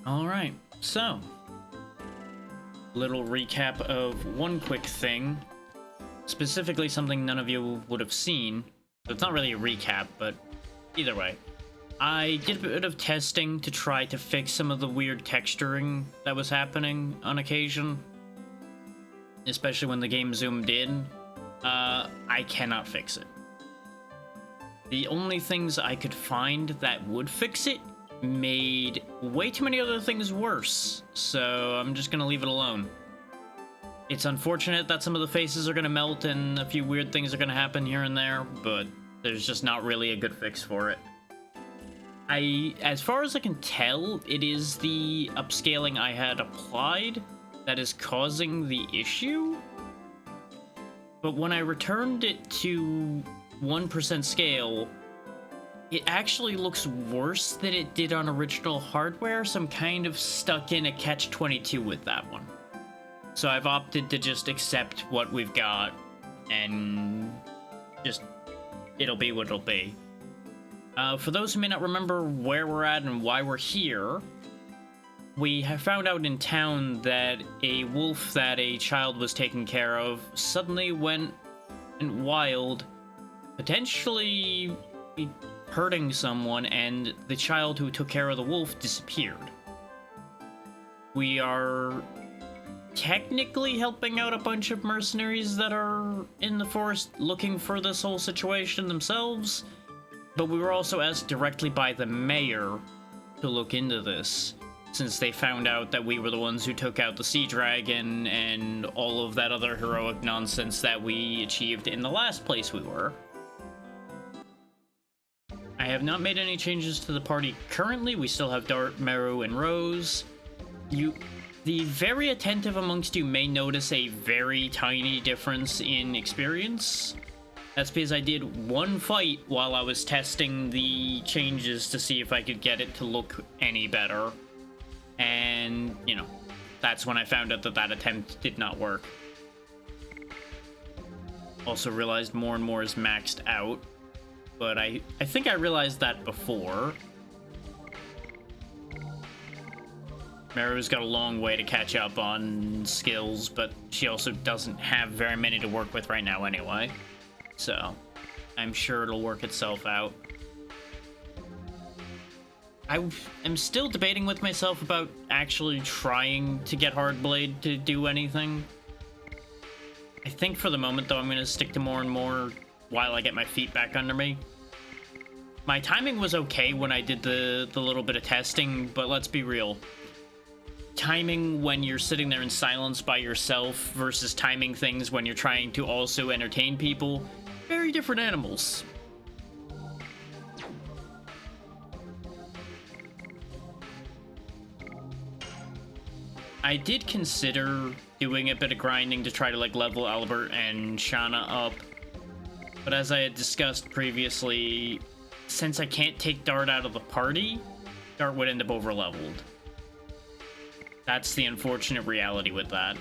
All right, so little recap of one quick thing, specifically something none of you would have seen. So it's not really a recap, but either way, I did a bit of testing to try to fix some of the weird texturing that was happening on occasion, especially when the game zoomed in. I cannot fix it. The only things I could find that would fix it made way too many other things worse, so I'm just gonna leave it alone. It's unfortunate that some of the faces are gonna melt and a few weird things are gonna happen here and there, but there's just not really a good fix for it. As far as I can tell, it is the upscaling I had applied that is causing the issue. But when I returned it to 1% scale, it actually looks worse than it did on original hardware, so I'm kind of stuck in a catch-22 with that one. So I've opted to just accept what we've got, and just, it'll be what it'll be. For those who may not remember where we're at and why we're here, we have found out in town that a wolf that a child was taking care of suddenly went wild, potentially hurting someone, and the child who took care of the wolf disappeared. We are technically helping out a bunch of mercenaries that are in the forest looking for this whole situation themselves, but we were also asked directly by the mayor to look into this, since they found out that we were the ones who took out the sea dragon and all of that other heroic nonsense that we achieved in the last place we were. I have not made any changes to the party currently. We still have Dart, Meru, and Rose. The very attentive amongst you may notice a very tiny difference in experience. That's because I did one fight while I was testing the changes to see if I could get it to look any better. And, you know, that's when I found out that that attempt did not work. Also realized more and more is maxed out. But I think I realized that before. Meru's got a long way to catch up on skills, but she also doesn't have very many to work with right now anyway. So, I'm sure it'll work itself out. I am still debating with myself about actually trying to get Hardblade to do anything. I think for the moment, though, I'm going to stick to more and more while I get my feet back under me. My timing was okay when I did the little bit of testing, but let's be real. Timing when you're sitting there in silence by yourself versus timing things when you're trying to also entertain people, very different animals. I did consider doing a bit of grinding to try to like level Albert and Shauna up, but as I had discussed previously, since I can't take Dart out of the party, Dart would end up overleveled. That's the unfortunate reality with that.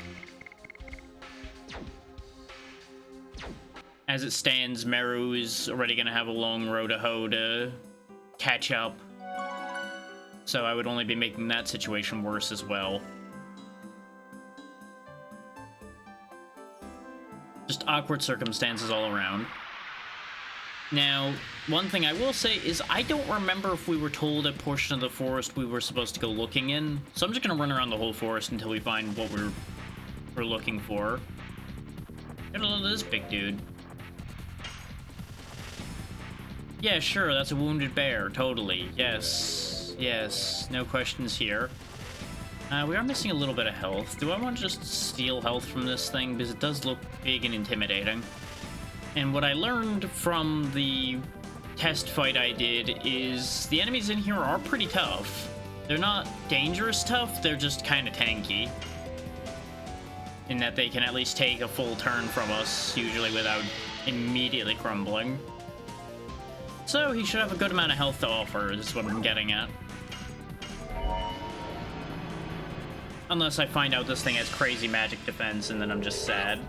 As it stands, Meru is already going to have a long road to hoe to catch up, so I would only be making that situation worse as well. Just awkward circumstances all around. Now, one thing I will say is I don't remember if we were told a portion of the forest we were supposed to go looking in, so I'm just going to run around the whole forest until we find what we're looking for. Get a load of this big dude. Yeah, sure, that's a wounded bear, totally. Yes, yes, no questions here. We are missing a little bit of health. Do I want to just steal health from this thing? Because it does look big and intimidating. And what I learned from the test fight I did is the enemies in here are pretty tough. They're not dangerous tough, they're just kind of tanky. In that they can at least take a full turn from us, usually without immediately crumbling. So he should have a good amount of health to offer, is what I'm getting at. Unless I find out this thing has crazy magic defense, and then I'm just sad.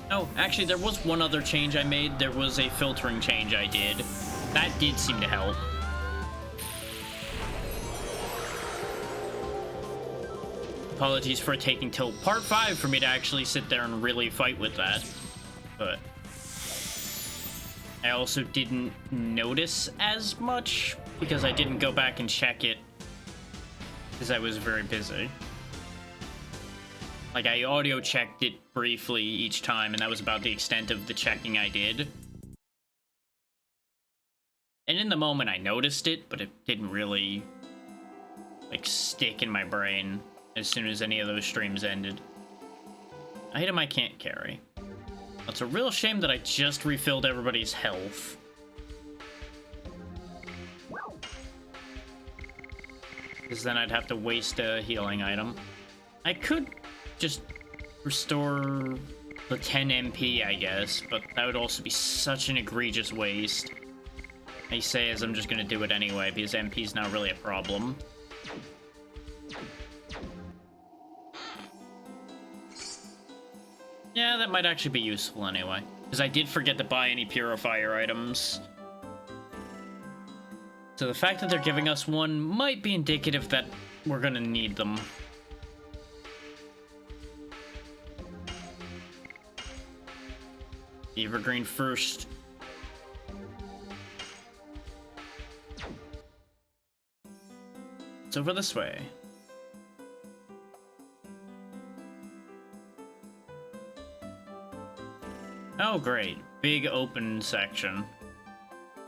Oh, actually, there was one other change I made. There was a filtering change I did. That did seem to help. Apologies for taking till part 5 for me to actually sit there and really fight with that. But I also didn't notice as much because I didn't go back and check it because I was very busy. Like, I audio checked it briefly each time, and that was about the extent of the checking I did. And in the moment I noticed it, but it didn't really, like, stick in my brain as soon as any of those streams ended. Item I can't carry. It's a real shame that I just refilled everybody's health. Because then I'd have to waste a healing item. I could just restore the 10 MP, I guess, but that would also be such an egregious waste. I say as I'm just gonna do it anyway, because MP's not really a problem. Yeah, that might actually be useful anyway, because I did forget to buy any purifier items. So the fact that they're giving us one might be indicative that we're gonna need them. Evergreen first. It's over this way. Oh, great. Big open section.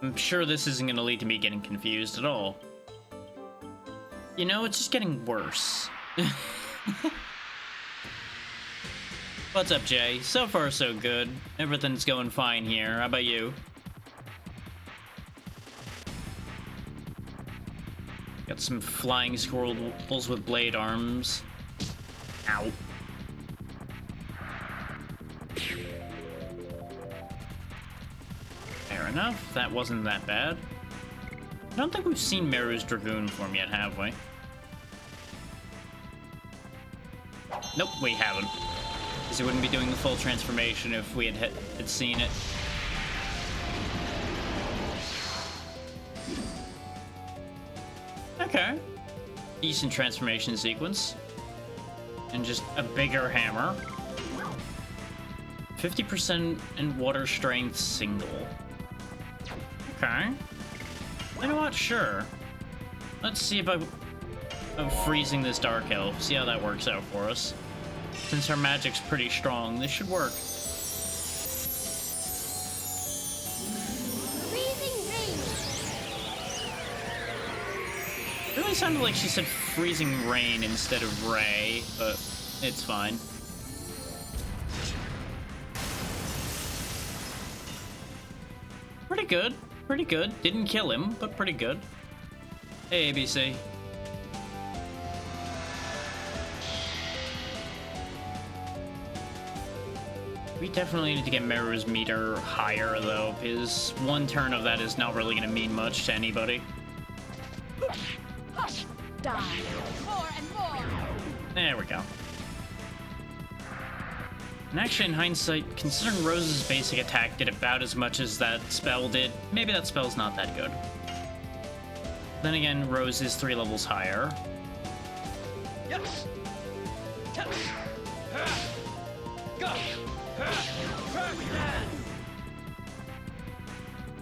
I'm sure this isn't going to lead to me getting confused at all. You know, it's just getting worse. What's up, Jay? So far, so good. Everything's going fine here. How about you? Got some flying squirrels with blade arms. Ow. Fair enough. That wasn't that bad. I don't think we've seen Meru's Dragoon form yet, have we? Nope, we haven't. Because he wouldn't be doing the full transformation if we had seen it. Okay. Decent transformation sequence. And just a bigger hammer. 50% in water strength single. Okay. You know what? Sure. Let's see if I'm freezing this Dark Elf. See how that works out for us. Since her magic's pretty strong, this should work. It really sounded like she said freezing rain instead of ray, but it's fine. Pretty good. Pretty good. Didn't kill him, but pretty good. Hey, ABC. We definitely need to get Meru's meter higher, though, because one turn of that is not really going to mean much to anybody. Hush! Die! More and more! There we go. And actually, in hindsight, considering Rose's basic attack did about as much as that spell did, maybe that spell's not that good. Then again, Rose is 3 levels higher. Yes. Go.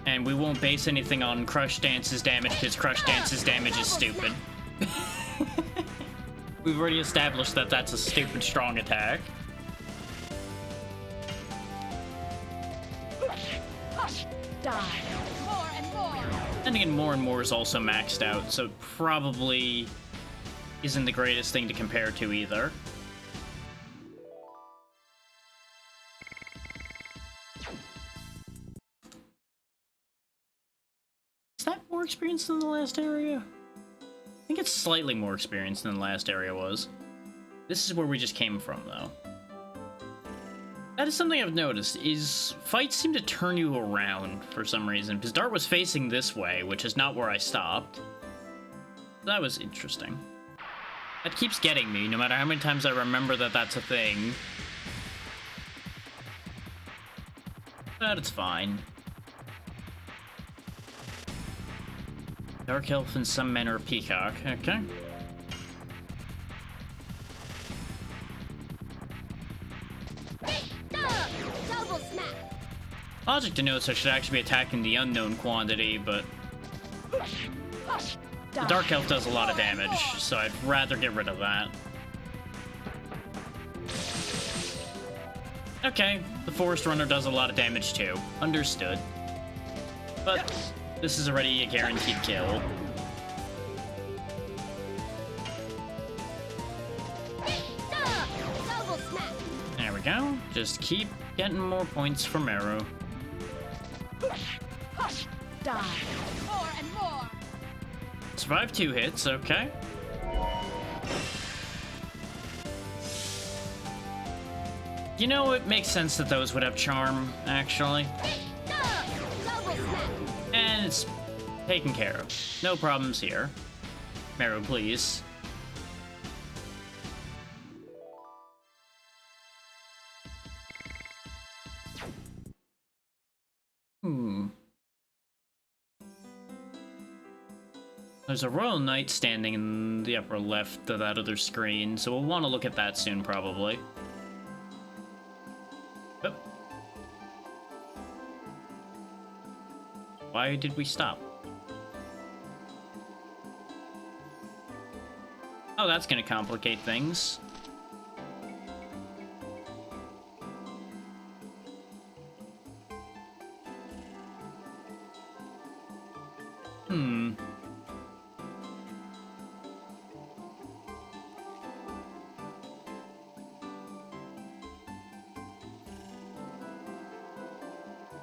And we won't base anything on Crush Dance's damage, because Crush Dance's damage is stupid. We've already established that that's a stupid strong attack. Hush! Die! More and more! And again, more and more is also maxed out, so it probably isn't the greatest thing to compare to either. Is that more experience than the last area? I think it's slightly more experience than the last area was. This is where we just came from, though. That is something I've noticed, is fights seem to turn you around for some reason, because Dart was facing this way, which is not where I stopped. That was interesting. That keeps getting me, no matter how many times I remember that that's a thing. But it's fine. Dark Elf and some men are Peacock. Okay. Double snap. Logic denotes I should actually be attacking the unknown quantity, but the Dark Elf does a lot of damage, so I'd rather get rid of that. Okay, the Forest Runner does a lot of damage too. Understood. But this is already a guaranteed kill. Double snap. There we go. Just keep getting more points from Arrow. Die. More and more. Survive 2 hits, okay. You know, it makes sense that those would have charm, actually. Double snap. And it's taken care of. No problems here. Meru, please. There's a Royal Knight standing in the upper left of that other screen, so we'll want to look at that soon, probably. Oh. Why did we stop? Oh, that's gonna complicate things.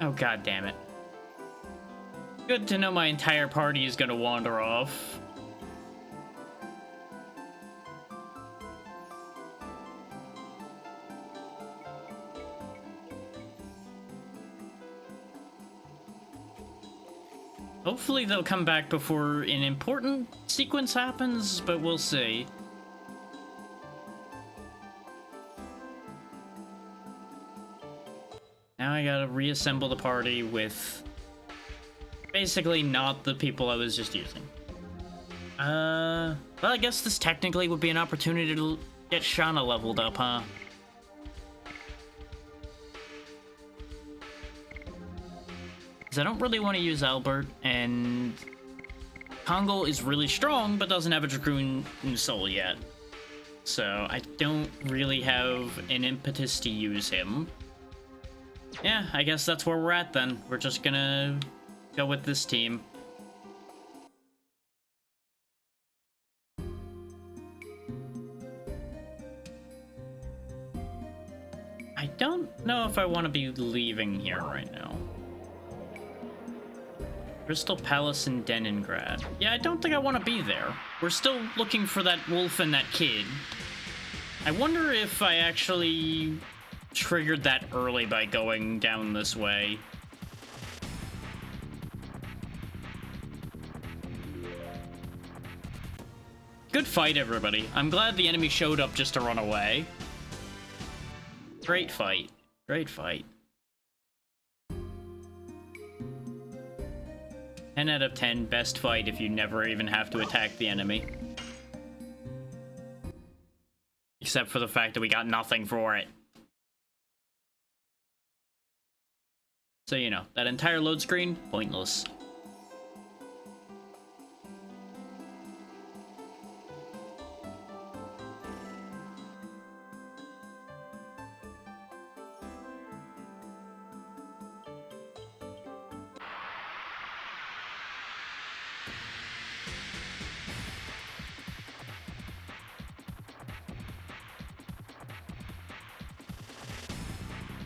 Oh, god damn it. Good to know my entire party is gonna wander off. Hopefully they'll come back before an important sequence happens, but we'll see. Now I gotta reassemble the party with basically not the people I was just using. Well, I guess this technically would be an opportunity to get Shauna leveled up, huh? Because I don't really want to use Albert, and Kongol is really strong, but doesn't have a Dragoon soul yet. So I don't really have an impetus to use him. Yeah, I guess that's where we're at then. We're just gonna go with this team. I don't know if I want to be leaving here right now. Crystal Palace in Leningrad. Yeah, I don't think I want to be there. We're still looking for that wolf and that kid. I wonder if I actually triggered that early by going down this way. Good fight, everybody. I'm glad the enemy showed up just to run away. Great fight. Great fight. 10 out of 10, best fight if you never even have to attack the enemy. Except for the fact that we got nothing for it. So, you know, that entire load screen, pointless.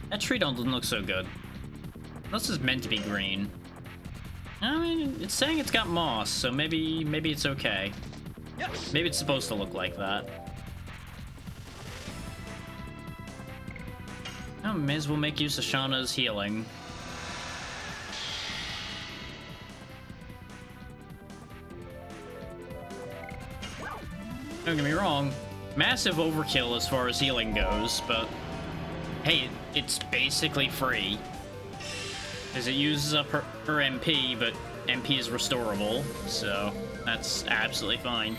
That tree doesn't look so good. This is meant to be green. I mean, it's saying it's got moss, so maybe it's okay. Yes. Maybe it's supposed to look like that. Oh, may as well make use of Shauna's healing. Don't get me wrong, massive overkill as far as healing goes, but hey, it's basically free. Because it uses up her MP, but MP is restorable, so that's absolutely fine.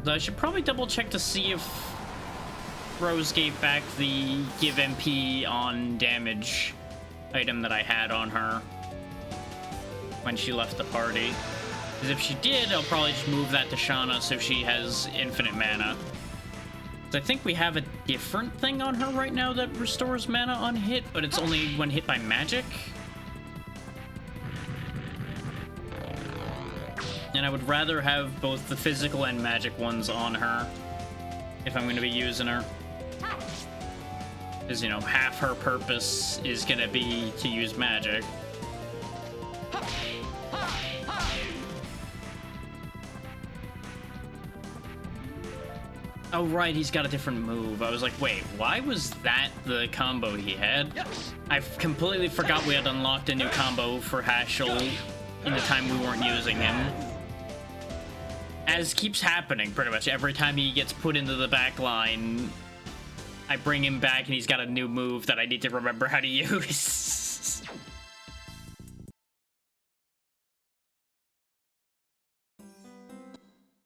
Though I should probably double check to see if Rose gave back the give MP on damage item that I had on her when she left the party. Because if she did, I'll probably just move that to Shauna so she has infinite mana. I think we have a different thing on her right now that restores mana on hit, but it's only when hit by magic. And I would rather have both the physical and magic ones on her if I'm going to be using her. Because, you know, half her purpose is going to be to use magic. Oh, right, he's got a different move. I was like, wait, why was that the combo he had? I completely forgot we had unlocked a new combo for Hashel in the time we weren't using him. As keeps happening, pretty much. Every time he gets put into the back line, I bring him back and he's got a new move that I need to remember how to use.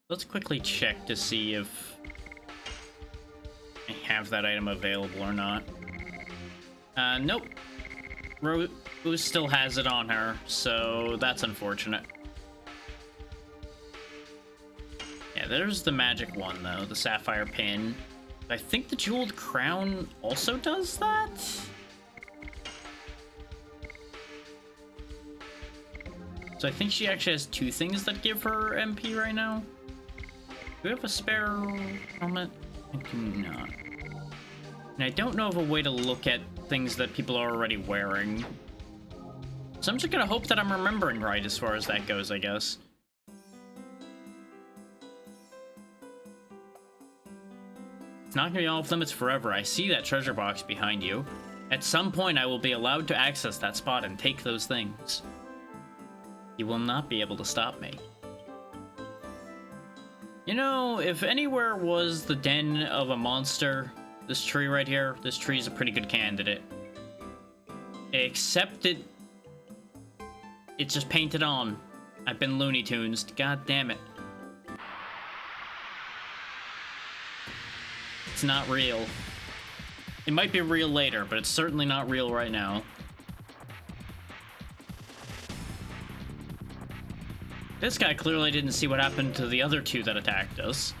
Let's quickly check to see if I have that item available or not. Nope. Rose still has it on her, so that's unfortunate. Yeah, there's the magic one, though, the sapphire pin. I think the jeweled crown also does that? So I think she actually has two things that give her MP right now. Do we have a spare helmet? I do not. And I don't know of a way to look at things that people are already wearing. So I'm just gonna hope that I'm remembering right as far as that goes, I guess. It's not gonna be off limits forever. I see that treasure box behind you. At some point, I will be allowed to access that spot and take those things. You will not be able to stop me. You know, if anywhere was the den of a monster, this tree right here, this tree is a pretty good candidate. Except it's just painted on. I've been Looney Tunes. God damn it. It's not real. It might be real later, but it's certainly not real right now. This guy clearly didn't see what happened to the other two that attacked us.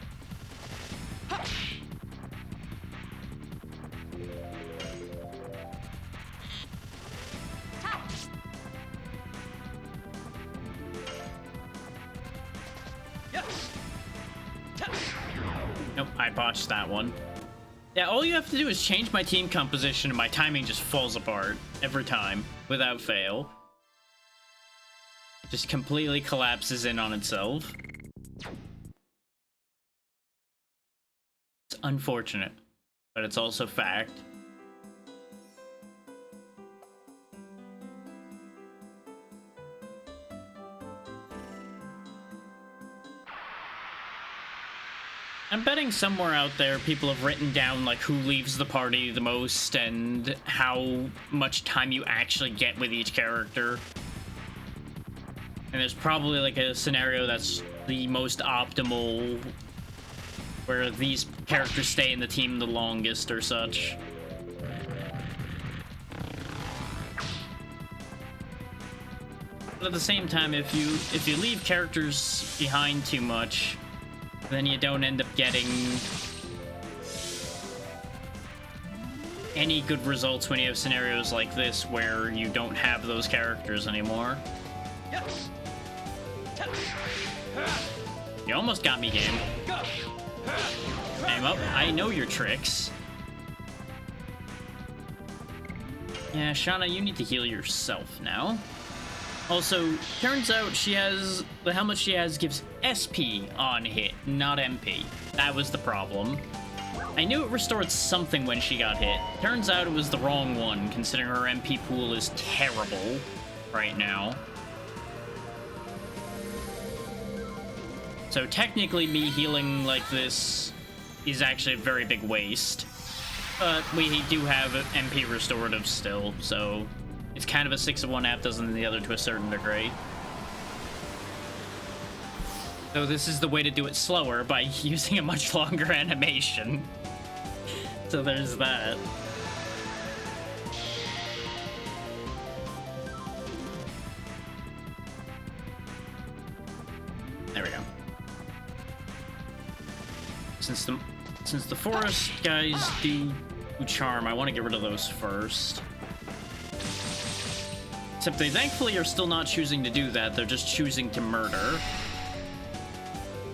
Nope, I botched that one. Yeah, all you have to do is change my team composition and my timing just falls apart every time, without fail. Just completely collapses in on itself. It's unfortunate, but it's also fact. I'm betting somewhere out there people have written down like who leaves the party the most and how much time you actually get with each character. And there's probably like a scenario that's the most optimal where these characters stay in the team the longest or such. But at the same time, if you leave characters behind too much, then you don't end up getting any good results when you have scenarios like this where you don't have those characters anymore. You almost got me, game. Aim up. I know your tricks. Yeah, Shauna, you need to heal yourself now. Also, turns out the helmet she has gives SP on hit, not MP. That was the problem. I knew it restored something when she got hit. Turns out it was the wrong one, considering her MP pool is terrible right now. So technically me healing like this is actually a very big waste. But we do have MP restorative still, so it's kind of a 6 of one, half dozen of the other to a certain degree. So this is the way to do it slower, by using a much longer animation. So there's that. There we go. Since the forest guys do charm, I want to get rid of those first. Except they thankfully are still not choosing to do that, they're just choosing to murder.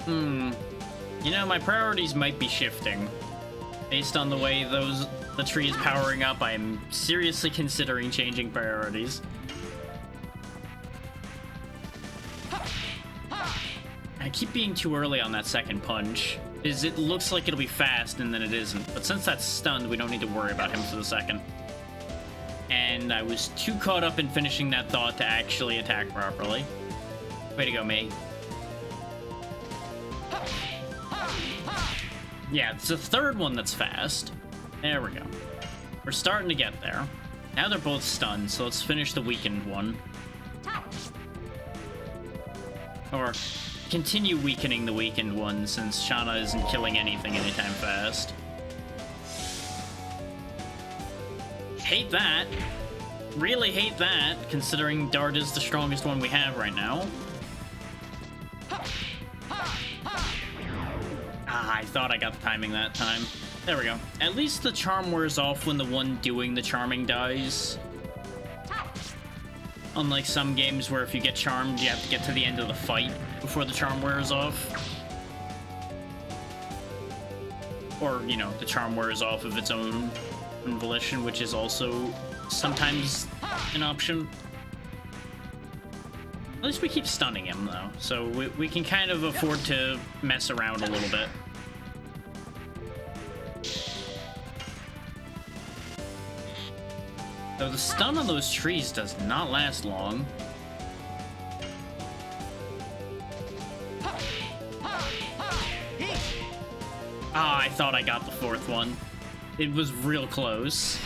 You know, my priorities might be shifting. Based on the way the tree is powering up, I am seriously considering changing priorities. I keep being too early on that second punch, because it looks like it'll be fast and then it isn't. But since that's stunned, we don't need to worry about him for the second. And I was too caught up in finishing that thought to actually attack properly. Way to go, me. Yeah, it's the third one that's fast. There we go. We're starting to get there. Now they're both stunned, so let's finish the weakened one. Or continue weakening the weakened one, since Shauna isn't killing anything anytime fast. Hate that. Really hate that, considering Dart is the strongest one we have right now. I thought I got the timing that time. There we go. At least the charm wears off when the one doing the charming dies. Unlike some games where if you get charmed, you have to get to the end of the fight before the charm wears off. Or, you know, the charm wears off of its own volition, which is also sometimes an option. At least we keep stunning him, though, so we can kind of afford to mess around a little bit. Though the stun on those trees does not last long. Ah, I thought I got the fourth one. It was real close.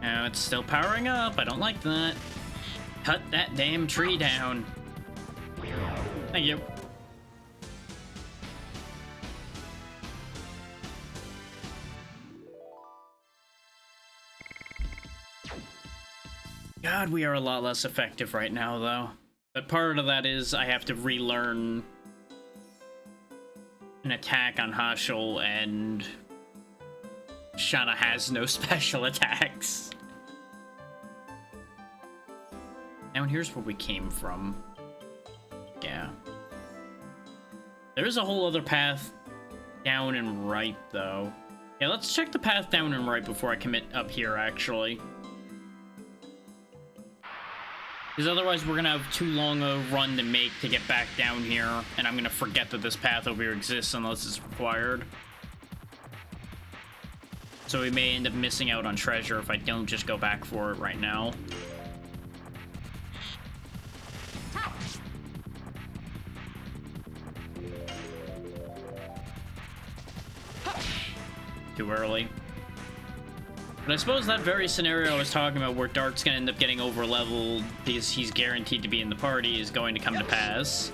Now it's still powering up. I don't like that. Cut that damn tree down. Thank you. God, we are a lot less effective right now, though. But part of that is I have to relearn an attack on Hashel, and Shauna has no special attacks. Now, and here's where we came from. Yeah. There is a whole other path down and right, though. Yeah, let's check the path down and right before I commit up here, actually. Because otherwise we're gonna have too long a run to make to get back down here, and I'm gonna forget that this path over here exists unless it's required. So we may end up missing out on treasure if I don't just go back for it right now. Too early. But I suppose that very scenario I was talking about where Dart's gonna end up getting over-leveled because he's guaranteed to be in the party is going to come to pass.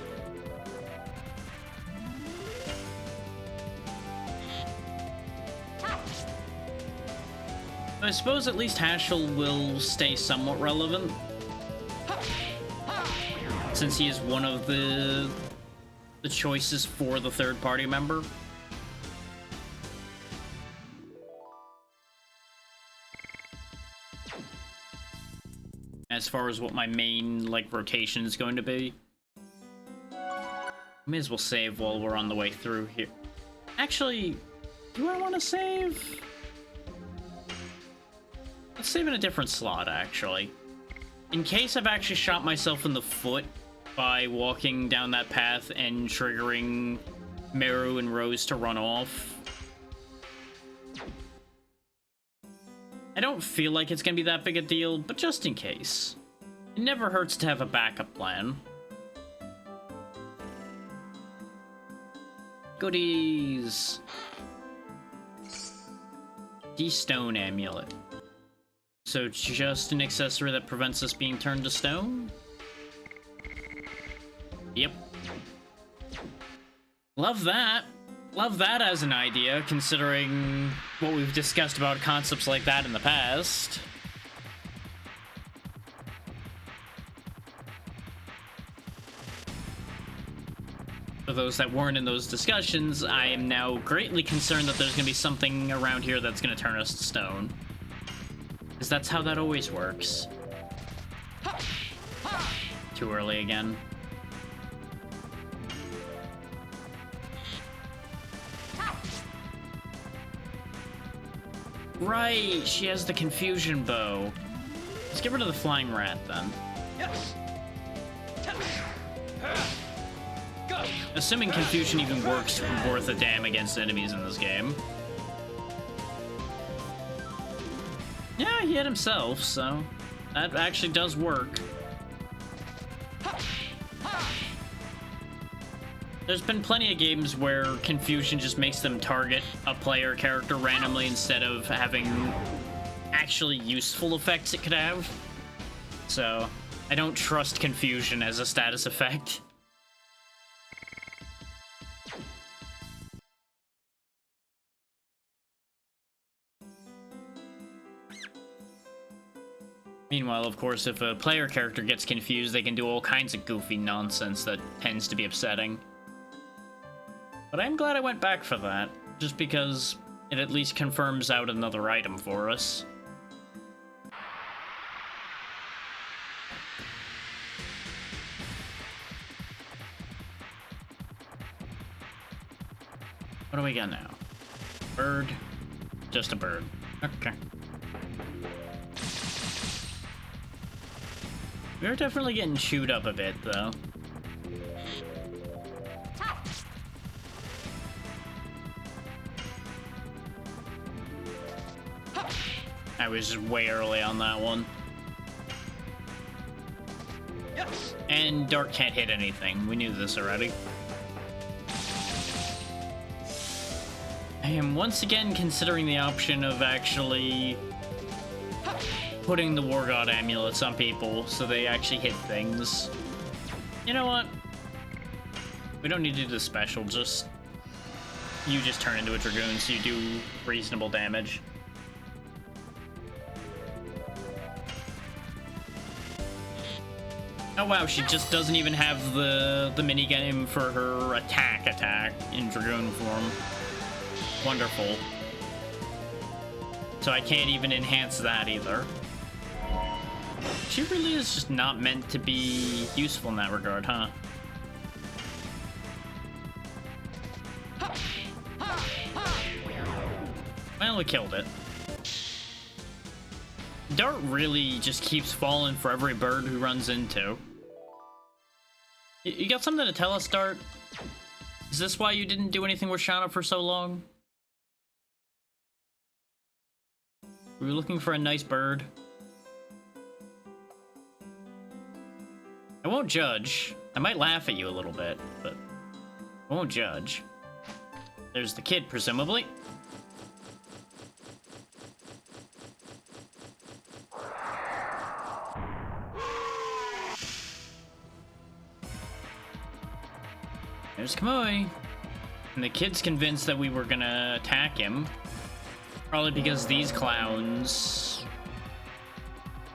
I suppose at least Hashel will stay somewhat relevant, since he is one of the choices for the third party member. As far as what my main, like, rotation is going to be. May as well save while we're on the way through here. Actually, do I want to save? Let's save in a different slot, actually. In case I've actually shot myself in the foot by walking down that path and triggering Meru and Rose to run off. I don't feel like it's gonna be that big a deal, but just in case. It never hurts to have a backup plan. Goodies! De-stone amulet. So just an accessory that prevents us being turned to stone? Yep. Love that. Love that as an idea, considering what we've discussed about concepts like that in the past. For those that weren't in those discussions, I am now greatly concerned that there's going to be something around here that's going to turn us to stone. Because that's how that always works. Too early again. Right, she has the confusion bow. Let's get rid of the flying rat then. Yes. Go. Assuming confusion even works worth a damn against enemies in this game. Yeah, he hit himself, so that actually does work. There's been plenty of games where confusion just makes them target a player character randomly instead of having actually useful effects it could have. So, I don't trust confusion as a status effect. Meanwhile, of course, if a player character gets confused, they can do all kinds of goofy nonsense that tends to be upsetting. But I'm glad I went back for that, just because it at least confirms out another item for us. What do we got now? Bird? Just a bird. Okay. We're definitely getting chewed up a bit, though. I was just way early on that one. Yes. And Dark can't hit anything. We knew this already. I am once again considering the option of actually putting the War God amulets on people so they actually hit things. You know what? We don't need to do the special, just... You just turn into a Dragoon so you do reasonable damage. Oh wow, she just doesn't even have the minigame for her attack in Dragoon form. Wonderful. So I can't even enhance that either. She really is just not meant to be useful in that regard, huh? Well, we killed it. Dart really just keeps falling for every bird who runs into. You got something to tell us, Dart? Is this why you didn't do anything with Shauna for so long? Were you looking for a nice bird? I won't judge. I might laugh at you a little bit, but I won't judge. There's the kid, presumably. There's Kamui. And the kid's convinced that we were gonna attack him. Probably because these clowns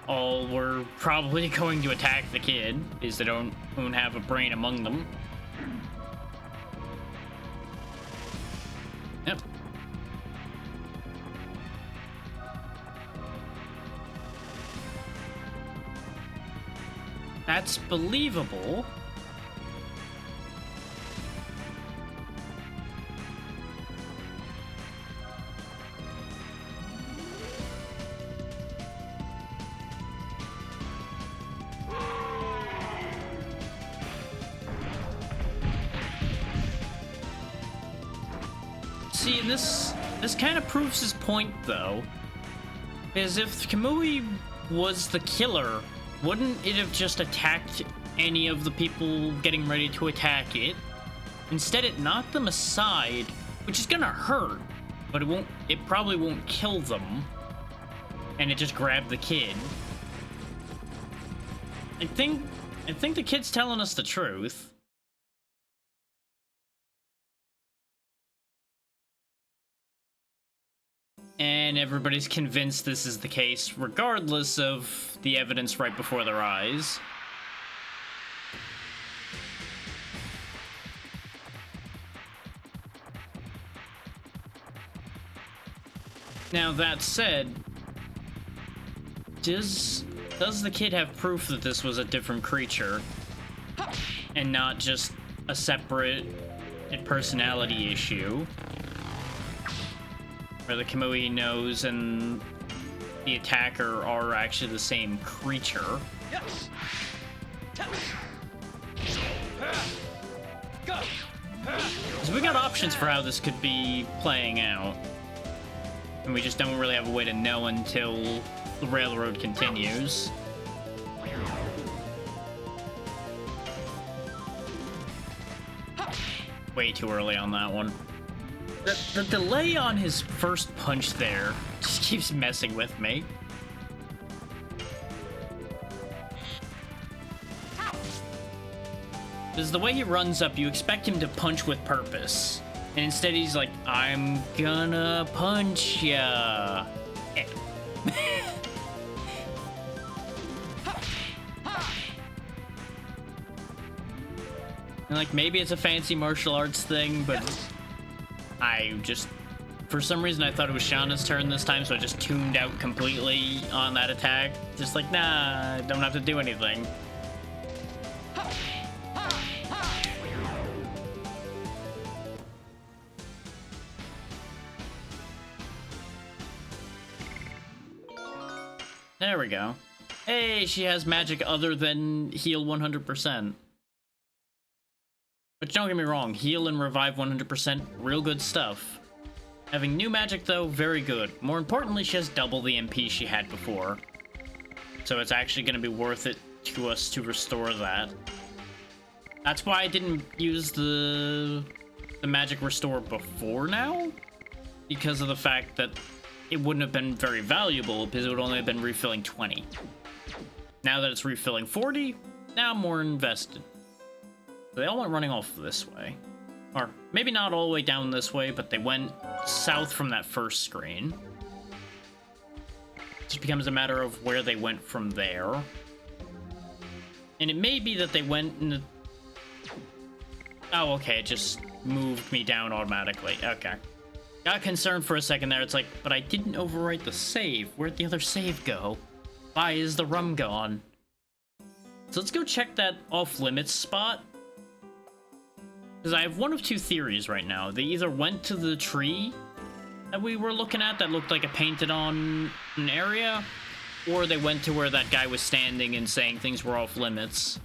all were probably going to attack the kid, because they don't have a brain among them. Yep. That's believable. See, this kind of proves his point, though. Because if Kamui was the killer, wouldn't it have just attacked any of the people getting ready to attack it? Instead, it knocked them aside, which is gonna hurt, but it probably won't kill them. And it just grabbed the kid. I think the kid's telling us the truth. And everybody's convinced this is the case, regardless of the evidence right before their eyes. Now, that said, does the kid have proof that this was a different creature and not just a separate personality issue? Where the Kamui nose and the attacker are actually the same creature. Yes. So we got options for how this could be playing out. And we just don't really have a way to know until the railroad continues. Way too early on that one. The delay on his first punch there just keeps messing with me. Because the way he runs up, you expect him to punch with purpose. And instead he's like, I'm gonna punch ya. Eh. And like, maybe it's a fancy martial arts thing, but I just, for some reason, I thought it was Shauna's turn this time, so I just tuned out completely on that attack. Just like, nah, I don't have to do anything. There we go. Hey, she has magic other than heal 100%. But don't get me wrong, heal and revive 100%, real good stuff. Having new magic though, very good. More importantly, she has double the MP she had before. So it's actually going to be worth it to us to restore that. That's why I didn't use the magic restore before now. Because of the fact that it wouldn't have been very valuable, because it would only have been refilling 20. Now that it's refilling 40, now I'm more invested. They all went running off this way. Or maybe not all the way down this way, but they went south from that first screen. It just becomes a matter of where they went from there. And it may be that they went in the... Oh, okay, it just moved me down automatically. Okay. Got concerned for a second there. It's like, but I didn't overwrite the save. Where'd the other save go? Why is the rum gone? So let's go check that off-limits spot. Because I have one of two theories right now. They either went to the tree that we were looking at that looked like a painted on an area, or they went to where that guy was standing and saying things were off limits.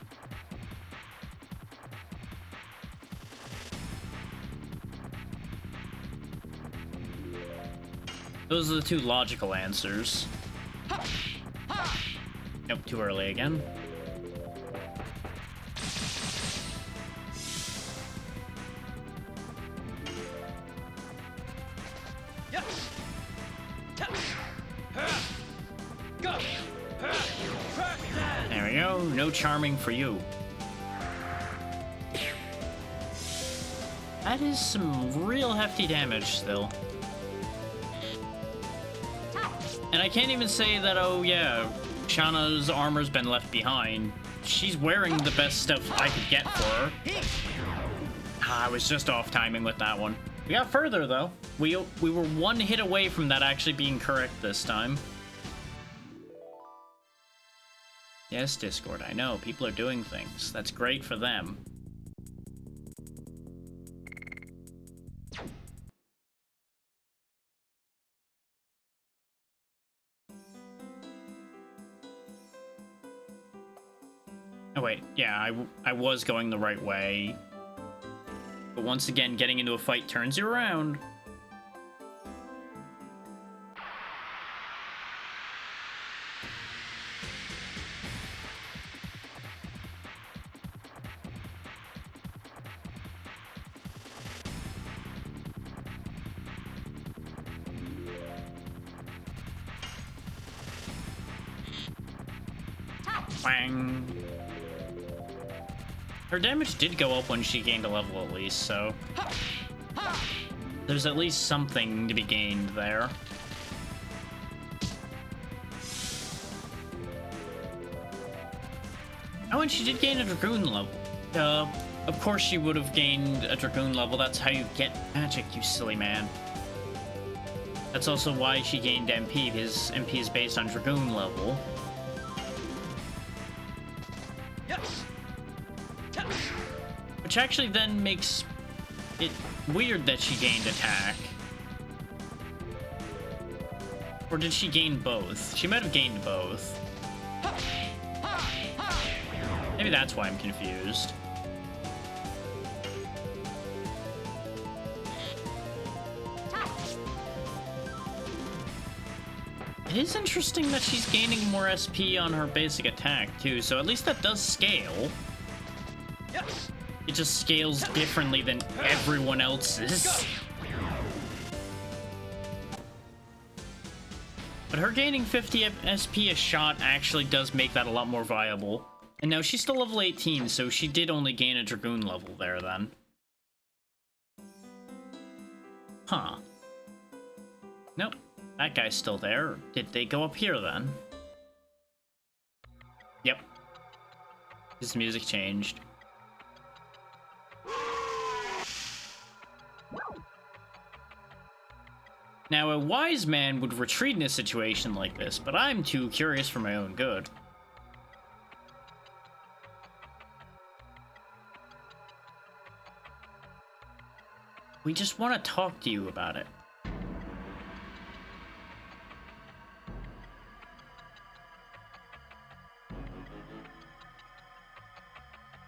Those are the two logical answers. Nope, too early again. There we go. No charming for you. That is some real hefty damage still. And I can't even say that, oh yeah, Shauna's armor's been left behind. She's wearing the best stuff I could get for her. I was just off timing with that one. We got further though. We were one hit away from that actually being correct this time. Yes, Discord, I know. People are doing things. That's great for them. Oh wait, yeah, I was going the right way. But once again, getting into a fight turns you around. Bang. Her damage did go up when she gained a level at least, so there's at least something to be gained there. Oh, and she did gain a Dragoon level. Of course she would have gained a Dragoon level. That's how you get magic, you silly man. That's also why she gained MP, because MP is based on Dragoon level. Yes. Which actually then makes it weird that she gained attack. Or did she gain both? She might have gained both. Maybe that's why I'm confused. It is interesting that she's gaining more SP on her basic attack too, so at least that does scale. Yes. It just scales differently than everyone else's. But her gaining 50 SP a shot actually does make that a lot more viable. And now she's still level 18, so she did only gain a Dragoon level there then. Huh. Nope. That guy's still there. Did they go up here then? Yep. His music changed. Now, a wise man would retreat in a situation like this, but I'm too curious for my own good. We just want to talk to you about it.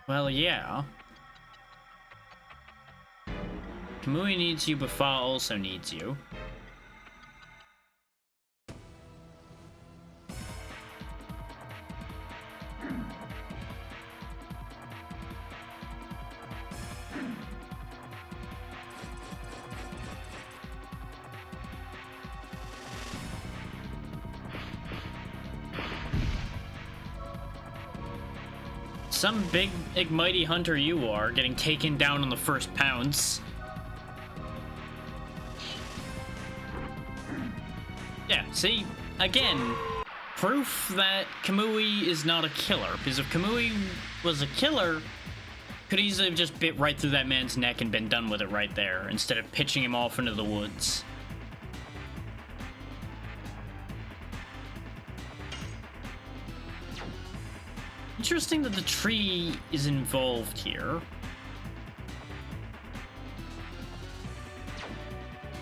Well, yeah. Kamui needs you, but Fa also needs you. Some big mighty hunter you are, getting taken down on the first pounce. Yeah, see, again, proof that Kamui is not a killer. Because if Kamui was a killer, could easily have just bit right through that man's neck and been done with it right there, instead of pitching him off into the woods. Interesting that the tree is involved here.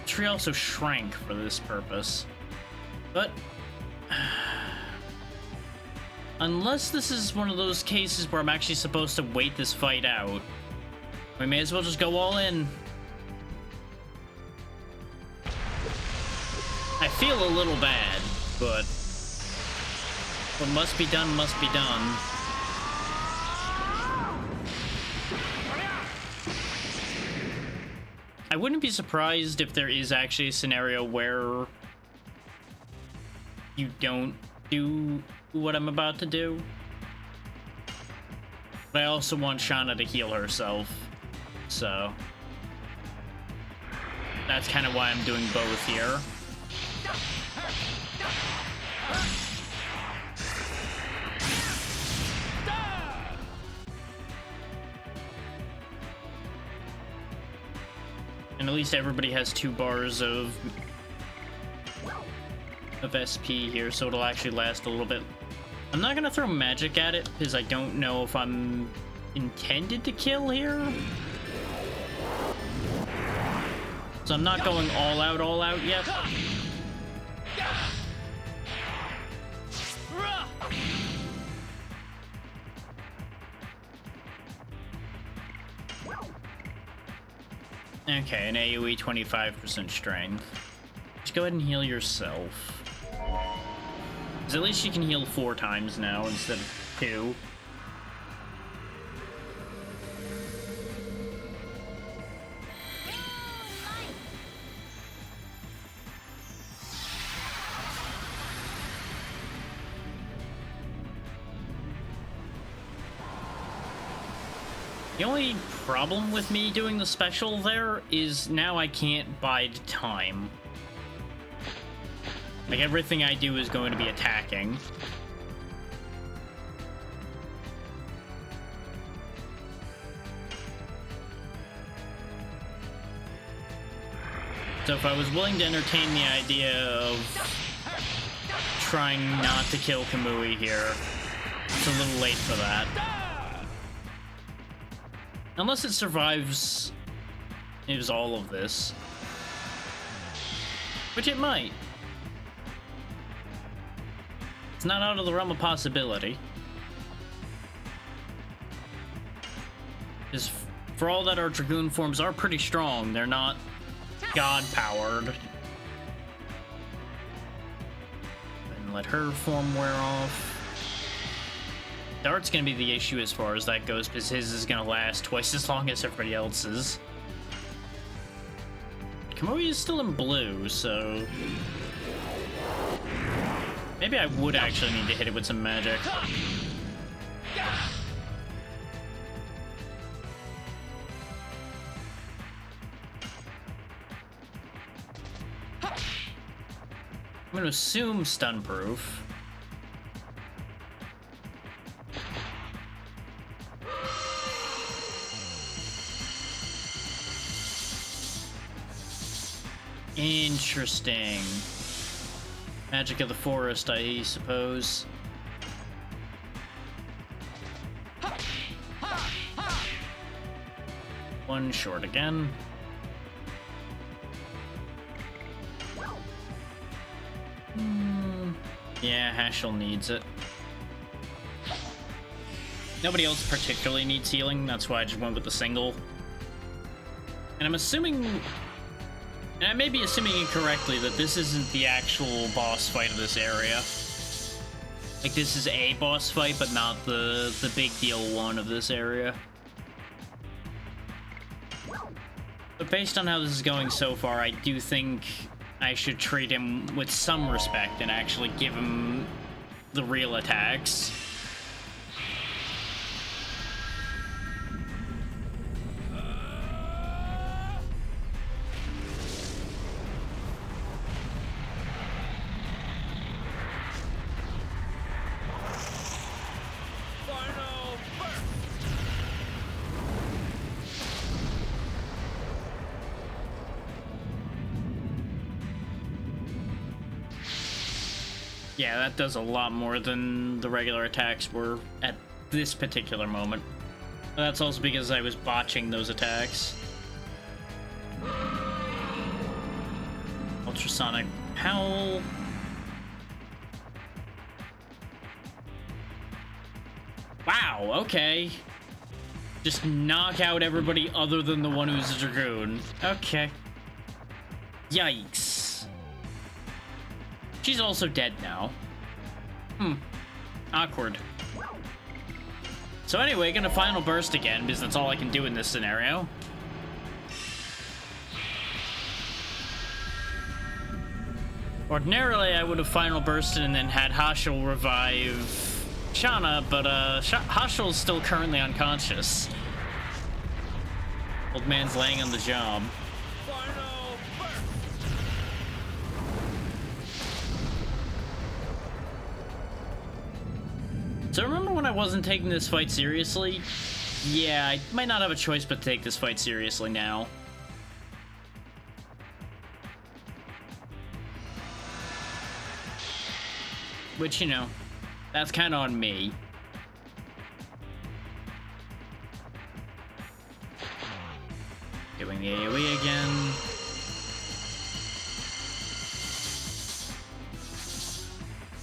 The tree also shrank for this purpose. But unless this is one of those cases where I'm actually supposed to wait this fight out, we may as well just go all in. I feel a little bad, but what must be done must be done. I wouldn't be surprised if there is actually a scenario where you don't do what I'm about to do. But I also want Shauna to heal herself, so that's kind of why I'm doing both here. And at least everybody has 2 bars of SP here, so it'll actually last a little bit. I'm not gonna throw magic at it, because I don't know if I'm intended to kill here. So I'm not going all out yet. Okay, an AoE 25% strength. Just go ahead and heal yourself. Because at least you can heal 4 times now instead of 2. The only problem with me doing the special there is now I can't bide time. Like, everything I do is going to be attacking. So if I was willing to entertain the idea of trying not to kill Kamui here, it's a little late for that. Unless it survives all of this. Which it might. It's not out of the realm of possibility. Because for all that our Dragoon forms are pretty strong, they're not god-powered. And let her form wear off. Dart's gonna be the issue as far as that goes, because his is gonna last twice as long as everybody else's. Kamui is still in blue, so maybe I would actually need to hit it with some magic. I'm gonna assume stun-proof. Interesting. Magic of the forest, I suppose. One short again. Yeah, Hashel needs it. Nobody else particularly needs healing, that's why I just went with the single. And I'm assuming, and I may be assuming incorrectly, that this isn't the actual boss fight of this area. Like, this is a boss fight, but not the big deal one of this area. But based on how this is going so far, I do think I should treat him with some respect and actually give him the real attacks. Yeah, that does a lot more than the regular attacks were at this particular moment. But that's also because I was botching those attacks. Ultrasonic Howl. Wow, okay. Just knock out everybody other than the one who's a Dragoon. Okay. Yikes. She's also dead now. Awkward. So anyway, gonna final burst again, because that's all I can do in this scenario. Ordinarily, I would have final bursted and then had Hashel revive Shauna, but Hashel's still currently unconscious. Old man's laying on the job. So remember when I wasn't taking this fight seriously? Yeah, I might not have a choice but to take this fight seriously now. Which, you know, that's kind of on me. Doing the AoE again.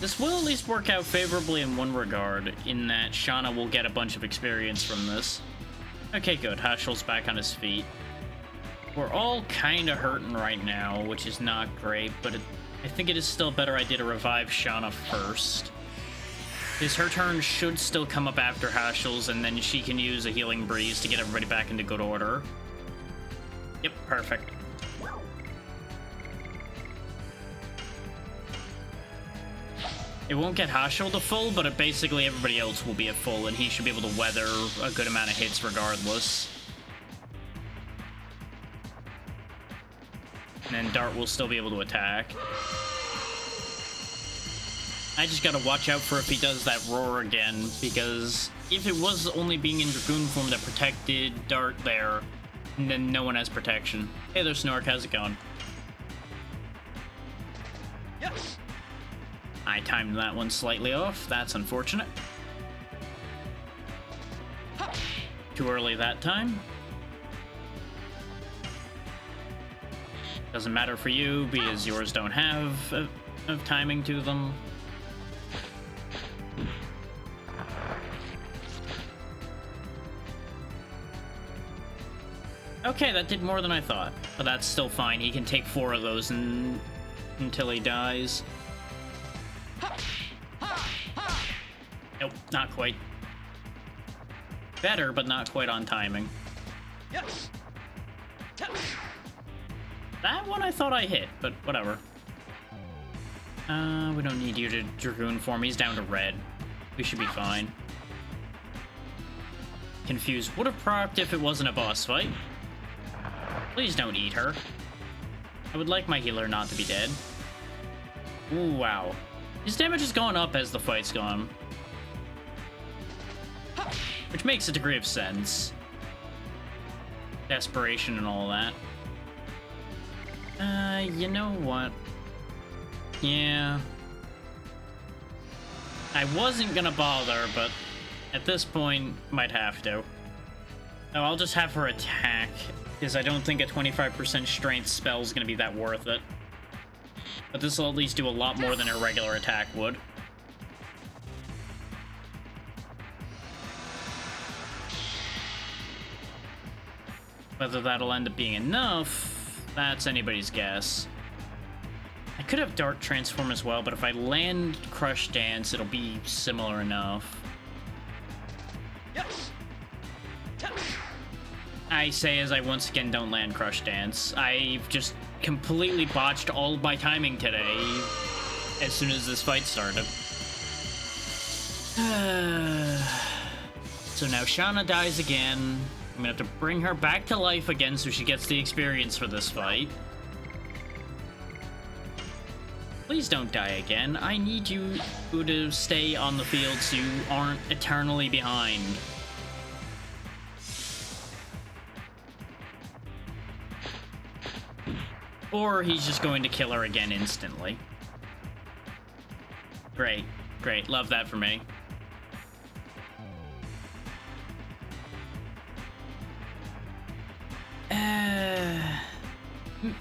This will at least work out favorably in one regard, in that Shauna will get a bunch of experience from this. Okay, good. Hashel's back on his feet. We're all kind of hurting right now, which is not great, but I think it is still a better idea to revive Shauna first. Because her turn should still come up after Hashel's, and then she can use a healing breeze to get everybody back into good order. Yep, perfect. It won't get Hasho to full, but basically everybody else will be at full, and he should be able to weather a good amount of hits regardless. And then Dart will still be able to attack. I just gotta watch out for if he does that roar again, because if it was only being in Dragoon form that protected Dart there, then no one has protection. Hey there, Snork, how's it going? Yes. I timed that one slightly off. That's unfortunate. Too early that time. Doesn't matter for you, because yours don't have of timing to them. Okay, that did more than I thought, but that's still fine. He can take 4 of those until he dies. Nope, not quite. Better, but not quite on timing. Yes. That one I thought I hit, but whatever. We don't need you to Dragoon form. He's down to red. We should be fine. Confused would have procced if it wasn't a boss fight. Please don't eat her. I would like my healer not to be dead. Ooh, wow. His damage has gone up as the fight's gone. Which makes a degree of sense. Desperation and all that. You know what? Yeah. I wasn't gonna bother, but at this point, might have to. No, I'll just have her attack, because I don't think a 25% strength spell is gonna be that worth it. But this will at least do a lot more than a regular attack would. Whether that'll end up being enough, that's anybody's guess. I could have Dart transform as well, but if I land Crush Dance, it'll be similar enough. Yes. I say as I once again don't land Crush Dance. I've just completely botched all of my timing today as soon as this fight started. So now Shauna dies again. I'm gonna have to bring her back to life again so she gets the experience for this fight. Please don't die again. I need you to stay on the field so you aren't eternally behind. Or he's just going to kill her again instantly. Great, great. Love that for me.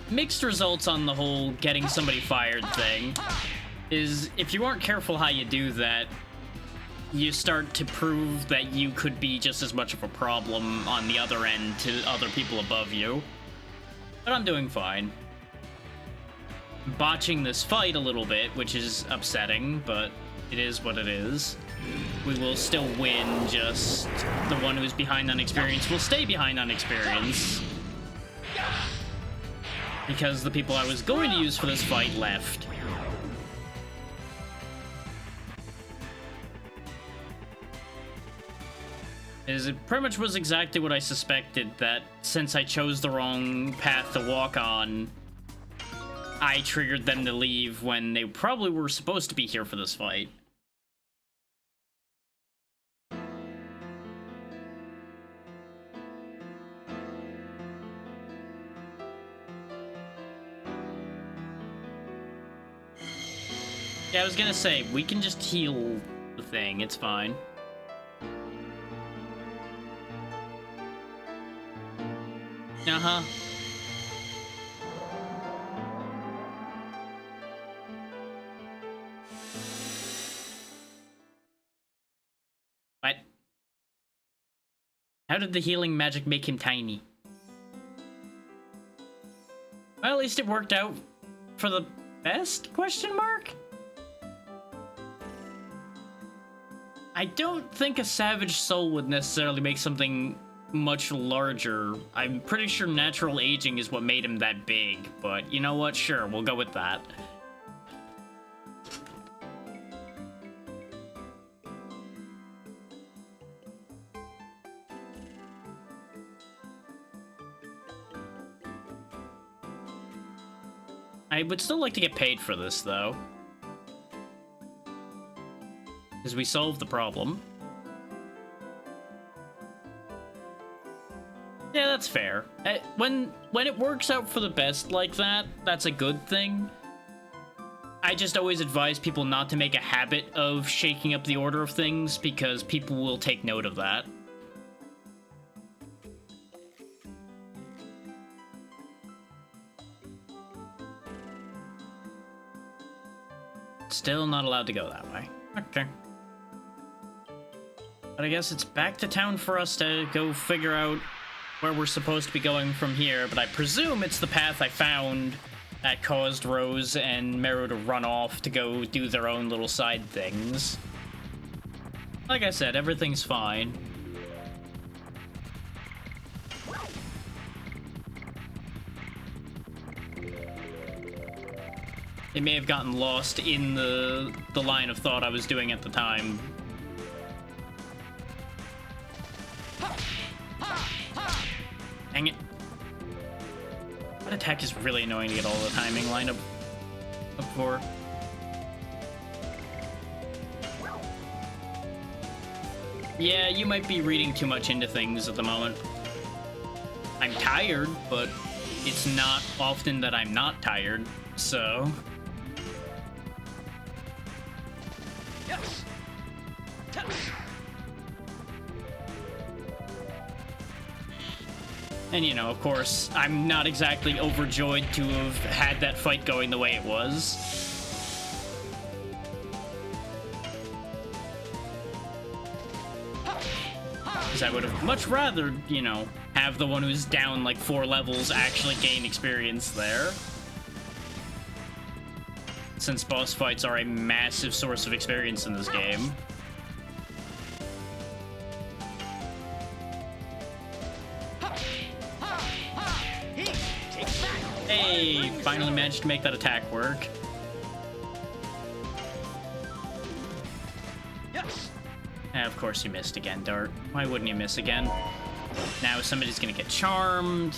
Mixed results on the whole getting somebody fired thing is if you aren't careful how you do that, you start to prove that you could be just as much of a problem on the other end to other people above you. But I'm doing fine. Botching this fight a little bit, which is upsetting, but it is what it is. We will still win, just the one who's behind on experience will stay behind on experience. Because the people I was going to use for this fight left. It pretty much was exactly what I suspected, that since I chose the wrong path to walk on, I triggered them to leave when they probably were supposed to be here for this fight. Yeah, I was gonna say, we can just heal the thing, it's fine. Uh-huh. What? How did the healing magic make him tiny? Well, at least it worked out for the best, question mark? I don't think a Savage Soul would necessarily make something much larger. I'm pretty sure natural aging is what made him that big, but you know what? Sure, we'll go with that. I would still like to get paid for this, though. Because we solved the problem. Yeah, that's fair. When it works out for the best like that, that's a good thing. I just always advise people not to make a habit of shaking up the order of things, because people will take note of that. Still not allowed to go that way. Okay. But I guess it's back to town for us to go figure out where we're supposed to be going from here, but I presume it's the path I found that caused Rose and Meru to run off to go do their own little side things. Like I said, everything's fine. It may have gotten lost in the line of thought I was doing at the time. Dang it. That attack is really annoying to get all the timing lined up for. Yeah, you might be reading too much into things at the moment. I'm tired, but it's not often that I'm not tired, so... Yes. And, you know, of course, I'm not exactly overjoyed to have had that fight going the way it was. Because I would have much rather, you know, have the one who's down like 4 levels actually gain experience there. Since boss fights are a massive source of experience in this game. Hey, finally managed to make that attack work. Yes. And of course you missed again, Dart. Why wouldn't you miss again? Now somebody's gonna get charmed.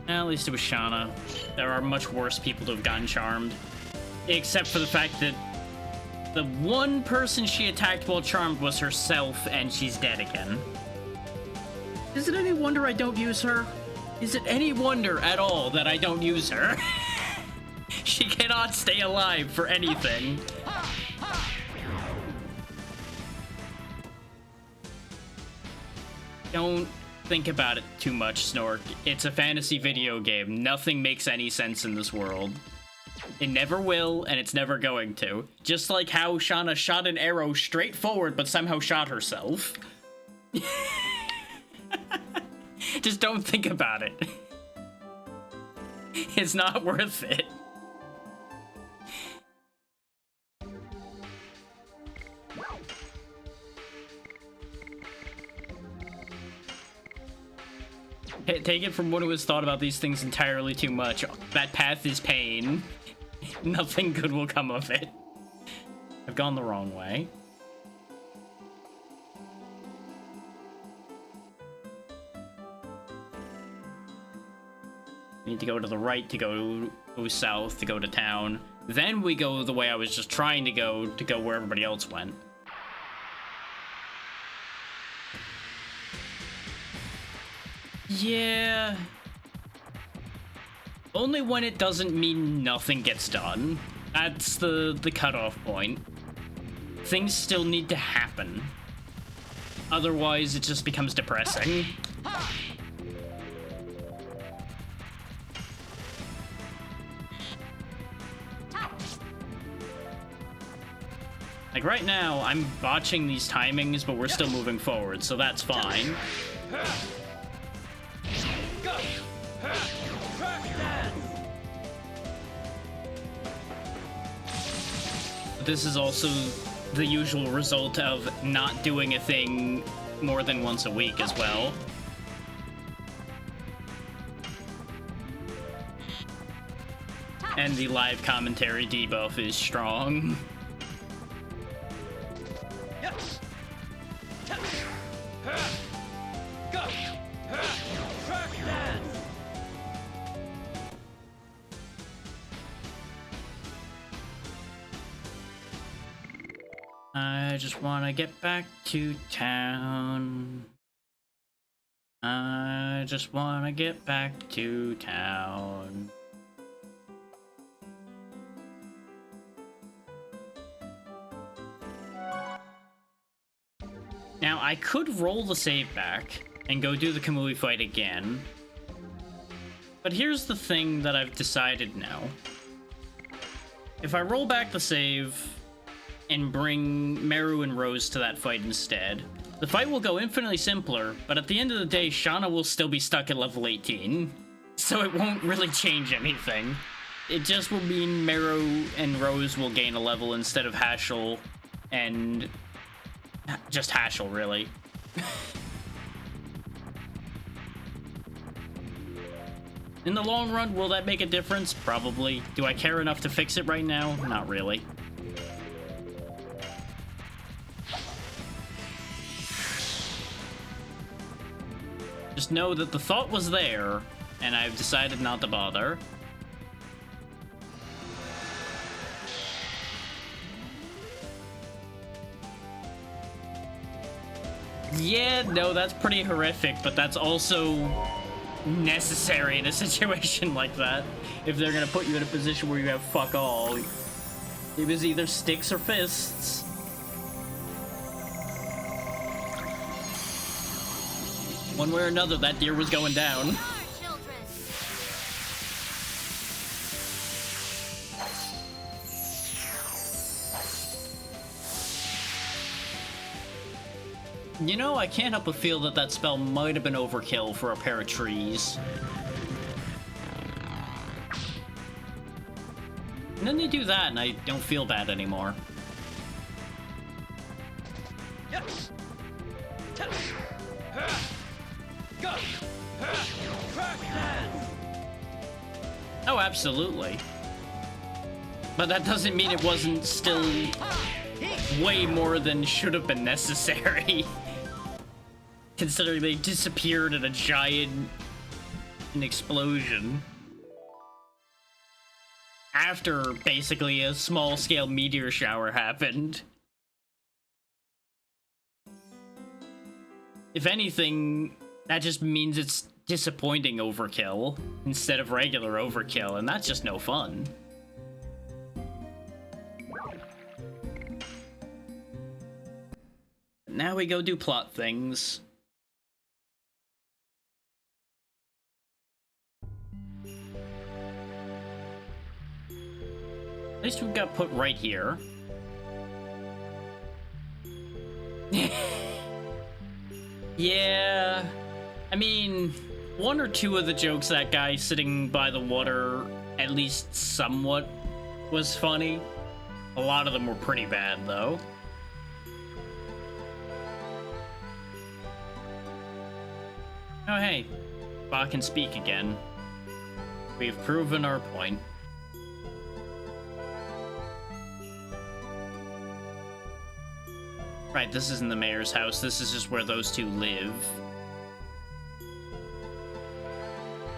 At least it was Shauna. There are much worse people to have gotten charmed. Except for the fact that the one person she attacked while charmed was herself, and she's dead again. Is it any wonder I don't use her? Is it any wonder at all that I don't use her? She cannot stay alive for anything. Don't think about it too much, Snork. It's a fantasy video game. Nothing makes any sense in this world. It never will, and it's never going to. Just like how Shauna shot an arrow straight forward, but somehow shot herself. Just don't think about it. It's not worth it. Take it from one who has thought about these things entirely too much. That path is pain. Nothing good will come of it. I've gone the wrong way. Need to go to the right to go south, to go to town. Then we go the way I was just trying to go where everybody else went. Yeah. Only when it doesn't mean nothing gets done. That's the cutoff point. Things still need to happen. Otherwise, it just becomes depressing. Like right now, I'm botching these timings, but we're still moving forward, so that's fine. This is also the usual result of not doing a thing more than once a week as well. And the live commentary debuff is strong. Yes. I just want to get back to town. I just want to get back to town. Now, I could roll the save back and go do the Kamui fight again. But here's the thing that I've decided now. If I roll back the save and bring Meru and Rose to that fight instead, the fight will go infinitely simpler, but at the end of the day, Shauna will still be stuck at level 18. So it won't really change anything. It just will mean Meru and Rose will gain a level instead of Hashel and... just Hashel, really. In the long run, will that make a difference? Probably. Do I care enough to fix it right now? Not really. Just know that the thought was there, and I've decided not to bother. Yeah, no, that's pretty horrific, but that's also necessary in a situation like that. If they're gonna put you in a position where you have fuck all, it was either sticks or fists. One way or another, that deer was going down. You know, I can't help but feel that that spell might have been overkill for a pair of trees. And then they do that, and I don't feel bad anymore. Yes. Go. Oh, absolutely. But that doesn't mean it wasn't still way more than should have been necessary. Considering they disappeared in a giant explosion. After, basically, a small-scale meteor shower happened. If anything, that just means it's disappointing overkill instead of regular overkill, and that's just no fun. Now we go do plot things. At least we got put right here. Yeah, I mean, one or two of the jokes that guy sitting by the water at least somewhat was funny. A lot of them were pretty bad, though. Oh, hey, Ba can speak again. We've proven our point. Right, this isn't the mayor's house. This is just where those two live.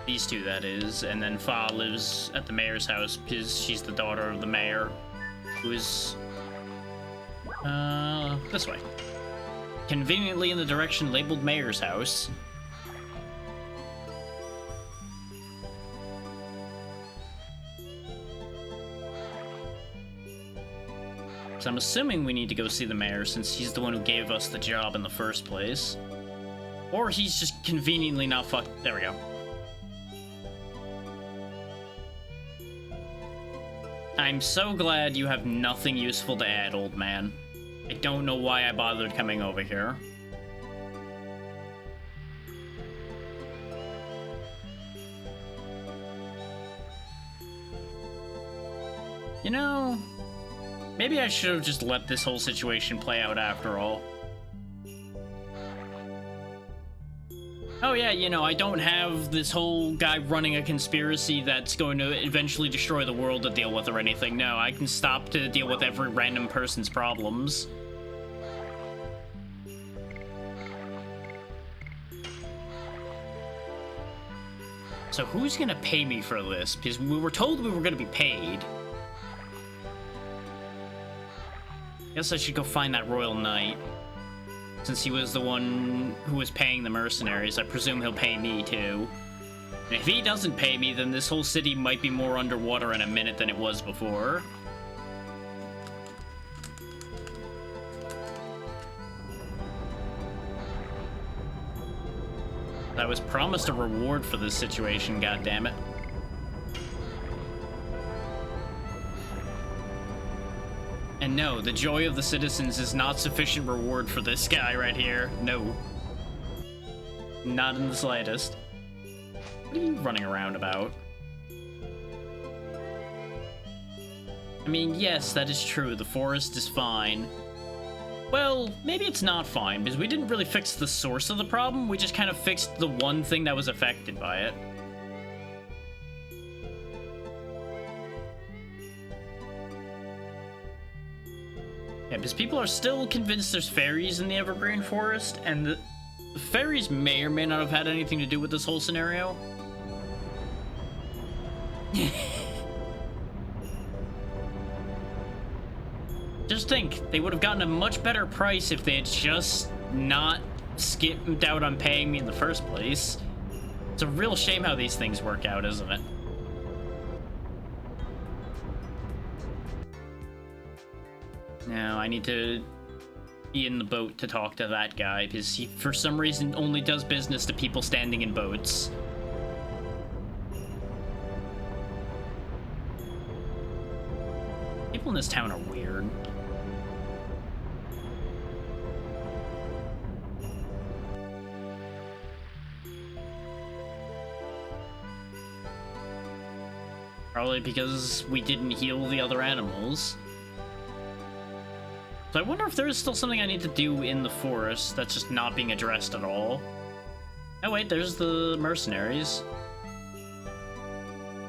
These two, that is. And then Fa lives at the mayor's house because she's the daughter of the mayor, who is... this way. Conveniently in the direction labeled mayor's house. So I'm assuming we need to go see the mayor since he's the one who gave us the job in the first place. Or he's just conveniently not there we go. I'm so glad you have nothing useful to add, old man. I don't know why I bothered coming over here. You know... maybe I should have just let this whole situation play out after all. Oh yeah, you know, I don't have this whole guy running a conspiracy that's going to eventually destroy the world to deal with or anything. No, I can stop to deal with every random person's problems. So who's gonna pay me for this? Because we were told we were gonna be paid. Guess I should go find that Royal Knight. Since he was the one who was paying the mercenaries, I presume he'll pay me too. And if he doesn't pay me, then this whole city might be more underwater in a minute than it was before. I was promised a reward for this situation, goddammit. And no, the joy of the citizens is not sufficient reward for this guy right here. No. Not in the slightest. What are you running around about? I mean, yes, that is true. The forest is fine. Well, maybe it's not fine, because we didn't really fix the source of the problem. We just kind of fixed the one thing that was affected by it. Yeah, because people are still convinced there's fairies in the Evergreen Forest, and the fairies may or may not have had anything to do with this whole scenario. Just think, they would have gotten a much better price if they had just not skipped out on paying me in the first place. It's a real shame how these things work out, isn't it? Now, I need to be in the boat to talk to that guy, because he, for some reason, only does business to people standing in boats. People in this town are weird. Probably because we didn't heal the other animals. So I wonder if there is still something I need to do in the forest that's just not being addressed at all. Oh wait, there's the mercenaries.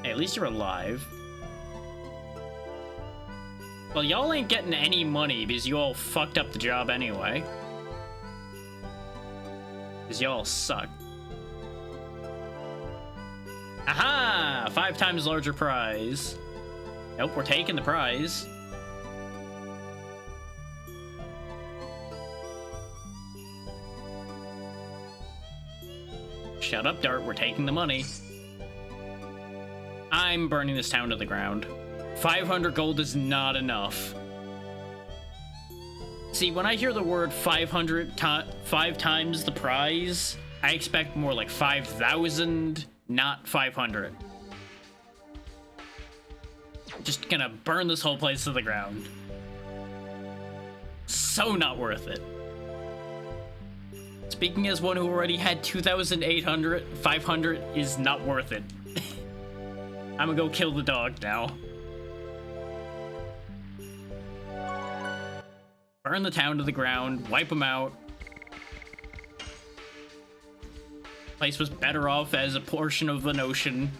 Hey, at least you're alive. Well, y'all ain't getting any money because you all fucked up the job anyway. Because y'all suck. Aha! 5 times larger prize. Nope, we're taking the prize. Shut up, Dart, we're taking the money. I'm burning this town to the ground. 500 gold is not enough. See, when I hear the word 5 times the prize, I expect more like 5,000, not 500. Just gonna burn this whole place to the ground. So not worth it. Speaking as one who already had 2,800, 500 is not worth it. I'm gonna go kill the dog now. Burn the town to the ground, wipe them out. Place was better off as a portion of an ocean.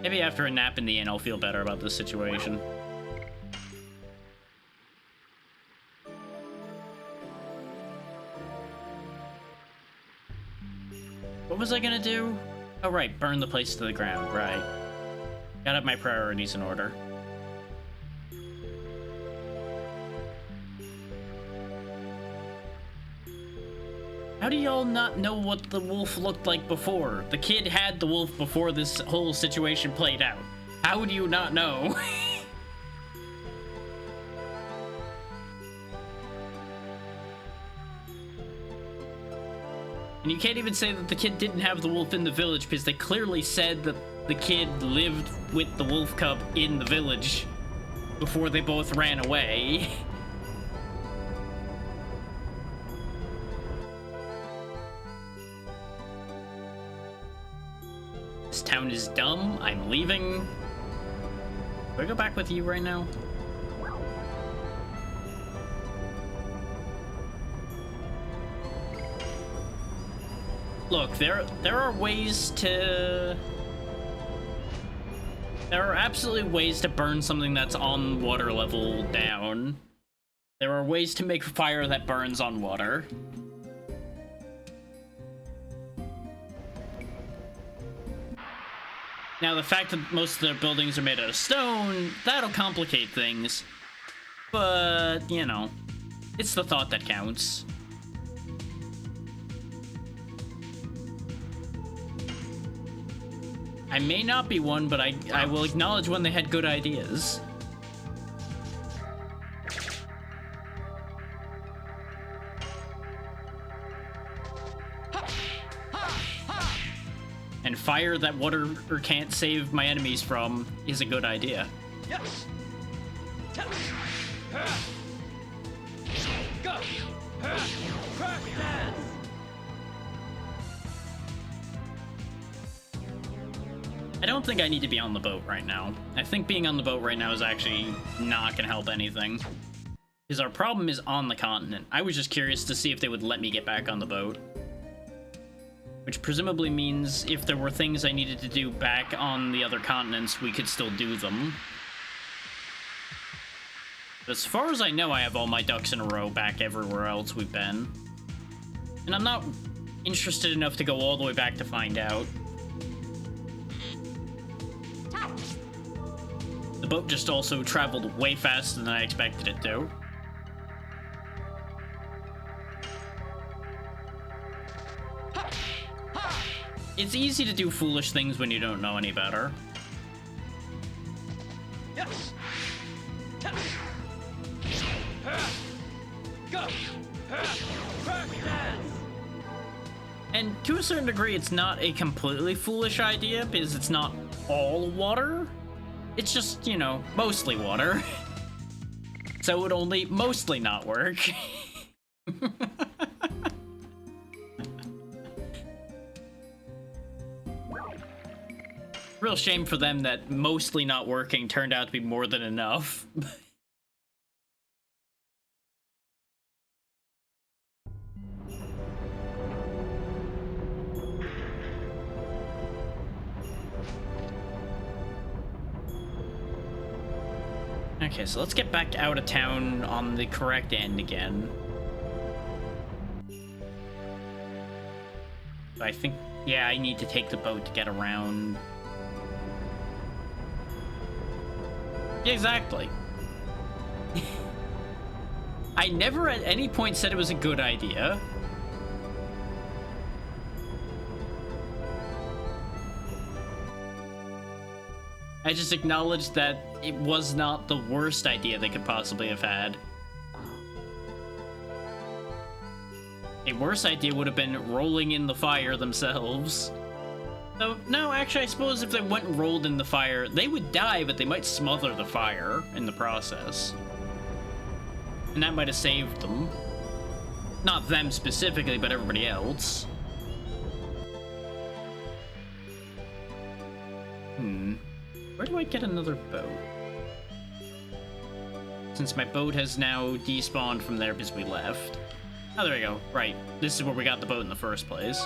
Maybe after a nap in the inn, I'll feel better about this situation. What was I gonna do? Oh, right, burn the place to the ground, right. Gotta have my priorities in order. How do y'all not know what the wolf looked like before? The kid had the wolf before this whole situation played out. How do you not know? And you can't even say that the kid didn't have the wolf in the village because they clearly said that the kid lived with the wolf cub in the village before they both ran away. This town is dumb. I'm leaving. Do I go back with you right now? Look, there are ways to... There are absolutely ways to burn something that's on water level down. There are ways to make fire that burns on water. Now, the fact that most of their buildings are made out of stone, that'll complicate things. But, you know, it's the thought that counts. I may not be one, but I will acknowledge when they had good ideas. And fire that water can't save my enemies from is a good idea. Yes. Go. Crack dance. I don't think I need to be on the boat right now. I think being on the boat right now is actually not going to help anything. Because our problem is on the continent. I was just curious to see if they would let me get back on the boat. Which presumably means if there were things I needed to do back on the other continents, we could still do them. But as far as I know, I have all my ducks in a row back everywhere else we've been. And I'm not interested enough to go all the way back to find out. The boat just also traveled way faster than I expected it to. It's easy to do foolish things when you don't know any better. Yes. Go. Crack dance. And to a certain degree, it's not a completely foolish idea because it's not all water. It's just, you know, mostly water. So it would only mostly not work. Real shame for them that mostly not working turned out to be more than enough. Okay, so let's get back out of town on the correct end again. I think, yeah, I need to take the boat to get around. Exactly. I never at any point said it was a good idea. I just acknowledged that it was not the worst idea they could possibly have had. A worse idea would have been rolling in the fire themselves. So, no, actually, I suppose if they went and rolled in the fire, they would die, but they might smother the fire in the process. And that might have saved them. Not them specifically, but everybody else. Where do I get another boat? Since my boat has now despawned from there because we left. Oh, there we go. Right. This is where we got the boat in the first place.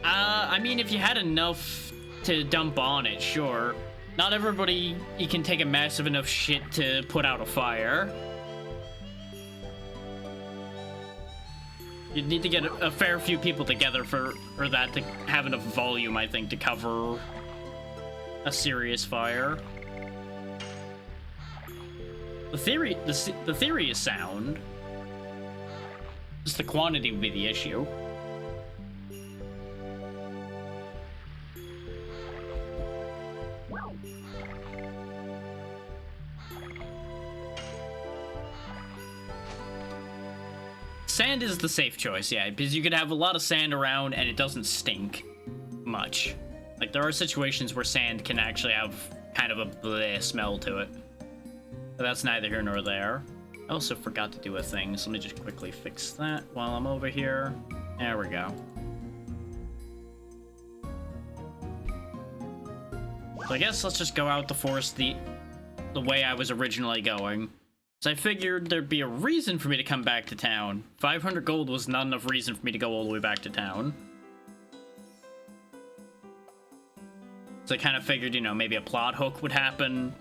I mean, if you had enough to dump on it, sure. Not everybody, you can take a massive enough shit to put out a fire. You'd need to get a fair few people together for that to have enough volume, I think, to cover a serious fire. The theory is sound. Just the quantity would be the issue. Sand is the safe choice, yeah, because you could have a lot of sand around and it doesn't stink much. Like, there are situations where sand can actually have kind of a bleh smell to it. But that's neither here nor there. I also forgot to do a thing, so let me just quickly fix that while I'm over here. There we go. So I guess let's just go out the forest the way I was originally going. So I figured there'd be a reason for me to come back to town. 500 gold was not enough reason for me to go all the way back to town. So I kind of figured, you know, maybe a plot hook would happen.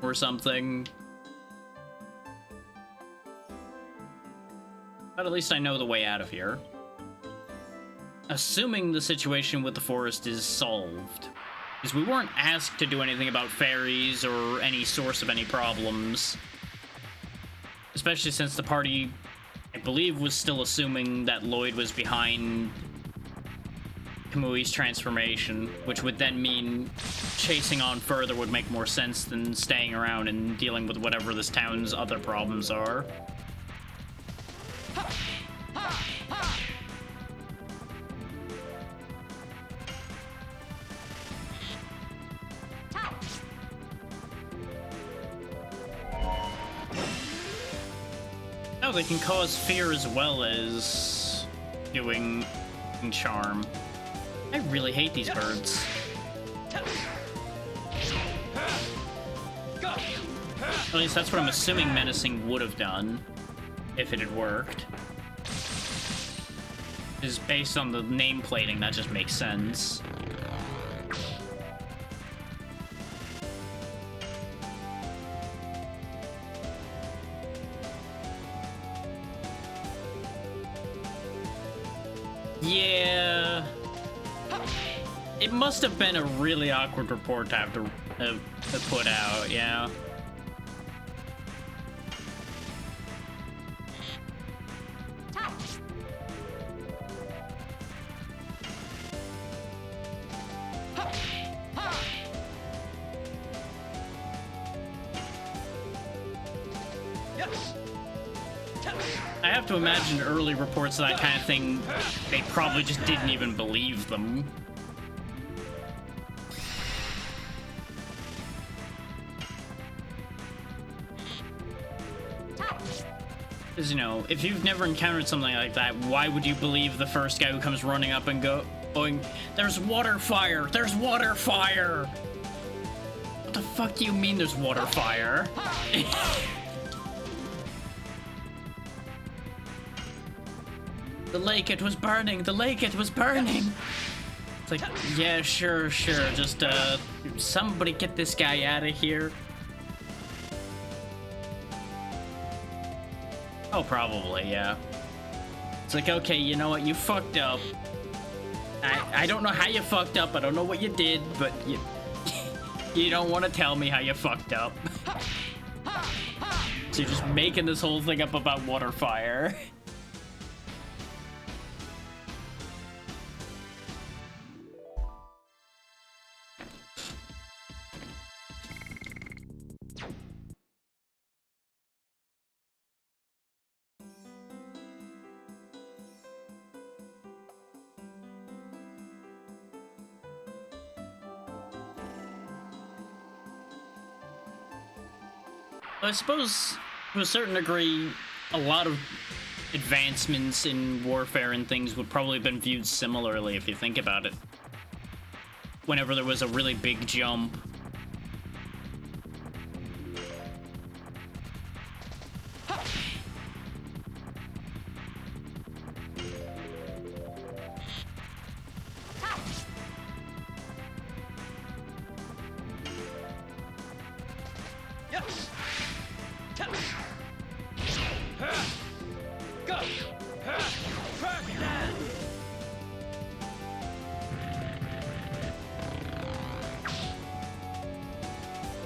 Or something. But at least I know the way out of here. assuming the situation with the forest is solved. Because we weren't asked to do anything about fairies or any source of any problems. Especially since the party, I believe, was still assuming that Lloyd was behind Kamui's transformation, which would then mean chasing on further would make more sense than staying around and dealing with whatever this town's other problems are. Oh, they can cause fear as well as doing charm. I really hate these birds. At least that's what I'm assuming menacing would have done if it had worked. Is based on the nameplating, that just makes sense. Yeah. It must have been a really awkward report to have to put out, yeah. I have to imagine early reports of that kind of thing, they probably just didn't even believe them. Because, you know, if you've never encountered something like that, why would you believe the first guy who comes running up and going, "There's water fire! There's water fire!" What the fuck do you mean there's water fire? The lake, it was burning! The lake, it was burning! It's like, yeah, sure, just, somebody get this guy out of here. Oh, probably, yeah. It's like, okay, you know what, you fucked up. I don't know how you fucked up, I don't know what you did, but you... you don't want to tell me how you fucked up. So you're just making this whole thing up about water fire. I suppose, to a certain degree, a lot of advancements in warfare and things would probably have been viewed similarly if you think about it. Whenever there was a really big jump.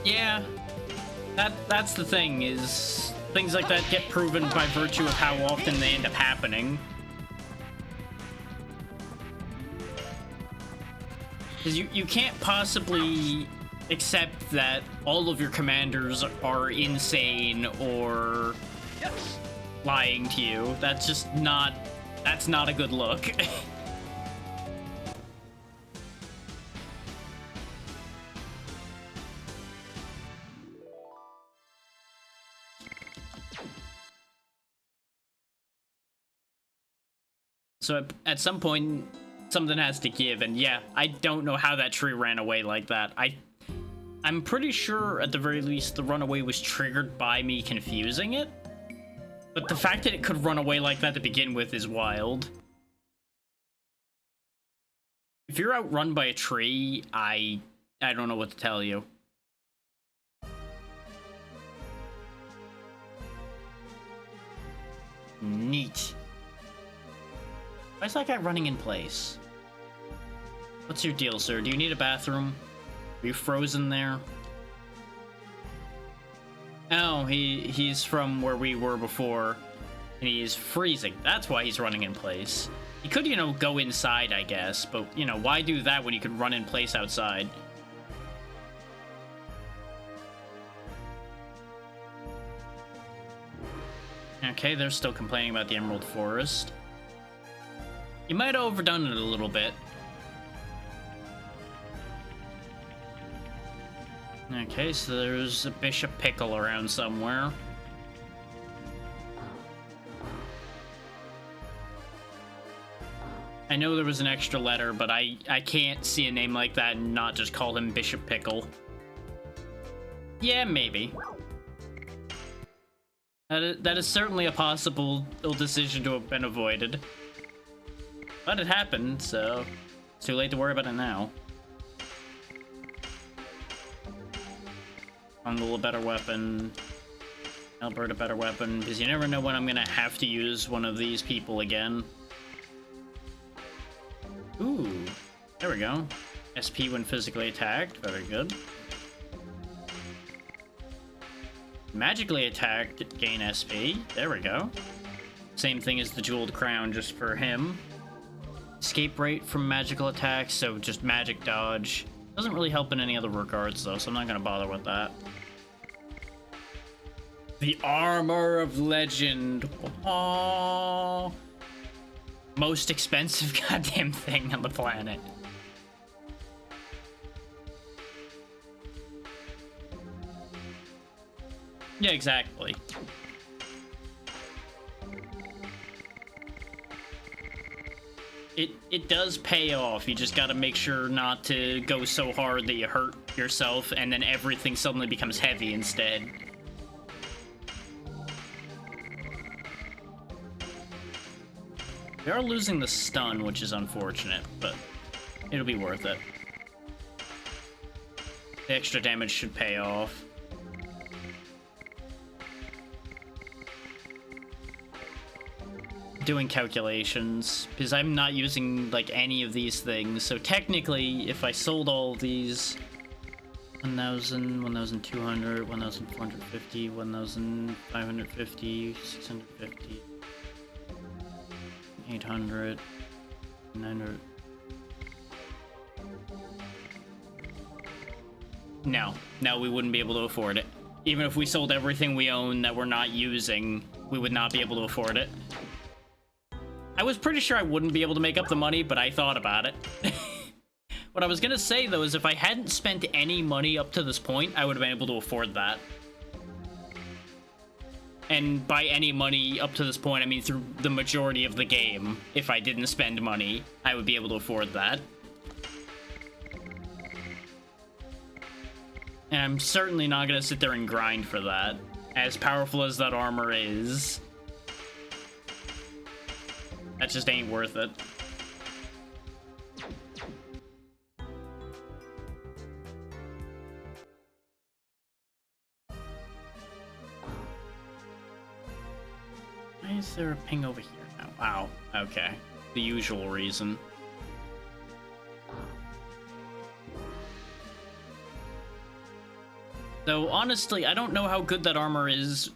Yeah, that's the thing, is things like that get proven by virtue of how often they end up happening. Because you can't possibly accept that all of your commanders are insane or lying to you. That's just not, that's not a good look. So at some point, something has to give, and yeah, I don't know how that tree ran away like that. I'm pretty sure, at the very least, the runaway was triggered by me confusing it. But the fact that it could run away like that to begin with is wild. If you're outrun by a tree, I don't know what to tell you. Neat. Why is that guy running in place? What's your deal, sir? Do you need a bathroom? Are you frozen there? Oh, he's from where we were before, and he's freezing. That's why he's running in place. He could, you know, go inside, I guess, but, you know, why do that when you could run in place outside? Okay, they're still complaining about the Emerald Forest. You might have overdone it a little bit. Okay, so there's a Bishop Pickle around somewhere. I know there was an extra letter, but I can't see a name like that and not just call him Bishop Pickle. Yeah, maybe. That is certainly a possible decision to have been avoided. But it happened, so it's too late to worry about it now. Fungal a better weapon. Albert a better weapon, because you never know when I'm gonna have to use one of these people again. Ooh, there we go. SP when physically attacked, very good. Magically attacked, gain SP, there we go. Same thing as the Jeweled Crown, just for him. Escape rate from magical attacks, so just magic dodge. Doesn't really help in any other regards, though, so I'm not gonna bother with that. The Armor of Legend. Oh, most expensive goddamn thing on the planet. Yeah, exactly. It does pay off. You just gotta make sure not to go so hard that you hurt yourself and then everything suddenly becomes heavy instead. We are losing the stun, which is unfortunate, but it'll be worth it. The extra damage should pay off. Doing calculations, because I'm not using, like, any of these things, so technically, if I sold all of these... 1,000, 1,200, 1,450, 1,550, 650... 800, 900. No, we wouldn't be able to afford it. Even if we sold everything we own that we're not using, we would not be able to afford it. I was pretty sure I wouldn't be able to make up the money, but I thought about it. What I was gonna say, though, is if I hadn't spent any money up to this point, I would have been able to afford that. And by any money up to this point, I mean through the majority of the game. If I didn't spend money, I would be able to afford that. And I'm certainly not gonna sit there and grind for that. As powerful as that armor is, that just ain't worth it. Why is there a ping over here now? Wow, okay. The usual reason. Though, honestly, I don't know how good that armor is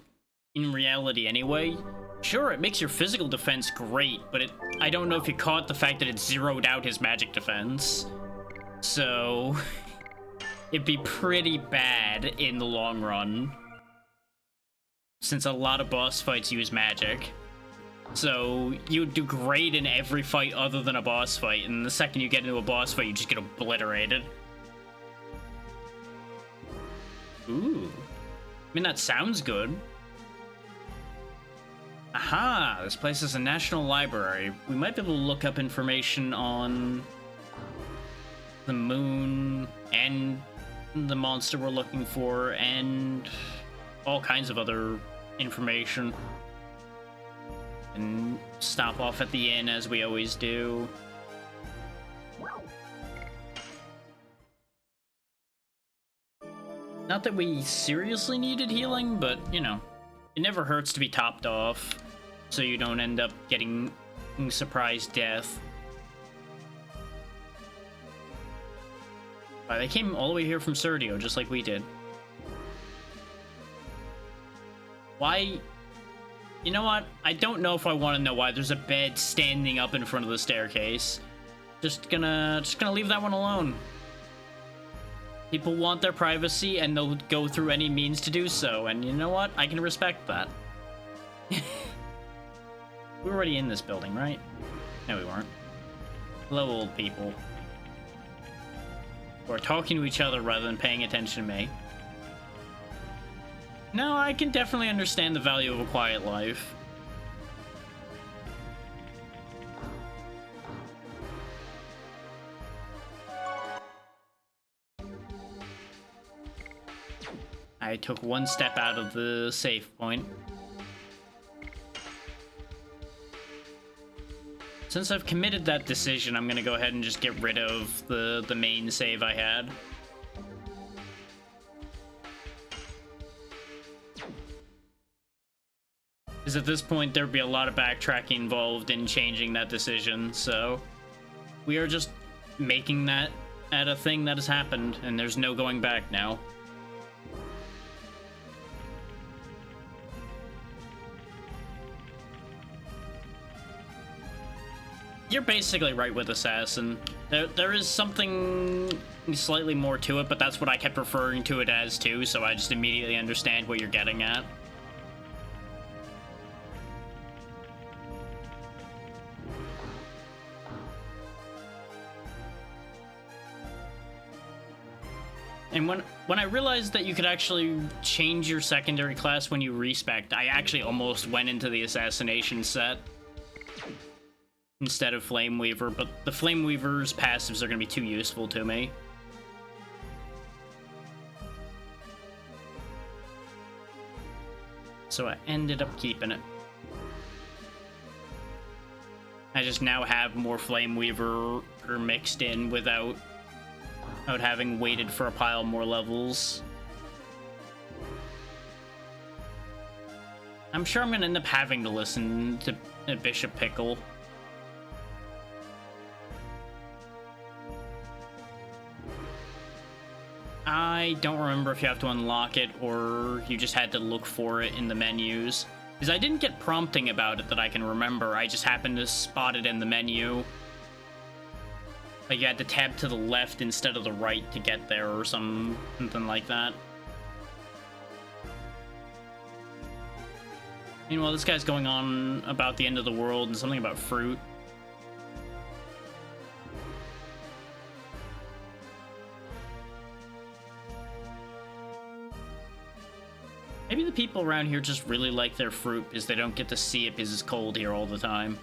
in reality anyway. Sure, it makes your physical defense great, but I don't know if you caught the fact that it zeroed out his magic defense. So, it'd be pretty bad in the long run, since a lot of boss fights use magic. So, you do great in every fight other than a boss fight, and the second you get into a boss fight, you just get obliterated. Ooh. I mean, that sounds good. Aha! This place is a national library. We might be able to look up information on the moon, and the monster we're looking for, and all kinds of other information. And stop off at the inn as we always do. Not that we seriously needed healing, but, you know, it never hurts to be topped off, so you don't end up getting surprise death. They came all the way here from Serdio, just like we did. Why? You know what? I don't know if I want to know why there's a bed standing up in front of the staircase. Just gonna leave that one alone. People want their privacy, and they'll go through any means to do so. And you know what? I can respect that. We were already in this building, right? No, we weren't. Hello, old people. We're talking to each other rather than paying attention to me. No, I can definitely understand the value of a quiet life. I took one step out of the save point. Since I've committed that decision, I'm gonna go ahead and just get rid of the main save I had. Because at this point, there'd be a lot of backtracking involved in changing that decision, so we are just making that at a thing that has happened, and there's no going back now. You're basically right with Assassin. There is something slightly more to it, but that's what I kept referring to it as too, so I just immediately understand what you're getting at. And when I realized that you could actually change your secondary class when you respec, I actually almost went into the Assassination set instead of Flame Weaver, but the Flame Weaver's passives are going to be too useful to me. So I ended up keeping it. I just now have more Flame Weaver mixed in without having waited for a pile more levels. I'm sure I'm going to end up having to listen to Bishop Pickle. I don't remember if you have to unlock it or you just had to look for it in the menus. Because I didn't get prompting about it that I can remember. I just happened to spot it in the menu. Like you had to tab to the left instead of the right to get there or something like that. Meanwhile, this guy's going on about the end of the world and something about fruit. Maybe the people around here just really like their fruit because they don't get to see it because it's cold here all the time.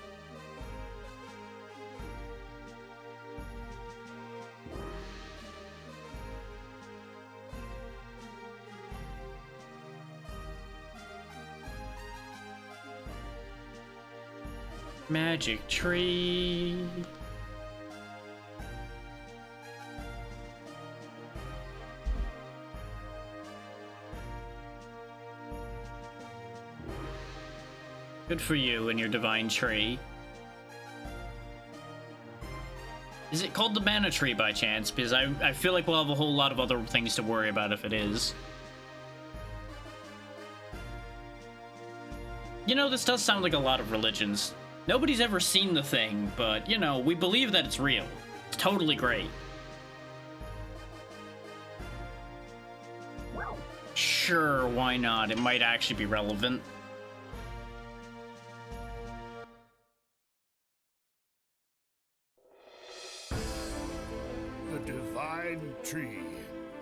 Magic tree. Good for you and your divine tree. Is it called the mana tree by chance? Because I feel like we'll have a whole lot of other things to worry about if it is. You know, this does sound like a lot of religions. Nobody's ever seen the thing, but, you know, we believe that it's real. It's totally great. Sure, why not? It might actually be relevant. The divine tree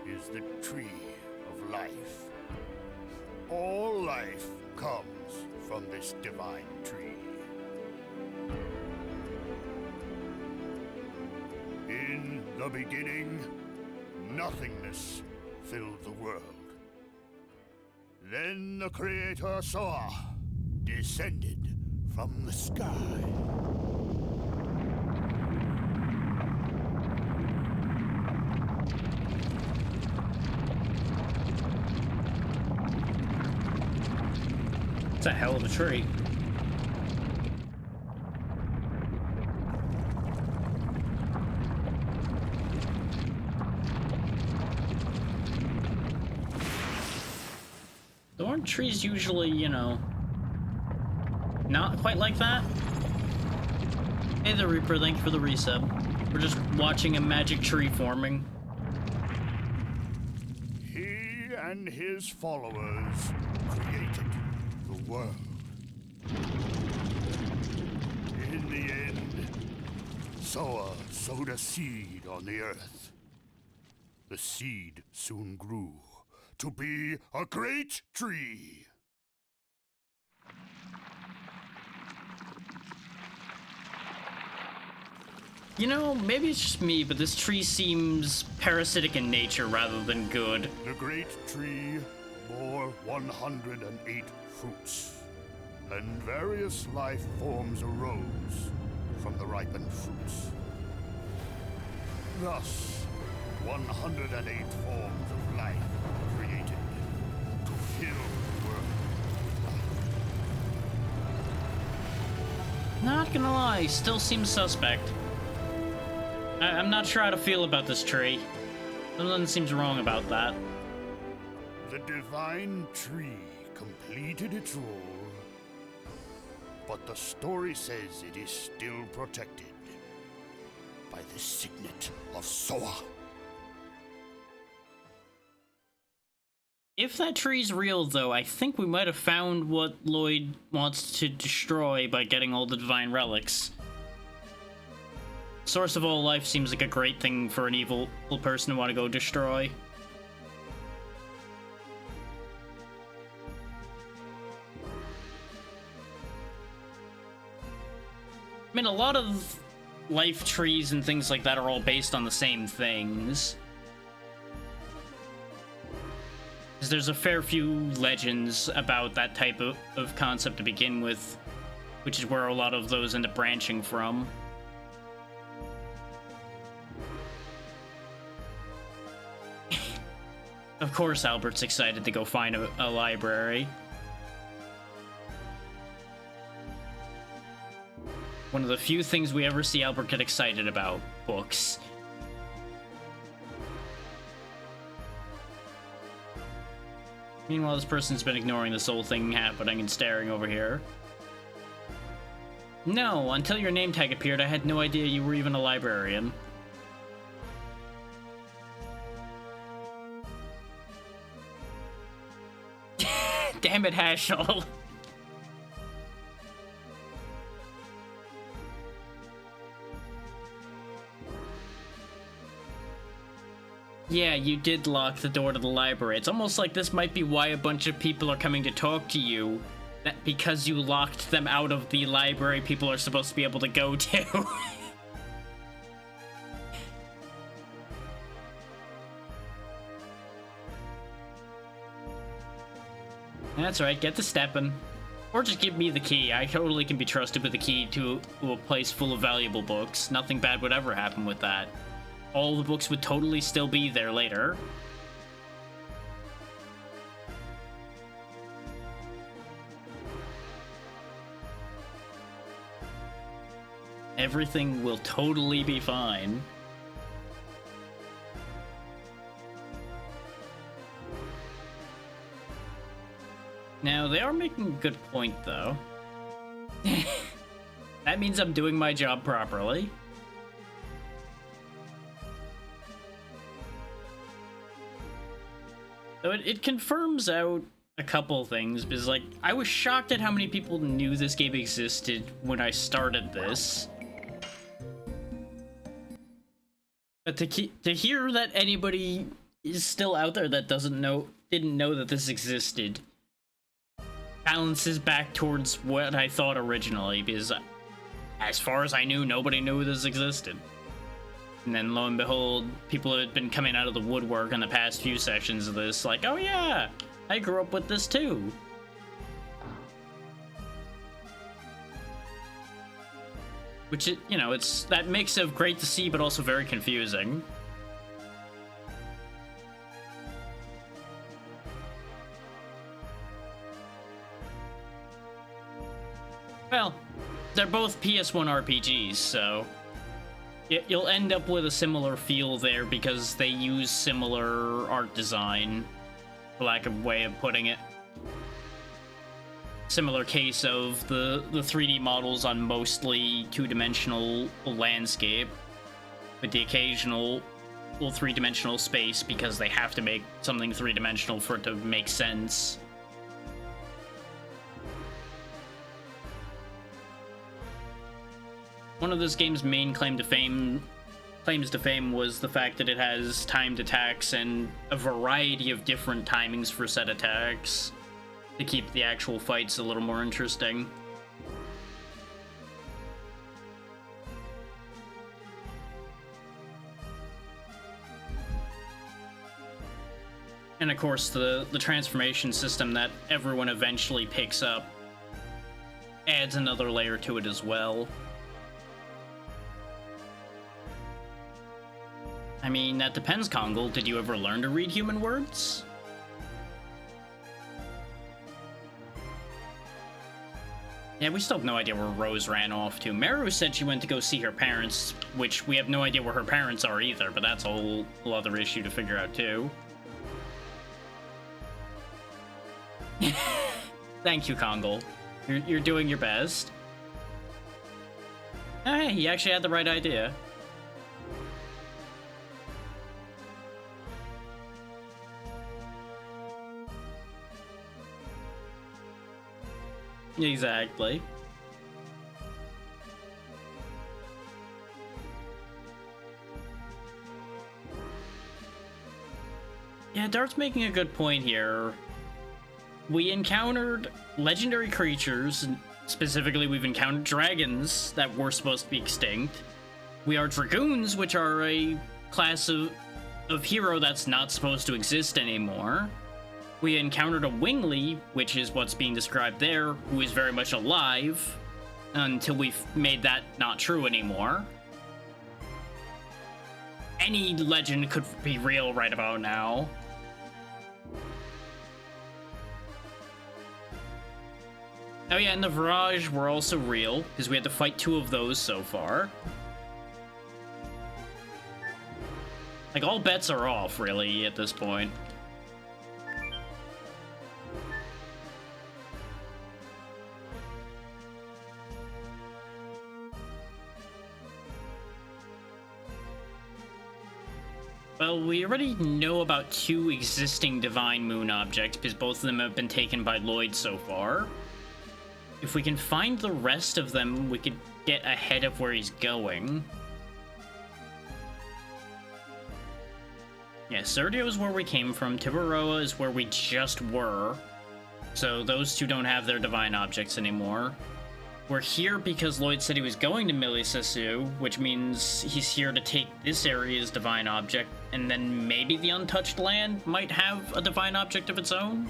is the tree of life. All life comes from this divine tree. In the beginning, nothingness filled the world. Then the Creator saw, descended from the sky. It's a hell of a tree. trees usually, you know, not quite like that? Hey the Reaper, thank you for the resub. We're just watching a magic tree forming. He and his followers created the world. In the end, Soa sowed a seed on the earth. The seed soon grew to be a great tree. You know, maybe it's just me, but this tree seems parasitic in nature rather than good. The great tree bore 108 fruits, and various life forms arose from the ripened fruits. Thus, 108 forms of life were created to fill the world with life. Not gonna lie, still seems suspect. I'm not sure how to feel about this tree. Something seems wrong about that. The divine tree completed its role, but the story says it is still protected by the signet of Soa. If that tree's real, though, I think we might have found what Lloyd wants to destroy by getting all the divine relics. Source of all life seems like a great thing for an evil person to want to go destroy. I mean, a lot of life trees and things like that are all based on the same things. There's a fair few legends about that type of concept to begin with, which is where a lot of those end up branching from. Of course Albert's excited to go find a library. One of the few things we ever see Albert get excited about, books. Meanwhile, this person's been ignoring this whole thing happening and staring over here. No, until your name tag appeared, I had no idea you were even a librarian. Damn it, Hashel. Yeah, you did lock the door to the library. It's almost like this might be why a bunch of people are coming to talk to you. That because you locked them out of the library people are supposed to be able to go to. That's right, get to stepping. Or just give me the key. I totally can be trusted with the key to a place full of valuable books. Nothing bad would ever happen with that. All the books would totally still be there later. Everything will totally be fine. Now, they are making a good point, though. That means I'm doing my job properly. So it confirms out a couple things, because, like, I was shocked at how many people knew this game existed when I started this. But to hear that anybody is still out there that didn't know that this existed, balances back towards what I thought originally, because as far as I knew, nobody knew this existed. And then lo and behold, people had been coming out of the woodwork in the past few sessions of this, like, oh yeah, I grew up with this too. Which, you know, it's that mix of great to see, but also very confusing. Well, they're both PS1 RPGs, so you'll end up with a similar feel there because they use similar art design, for lack of a way of putting it. similar case of the 3D models on mostly two-dimensional landscape, with the occasional three-dimensional space because they have to make something three-dimensional for it to make sense. One of this game's main claims to fame was the fact that it has timed attacks and a variety of different timings for set attacks to keep the actual fights a little more interesting. And of course, the transformation system that everyone eventually picks up adds another layer to it as well. I mean, that depends, Kongle. Did you ever learn to read human words? Yeah, we still have no idea where Rose ran off to. Meru said she went to go see her parents, which we have no idea where her parents are either, but that's a whole other issue to figure out too. Thank you, Kongle. You're doing your best. Hey, he actually had the right idea. Exactly. Yeah, Dart's making a good point here. We encountered legendary creatures, specifically we've encountered dragons that were supposed to be extinct. We are Dragoons, which are a class of hero that's not supposed to exist anymore. We encountered a Wingly, which is what's being described there, who is very much alive, until we've made that not true anymore. Any legend could be real right about now. Oh yeah, and the Virage were also real, because we had to fight 2 of those so far. Like, all bets are off, really, at this point. Well, we already know about 2 existing Divine Moon objects, because both of them have been taken by Lloyd so far. If we can find the rest of them, we could get ahead of where he's going. Yeah, Serdio is where we came from, Tibaroa is where we just were. So those 2 don't have their Divine Objects anymore. We're here because Lloyd said he was going to Milisisu, which means he's here to take this area's Divine Object, and then maybe the Untouched Land might have a Divine Object of its own?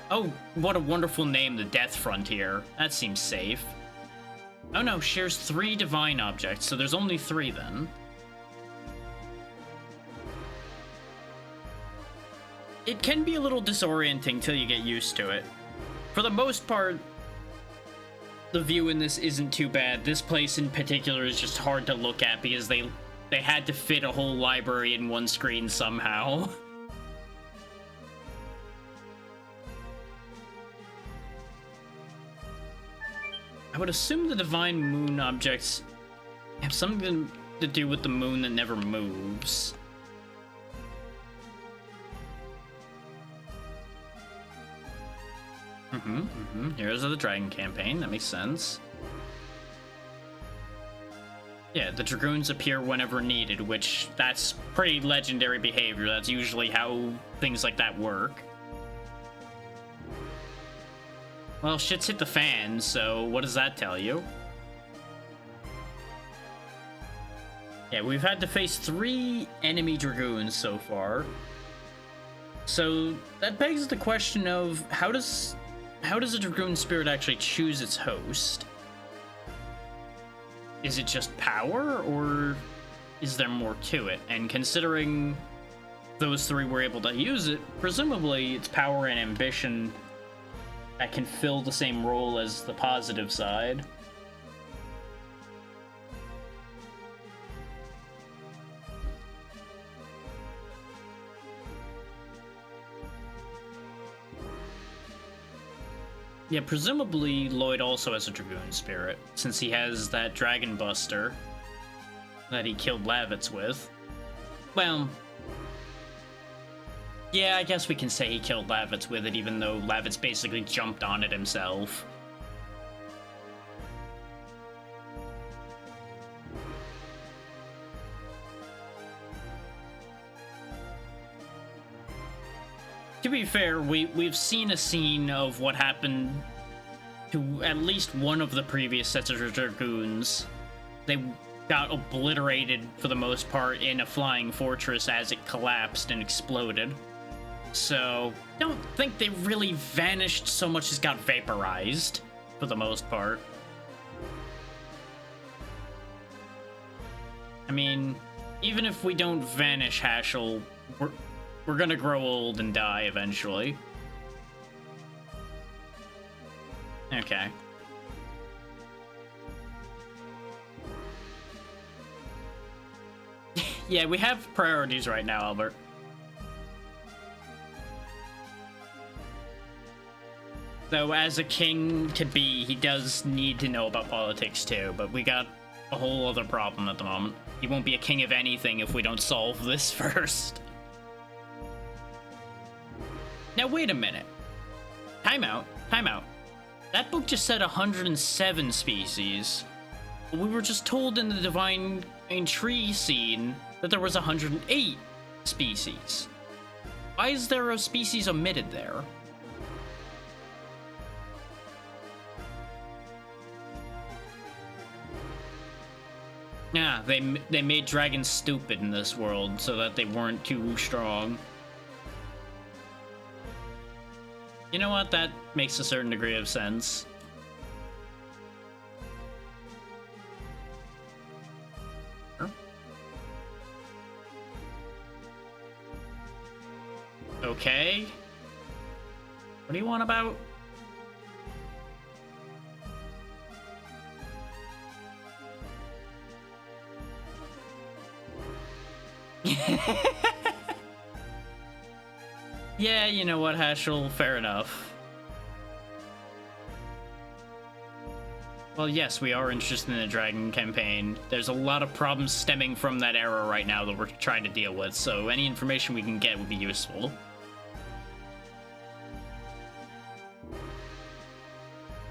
Oh, what a wonderful name, the Death Frontier. That seems safe. Oh no, shares 3 Divine Objects, so there's only 3 then. It can be a little disorienting till you get used to it. For the most part, the view in this isn't too bad. This place in particular is just hard to look at because they had to fit a whole library in one screen somehow. I would assume the Divine Moon objects have something to do with the moon that never moves. Heroes of the Dragon campaign, that makes sense. Yeah, the Dragoons appear whenever needed, which that's pretty legendary behavior. That's usually how things like that work. Well, shit's hit the fan, so what does that tell you? Yeah, we've had to face 3 enemy Dragoons so far. So that begs the question of how does a Dragoon spirit actually choose its host? Is it just power, or is there more to it? And considering those 3 were able to use it, presumably it's power and ambition that can fill the same role as the positive side. Yeah, presumably Lloyd also has a Dragoon spirit, since he has that Dragon Buster that he killed Lavitz with. Well, yeah, I guess we can say he killed Lavitz with it, even though Lavitz basically jumped on it himself. To be fair, we've seen a scene of what happened to at least one of the previous sets of Dragoons. They got obliterated for the most part in a flying fortress as it collapsed and exploded. So, don't think they really vanished so much as got vaporized for the most part. I mean, even if we don't vanish, Hashel, we're gonna grow old and die eventually. Okay. Yeah, we have priorities right now, Albert. Though, as a king to be, he does need to know about politics too, but we got a whole other problem at the moment. He won't be a king of anything if we don't solve this first. Now, wait a minute. Time out. Time out. That book just said 107 species. We were just told in the Divine Tree scene that there was 108 species. Why is there a species omitted there? Yeah, they made dragons stupid in this world so that they weren't too strong. You know what? That makes a certain degree of sense. Huh? Okay. What do you want about? Yeah, you know what, Hashel, fair enough. Well, yes, we are interested in the Dragon campaign. There's a lot of problems stemming from that era right now that we're trying to deal with, so any information we can get would be useful.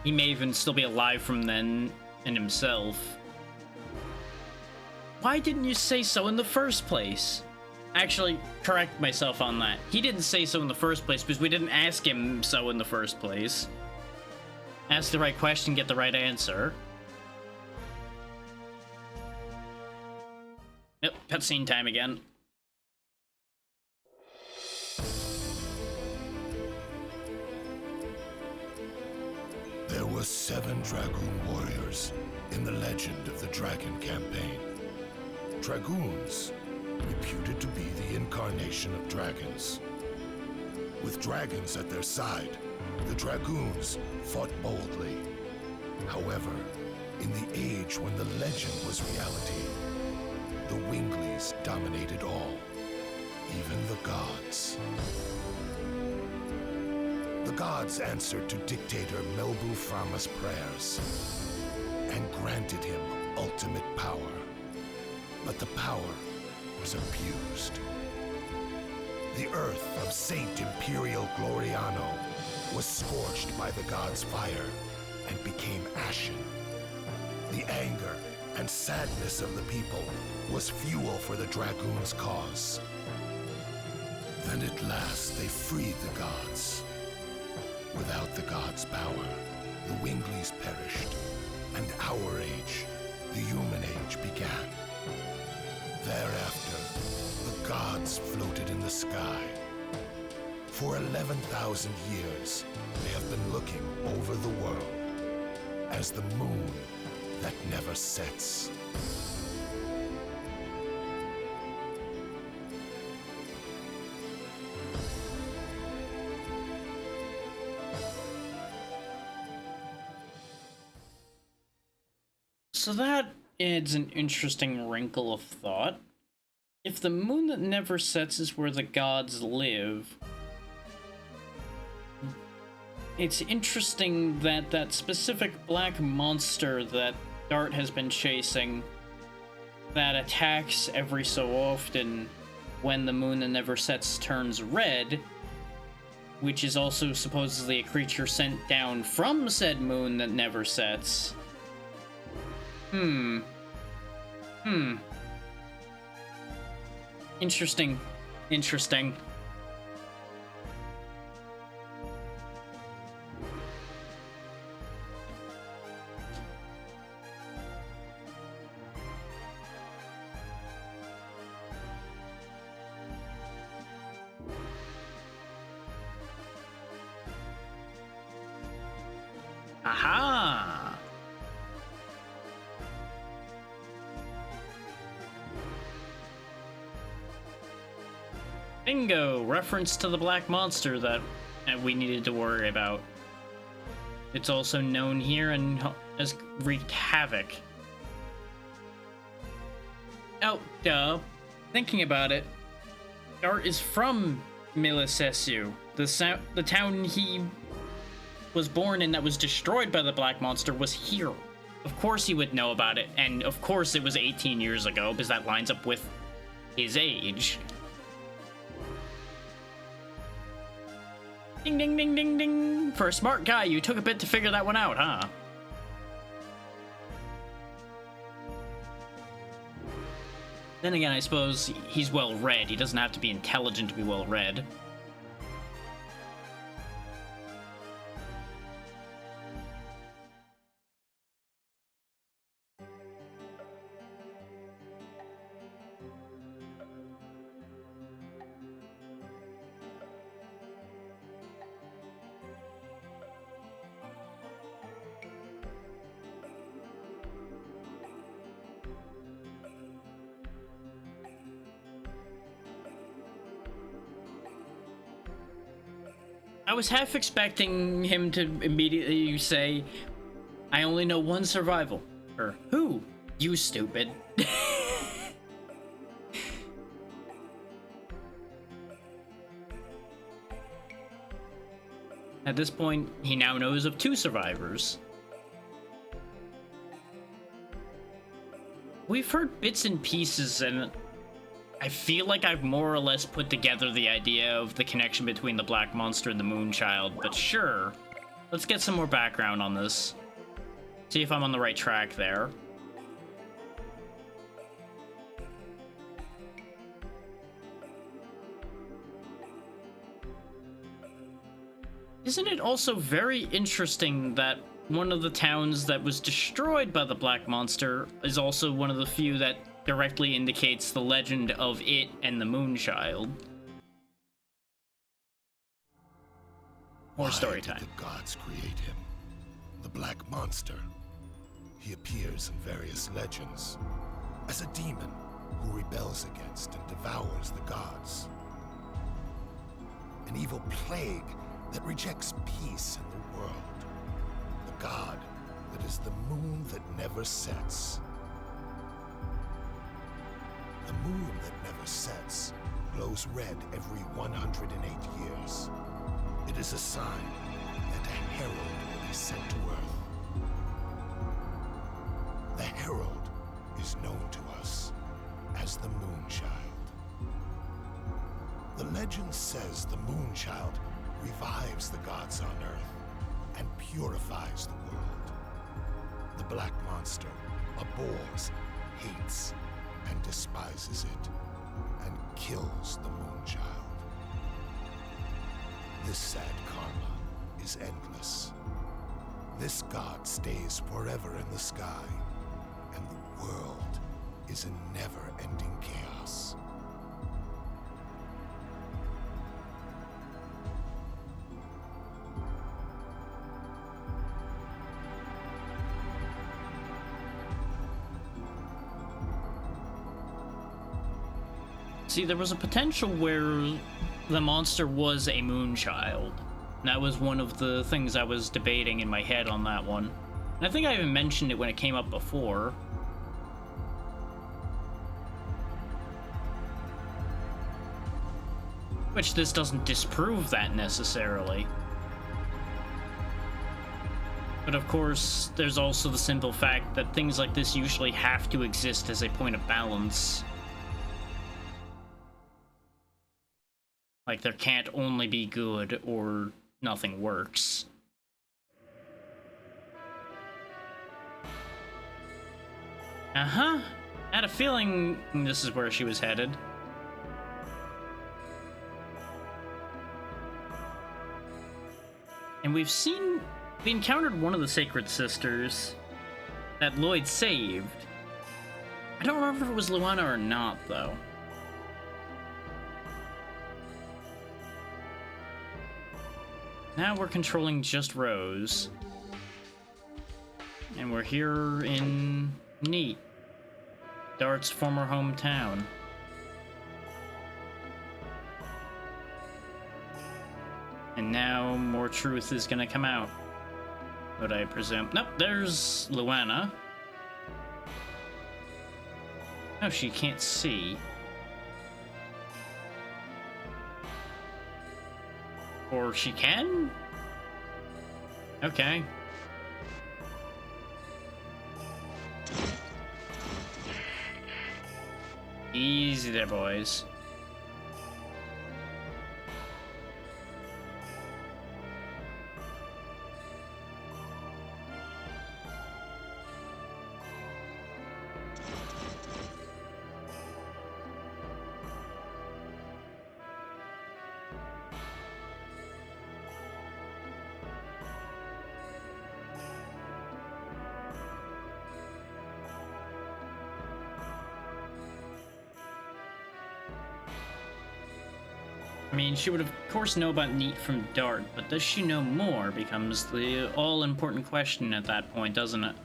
He may even still be alive from then and himself. Why didn't you say so in the first place? Actually, correct myself on that. He didn't say so in the first place because we didn't ask him so in the first place. Ask the right question, get the right answer. Yep, cutscene time again. There were 7 Dragoon warriors in the legend of the Dragon campaign. Dragoons, reputed to be the incarnation of dragons. With dragons at their side, the Dragoons fought boldly. However, in the age when the legend was reality, the Winglies dominated all, even the gods. The gods answered to dictator Melbu Frama's prayers and granted him ultimate power. But the power was abused. The earth of Saint Imperial Gloriano was scorched by the god's fire and became ashen. The anger and sadness of the people was fuel for the Dragoons' cause. Then at last they freed the gods. Without the gods' power, the Winglies perished, and our age, the human age, began. Thereafter, the gods floated in the sky. For 11,000 years, they have been looking over the world as the moon that never sets. So that adds an interesting wrinkle of thought. If the moon that never sets is where the gods live, it's interesting that that specific black monster that Dart has been chasing, that attacks every so often when the moon that never sets turns red, which is also supposedly a creature sent down from said moon that never sets. Interesting. Interesting. Aha! Bingo! Reference to the black monster that we needed to worry about. It's also known here and has wreaked havoc. Oh, duh. Thinking about it, Dart is from Milicesu, the town he was born in that was destroyed by the black monster was here. Of course he would know about it, and of course it was 18 years ago, because that lines up with his age. Ding, ding, ding, ding, ding. For a smart guy, you took a bit to figure that one out, huh? Then again, I suppose he's well-read. He doesn't have to be intelligent to be well-read. I was half expecting him to immediately say, I only know one survival. Or, who? You stupid. At this point, he now knows of 2 survivors. We've heard bits and pieces, and I feel like I've more or less put together the idea of the connection between the Black Monster and the Moonchild, but sure. Let's get some more background on this. See if I'm on the right track there. Isn't it also very interesting that one of the towns that was destroyed by the Black Monster is also one of the few that directly indicates the legend of it and the Moonchild? More story time. Why did the gods create him? The Black Monster. He appears in various legends as a demon who rebels against and devours the gods. An evil plague that rejects peace in the world. The god that is the moon that never sets. The moon that never sets glows red every 108 years. It is a sign that a herald will be sent to Earth. The herald is known to us as the Moonchild. The legend says the Moonchild revives the gods on Earth and purifies the world. The Black Monster abhors, hates, and despises it, and kills the Moonchild. This sad karma is endless. This god stays forever in the sky, and the world is in never-ending chaos. See, there was a potential where the monster was a Moonchild. That was one of the things I was debating in my head on that one. And I think I even mentioned it when it came up before. Which this doesn't disprove that necessarily. But of course, there's also the simple fact that things like this usually have to exist as a point of balance. Like, there can't only be good or nothing works. Uh-huh. I had a feeling this is where she was headed. And we encountered one of the Sacred Sisters that Lloyd saved. I don't remember if it was Luana or not, though. Now we're controlling just Rose. And we're here in Neat, Dart's former hometown. And now more truth is gonna come out, would I presume? Nope, there's Luana. Oh, she can't see. Or she can? Okay. Easy there, boys. I mean, she would of course know about Neat from Dart, but does she know more becomes the all-important question at that point, doesn't it?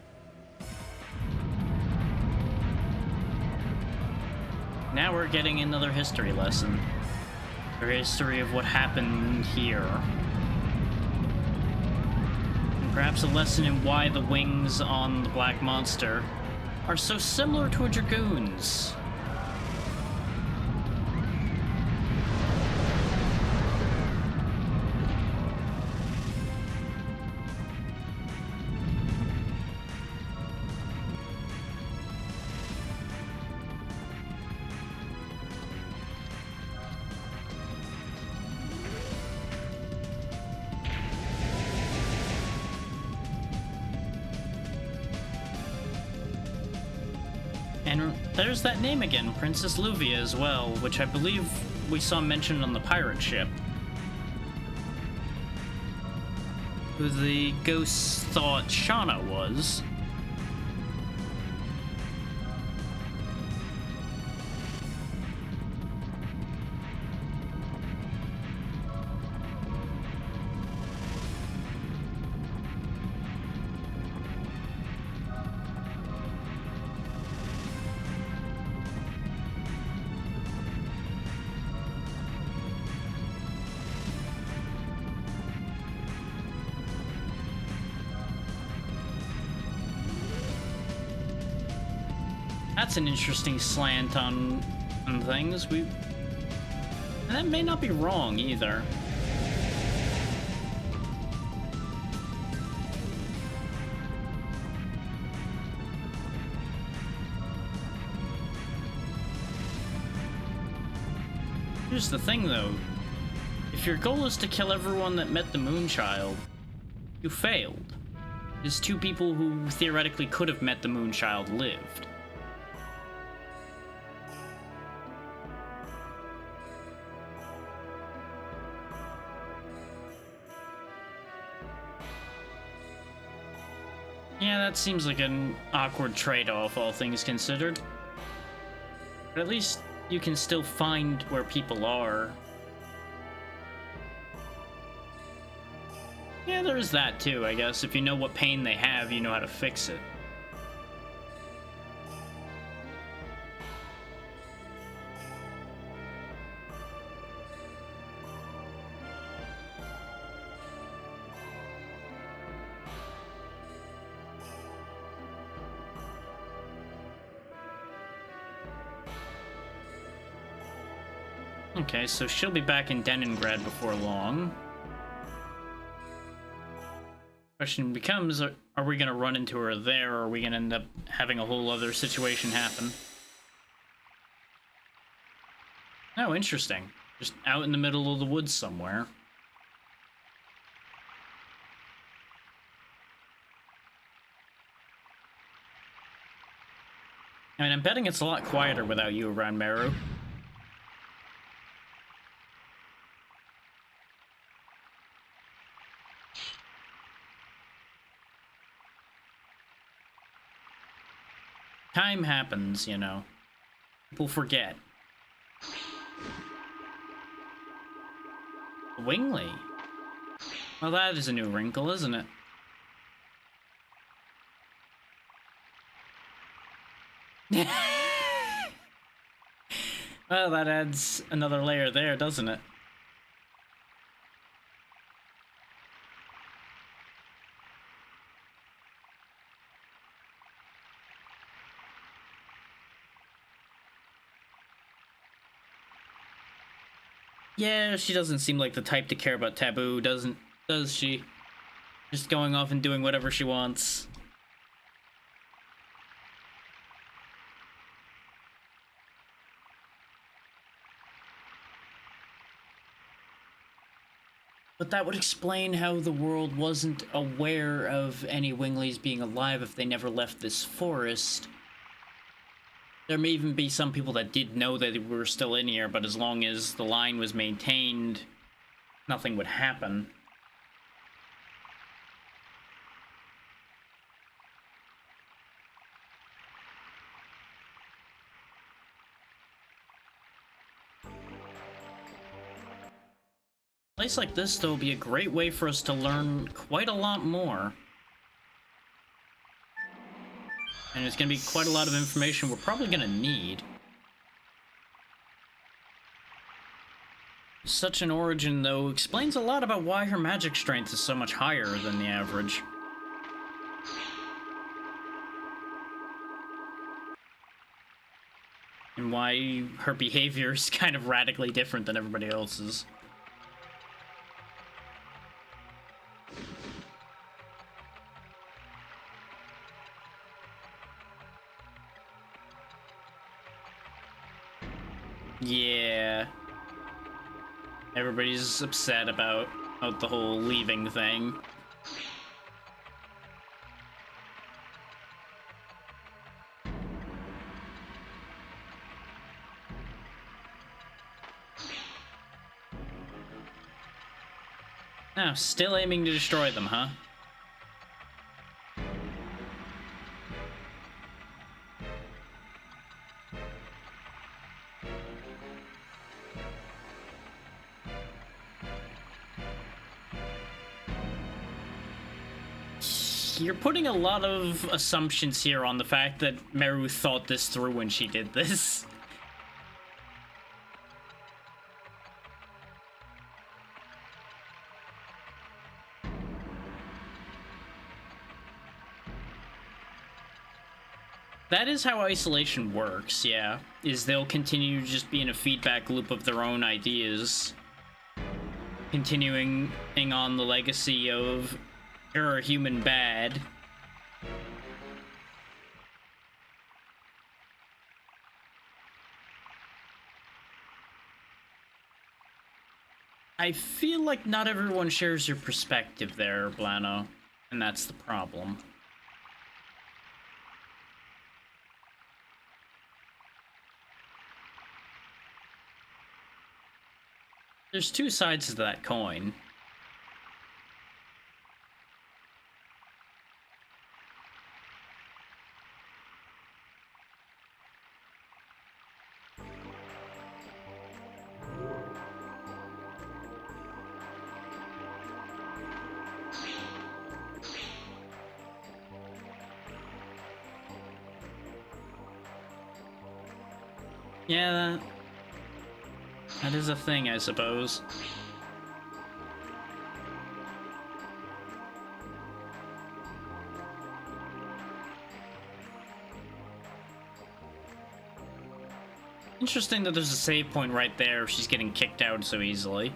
Now we're getting another history lesson. A history of what happened here. And perhaps a lesson in why the wings on the Black Monster are so similar to a Dragoon's. And there's that name again, Princess Luvia as well, which I believe we saw mentioned on the pirate ship. Who the ghosts thought Shauna was. That's an interesting slant on things. And that may not be wrong either. Here's the thing though. If your goal is to kill everyone that met the Moonchild, you failed. Because two people who theoretically could have met the Moonchild lived. Yeah, that seems like an awkward trade-off, all things considered. But at least you can still find where people are. Yeah, there is that too, I guess. If you know what pain they have, you know how to fix it. Okay, so she'll be back in Leningrad before long. Question becomes, are we gonna run into her there, or are we gonna end up having a whole other situation happen? Oh, interesting. Just out in the middle of the woods somewhere. I mean, I'm betting it's a lot quieter without you around, Meru. Time happens, you know. People forget. Wingley? Well, that is a new wrinkle, isn't it? Well, that adds another layer there, doesn't it? Yeah, she doesn't seem like the type to care about taboo, does she? Just going off and doing whatever she wants. But that would explain how the world wasn't aware of any Wingleys being alive if they never left this forest. There may even be some people that did know that we were still in here, but as long as the line was maintained, nothing would happen. A place like this, though, would be a great way for us to learn quite a lot more. And it's going to be quite a lot of information we're probably going to need. Such an origin, though, explains a lot about why her magic strength is so much higher than the average. And why her behavior is kind of radically different than everybody else's. Yeah. Everybody's upset about the whole leaving thing. Now, still aiming to destroy them, huh? You're putting a lot of assumptions here on the fact that Meru thought this through when she did this. That is how isolation works, yeah. Is they'll continue to just be in a feedback loop of their own ideas. Continuing on the legacy of you're a human bad. I feel like not everyone shares your perspective there, Blano, and that's the problem. There's two sides to that coin. Yeah, that is a thing, I suppose. Interesting that there's a save point right there if she's getting kicked out so easily.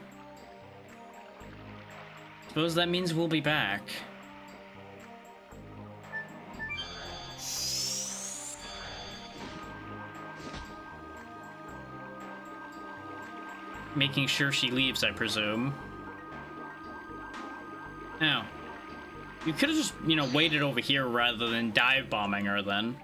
Suppose that means we'll be back. making sure she leaves, I presume. Now, you could have just, you know, waited over here rather than dive bombing her then.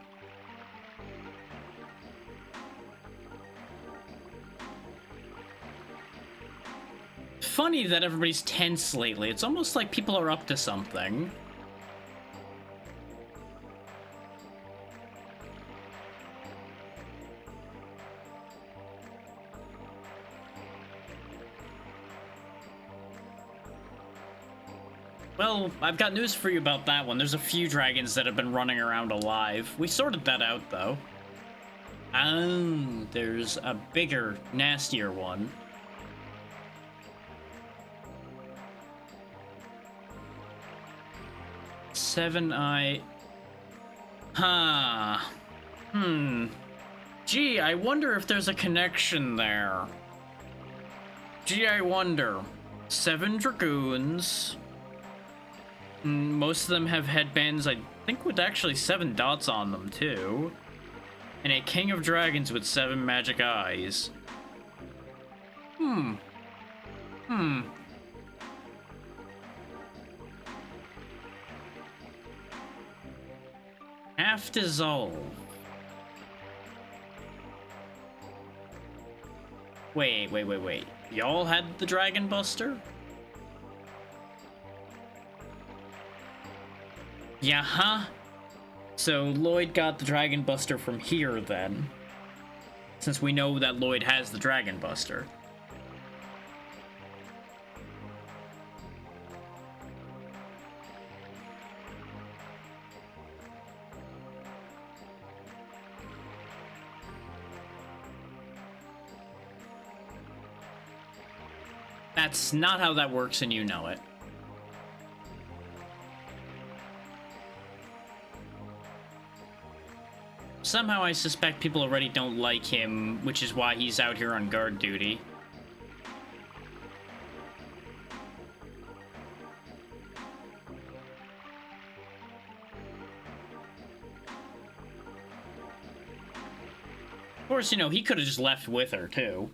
Funny that everybody's tense lately. It's almost like people are up to something. Well, I've got news for you about that one. There's a few dragons that have been running around alive. We sorted that out, though. Oh, there's a bigger, nastier one. Seven-Eye... Huh. Gee, I wonder if there's a connection there. Gee, I wonder. 7 Dragoons... Most of them have headbands, I think, with actually 7 dots on them, too. And a King of Dragons with 7 magic eyes. Half dissolve. Wait. Y'all had the Dragon Buster? Yeah, huh? So Lloyd got the Dragon Buster from here, then. Since we know that Lloyd has the Dragon Buster. That's not how that works, and you know it. Somehow I suspect people already don't like him, which is why he's out here on guard duty. Of course, you know, he could have just left with her, too.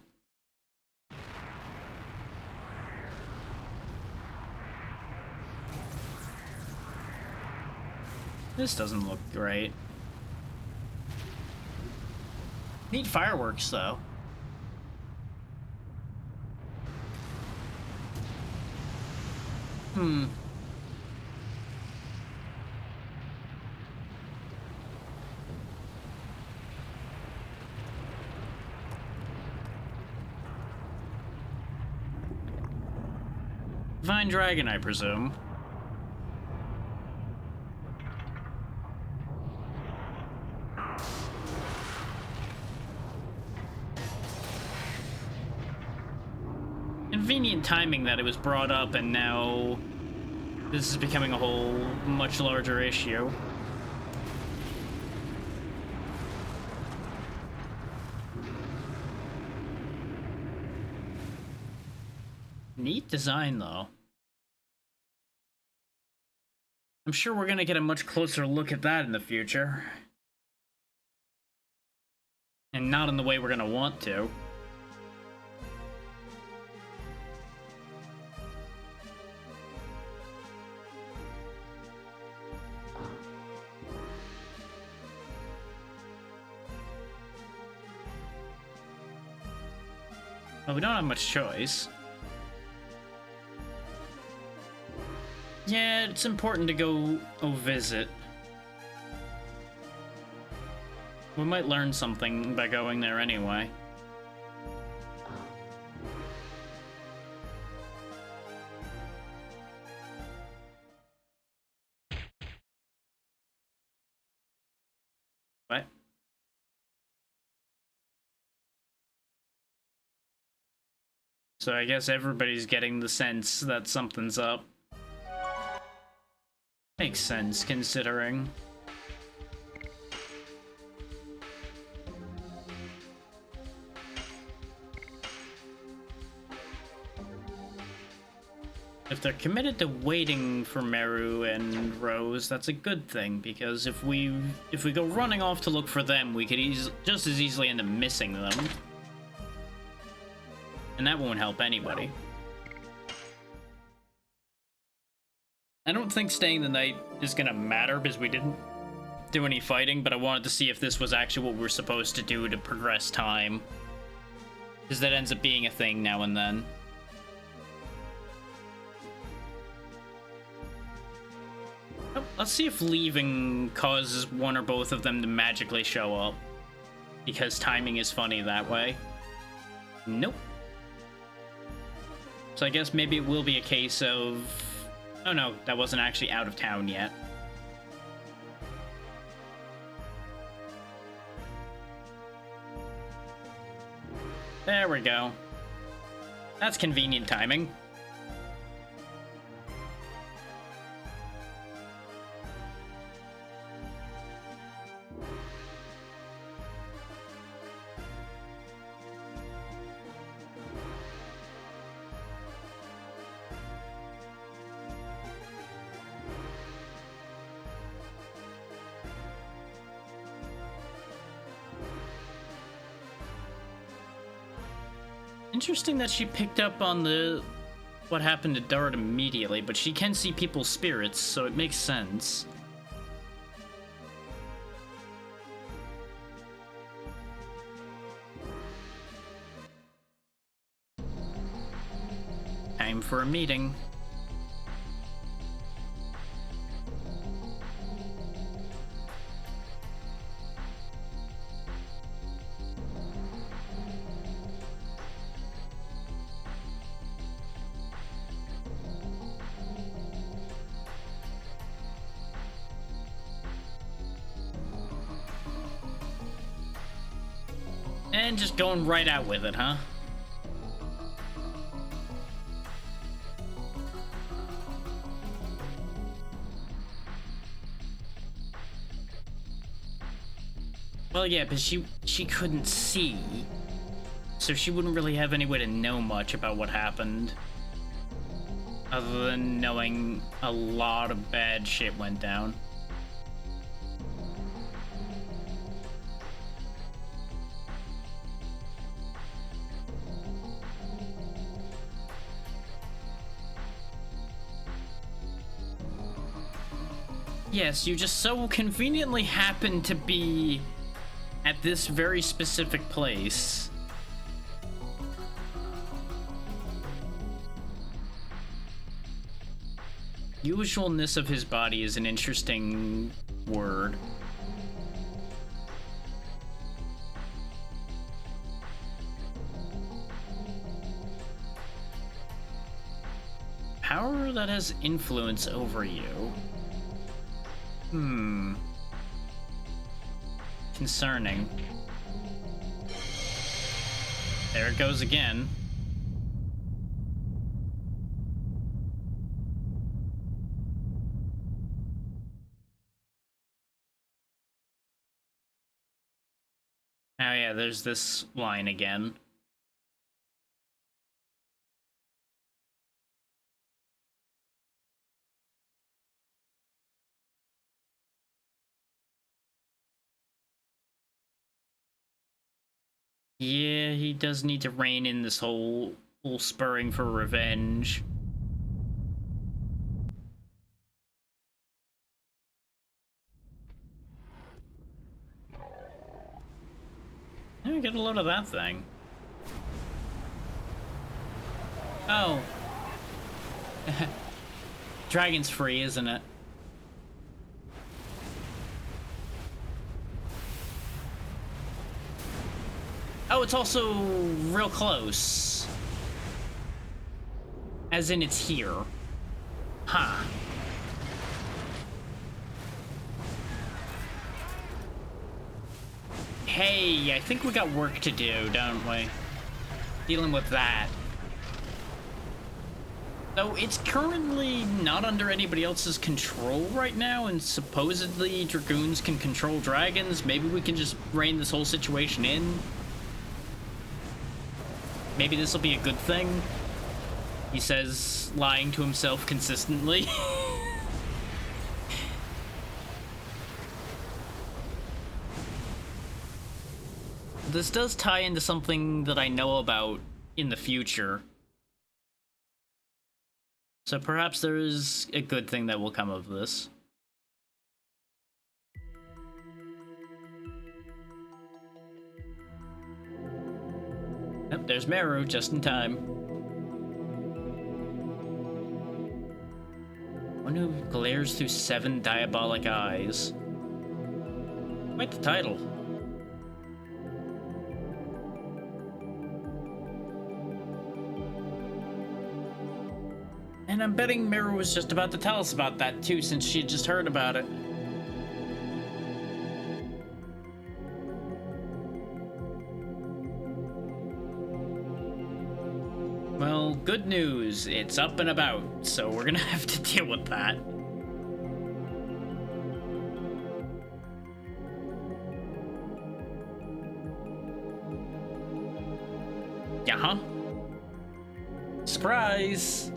This doesn't look great. Neat fireworks, though. Divine Dragon, I presume. Convenient timing that it was brought up, and now this is becoming a whole much larger issue. Neat design, though. I'm sure we're gonna get a much closer look at that in the future. And not in the way we're gonna want to. Well, we don't have much choice. Yeah, it's important to go visit. We might learn something by going there anyway. What? So I guess everybody's getting the sense that something's up. Makes sense, considering. If they're committed to waiting for Meru and Rose, that's a good thing, because if we go running off to look for them, we could just as easily end up missing them. And that won't help anybody. I don't think staying the night is gonna matter because we didn't do any fighting, but I wanted to see if this was actually what we're supposed to do to progress time. Because that ends up being a thing now and then. Oh, let's see if leaving causes one or both of them to magically show up. Because timing is funny that way. Nope. So I guess maybe it will be a case of... Oh no, that wasn't actually out of town yet. There we go. That's convenient timing. Interesting that she picked up on what happened to Dart immediately, but she can see people's spirits, so it makes sense. Time for a meeting. And just going right out with it, huh? Well, yeah, but she couldn't see, so she wouldn't really have any way to know much about what happened, other than knowing a lot of bad shit went down. Yes, you just so conveniently happen to be at this very specific place. Usualness of his body is an interesting word. Power that has influence over you. Concerning. There it goes again. Oh yeah, there's this line again. Yeah, he does need to rein in this whole spurring for revenge. Yeah, get a load of that thing. Oh. Dragon's free, isn't it? Oh, it's also real close. As in, it's here. Huh. Hey, I think we got work to do, don't we? Dealing with that. Though it's currently not under anybody else's control right now, and supposedly Dragoons can control dragons. Maybe we can just rein this whole situation in. Maybe this will be a good thing. He says, lying to himself consistently. This does tie into something that I know about in the future. So perhaps there is a good thing that will come of this. Yep, there's Meru, just in time. One who glares through 7 diabolic eyes. Quite the title. And I'm betting Meru was just about to tell us about that too, since she had just heard about it. Well, good news, it's up and about, so we're gonna have to deal with that. Yeah-huh. Surprise!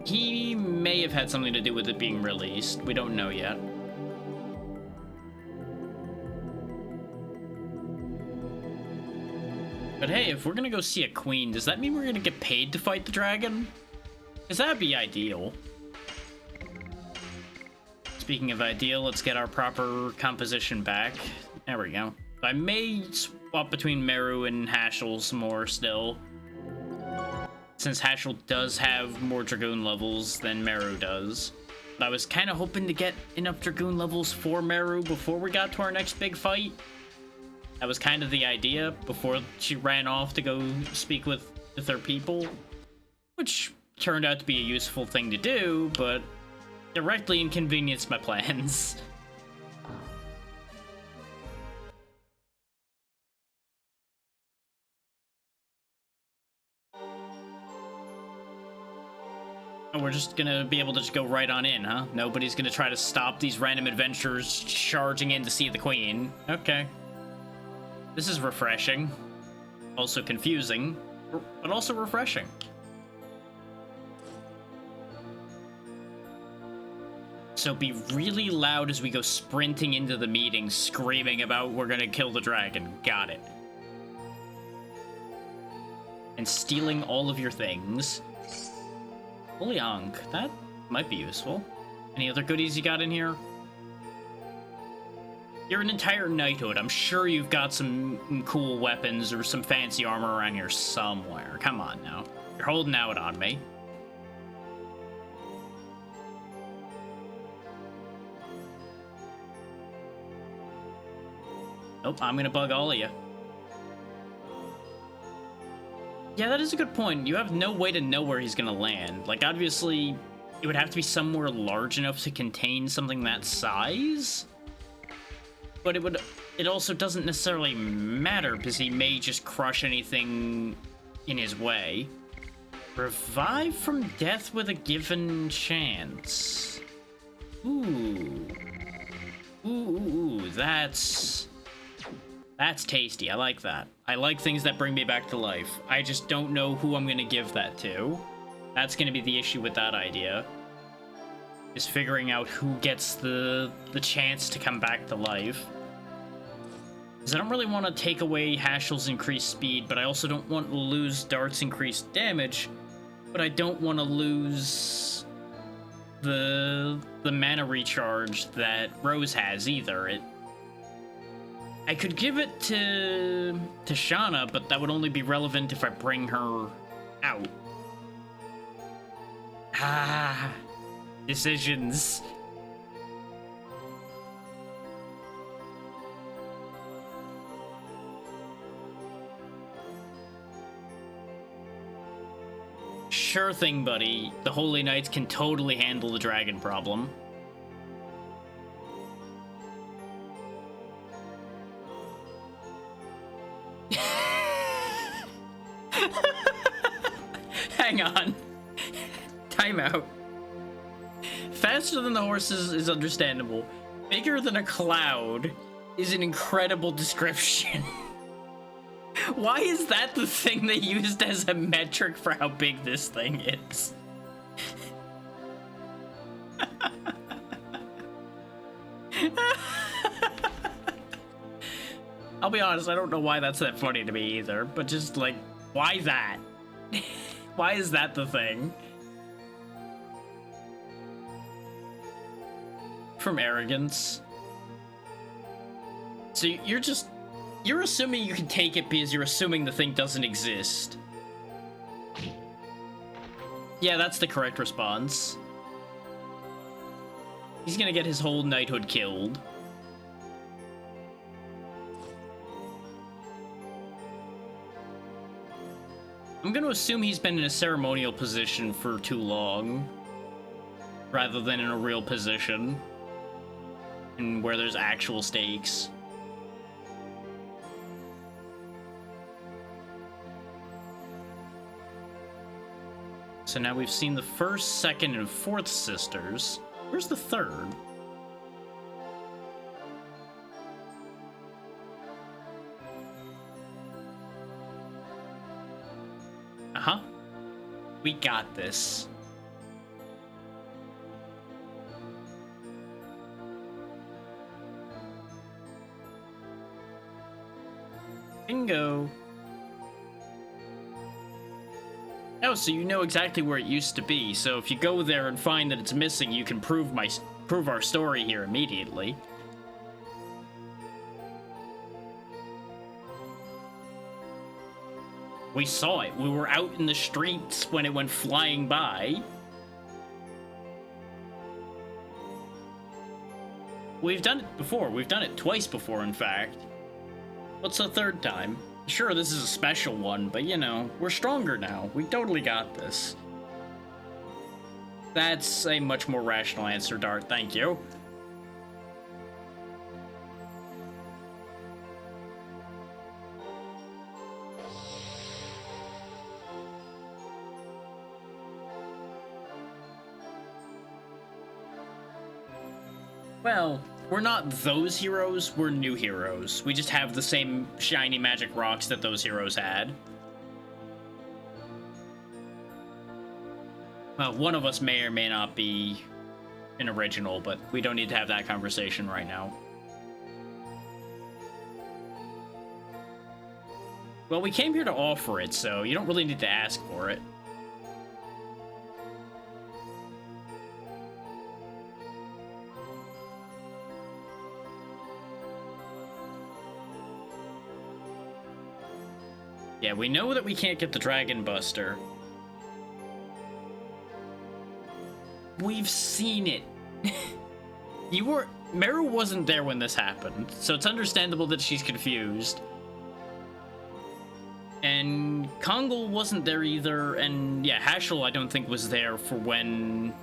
He may have had something to do with it being released. We don't know yet. But hey, if we're gonna go see a queen, does that mean we're gonna get paid to fight the dragon? Because that'd be ideal. Speaking of ideal, let's get our proper composition back. There we go. I may swap between Meru and Hashel some more still, since Hashel does have more Dragoon levels than Meru does. But I was kind of hoping to get enough Dragoon levels for Meru before we got to our next big fight. That was kind of the idea before she ran off to go speak with her people, which turned out to be a useful thing to do, but directly inconvenienced my plans. We're just gonna be able to just go right on in, huh? Nobody's gonna try to stop these random adventurers charging in to see the queen. Okay. This is refreshing. Also confusing, but also refreshing. So be really loud as we go sprinting into the meeting, screaming about we're gonna kill the dragon. Got it. And stealing all of your things. Holy Ankh, that might be useful. Any other goodies you got in here? You're an entire knighthood. I'm sure you've got some cool weapons or some fancy armor around here somewhere. Come on now. You're holding out on me. Nope, I'm gonna bug all of you. Yeah, that is a good point. You have no way to know where he's gonna land. Like, obviously, it would have to be somewhere large enough to contain something that size. But it also doesn't necessarily matter, because he may just crush anything in his way. Revive from death with a given chance. Ooh. Ooh, that's tasty. I like that. I like things that bring me back to life. I just don't know who I'm gonna give that to. That's gonna be the issue with that idea. Is figuring out who gets the chance to come back to life. Because I don't really want to take away Hashel's increased speed, but I also don't want to lose Dart's increased damage. But I don't want to lose the mana recharge that Rose has either. I could give it to Shauna, but that would only be relevant if I bring her out. Ah, decisions. Sure thing, buddy. The Holy Knights can totally handle the dragon problem. Hang on. Time out. Faster than the horses is understandable. Bigger than a cloud is an incredible description. Why is that the thing they used as a metric for how big this thing is? I'll be honest, I don't know why that's that funny to me either, but just like, why that? Why is that the thing? From arrogance. So you're assuming you can take it because you're assuming the thing doesn't exist. Yeah, that's the correct response. He's gonna get his whole knighthood killed. I'm gonna assume he's been in a ceremonial position for too long, rather than in a real position, and where there's actual stakes. So now we've seen the first, second, and fourth sisters. Where's the third? Uh-huh. We got this. Bingo. Oh, so you know exactly where it used to be, so if you go there and find that it's missing, you can prove our story here immediately. We saw it. We were out in the streets when it went flying by. We've done it before. We've done it twice before, in fact. What's the third time? Sure, this is a special one, but you know, we're stronger now. We totally got this. That's a much more rational answer, Dart. Thank you. Well, we're not those heroes, we're new heroes. We just have the same shiny magic rocks that those heroes had. Well, one of us may or may not be an original, but we don't need to have that conversation right now. Well, we came here to offer it, so you don't really need to ask for it. Yeah, we know that we can't get the Dragon Buster. We've seen it. Meru wasn't there when this happened, so it's understandable that she's confused. And Kongol wasn't there either, and yeah, Hashel I don't think was there for when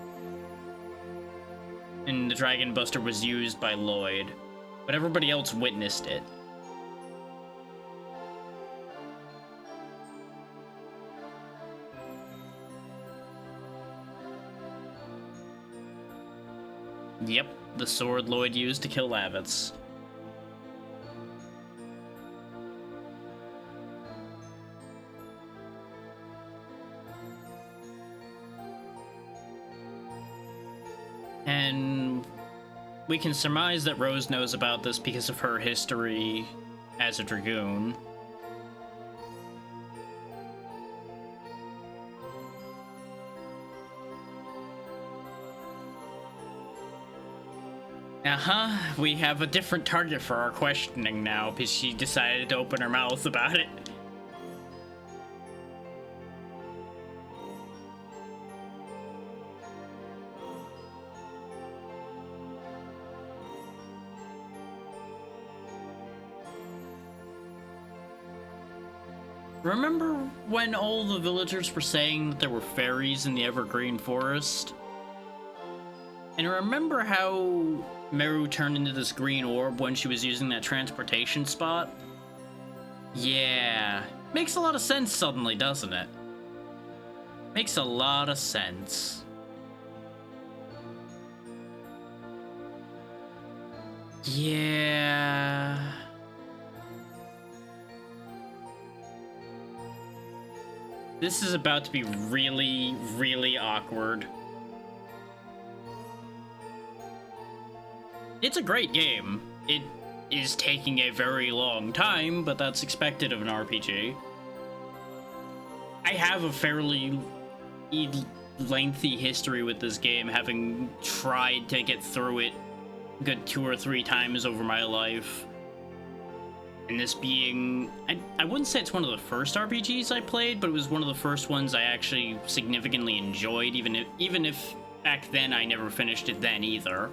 the Dragon Buster was used by Lloyd, but everybody else witnessed it. Yep, the sword Lloyd used to kill Lavitz. And we can surmise that Rose knows about this because of her history as a Dragoon. We have a different target for our questioning now because she decided to open her mouth about it. Remember when all the villagers were saying that there were fairies in the Evergreen Forest? And remember how Meru turned into this green orb when she was using that transportation spot? Yeah. Makes a lot of sense suddenly, doesn't it? Makes a lot of sense. Yeah. This is about to be really, really awkward. It's a great game. It is taking a very long time, but that's expected of an RPG. I have a fairly lengthy history with this game, having tried to get through it a good 2 or 3 times over my life. And this being, I wouldn't say it's one of the first RPGs I played, but it was one of the first ones I actually significantly enjoyed, even if back then I never finished it then either.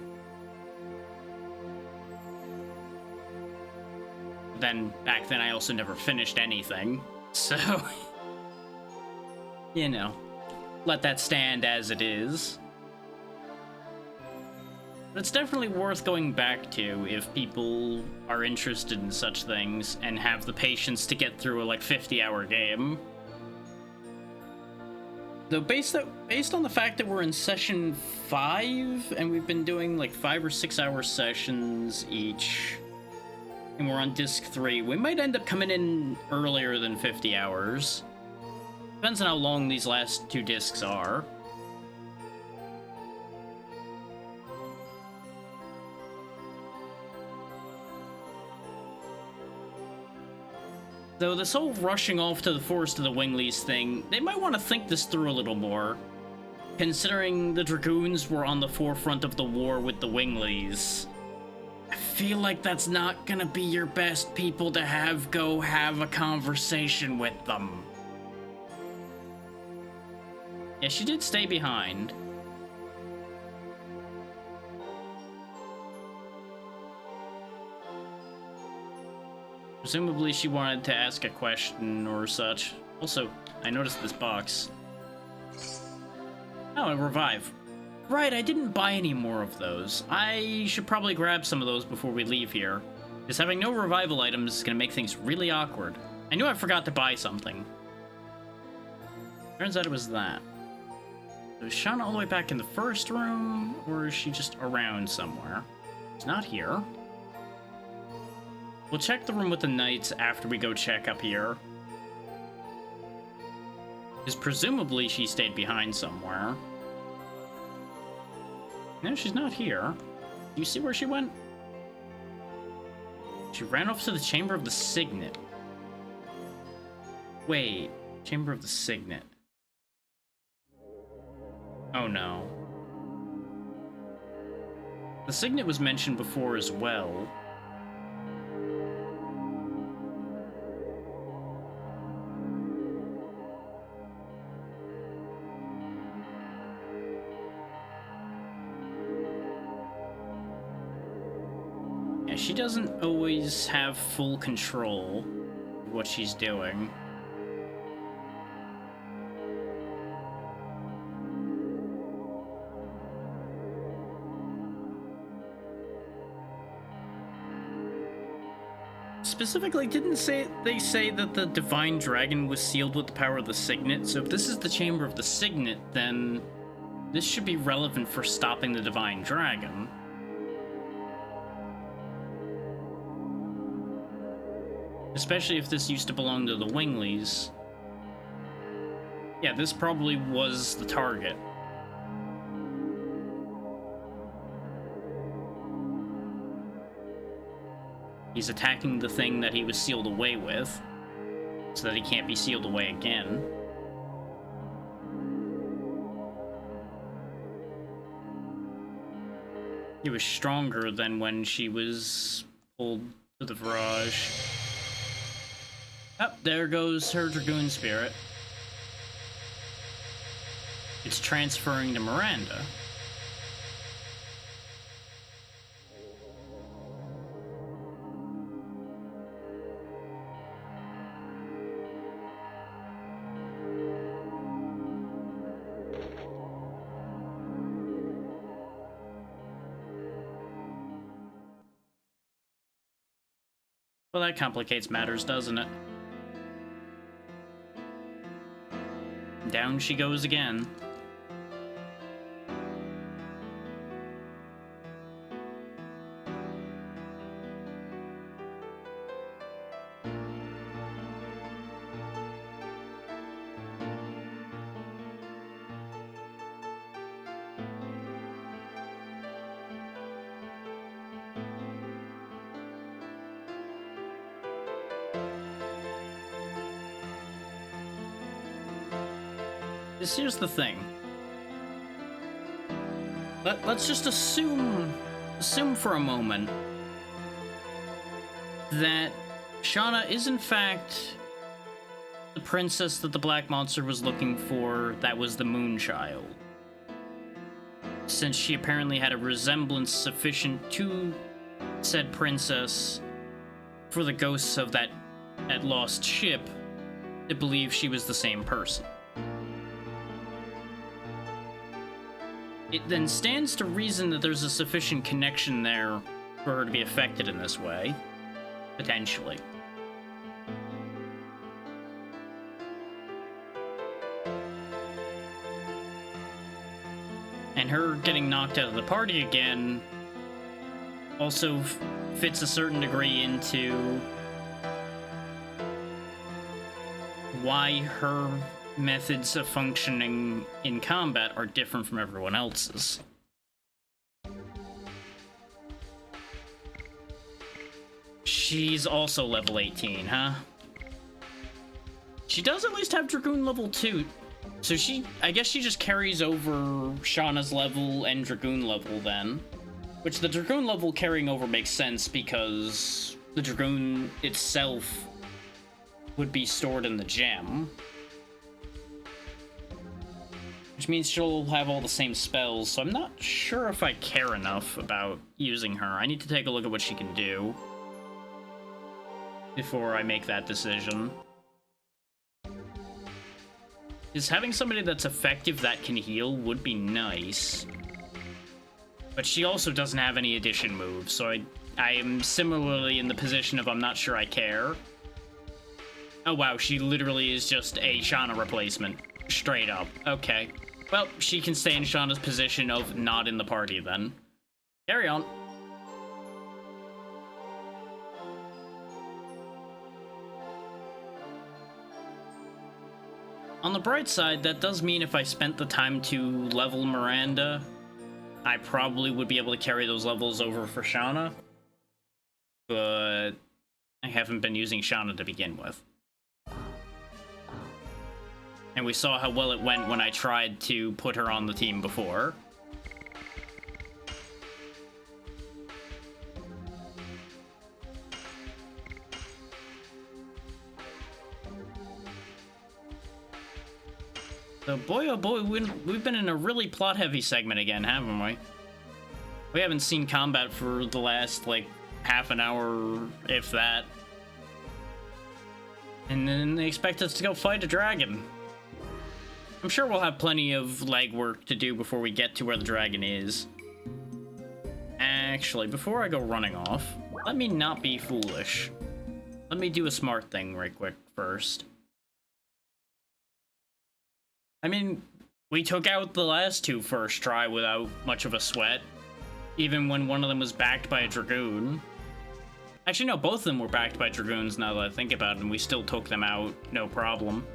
Then back then I also never finished anything, so you know, let that stand as it is. But it's definitely worth going back to if people are interested in such things and have the patience to get through a like 50-hour game. Though based on the fact that we're in session 5 and we've been doing like 5 or 6 hour sessions each, and we're on disc 3, we might end up coming in earlier than 50 hours. Depends on how long these last 2 discs are. Though this whole rushing off to the Forest of the Winglies thing, they might want to think this through a little more, considering the Dragoons were on the forefront of the war with the Winglies. I feel like that's not gonna be your best people to go have a conversation with them. Yeah, she did stay behind. Presumably she wanted to ask a question or such. Also, I noticed this box. Oh, a revive. Right, I didn't buy any more of those. I should probably grab some of those before we leave here. Because having no revival items is going to make things really awkward. I knew I forgot to buy something. Turns out it was that. So is Shauna all the way back in the first room? Or is she just around somewhere? She's not here. We'll check the room with the knights after we go check up here. Because presumably she stayed behind somewhere. No, she's not here. Do you see where she went? She ran off to the Chamber of the Signet. Wait, Chamber of the Signet. Oh no. The Signet was mentioned before as well. She doesn't always have full control of what she's doing. Specifically, didn't they say that the Divine Dragon was sealed with the power of the Signet? So if this is the Chamber of the Signet, then this should be relevant for stopping the Divine Dragon. Especially if this used to belong to the Winglies. Yeah, this probably was the target. He's attacking the thing that he was sealed away with, so that he can't be sealed away again. He was stronger than when she was pulled to the Virage. Oh, there goes her Dragoon spirit. It's transferring to Miranda. Well, that complicates matters, doesn't it? Down she goes again. is here's the thing. Let's just assume for a moment that Shauna is in fact the princess that the Black Monster was looking for, that was the Moonchild. Since she apparently had a resemblance sufficient to said princess for the ghosts of that lost ship to believe she was the same person. It then stands to reason that there's a sufficient connection there for her to be affected in this way. Potentially. And her getting knocked out of the party again also fits a certain degree into why her methods of functioning in combat are different from everyone else's. She's also level 18, huh? She does at least have Dragoon level 2, so I guess she just carries over Shauna's level and Dragoon level then. Which the Dragoon level carrying over makes sense because the Dragoon itself would be stored in the gem. Which means she'll have all the same spells, so I'm not sure if I care enough about using her. I need to take a look at what she can do before I make that decision. Is having somebody that's effective that can heal would be nice. But she also doesn't have any addition moves, so I am similarly in the position of I'm not sure I care. Oh wow, she literally is just a Shauna replacement. Straight up. Okay. Well, she can stay in Shauna's position of not in the party then. Carry on. On the bright side, that does mean if I spent the time to level Miranda, I probably would be able to carry those levels over for Shauna. But I haven't been using Shauna to begin with. And we saw how well it went when I tried to put her on the team before. So boy oh boy, we've been in a really plot-heavy segment again, haven't we? We haven't seen combat for the last, like, half an hour, if that. And then they expect us to go fight a dragon. I'm sure we'll have plenty of legwork to do before we get to where the dragon is. Actually, before I go running off, let me not be foolish. Let me do a smart thing right quick first. I mean, we took out the last two first try without much of a sweat, even when one of them was backed by a Dragoon. Actually, no, both of them were backed by Dragoons now that I think about it, and we still took them out, no problem.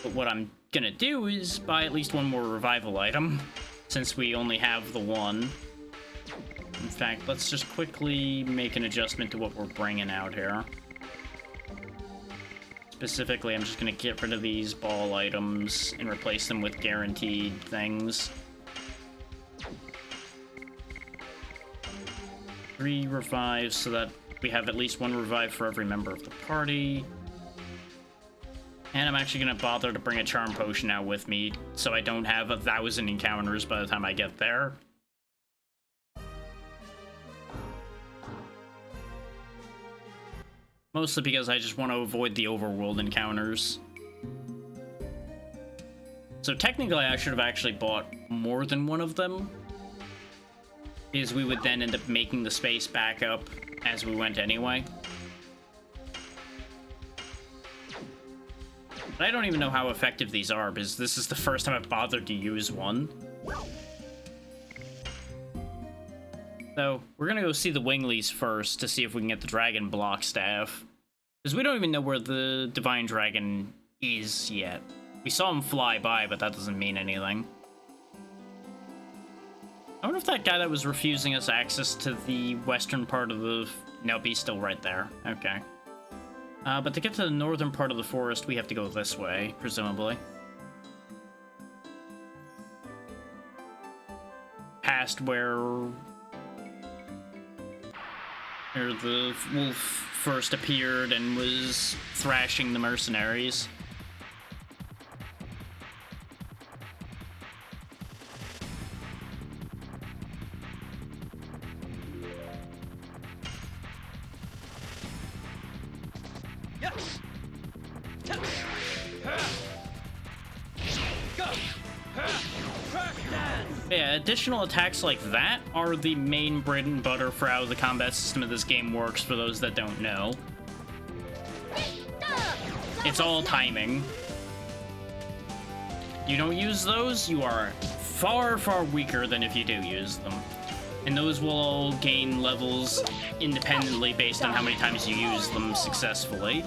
But what I'm gonna do is buy at least one more revival item, since we only have the one. In fact, let's just quickly make an adjustment to what we're bringing out here. Specifically, I'm just gonna get rid of these ball items and replace them with guaranteed things. 3 revives so that we have at least 1 revive for every member of the party. And I'm actually gonna bother to bring a charm potion out with me so I don't have 1,000 encounters by the time I get there. Mostly because I just want to avoid the overworld encounters. So technically I should have actually bought more than one of them, because we would then end up making the space back up as we went anyway. But I don't even know how effective these are, because this is the first time I've bothered to use one. So, we're gonna go see the Winglies first to see if we can get the Dragon Block Staff. Because we don't even know where the Divine Dragon is yet. We saw him fly by, but that doesn't mean anything. I wonder if that guy that was refusing us access to the western part of the... Nope, he's still right there. Okay. But to get to the northern part of the forest, we have to go this way, presumably. past where the wolf first appeared and was thrashing the mercenaries. Yes. Go. Crack dance. Yeah, additional attacks like that are the main bread and butter for how the combat system of this game works, for those that don't know. It's all timing. You don't use those, you are far, far weaker than if you do use them. And those will all gain levels independently based on how many times you use them successfully.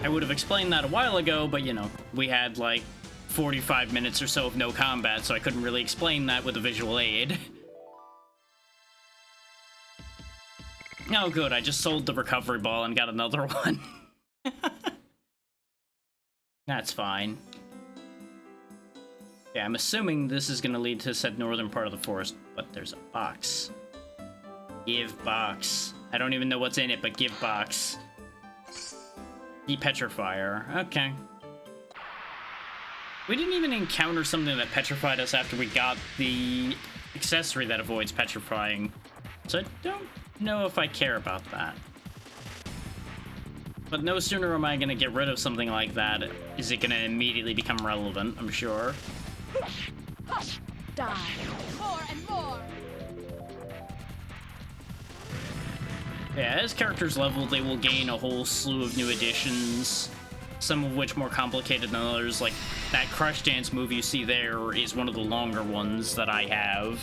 I would have explained that a while ago, but you know, we had like 45 minutes or so of no combat, so I couldn't really explain that with a visual aid. Oh good, I just sold the recovery ball and got another one. That's fine. Yeah, I'm assuming this is gonna lead to said northern part of the forest, but there's a box. Give box. I don't even know what's in it, but give box. Depetrifier. Okay. We didn't even encounter something that petrified us after we got the accessory that avoids petrifying. So I don't know if I care about that. But no sooner am I going to get rid of something like that, is it going to immediately become relevant, I'm sure. Die. More and more. Yeah, as characters level, they will gain a whole slew of new additions, some of which more complicated than others. Like, that Crush Dance move you see there is one of the longer ones that I have,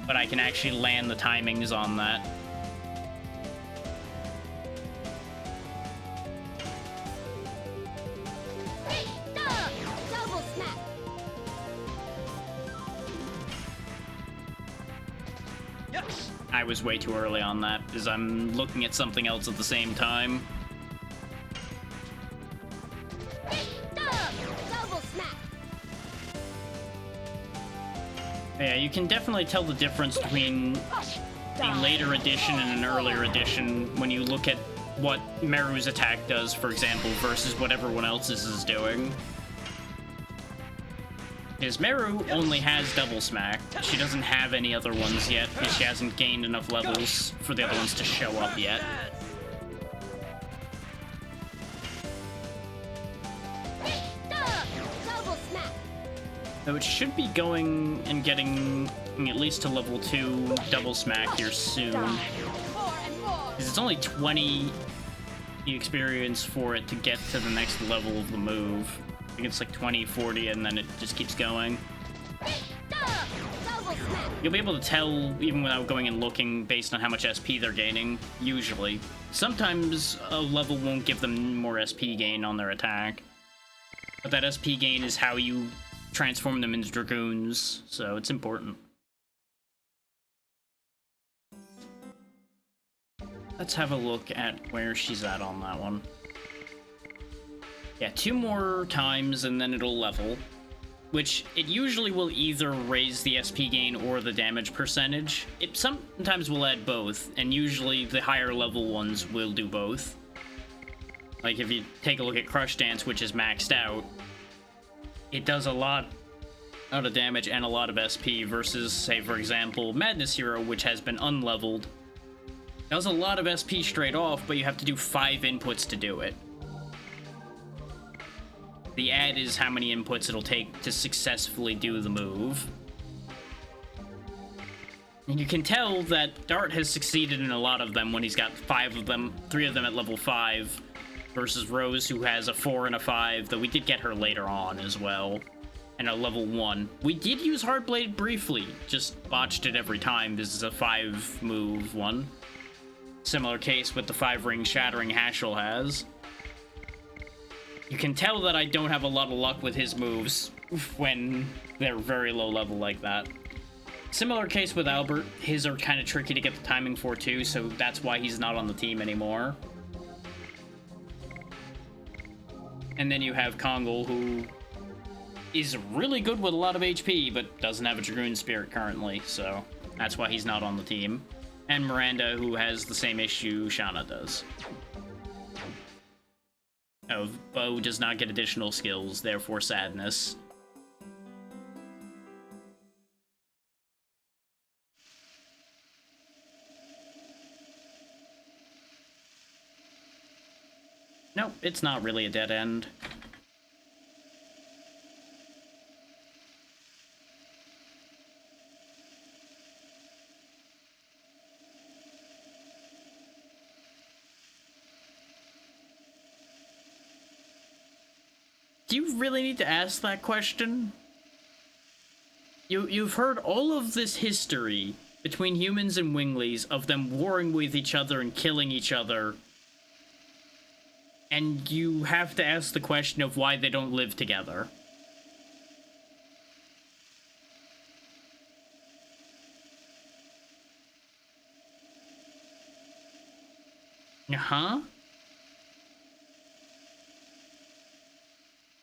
but I can actually land the timings on that. Double smack. Yes. I was way too early on that, because I'm looking at something else at the same time. Double smack. Yeah, you can definitely tell the difference between a later edition and an earlier edition when you look at what Meru's attack does, for example, versus what everyone else's is doing. Because Meru only has double smack. She doesn't have any other ones yet, because she hasn't gained enough levels for the other ones to show up yet. Double smack. Though it should be going and getting at least to level 2 double smack here soon. Die. More and more. Because it's only 20 experience for it to get to the next level of the move. I think it's like 20, 40, and then it just keeps going. Double smack. You'll be able to tell, even without going and looking, based on how much SP they're gaining, usually. Sometimes a level won't give them more SP gain on their attack. But that SP gain is how you transform them into Dragoons, so it's important. Let's have a look at where she's at on that one. Yeah, 2 more times and then it'll level, which it usually will either raise the SP gain or the damage percentage. It sometimes will add both, and usually the higher level ones will do both. Like if you take a look at Crush Dance, which is maxed out, it does a lot of damage and a lot of SP versus, say, for example, Madness Hero, which has been unleveled. Does a lot of SP straight off, but you have to do 5 inputs to do it. The add is how many inputs it'll take to successfully do the move. And you can tell that Dart has succeeded in a lot of them when he's got 5 of them, 3 of them at level 5, versus Rose, who has a 4 and a 5, though we did get her later on as well, and a level 1. We did use Hardblade briefly, just botched it every time. This is a 5 move one. Similar case with the 5-ring Shattering Hashel has. You can tell that I don't have a lot of luck with his moves when they're very low level like that. Similar case with Albert. His are kind of tricky to get the timing for too, so that's why he's not on the team anymore. And then you have Kongol, who is really good with a lot of HP, but doesn't have a Dragoon Spirit currently, so that's why he's not on the team. And Miranda, who has the same issue Shauna does. Oh, Bo does not get additional skills, therefore sadness. Nope, it's not really a dead end. Do you really need to ask that question? You've heard all of this history between humans and Winglies of them warring with each other and killing each other. And you have to ask the question of why they don't live together. Huh?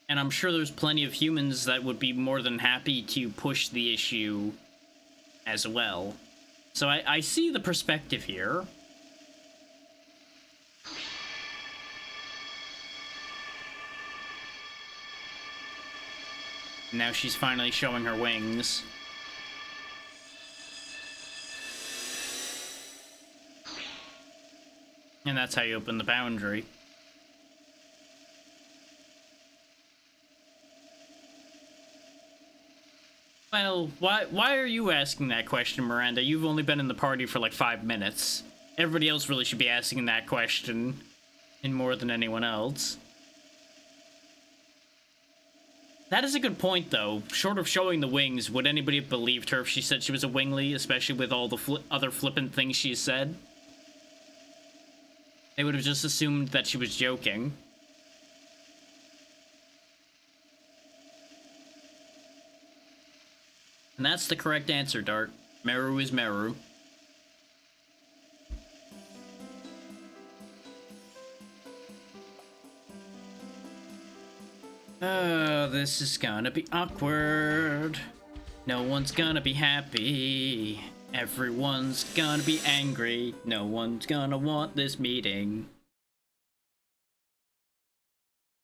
And I'm sure there's plenty of humans that would be more than happy to push the issue as well. So I see the perspective here. Now she's finally showing her wings. And that's how you open the boundary. Well, why are you asking that question, Miranda? You've only been in the party for like 5 minutes. Everybody else really should be asking that question, and more than anyone else. That is a good point, though. Short of showing the wings, would anybody have believed her if she said she was a Wingly, especially with all the other flippant things she said? They would have just assumed that she was joking. And that's the correct answer, Dart. Meru is Meru. Oh, this is gonna be awkward. No one's gonna be happy. Everyone's gonna be angry. No one's gonna want this meeting.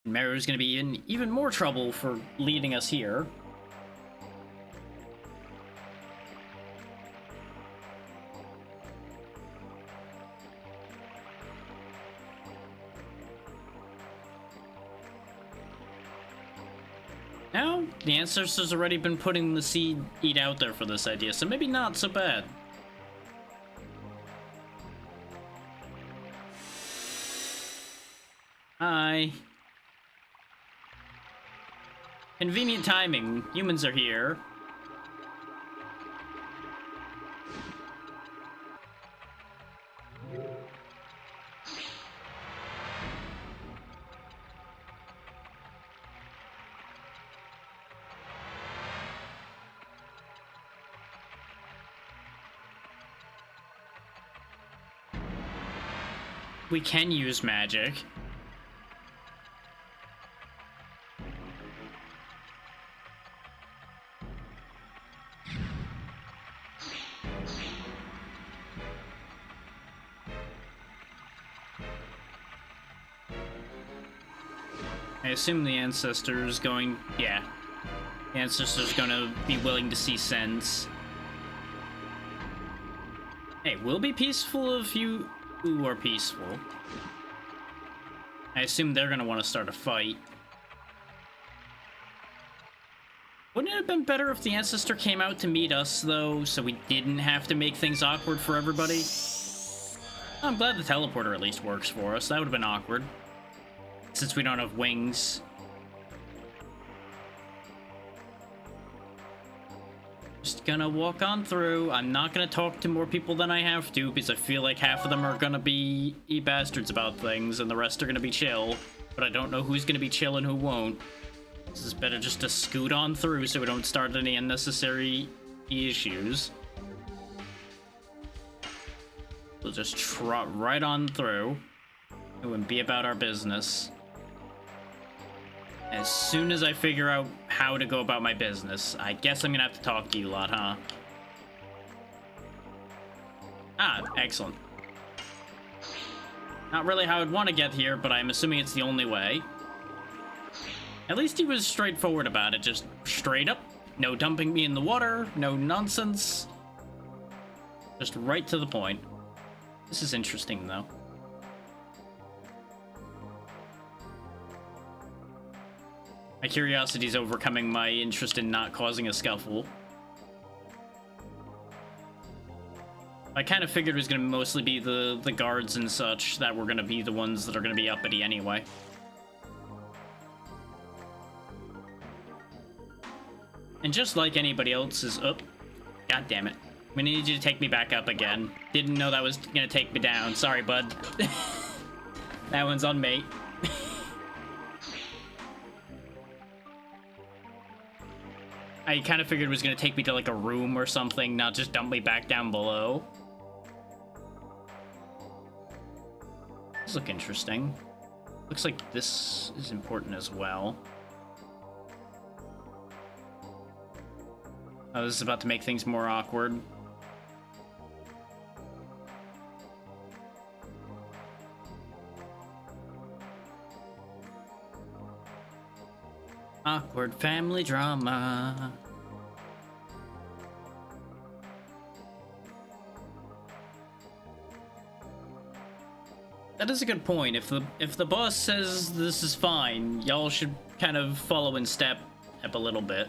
Meru's gonna be in even more trouble for leading us here. Now, the ancestors already been putting the seed out there for this idea, so maybe not so bad. Hi. Convenient timing. Humans are here. We can use magic. I assume the ancestor's going... yeah. The ancestor's gonna be willing to see sense. Hey, we'll be peaceful if you... who are peaceful. I assume they're gonna want to start a fight. Wouldn't it have been better if the ancestor came out to meet us, though, so we didn't have to make things awkward for everybody? I'm glad the teleporter at least works for us. That would have been awkward, since we don't have wings. Just gonna walk on through. I'm not gonna talk to more people than I have to, because I feel like half of them are gonna be bastards about things, and the rest are gonna be chill. But I don't know who's gonna be chill and who won't. This is better just to scoot on through so we don't start any unnecessary issues. We'll just trot right on through and be about our business. As soon as I figure out how to go about my business, I guess I'm gonna have to talk to you a lot, huh? Ah, excellent. Not really how I'd want to get here, but I'm assuming it's the only way. At least he was straightforward about it, just straight up. No dumping me in the water, no nonsense. Just right to the point. This is interesting, though. My curiosity is overcoming my interest in not causing a scuffle. I kind of figured it was going to mostly be the guards and such that were going to be the ones that are going to be uppity anyway. And just like anybody else's... Oh, god damn it. I'm going to need you to take me back up again. Didn't know that was going to take me down. Sorry, bud. That one's on me. I kind of figured it was going to take me to like a room or something, not just dump me back down below. This look interesting. Looks like this is important as well. Oh, this is about to make things more awkward. Awkward family drama. That is a good point. If the boss says this is fine, y'all should kind of follow in step up a little bit.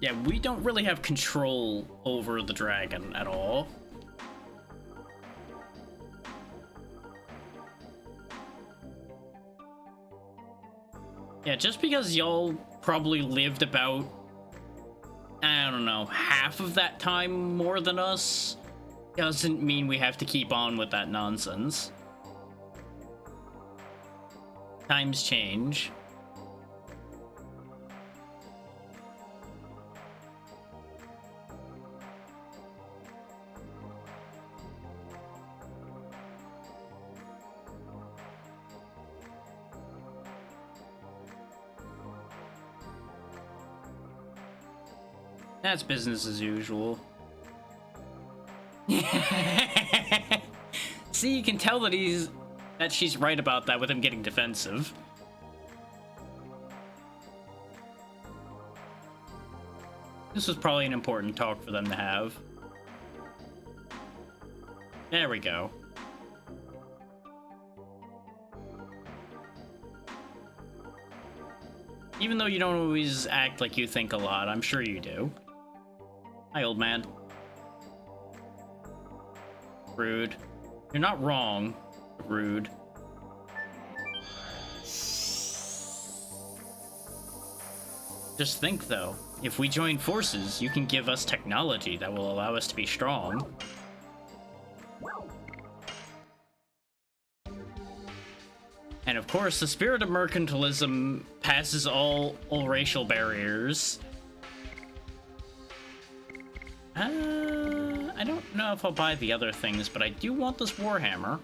Yeah, we don't really have control over the dragon at all. Yeah, just because y'all probably lived about, I don't know, half of that time more than us, doesn't mean we have to keep on with that nonsense. Times change. That's business as usual. See, you can tell that she's right about that with him getting defensive. This was probably an important talk for them to have. There we go. Even though you don't always act like you think a lot, I'm sure you do. Hi, old man. Rude. You're not wrong, but rude. Just think, though. If we join forces, you can give us technology that will allow us to be strong. And of course, the spirit of mercantilism passes all racial barriers. I don't know if I'll buy the other things, but I do want this Warhammer.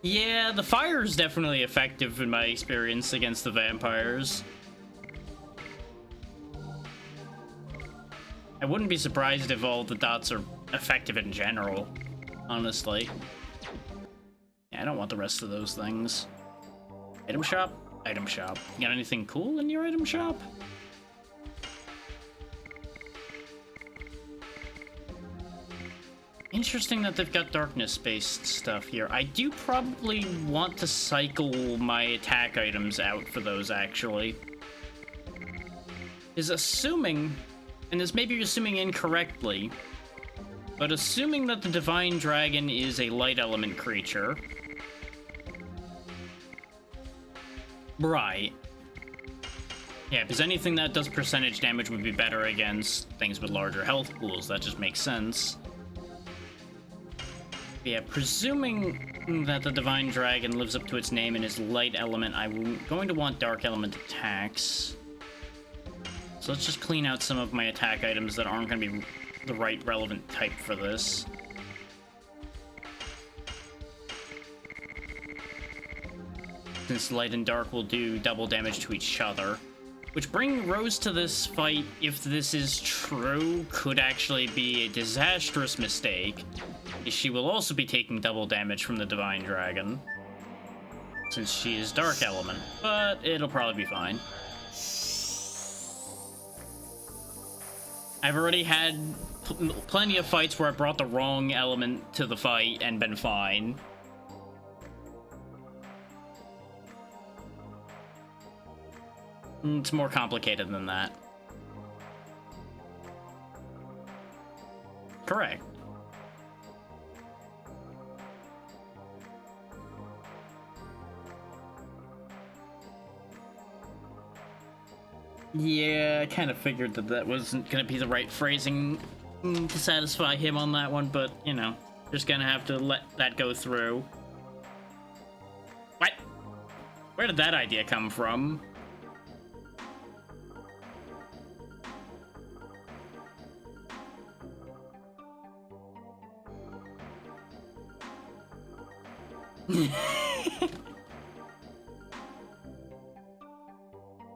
Yeah, the fire is definitely effective in my experience against the vampires. I wouldn't be surprised if all the dots are effective in general, honestly. Yeah, I don't want the rest of those things. Item shop? Item shop. You got anything cool in your item shop? Interesting that they've got darkness-based stuff here. I do probably want to cycle my attack items out for those, actually. Is assuming, and this may be assuming incorrectly, but assuming that the Divine Dragon is a light element creature. Right. Yeah, because anything that does percentage damage would be better against things with larger health pools. That just makes sense. Yeah, presuming that the Divine Dragon lives up to its name and is light element, I'm going to want dark element attacks. So let's just clean out some of my attack items that aren't going to be the right relevant type for this. Since light and dark will do double damage to each other. Which bringing Rose to this fight, if this is true, could actually be a disastrous mistake. She will also be taking double damage from the Divine Dragon, since she is dark element, but it'll probably be fine. I've already had plenty of fights where I brought the wrong element to the fight and been fine. It's more complicated than that. Correct. Yeah, I kind of figured that that wasn't going to be the right phrasing to satisfy him on that one, but, you know, just going to have to let that go through. What? Where did that idea come from?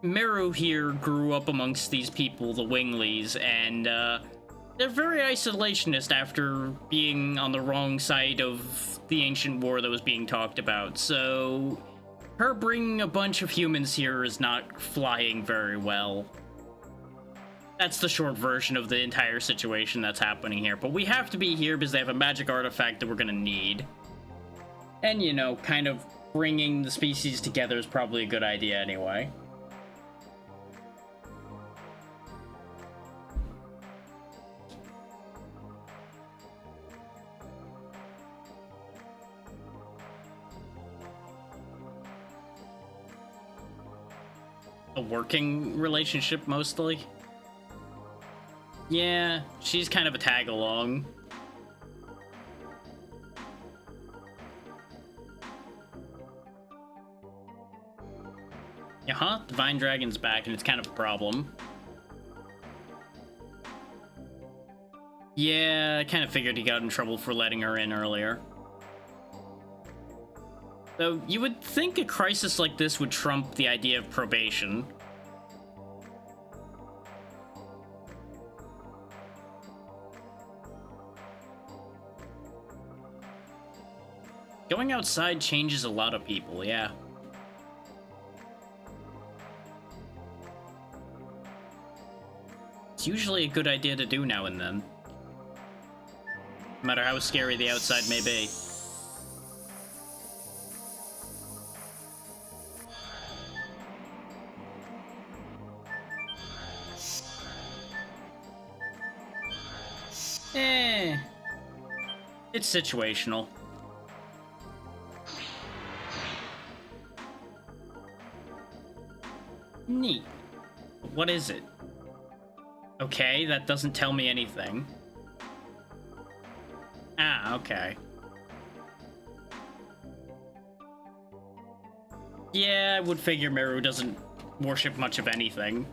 Meru here grew up amongst these people, the Winglies, and they're very isolationist after being on the wrong side of the ancient war that was being talked about, so her bringing a bunch of humans here is not flying very well. That's the short version of the entire situation that's happening here, but we have to be here because they have a magic artifact that we're gonna need. And, you know, kind of bringing the species together is probably a good idea anyway. A working relationship, mostly? Yeah, she's kind of a tag-along. Uh-huh, Divine Dragon's back, and it's kind of a problem. Yeah, I kind of figured he got in trouble for letting her in earlier. Though, you would think a crisis like this would trump the idea of probation. Going outside changes a lot of people, yeah. It's usually a good idea to do now and then. No matter how scary the outside may be. It's situational. Neat. What is it? Okay, that doesn't tell me anything. Ah, okay. Yeah, I would figure Meru doesn't worship much of anything.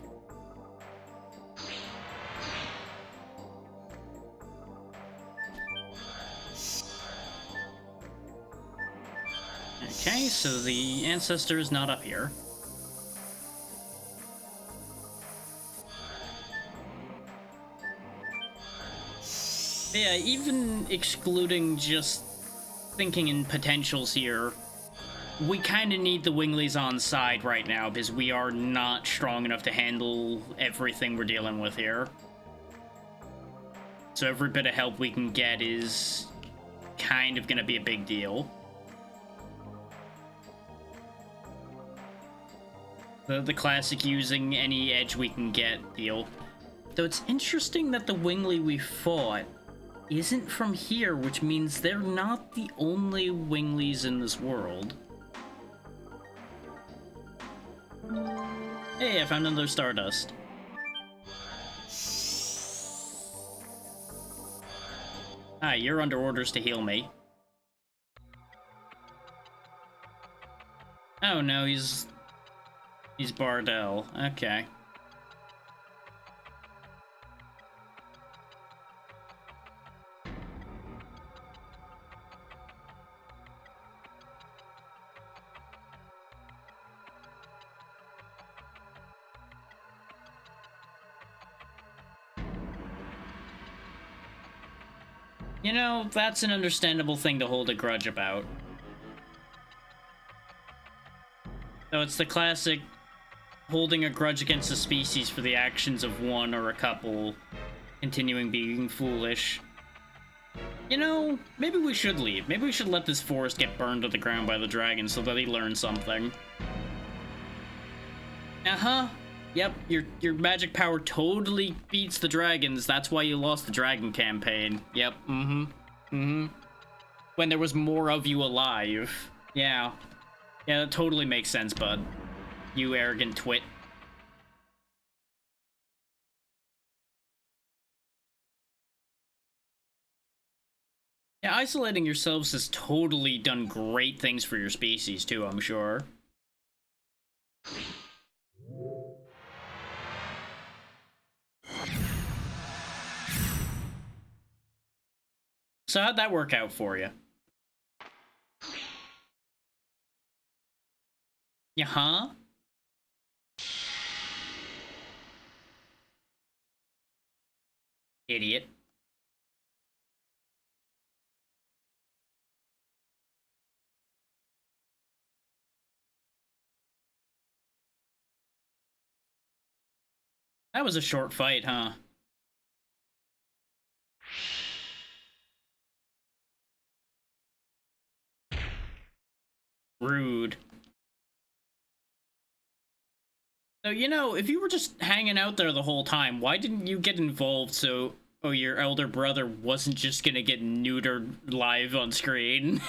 Okay, so the ancestor is not up here. Yeah, even excluding just thinking in potentials here, we kind of need the Winglies on side right now because we are not strong enough to handle everything we're dealing with here. So every bit of help we can get is kind of gonna be a big deal. The classic using any edge we can get deal. Though it's interesting that the Wingly we fought isn't from here, which means they're not the only Winglies in this world. Hey, I found another Stardust. Ah, you're under orders to heal me. Oh no, he's Bardell. Okay. You know, that's an understandable thing to hold a grudge about. So it's the classic holding a grudge against a species for the actions of one or a couple continuing being foolish. You know, maybe we should leave. Maybe we should let this forest get burned to the ground by the dragon so that he learns something. Uh-huh. Yep, your magic power totally beats the dragons. That's why you lost the dragon campaign. Yep, When there was more of you alive. Yeah. Yeah, that totally makes sense, bud. You arrogant twit. Yeah, isolating yourselves has totally done great things for your species, too, I'm sure. So how'd that work out for you? Yeah-huh? Idiot. That was a short fight, huh? Rude. So, you know, if you were just hanging out there the whole time, why didn't you get involved so your elder brother wasn't just gonna get neutered live on screen?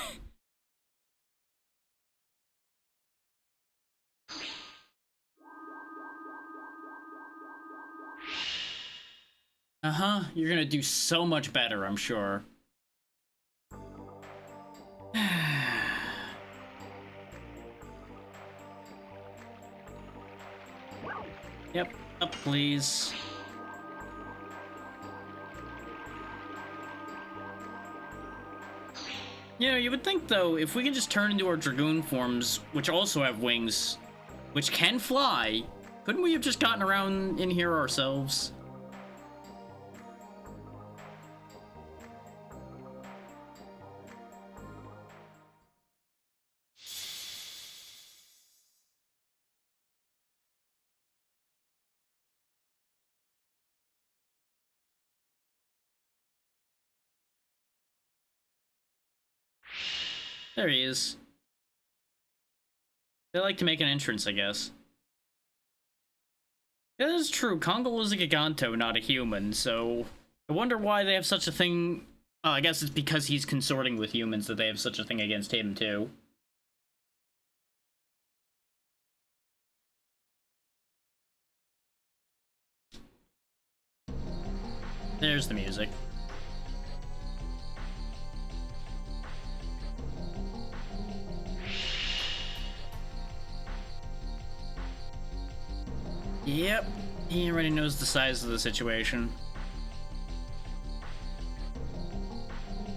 Uh-huh, you're gonna do so much better, I'm sure. Yep, up please. You know, you would think, though, if we can just turn into our Dragoon forms, which also have wings, which can fly, couldn't we have just gotten around in here ourselves? There he is. They like to make an entrance, I guess. Yeah, that is true. Kongol is a Giganto, not a human, so I wonder why they have such a thing. I guess it's because he's consorting with humans that they have such a thing against him, too. There's the music. Yep, he already knows the size of the situation.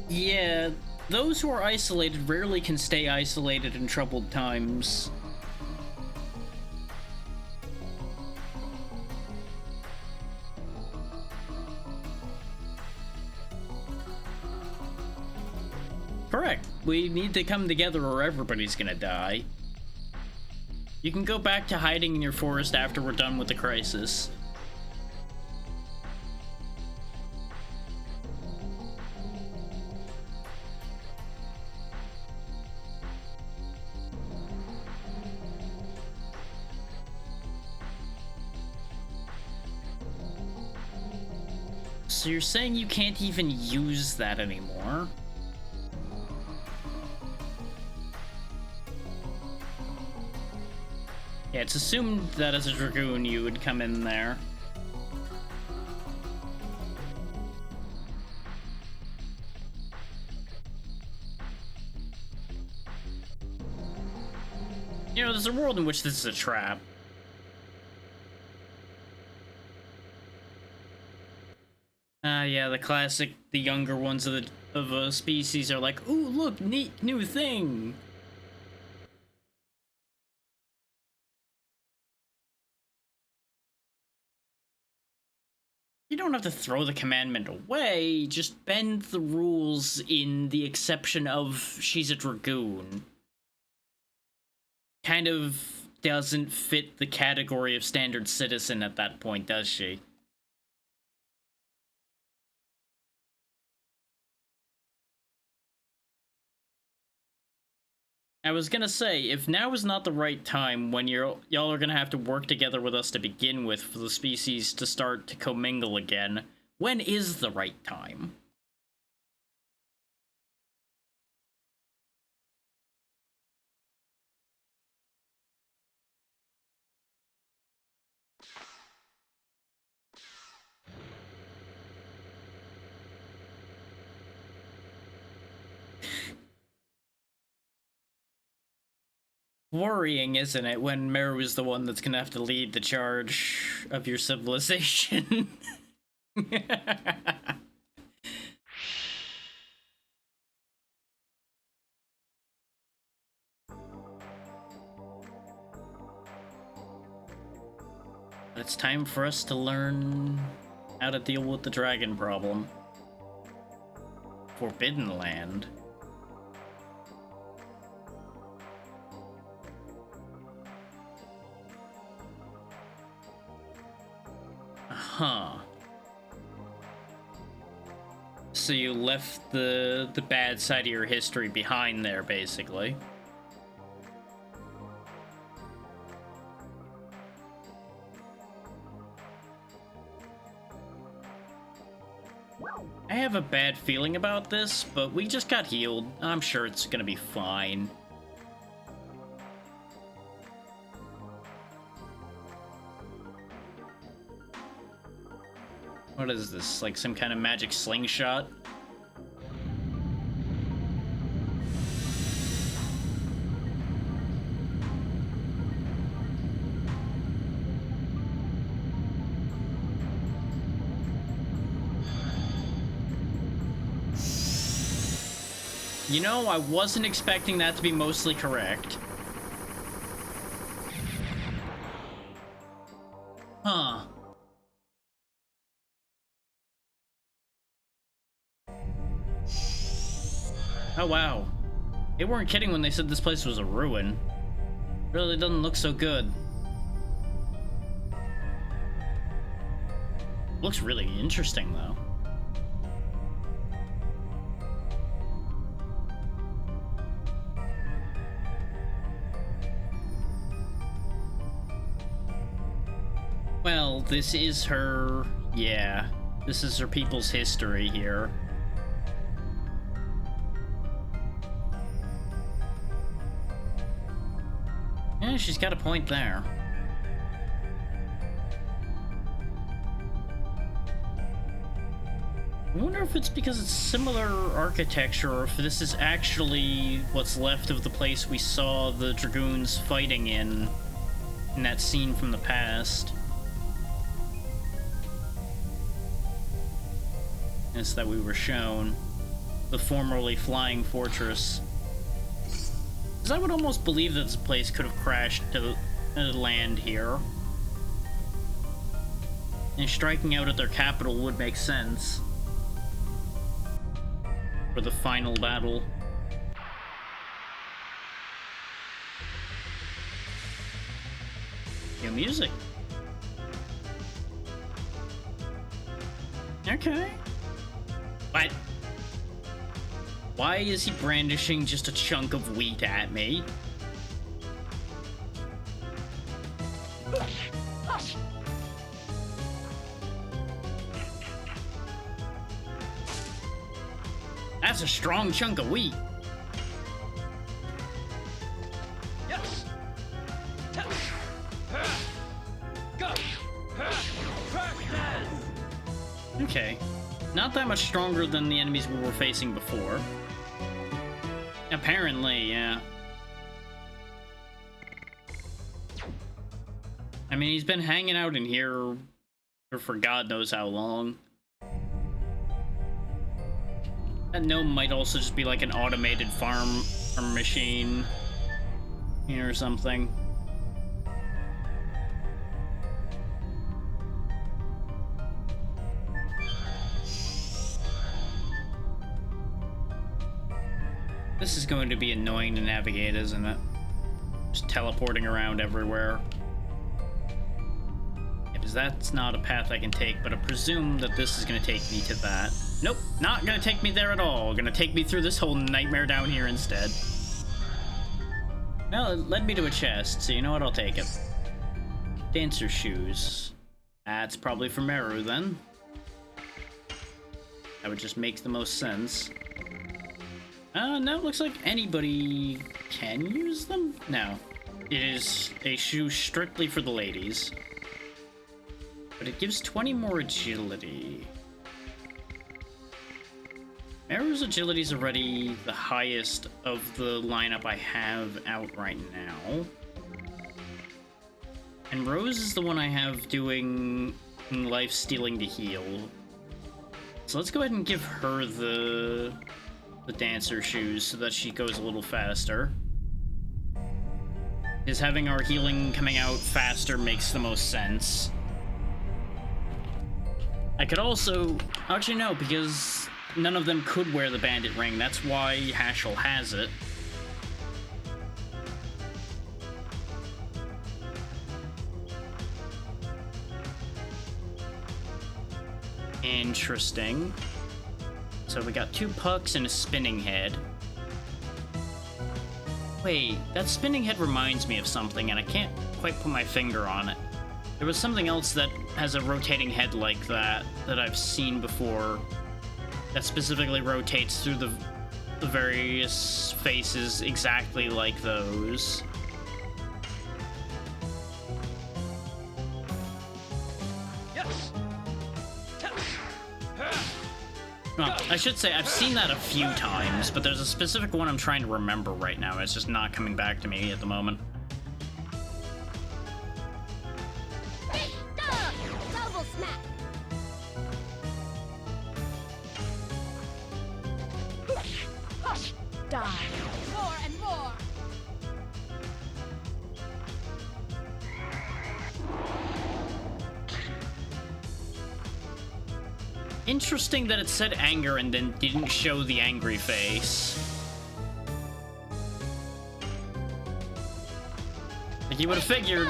Yeah, those who are isolated rarely can stay isolated in troubled times. Correct. We need to come together or everybody's gonna die. You can go back to hiding in your forest after we're done with the crisis. So you're saying you can't even use that anymore? Yeah, it's assumed that as a Dragoon you would come in there. You know, there's a world in which this is a trap. Yeah, the classic, the younger ones of a species are like, ooh, look, neat new thing. You don't have to throw the commandment away, just bend the rules in the exception of she's a Dragoon. Kind of doesn't fit the category of standard citizen at that point, does she? I was gonna say, if now is not the right time when y'all are gonna have to work together with us to begin with for the species to start to commingle again, when is the right time? Worrying, isn't it, when Meru is the one that's gonna have to lead the charge of your civilization? It's time for us to learn how to deal with the dragon problem. Forbidden Land. Huh. So you left the bad side of your history behind there, basically. I have a bad feeling about this, but we just got healed. I'm sure it's gonna be fine. What is this, like some kind of magic slingshot? You know, I wasn't expecting that to be mostly correct. Huh. Oh wow. They weren't kidding when they said this place was a ruin. Really doesn't look so good. Looks really interesting though. Well, this is her... yeah. This is her people's history here. Yeah, she's got a point there. I wonder if it's because it's similar architecture, or if this is actually what's left of the place we saw the Dragoons fighting in that scene from the past. Is that we were shown the formerly flying fortress. Because I would almost believe that this place could have crashed to land here. And striking out at their capital would make sense for the final battle. New music. Okay. What? Why is he brandishing just a chunk of wheat at me? That's a strong chunk of wheat. Yes. Go. Okay. Not that much stronger than the enemies we were facing before. Apparently, yeah. I mean, he's been hanging out in here for God knows how long. That gnome might also just be like an automated farm machine or something. This is going to be annoying to navigate, isn't it? Just teleporting around everywhere. Yeah, because that's not a path I can take, but I presume that this is going to take me to that. Nope, not going to take me there at all. Going to take me through this whole nightmare down here instead. Well, it led me to a chest, so you know what? I'll take it. Dancer shoes. That's probably for Meru, then. That would just make the most sense. No, it looks like anybody can use them? No. It is a shoe strictly for the ladies. But it gives 20 more agility. Meru's agility is already the highest of the lineup I have out right now. And Rose is the one I have doing life stealing to heal. So let's go ahead and give her the dancer shoes so that she goes a little faster. Is having our healing coming out faster makes the most sense. I could also... Actually, no, because none of them could wear the bandit ring. That's why Hashel has it. Interesting. So we got 2 pucks and a spinning head. Wait, that spinning head reminds me of something, and I can't quite put my finger on it. There was something else that has a rotating head like that I've seen before, that specifically rotates through the various faces exactly like those. Yes. Well, I should say I've seen that a few times, but there's a specific one I'm trying to remember right now. It's just not coming back to me at the moment. Double smack. Die. More and more. Interesting that it said anger and then didn't show the angry face. Like, you would have figured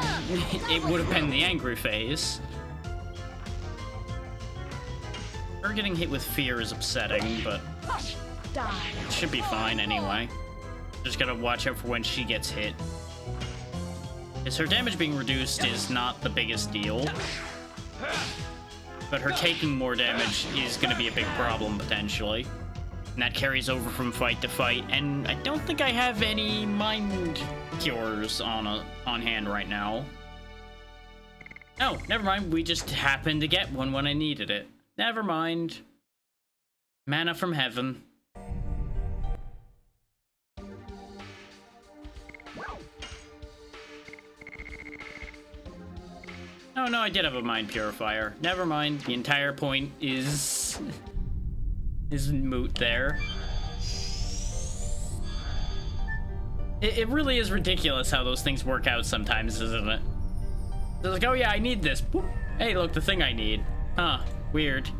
it would have been the angry face. Her getting hit with fear is upsetting, but Die. it should be fine anyway. Just gotta watch out for when she gets hit. Because her damage being reduced is not the biggest deal. But her taking more damage is going to be a big problem, potentially. And that carries over from fight to fight, and I don't think I have any mind cures on hand right now. Oh, never mind, we just happened to get one when I needed it. Never mind. Mana from heaven. Oh no, I did have a mind purifier. Never mind, the entire point is moot there. It really is ridiculous how those things work out sometimes, isn't it? It's like, oh yeah, I need this. Boop. Hey, look, the thing I need. Huh, weird.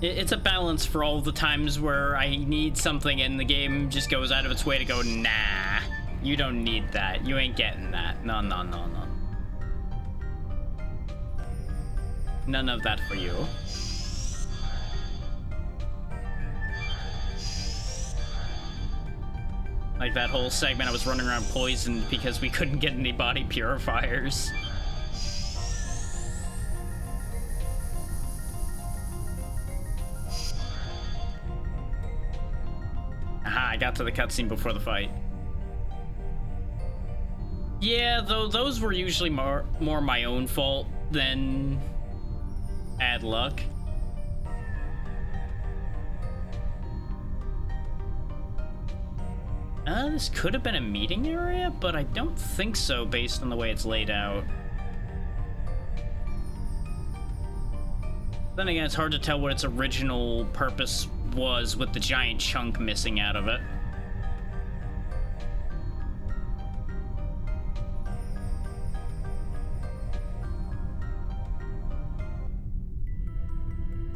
It's a balance for all the times where I need something and the game just goes out of its way to go, nah, you don't need that. You ain't getting that. No, no, no, no. None of that for you. Like that whole segment I was running around poisoned because we couldn't get any body purifiers. Aha, I got to the cutscene before the fight. Yeah, though those were usually more my own fault than bad luck. This could have been a meeting area, but I don't think so based on the way it's laid out. Then again, it's hard to tell what its original purpose was with the giant chunk missing out of it.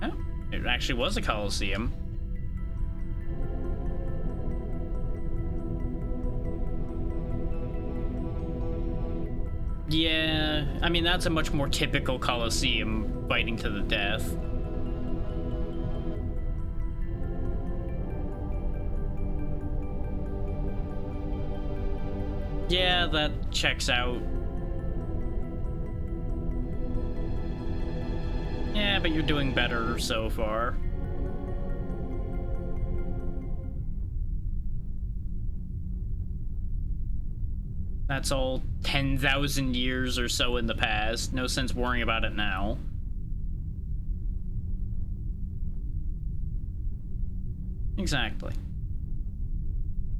Oh, it actually was a Colosseum. Yeah, I mean, that's a much more typical Colosseum, fighting to the death. Yeah, that checks out. Yeah, but you're doing better so far. That's all 10,000 years or so in the past. No sense worrying about it now. Exactly.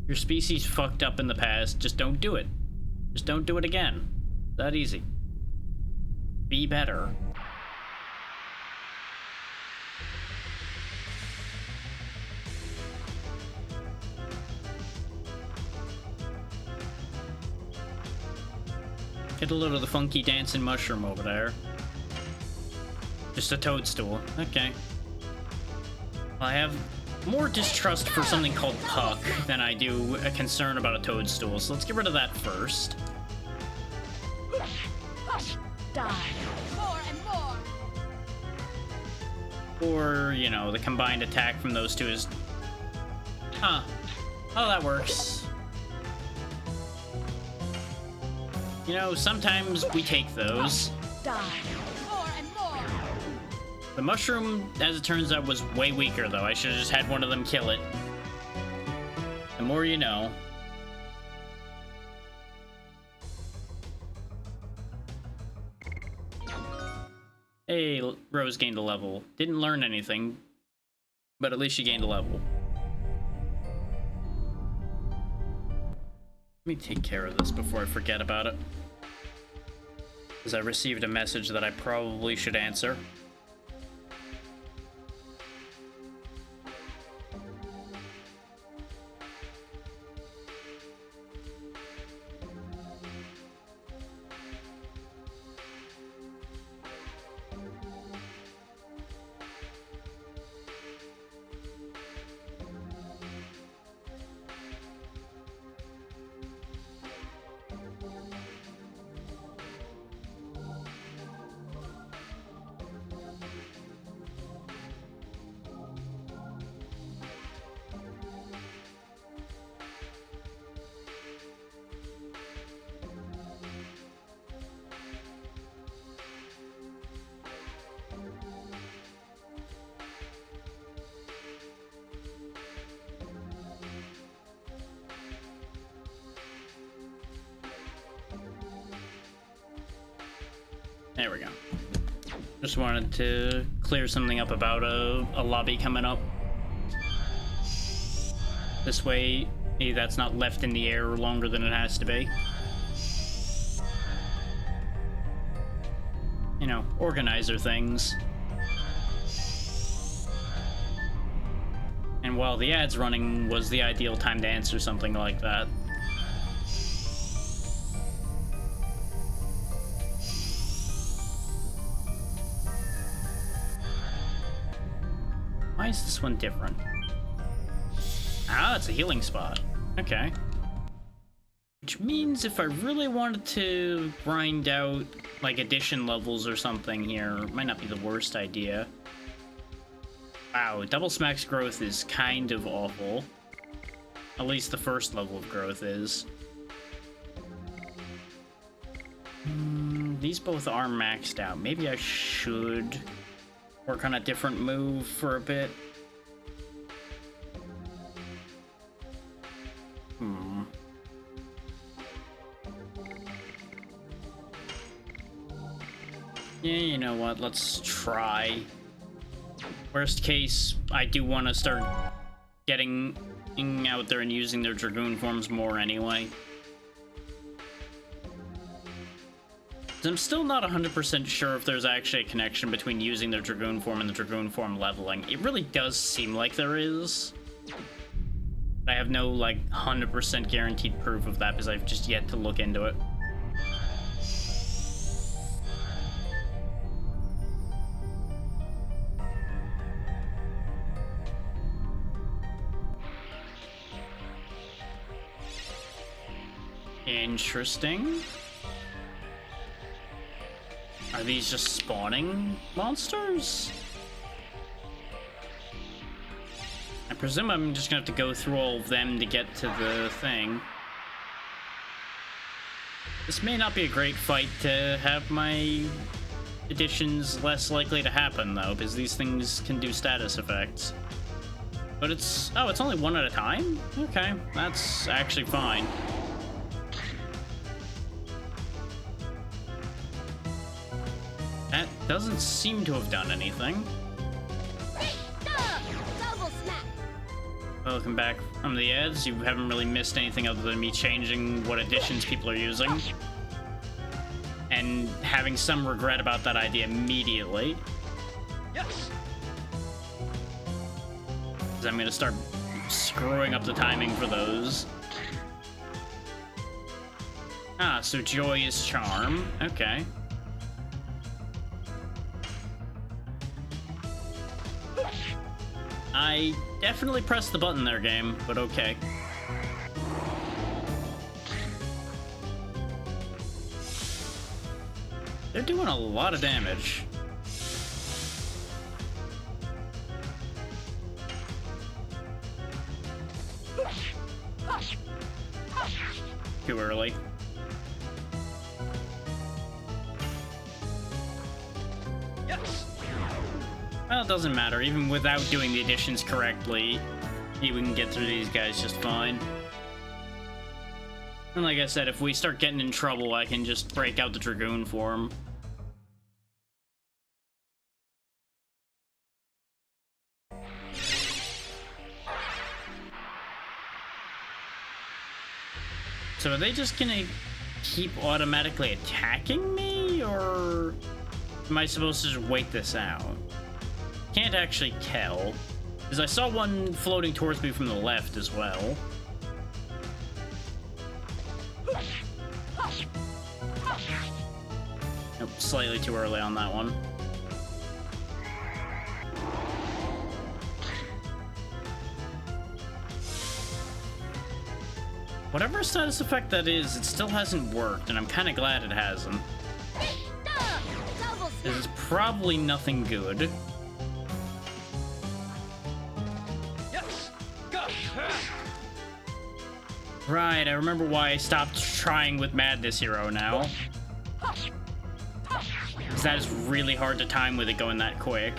Your species fucked up in the past. Just don't do it. Just don't do it again. That easy. Be better. Get a load of the funky dancing mushroom over there. Just a toadstool. Okay. Well, I have more distrust for something called Puck than I do a concern about a toadstool, so let's get rid of that first. Die. More and more. Or, you know, the combined attack from those two is... Huh. Oh, that works. You know, sometimes we take those. Die. More and more. The mushroom, as it turns out, was way weaker, though. I should have just had one of them kill it. The more you know. Hey, Rose gained a level. Didn't learn anything, but at least she gained a level. Let me take care of this before I forget about it. Because I received a message that I probably should answer. There we go. Just wanted to clear something up about a lobby coming up. This way, maybe that's not left in the air longer than it has to be. You know, organizer things. And while the ad's running was the ideal time to answer something like that. Why is this one different? Ah, it's a healing spot. Okay. Which means if I really wanted to grind out, like, addition levels or something here, it might not be the worst idea. Wow, double smack's growth is kind of awful. At least the first level of growth is. These both are maxed out. Maybe I should work on a different move for a bit. Yeah, you know what? Let's try. Worst case, I do want to start getting out there and using their Dragoon forms more anyway. I'm still not 100% sure if there's actually a connection between using their Dragoon form and the Dragoon form leveling. It really does seem like there is. I have no, like, 100% guaranteed proof of that because I've just yet to look into it. Interesting. Are these just spawning monsters? I presume I'm just gonna have to go through all of them to get to the thing. This may not be a great fight to have my additions less likely to happen, though, because these things can do status effects. But it's... oh, it's only one at a time? Okay, that's actually fine. That doesn't seem to have done anything. Double smack. Welcome back from the ads. You haven't really missed anything other than me changing what additions people are using. And having some regret about that idea immediately. Yes. 'Cause I'm gonna start screwing up the timing for those. Ah, so Joy is Charm. Okay. I definitely pressed the button there, game, but okay. They're doing a lot of damage. Too early. Yes. Well, it doesn't matter. Even without doing the additions correctly, we can get through these guys just fine. And like I said, if we start getting in trouble, I can just break out the Dragoon form. So are they just gonna keep automatically attacking me, or am I supposed to just wait this out? Can't actually tell, because I saw one floating towards me from the left as well. Nope, slightly too early on that one. Whatever status effect that is, it still hasn't worked, and I'm kind of glad it hasn't. Double This smack. is probably nothing good. Yes. Go. Right, I remember why I stopped trying with Madness Hero now. Because that is really hard to time with it going that quick.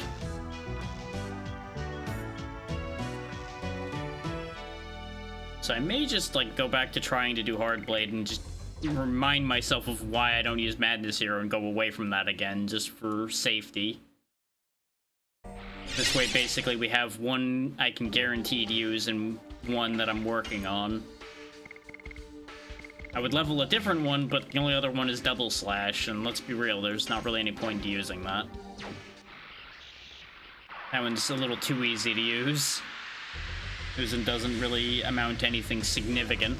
So I may just, like, go back to trying to do Hardblade and just remind myself of why I don't use Madness Hero and go away from that again, just for safety. This way, basically, we have one I can guaranteed use and one that I'm working on. I would level a different one, but the only other one is Double Slash, and let's be real, there's not really any point to using that. That one's a little too easy to use. And doesn't really amount to anything significant.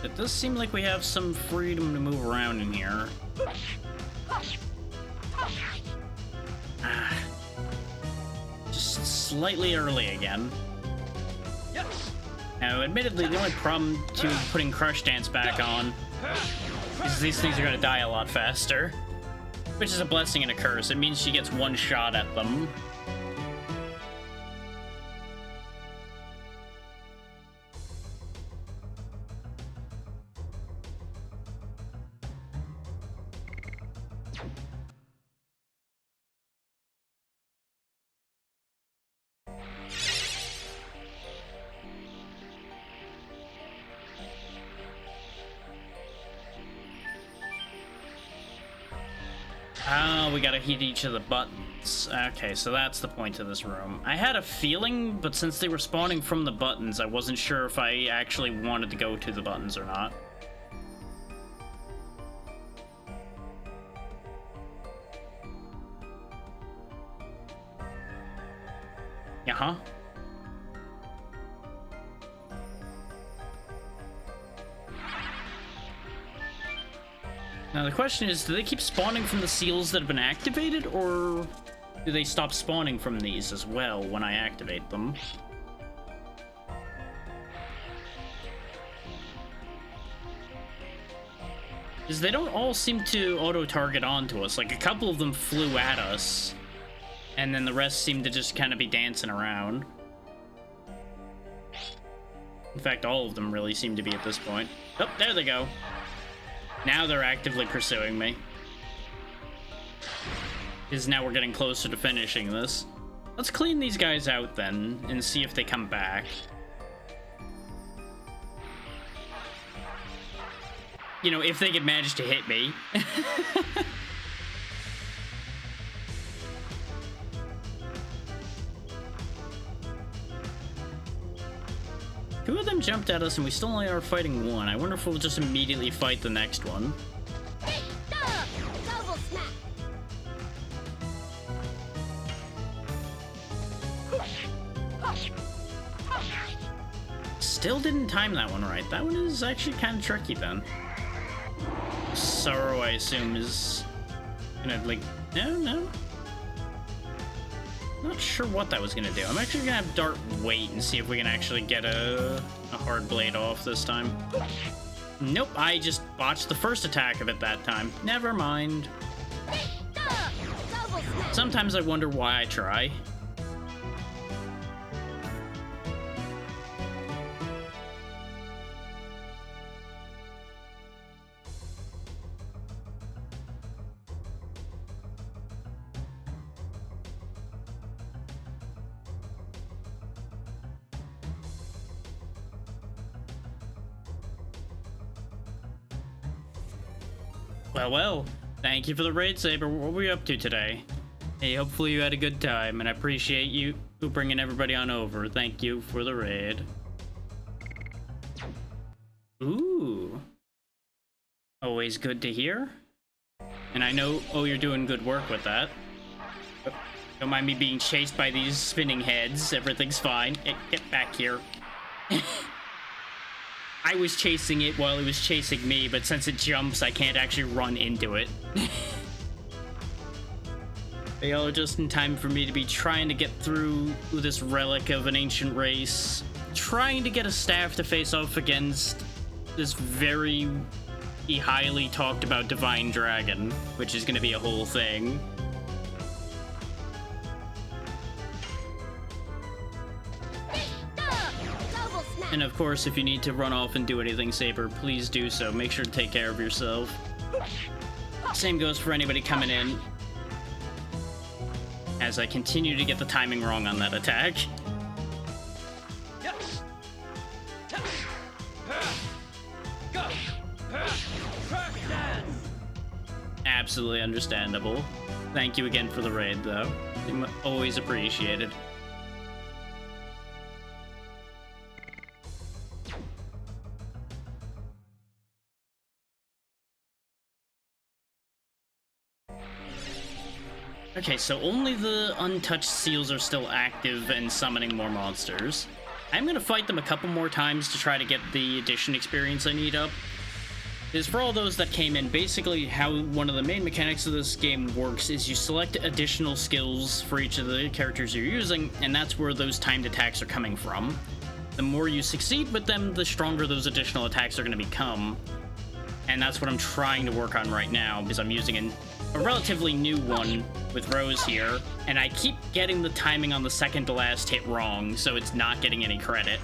It does seem like we have some freedom to move around in here. Just slightly early again. Yes. Now, admittedly, the only problem to putting Crush Dance back on is these things are going to die a lot faster. Which is a blessing and a curse. It means she gets one shot at them. Oh, we gotta hit each of the buttons. Okay, so that's the point of this room. I had a feeling, but since they were spawning from the buttons, I wasn't sure if I actually wanted to go to the buttons or not. Uh-huh. Now the question is, do they keep spawning from the seals that have been activated, or do they stop spawning from these as well when I activate them? Because they don't all seem to auto-target onto us. Like, a couple of them flew at us, and then the rest seem to just kind of be dancing around. In fact, all of them really seem to be at this point. Oh, there they go. Now they're actively pursuing me. Because now we're getting closer to finishing this. Let's clean these guys out then, and see if they come back. You know, if they could manage to hit me. Two of them jumped at us and we still only are fighting one. I wonder if we'll just immediately fight the next one. Double smack. Still didn't time that one right. That one is actually kind of tricky then. Sorrow, I assume, is gonna, like, no. Not sure what that was gonna do. I'm actually gonna have Dart wait and see if we can actually get a hard blade off this time. Nope, I just botched the first attack of it that time. Never mind. Sometimes I wonder why I try. Well, thank you for the raid, Saber. What were you up to today? Hey, hopefully you had a good time, and I appreciate you bringing everybody on over. Thank you for the raid. Ooh. Always good to hear. And I know, you're doing good work with that. Don't mind me being chased by these spinning heads. Everything's fine. Get back here. I was chasing it while it was chasing me, but since it jumps, I can't actually run into it. They all are just in time for me to be trying to get through this relic of an ancient race, trying to get a staff to face off against this very highly talked about divine dragon, which is going to be a whole thing. And of course, if you need to run off and do anything, Saber, please do so. Make sure to take care of yourself. Same goes for anybody coming in. As I continue to get the timing wrong on that attack. Yes. Go. Crack dance. Absolutely understandable. Thank you again for the raid, though. Always appreciated. Okay, so only the untouched seals are still active and summoning more monsters. I'm gonna fight them a couple more times to try to get the addition experience I need up. Because for all those that came in, basically how one of the main mechanics of this game works is you select additional skills for each of the characters you're using, and that's where those timed attacks are coming from. The more you succeed with them, the stronger those additional attacks are gonna become. And that's what I'm trying to work on right now, because I'm using a relatively new one with Rose here, and I keep getting the timing on the second to last hit wrong, so it's not getting any credit.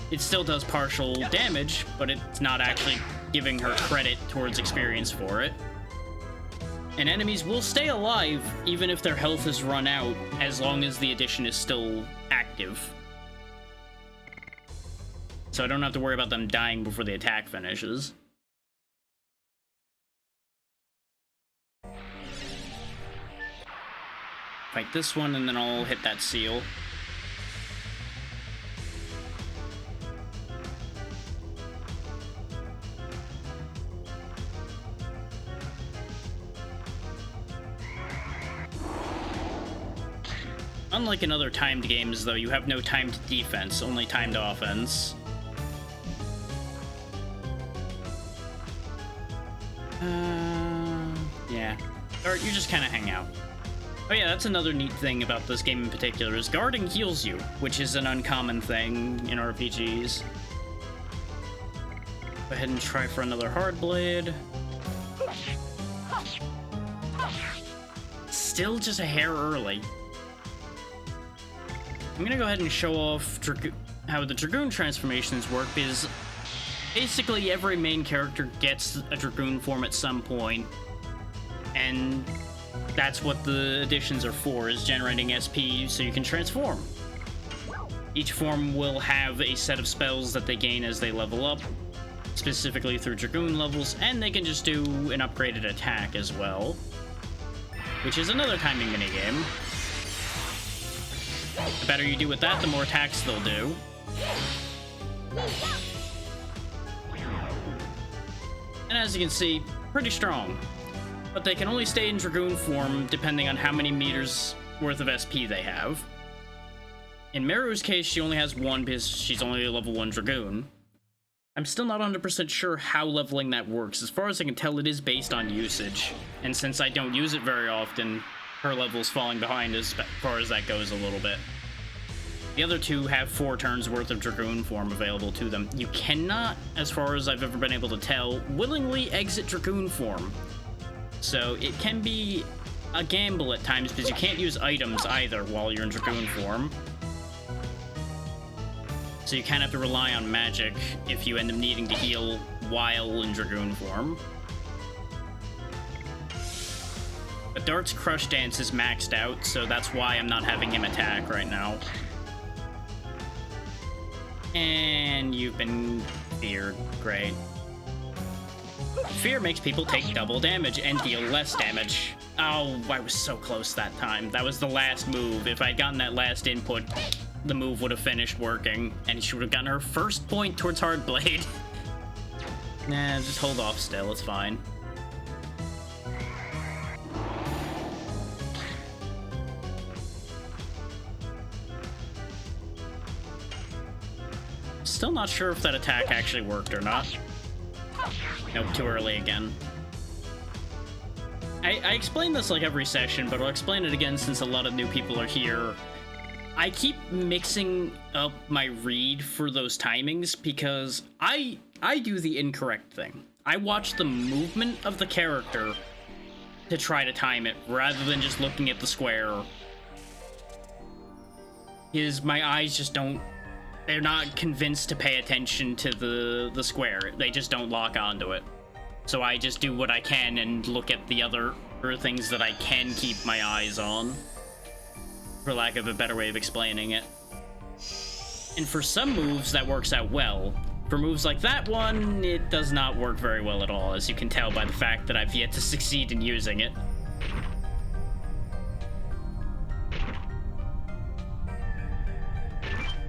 It still does partial damage, but it's not actually giving her credit towards experience for it. And enemies will stay alive even if their health is run out, as long as the addition is still active. So I don't have to worry about them dying before the attack finishes. Fight this one, and then I'll hit that seal. Unlike in other timed games, though, you have no timed defense, only timed offense. Yeah. Or you just kind of hang out. Oh yeah, that's another neat thing about this game in particular, is guarding heals you, which is an uncommon thing in RPGs. Go ahead and try for another hard blade. Still just a hair early. I'm gonna go ahead and show off how the Dragoon transformations work, because basically every main character gets a Dragoon form at some point, and that's what the additions are for, is generating SP so you can transform. Each form will have a set of spells that they gain as they level up, specifically through Dragoon levels, and they can just do an upgraded attack as well, which is another timing minigame. The better you do with that, the more attacks they'll do. And as you can see, pretty strong. But they can only stay in Dragoon form depending on how many meters worth of SP they have. In Meru's case, she only has one because she's only a level 1 Dragoon. I'm still not 100% sure how leveling that works. As far as I can tell, it is based on usage. And since I don't use it very often, her level's falling behind as far as that goes a little bit. The other two have 4 turns worth of Dragoon form available to them. You cannot, as far as I've ever been able to tell, willingly exit Dragoon form. So it can be a gamble at times because you can't use items either while you're in Dragoon form. So you kind of have to rely on magic if you end up needing to heal while in Dragoon form. But Dart's Crush Dance is maxed out, so that's why I'm not having him attack right now. And you've been feared. Great. Fear makes people take double damage and deal less damage. Oh, I was so close that time. That was the last move. If I'd gotten that last input, the move would have finished working, and she would have gotten her first point towards Hard Blade. Nah, just hold off still, it's fine. Still not sure if that attack actually worked or not. Nope, too early again. I explain this like every session, but I'll explain it again since a lot of new people are here. I keep mixing up my read for those timings because I do the incorrect thing. I watch the movement of the character to try to time it, rather than just looking at the square. Because my eyes just don't... They're not convinced to pay attention to the square. They just don't lock onto it. So I just do what I can and look at the other things that I can keep my eyes on. For lack of a better way of explaining it. And for some moves, that works out well. For moves like that one, it does not work very well at all, as you can tell by the fact that I've yet to succeed in using it.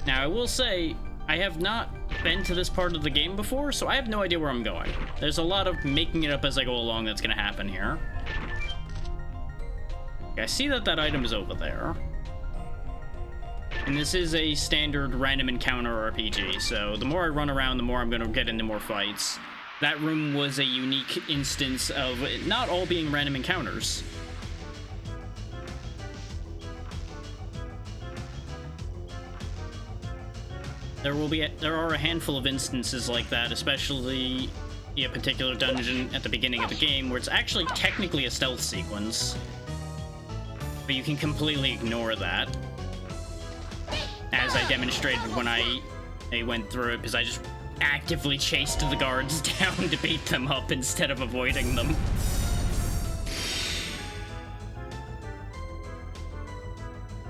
Now, I will say, I have not been to this part of the game before, so I have no idea where I'm going. There's a lot of making it up as I go along that's going to happen here. Okay, I see that that item is over there. And this is a standard random encounter RPG, so the more I run around, the more I'm going to get into more fights. That room was a unique instance of it not all being random encounters. There are a handful of instances like that, especially a particular dungeon at the beginning of the game where it's actually technically a stealth sequence, but you can completely ignore that, as I demonstrated when I went through it, because I just actively chased the guards down to beat them up instead of avoiding them.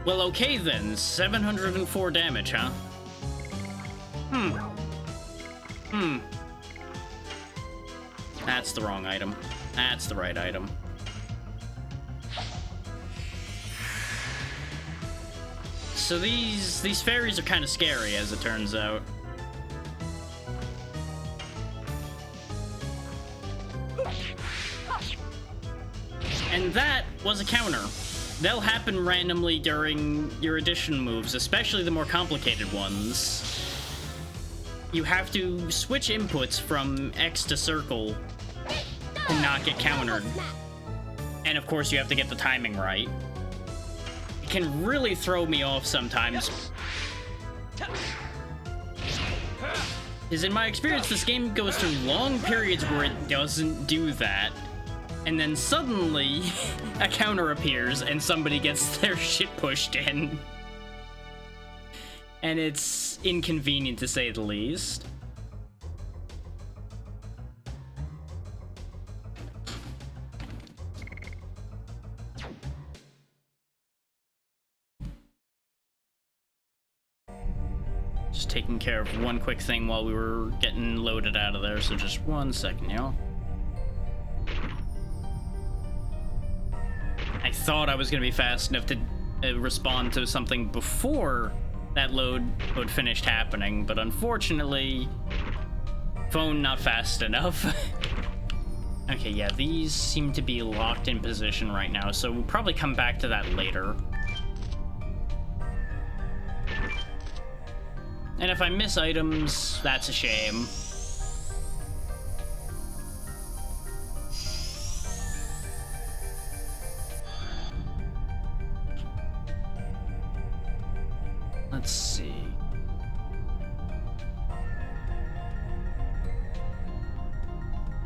Well, okay then, 704 damage, huh? That's the wrong item. That's the right item. so these fairies are kind of scary, as it turns out. And that was a counter. They'll happen randomly during your addition moves, especially the more complicated ones. You have to switch inputs from X to circle to not get countered. And of course, you have to get the timing right. It can really throw me off sometimes. Because in my experience, this game goes through long periods where it doesn't do that. And then suddenly, a counter appears and somebody gets their shit pushed in. And it's inconvenient to say the least. Just taking care of one quick thing while we were getting loaded out of there, so just 1 second, y'all. I thought I was gonna be fast enough to respond to something before that load finished happening, but unfortunately, phone not fast enough. Okay, yeah, these seem to be locked in position right now, so we'll probably come back to that later. And if I miss items, that's a shame. Let's see.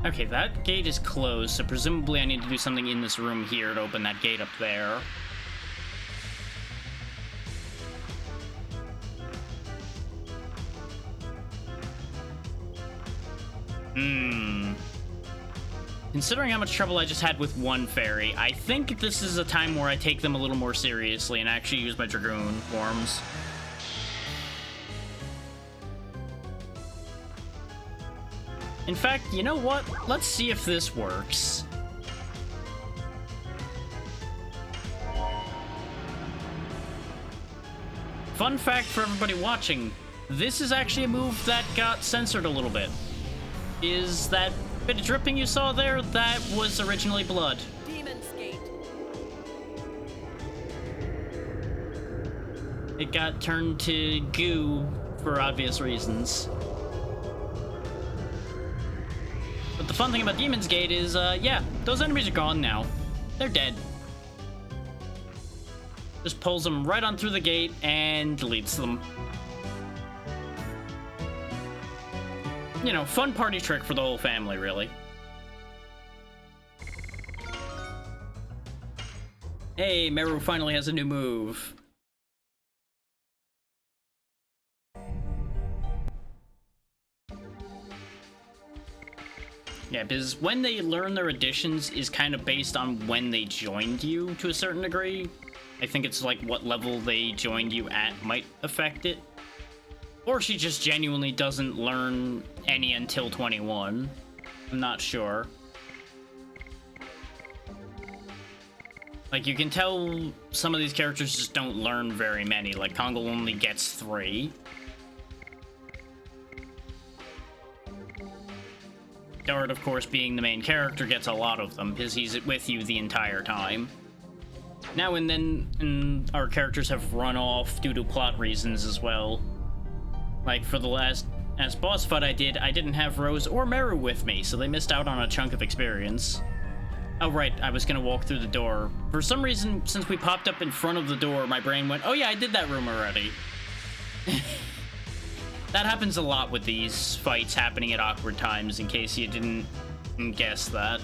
Okay, that gate is closed, so presumably I need to do something in this room here to open that gate up there. Considering how much trouble I just had with one fairy, I think this is a time where I take them a little more seriously and actually use my Dragoon forms. In fact, you know what? Let's see if this works. Fun fact for everybody watching, this is actually a move that got censored a little bit. Is that bit of dripping you saw there? That was originally blood. Demon's Gate. It got turned to goo for obvious reasons. But the fun thing about Demon's Gate is, yeah, those enemies are gone now. They're dead. Just pulls them right on through the gate and deletes them. You know, fun party trick for the whole family, really. Hey, Meru finally has a new move. Yeah, because when they learn their additions is kind of based on when they joined you to a certain degree. I think it's like what level they joined you at might affect it. Or she just genuinely doesn't learn any until 21. I'm not sure. Like, you can tell some of these characters just don't learn very many. Like, Kongo only gets 3. Dart, of course, being the main character, gets a lot of them, because he's with you the entire time. Now and then, our characters have run off due to plot reasons as well. Like, for the last boss fight I didn't have Rose or Meru with me, so they missed out on a chunk of experience. Oh, right, I was gonna walk through the door. For some reason, since we popped up in front of the door, my brain went, oh yeah, I did that room already. That happens a lot with these fights happening at awkward times, in case you didn't guess that.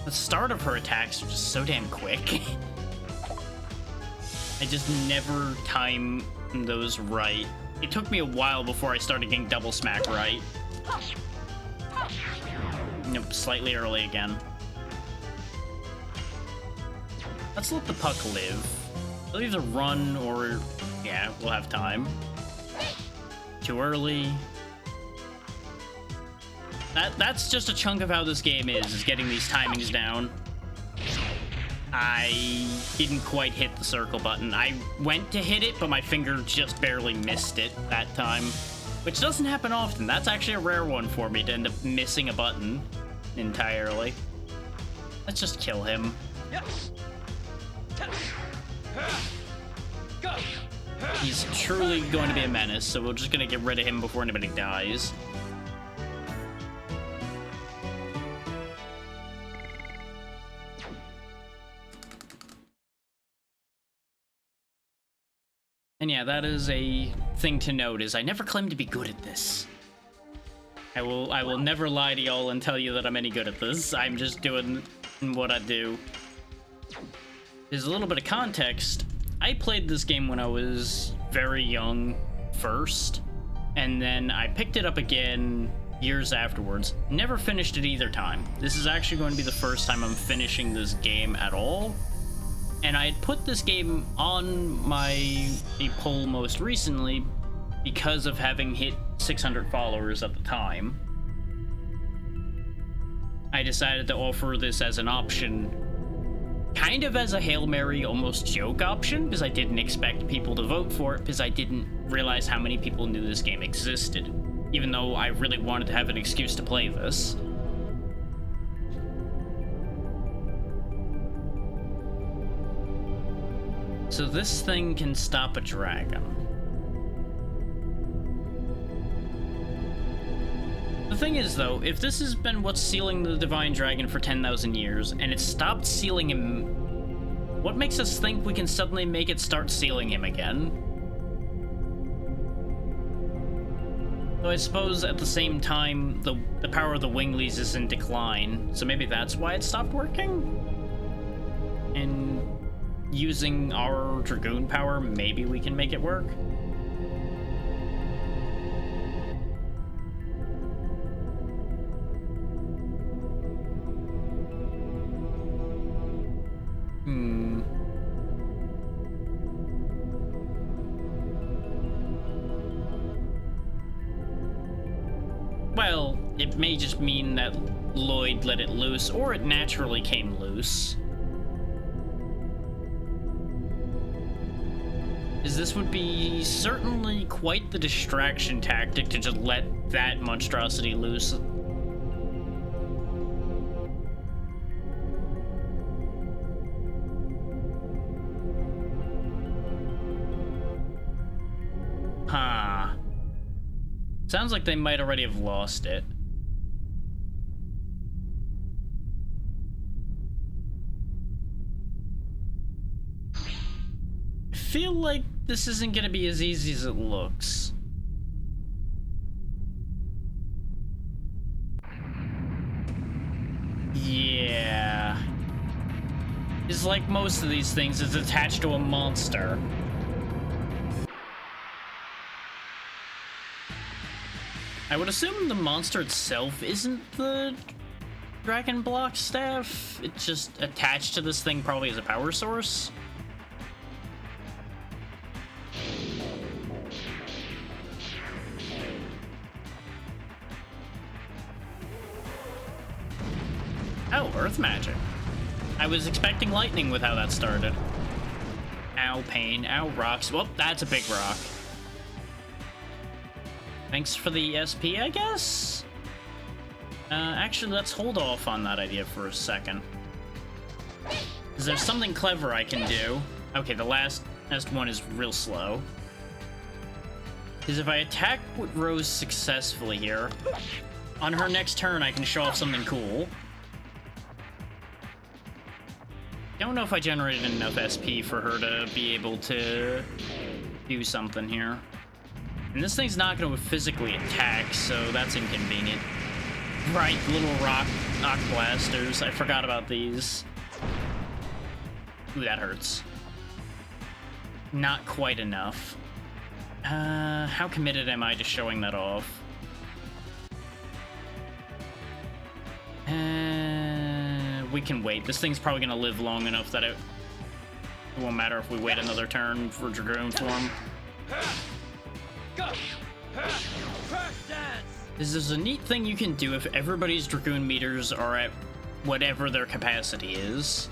The start of her attacks are just so damn quick. I just never time those right. It took me a while before I started getting double smack right. Nope, slightly early again. Let's let the puck live. They'll either run or... yeah, we'll have time. Too early. That's just a chunk of how this game is getting these timings down. I didn't quite hit the circle button. I went to hit it, but my finger just barely missed it that time, which doesn't happen often. That's actually a rare one for me, to end up missing a button entirely. Let's just kill him. He's truly going to be a menace, so we're just gonna get rid of him before anybody dies. And yeah, that is a thing to note, is I never claimed to be good at this. I will never lie to y'all and tell you that I'm any good at this. I'm just doing what I do. There's a little bit of context. I played this game when I was very young first, and then I picked it up again years afterwards. Never finished it either time. This is actually going to be the first time I'm finishing this game at all. And I had put this game on my poll most recently because of having hit 600 followers at the time. I decided to offer this as an option, kind of as a Hail Mary, almost joke option, because I didn't expect people to vote for it, because I didn't realize how many people knew this game existed, even though I really wanted to have an excuse to play this. So this thing can stop a dragon. The thing is, though, if this has been what's sealing the Divine Dragon for 10,000 years, and it stopped sealing him, what makes us think we can suddenly make it start sealing him again? Though I suppose at the same time, the power of the Winglies is in decline, so maybe that's why it stopped working? And using our Dragoon power, maybe we can make it work? Well, it may just mean that Lloyd let it loose, or it naturally came loose. Is this would be certainly quite the distraction tactic to just let that monstrosity loose. Huh. Sounds like they might already have lost it. I feel like this isn't gonna be as easy as it looks. Yeah. It's like most of these things, it's attached to a monster. I would assume the monster itself isn't the Dragon Block staff. It's just attached to this thing, probably as a power source. Oh, earth magic. I was expecting lightning with how that started. Ow, pain. Ow, rocks. Well, that's a big rock. Thanks for the SP, I guess? Actually, let's hold off on that idea for a second. Is there something clever I can do? Okay, the last one is real slow. Because if I attack with Rose successfully here, on her next turn I can show off something cool. Don't know if I generated enough SP for her to be able to do something here. And this thing's not going to physically attack, so that's inconvenient. Right, little rock blasters. I forgot about these. Ooh, that hurts. Not quite enough. How committed am I to showing that off? We can wait. This thing's probably gonna live long enough that it won't matter if we wait another turn for Dragoon form. Go! Crash dance! is there's a neat thing you can do if everybody's Dragoon meters are at whatever their capacity is.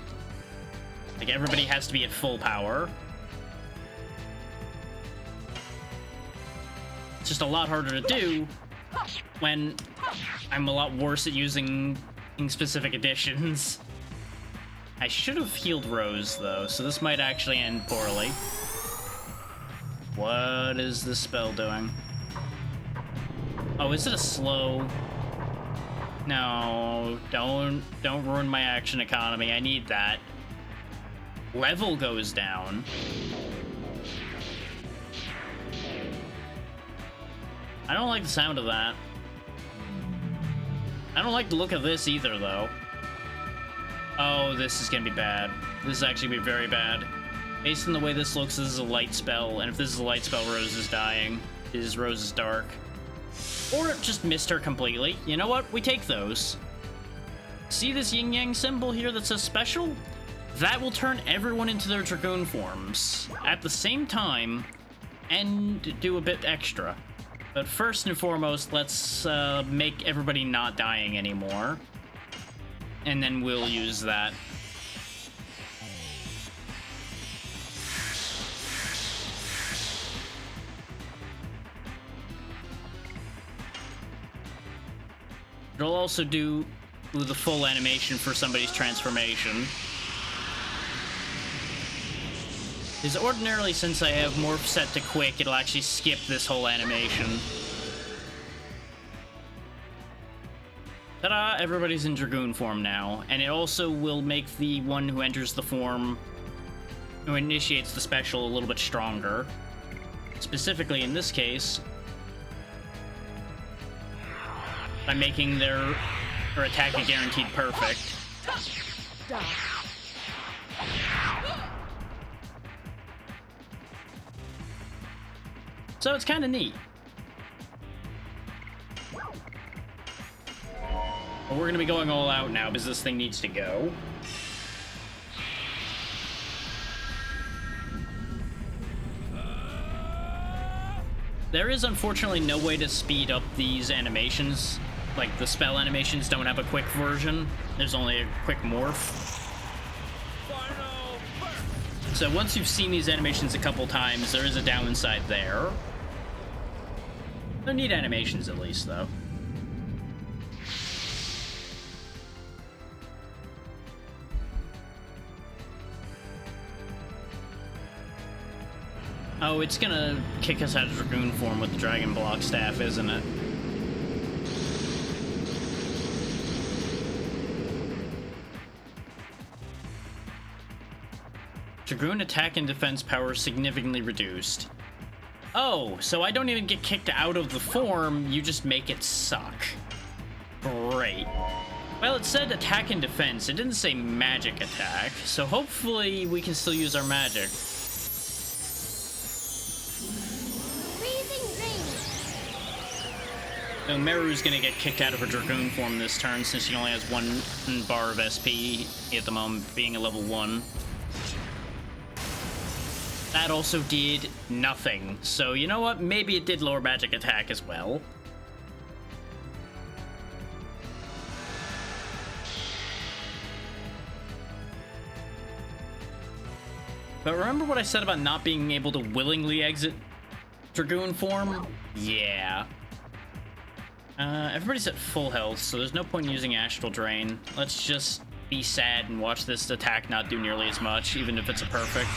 Like, everybody has to be at full power. It's just a lot harder to do when I'm a lot worse at using specific additions. I should have healed Rose, though, so this might actually end poorly. What is this spell doing? Oh, is it a slow? No, don't ruin my action economy. I need that. Level goes down. I don't like the sound of that. I don't like the look of this either, though. Oh, this is gonna be bad. This is actually gonna be very bad. Based on the way this looks, this is a light spell, and if this is a light spell, Rose is dying. Rose is dark. Or it just missed her completely. You know what? We take those. See this yin-yang symbol here that says special? That will turn everyone into their Dragoon forms at the same time and do a bit extra. But first and foremost, let's make everybody not dying anymore. And then we'll use that. It'll also do the full animation for somebody's transformation. Because ordinarily, since I have morph set to quick, it'll actually skip this whole animation. Ta-da! Everybody's in Dragoon form now. And it also will make the one who enters the form, who initiates the special, a little bit stronger. Specifically, in this case, by making their attack a guaranteed perfect. Die. So it's kind of neat. But we're going to be going all out now because this thing needs to go. There is unfortunately no way to speed up these animations. Like, the spell animations don't have a quick version. There's only a quick morph. So once you've seen these animations a couple times, there is a downside there. They're neat animations, at least, though. Oh, it's gonna kick us out of Dragoon form with the Dragon Block Staff, isn't it? Dragoon attack and defense power significantly reduced. Oh, so I don't even get kicked out of the form, you just make it suck. Great. Well, it said attack and defense, it didn't say magic attack, so hopefully we can still use our magic. So Meru's gonna get kicked out of her Dragoon form this turn since she only has 1 bar of SP at the moment, being a level 1. That also did nothing. So, you know what? Maybe it did lower magic attack as well. But remember what I said about not being able to willingly exit Dragoon form? Yeah. Everybody's at full health, so there's no point in using Astral Drain. Let's just be sad and watch this attack not do nearly as much, even if it's a perfect.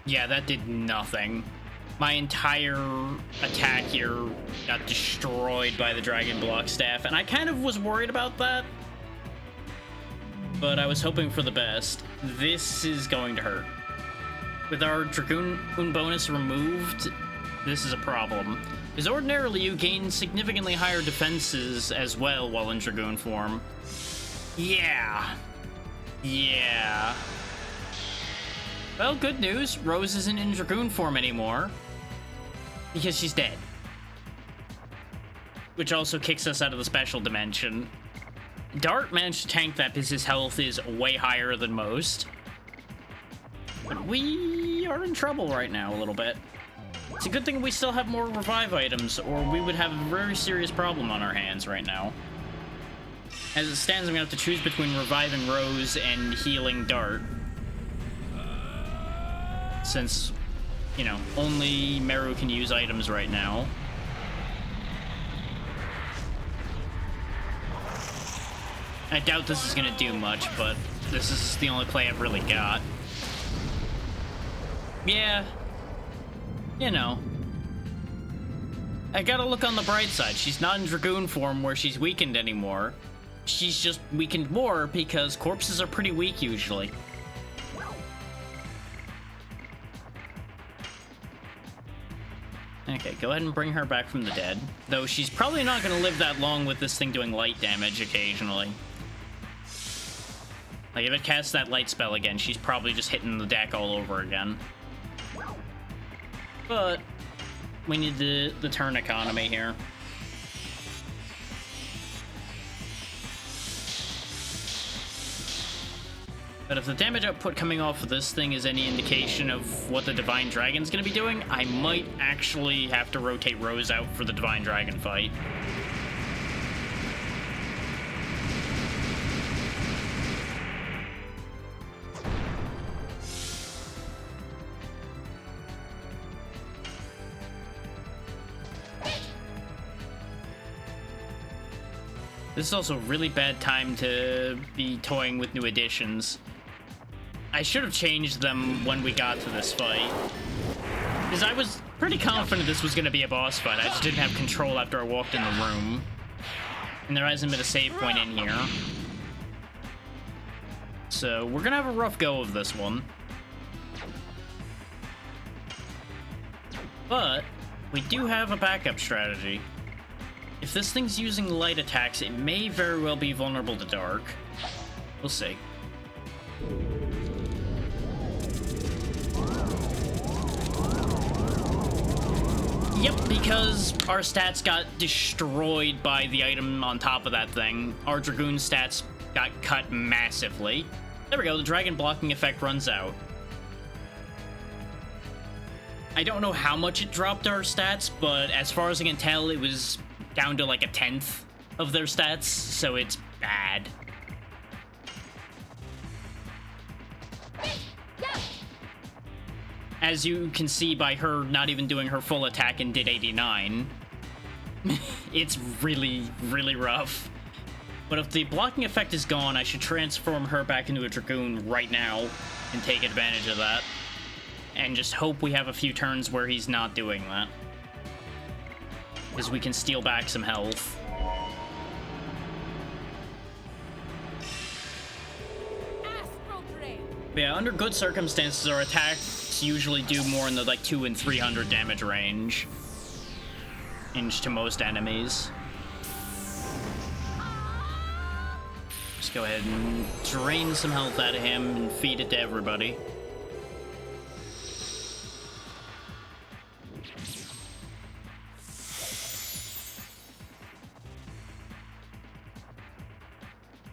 Yeah, that did nothing. My entire attack here got destroyed by the Dragon Block Staff, and I kind of was worried about that. But I was hoping for the best. This is going to hurt. With our Dragoon bonus removed, this is a problem. Because ordinarily you gain significantly higher defenses as well while in Dragoon form. Yeah. Yeah. Well, good news. Rose isn't in Dragoon form anymore. Because she's dead. Which also kicks us out of the special dimension. Dart managed to tank that because his health is way higher than most. But we are in trouble right now a little bit. It's a good thing we still have more revive items, or we would have a very serious problem on our hands right now. As it stands, I'm gonna have to choose between reviving Rose and healing Dart. Since, you know, only Meru can use items right now. I doubt this is gonna do much, but this is the only play I've really got. Yeah. You know. I gotta look on the bright side. She's not in Dragoon form where she's weakened anymore. She's just weakened more because corpses are pretty weak usually. Okay, go ahead and bring her back from the dead. Though she's probably not gonna live that long with this thing doing light damage occasionally. Like, if it casts that light spell again, she's probably just hitting the deck all over again. But we need the turn economy here. But if the damage output coming off of this thing is any indication of what the Divine Dragon's gonna be doing, I might actually have to rotate Rose out for the Divine Dragon fight. This is also a really bad time to be toying with new additions. I should have changed them when we got to this fight. Because I was pretty confident this was going to be a boss fight. I just didn't have control after I walked in the room. And there hasn't been a save point in here. So we're going to have a rough go of this one. But we do have a backup strategy. If this thing's using light attacks, it may very well be vulnerable to dark. We'll see. Yep, because our stats got destroyed by the item on top of that thing. Our Dragoon stats got cut massively. There we go, the dragon blocking effect runs out. I don't know how much it dropped our stats, but as far as I can tell, it was down to like 1/10 of their stats, so it's bad. As you can see by her not even doing her full attack and did 89, it's really, really rough. But if the blocking effect is gone, I should transform her back into a Dragoon right now and take advantage of that. And just hope we have a few turns where he's not doing that. Because we can steal back some health. But yeah, under good circumstances, our attacks usually do more in the like 200 and 300 damage range. Inch to most enemies. Just go ahead and drain some health out of him and feed it to everybody.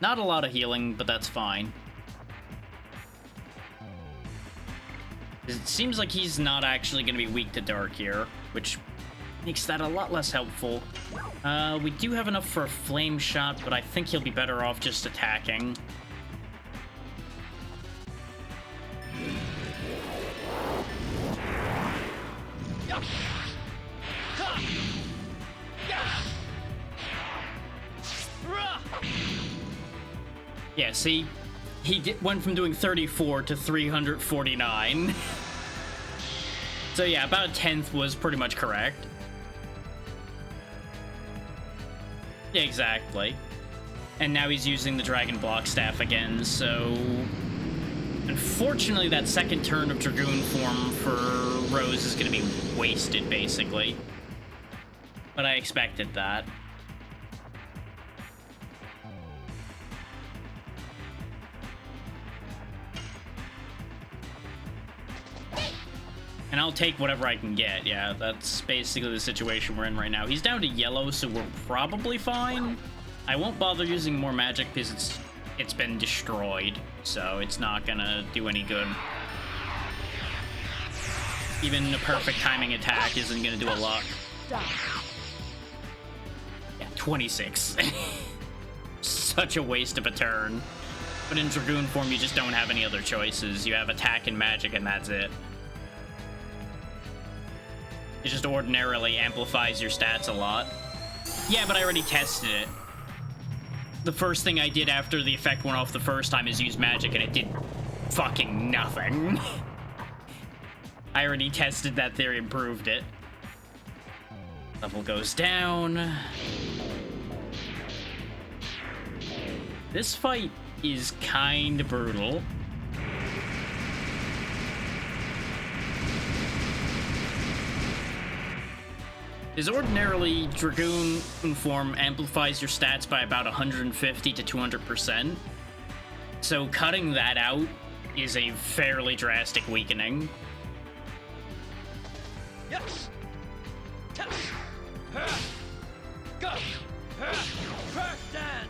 Not a lot of healing, but that's fine. It seems like he's not actually going to be weak to dark here, which makes that a lot less helpful. We do have enough for a flame shot, but I think he'll be better off just attacking. Yeah, see? He went from doing 34 to 349. So yeah, about 1/10 was pretty much correct. Yeah, exactly. And now he's using the Dragon Block Staff again, so... Unfortunately, that second turn of Dragoon form for Rose is going to be wasted, basically. But I expected that. And I'll take whatever I can get. Yeah, that's basically the situation we're in right now. He's down to yellow, so we're probably fine. I won't bother using more magic because it's been destroyed, so it's not gonna do any good. Even a perfect timing attack isn't gonna do a lot. Die. Yeah, 26. Such a waste of a turn. But in Dragoon form, you just don't have any other choices. You have attack and magic, and that's it. It just ordinarily amplifies your stats a lot. Yeah, but I already tested it. The first thing I did after the effect went off the first time is use magic, and it did fucking nothing. I already tested that theory and proved it. Level goes down. This fight is kinda brutal. Is ordinarily Dragoon form amplifies your stats by about 150 to 200%. So cutting that out is a fairly drastic weakening. Yes. Go. Crash dance.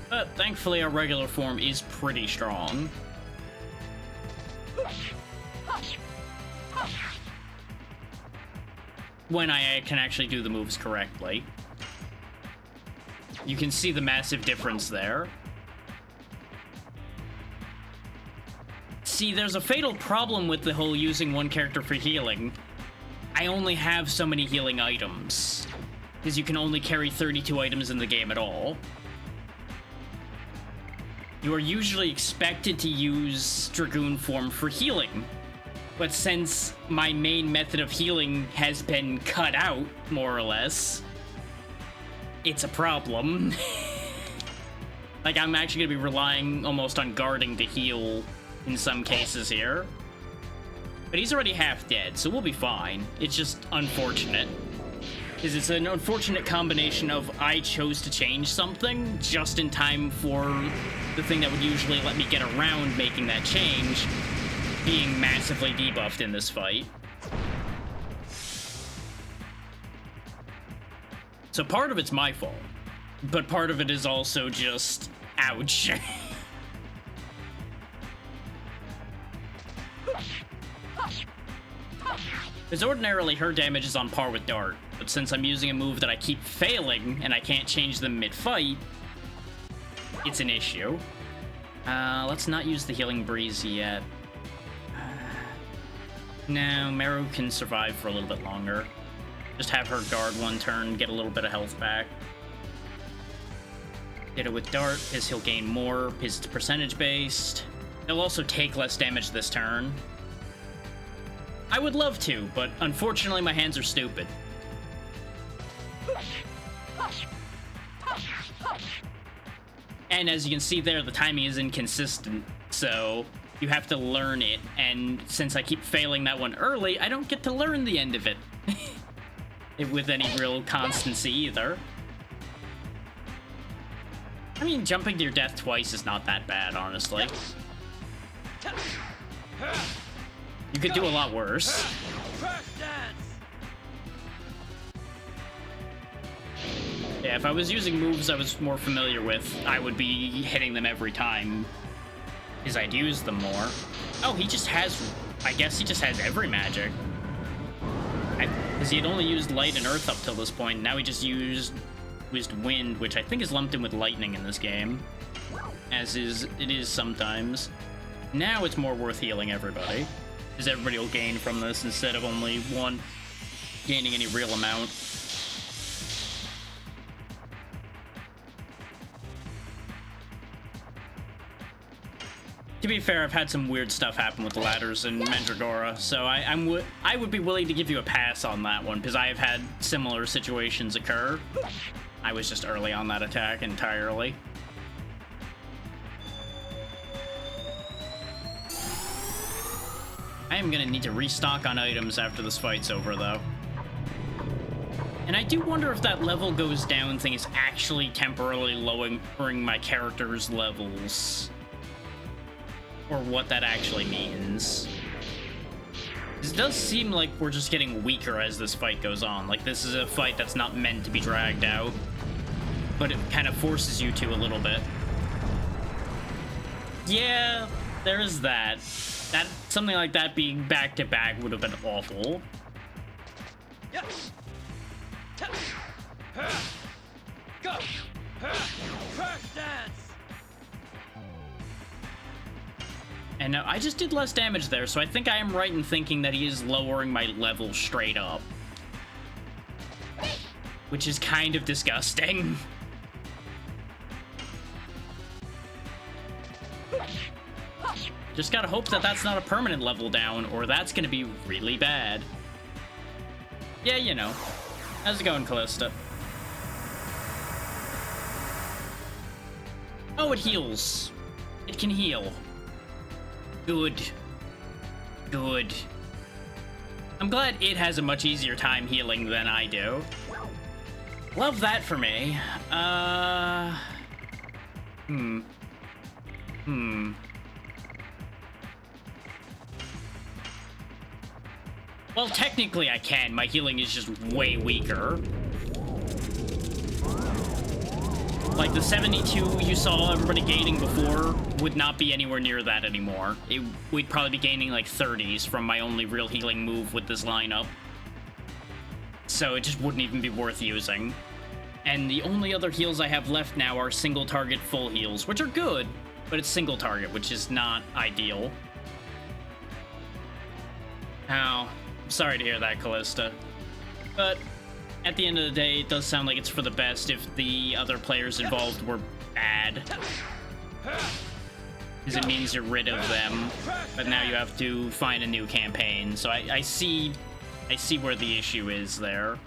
But thankfully our regular form is pretty strong. When I can actually do the moves correctly. You can see the massive difference there. See, there's a fatal problem with the whole using one character for healing. I only have so many healing items, because you can only carry 32 items in the game at all. You are usually expected to use Dragoon form for healing, but since my main method of healing has been cut out, more or less, it's a problem. Like, I'm actually gonna be relying almost on guarding to heal in some cases here. But he's already half dead, so we'll be fine. It's just unfortunate. Because it's an unfortunate combination of I chose to change something just in time for the thing that would usually let me get around making that change being massively debuffed in this fight. So part of it's my fault, but part of it is also just ouch. Because ordinarily her damage is on par with Dart, but since I'm using a move that I keep failing and I can't change them mid-fight, it's an issue. Let's not use the Healing Breeze yet. No, Meru can survive for a little bit longer. Just have her guard one turn, get a little bit of health back. Get it with Dart, because he'll gain more, because it's percentage-based. He'll also take less damage this turn. I would love to, but unfortunately my hands are stupid. And as you can see there, the timing is inconsistent, so you have to learn it, and since I keep failing that one early, I don't get to learn the end of it. With any real constancy either. I mean, jumping to your death twice is not that bad, honestly. You could do a lot worse. Yeah, if I was using moves I was more familiar with, I would be hitting them every time, because I'd use them more. Oh, he just has... I guess he just has every magic. Because he had only used light and earth up till this point, now he just used wind, which I think is lumped in with lightning in this game. As it is sometimes. Now it's more worth healing everybody, because everybody will gain from this instead of only one gaining any real amount. To be fair, I've had some weird stuff happen with the ladders in Mandragora, so I would be willing to give you a pass on that one, because I have had similar situations occur. I was just early on that attack entirely. I am gonna need to restock on items after this fight's over, though. And I do wonder if that level goes down thing is actually temporarily lowering my character's levels. Or what that actually means. It does seem like we're just getting weaker as this fight goes on. Like, this is a fight that's not meant to be dragged out, but it kind of forces you to a little bit. Yeah, there is that. That something like that being back to back would have been awful. Yes. Go. Crash dance. And now I just did less damage there, so I think I am right in thinking that he is lowering my level straight up. Which is kind of disgusting. Just gotta hope that that's not a permanent level down, or that's gonna be really bad. Yeah, you know. How's it going, Callista? Oh, it heals. It can heal. Good. Good. I'm glad it has a much easier time healing than I do. Love that for me. Well, technically I can. My healing is just way weaker. Like, the 72 you saw everybody gaining before would not be anywhere near that anymore. We'd probably be gaining, like, 30s from my only real healing move with this lineup. So it just wouldn't even be worth using. And the only other heals I have left now are single target full heals, which are good, but it's single target, which is not ideal. Oh, sorry to hear that, Callista. But at the end of the day, it does sound like it's for the best if the other players involved were bad. Because it means you're rid of them, but now you have to find a new campaign. So I see where the issue is there.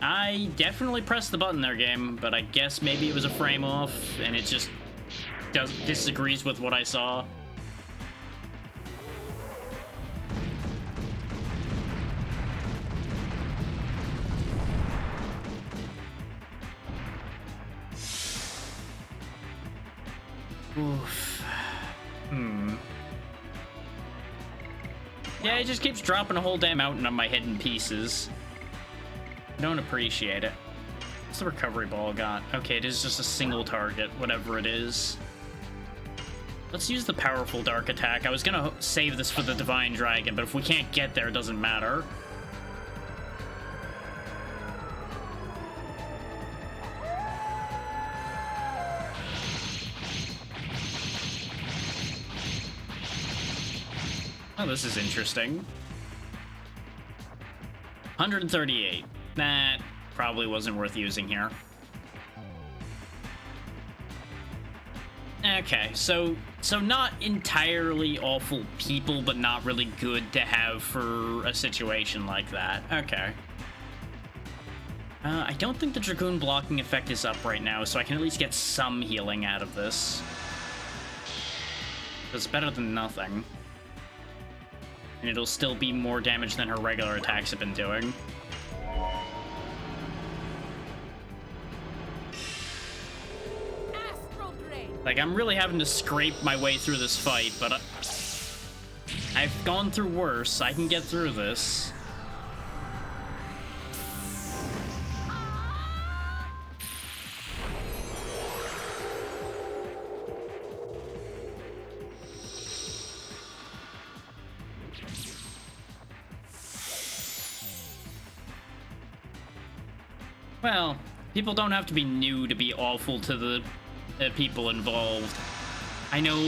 I definitely pressed the button there, game, but I guess maybe it was a frame off, and it just disagrees with what I saw. Oof. Yeah, it just keeps dropping a whole damn mountain on my head in pieces. I don't appreciate it. What's the recovery ball got? Okay, it is just a single target, whatever it is. Let's use the powerful dark attack. I was gonna save this for the Divine Dragon, but if we can't get there, it doesn't matter. Oh, this is interesting. 138. That probably wasn't worth using here. Okay, so not entirely awful people, but not really good to have for a situation like that. Okay. I don't think the Dragoon blocking effect is up right now, so I can at least get some healing out of this. It's better than nothing. And it'll still be more damage than her regular attacks have been doing. Like, I'm really having to scrape my way through this fight, but I've gone through worse. I can get through this. Well, people don't have to be new to be awful to the people involved. I know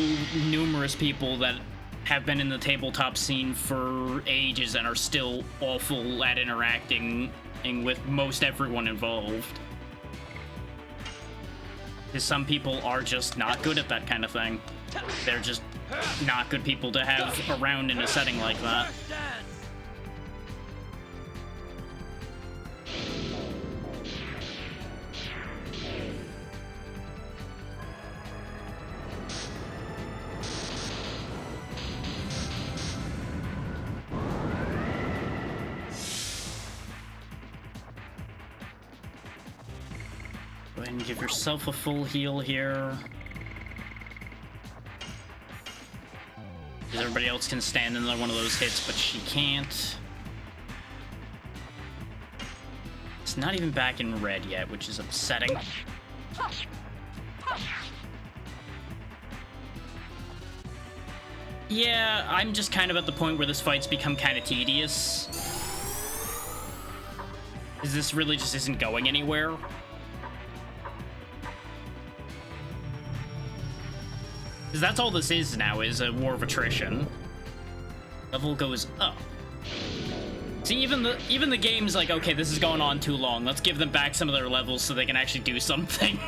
numerous people that have been in the tabletop scene for ages and are still awful at interacting with most everyone involved. Because some people are just not good at that kind of thing. They're just not good people to have around in a setting like that. Go ahead and give yourself a full heal here. Because everybody else can stand another one of those hits, but she can't. It's not even back in red yet, which is upsetting. Yeah, I'm just kind of at the point where this fight's become kind of tedious. Is this really just isn't going anywhere? Because that's all this is now, is a war of attrition. Level goes up. See, even the game's like, okay, this is going on too long. Let's give them back some of their levels so they can actually do something.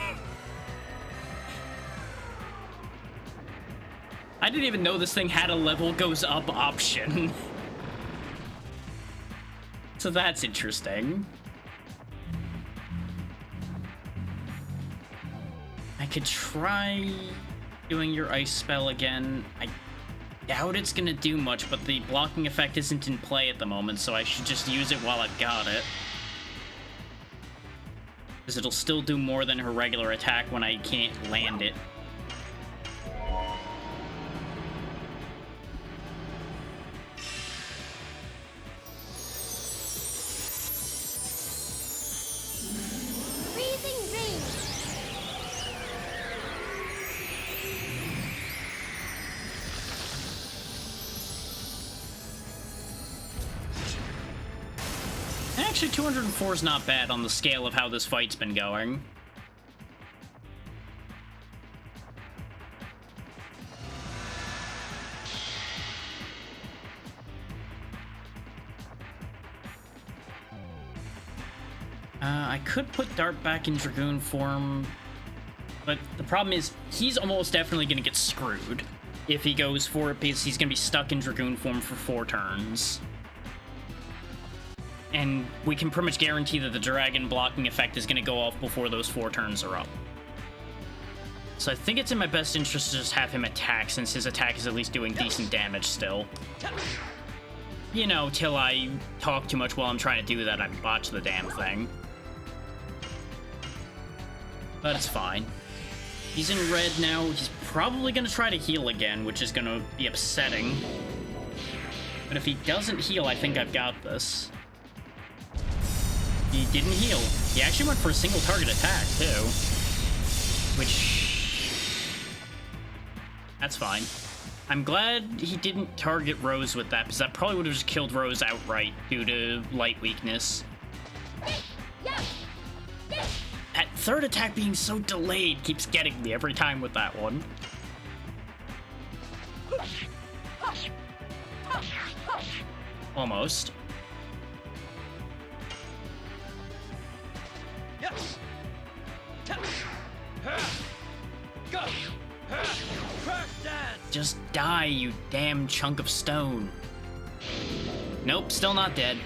I didn't even know this thing had a level goes up option. So that's interesting. I could try doing your ice spell again. I doubt it's gonna do much, but the blocking effect isn't in play at the moment, so I should just use it while I've got it. Because it'll still do more than her regular attack when I can't land it. Freezing rain. Actually, 204 is not bad on the scale of how this fight's been going. I could put Dart back in Dragoon form, but the problem is he's almost definitely going to get screwed if he goes for it, because he's going to be stuck in Dragoon form for 4 turns. And we can pretty much guarantee that the dragon blocking effect is going to go off before those 4 turns are up. So I think it's in my best interest to just have him attack, since his attack is at least doing decent damage still. You know, till I talk too much while I'm trying to do that, I botch the damn thing. But it's fine. He's in red now. He's probably going to try to heal again, which is going to be upsetting. But if he doesn't heal, I think I've got this. He didn't heal. He actually went for a single target attack, too. Which... that's fine. I'm glad he didn't target Rose with that, because that probably would have just killed Rose outright due to light weakness. That third attack being so delayed keeps getting me every time with that one. Almost. Go! Crash dance! Just die, you damn chunk of stone. Nope, still not dead.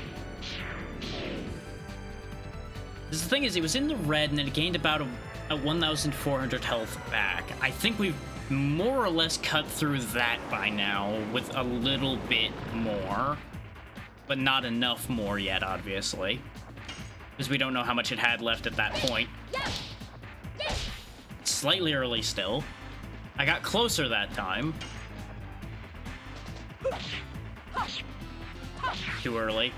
The thing is, it was in the red and it gained about a 1,400 health back. I think we've more or less cut through that by now with a little bit more. But not enough more yet, obviously. Because we don't know how much it had left at that point. Slightly early still. I got closer that time. Too early.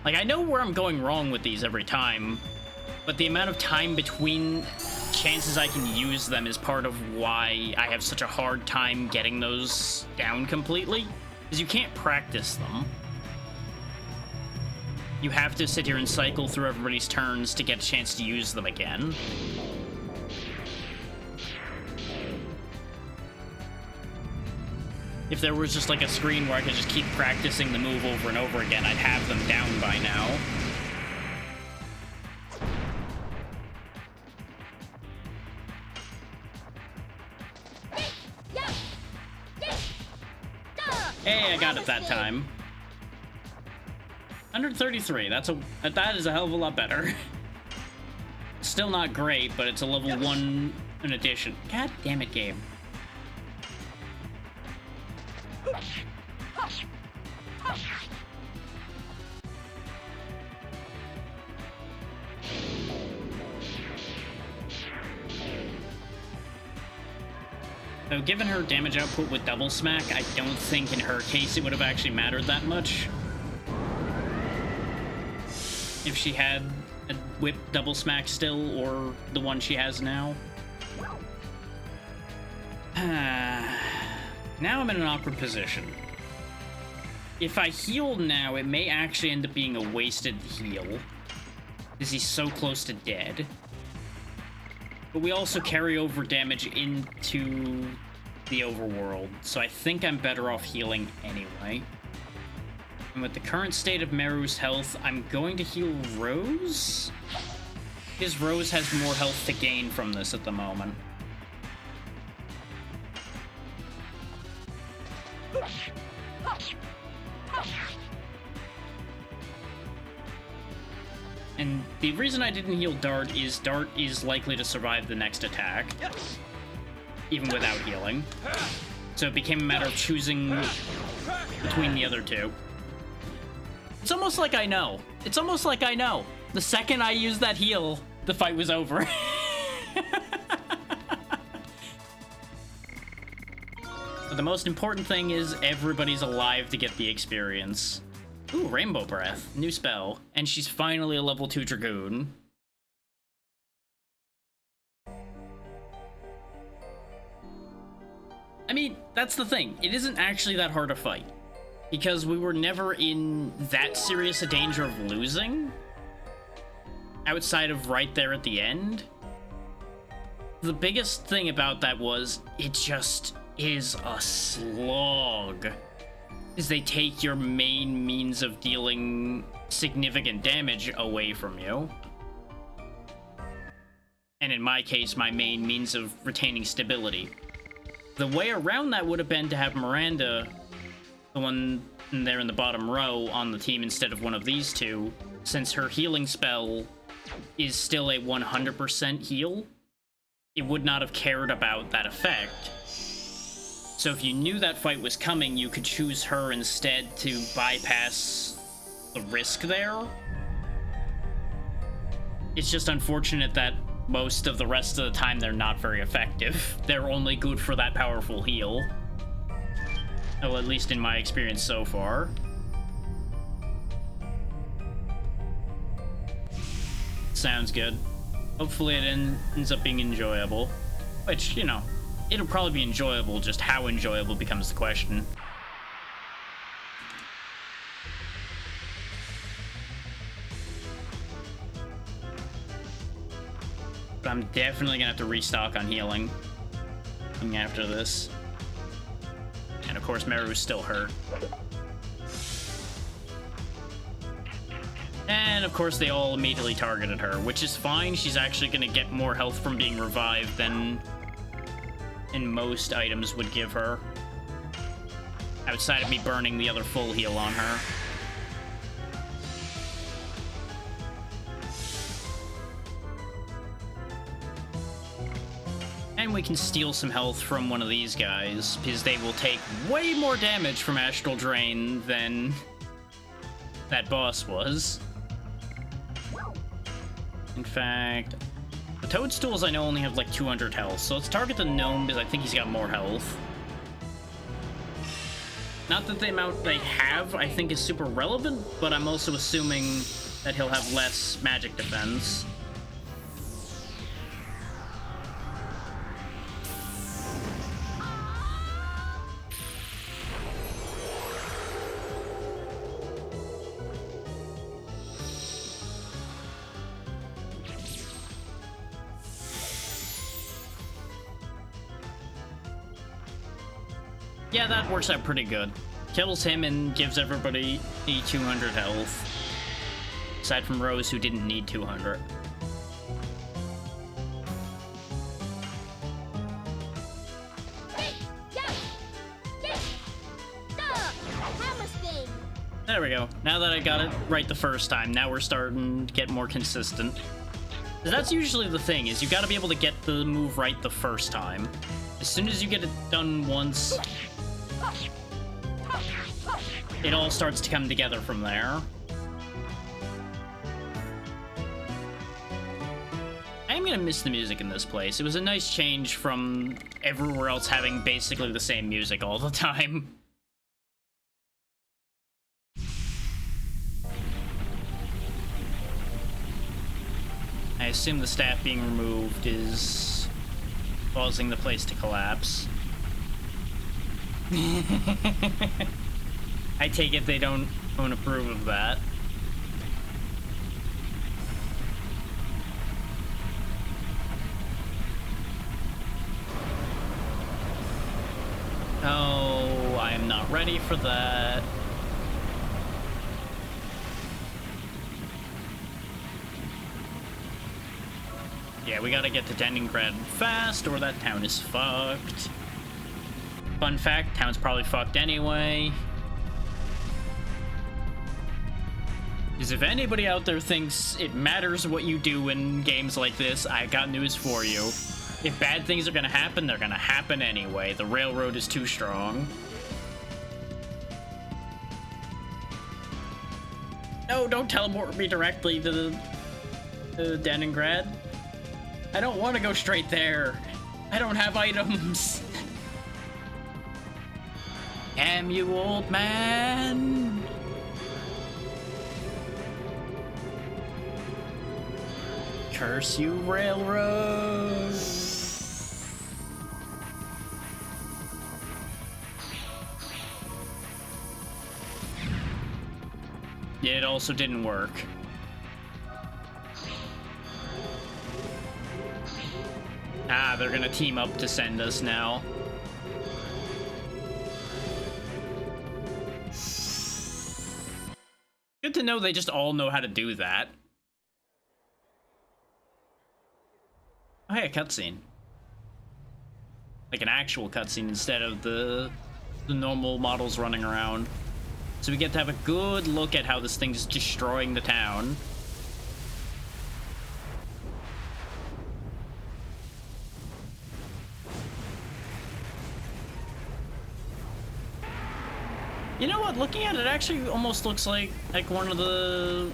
Like, I know where I'm going wrong with these every time, but the amount of time between chances I can use them is part of why I have such a hard time getting those down completely, because you can't practice them. You have to sit here and cycle through everybody's turns to get a chance to use them again. If there was just like a screen where I could just keep practicing the move over and over again, I'd have them down by now. Hey, I got it that time. 133, that is a hell of a lot better. Still not great, but it's a level 1 in addition. God damn it, game. So given her damage output with double smack, I don't think in her case it would have actually mattered that much. If she had a whip double smack still, or the one she has now. Now I'm in an awkward position. If I heal now, it may actually end up being a wasted heal, because he's so close to dead. But we also carry over damage into the overworld, so I think I'm better off healing anyway. And with the current state of Meru's health, I'm going to heal Rose? Because Rose has more health to gain from this at the moment. And the reason I didn't heal Dart is likely to survive the next attack, even without healing. So it became a matter of choosing between the other two. It's almost like I know. It's almost like I know. The second I used that heal, the fight was over. But the most important thing is everybody's alive to get the experience. Ooh, Rainbow Breath. New spell. And she's finally a level 2 Dragoon. I mean, that's the thing. It isn't actually that hard to fight. Because we were never in that serious a danger of losing. Outside of right there at the end. The biggest thing about that was, it just is a slog. Is they take your main means of dealing significant damage away from you. And in my case, my main means of retaining stability. The way around that would have been to have Miranda, the one there in the bottom row, on the team instead of one of these two, since her healing spell is still a 100% heal. It would not have cared about that effect. So if you knew that fight was coming, you could choose her instead to bypass the risk there. It's just unfortunate that most of the rest of the time they're not very effective. They're only good for that powerful heal. Well, at least in my experience so far. Sounds good. Hopefully it ends up being enjoyable. Which, you know, it'll probably be enjoyable, just how enjoyable becomes the question. But I'm definitely gonna have to restock on healing after this. And of course, Meru's still hurt. And of course, they all immediately targeted her, which is fine. She's actually gonna get more health from being revived than in most items would give her. Outside of me burning the other full heal on her. And we can steal some health from one of these guys, because they will take way more damage from Astral Drain than that boss was. In fact, the Toadstools I know only have like 200 health, so let's target the Gnome because I think he's got more health. Not that the amount they have I think is super relevant, but I'm also assuming that he'll have less magic defense. Yeah, that works out pretty good. Kills him and gives everybody 200 health. Aside from Rose, who didn't need 200. There we go. Now that I got it right the first time, now we're starting to get more consistent. That's usually the thing, is you gotta be able to get the move right the first time. As soon as you get it done once, it all starts to come together from there. I am gonna miss the music in this place. It was a nice change from everywhere else having basically the same music all the time. I assume the staff being removed is causing the place to collapse. I take it they don't approve of that. Oh, I am not ready for that. Yeah, we gotta get to Leningrad fast, or that town is fucked. Fun fact, town's probably fucked anyway. Because if anybody out there thinks it matters what you do in games like this, I got news for you. If bad things are gonna happen, they're gonna happen anyway. The railroad is too strong. No, don't teleport me directly to Leningrad. I don't want to go straight there. I don't have items. Damn you, old man. Curse you, railroad. It also didn't work. Ah, they're gonna team up to send us now. Good to know they just all know how to do that. Oh, hey, a cutscene. Like an actual cutscene instead of the normal models running around. So we get to have a good look at how this thing's destroying the town. You know what? Looking at it, actually almost looks like one of the...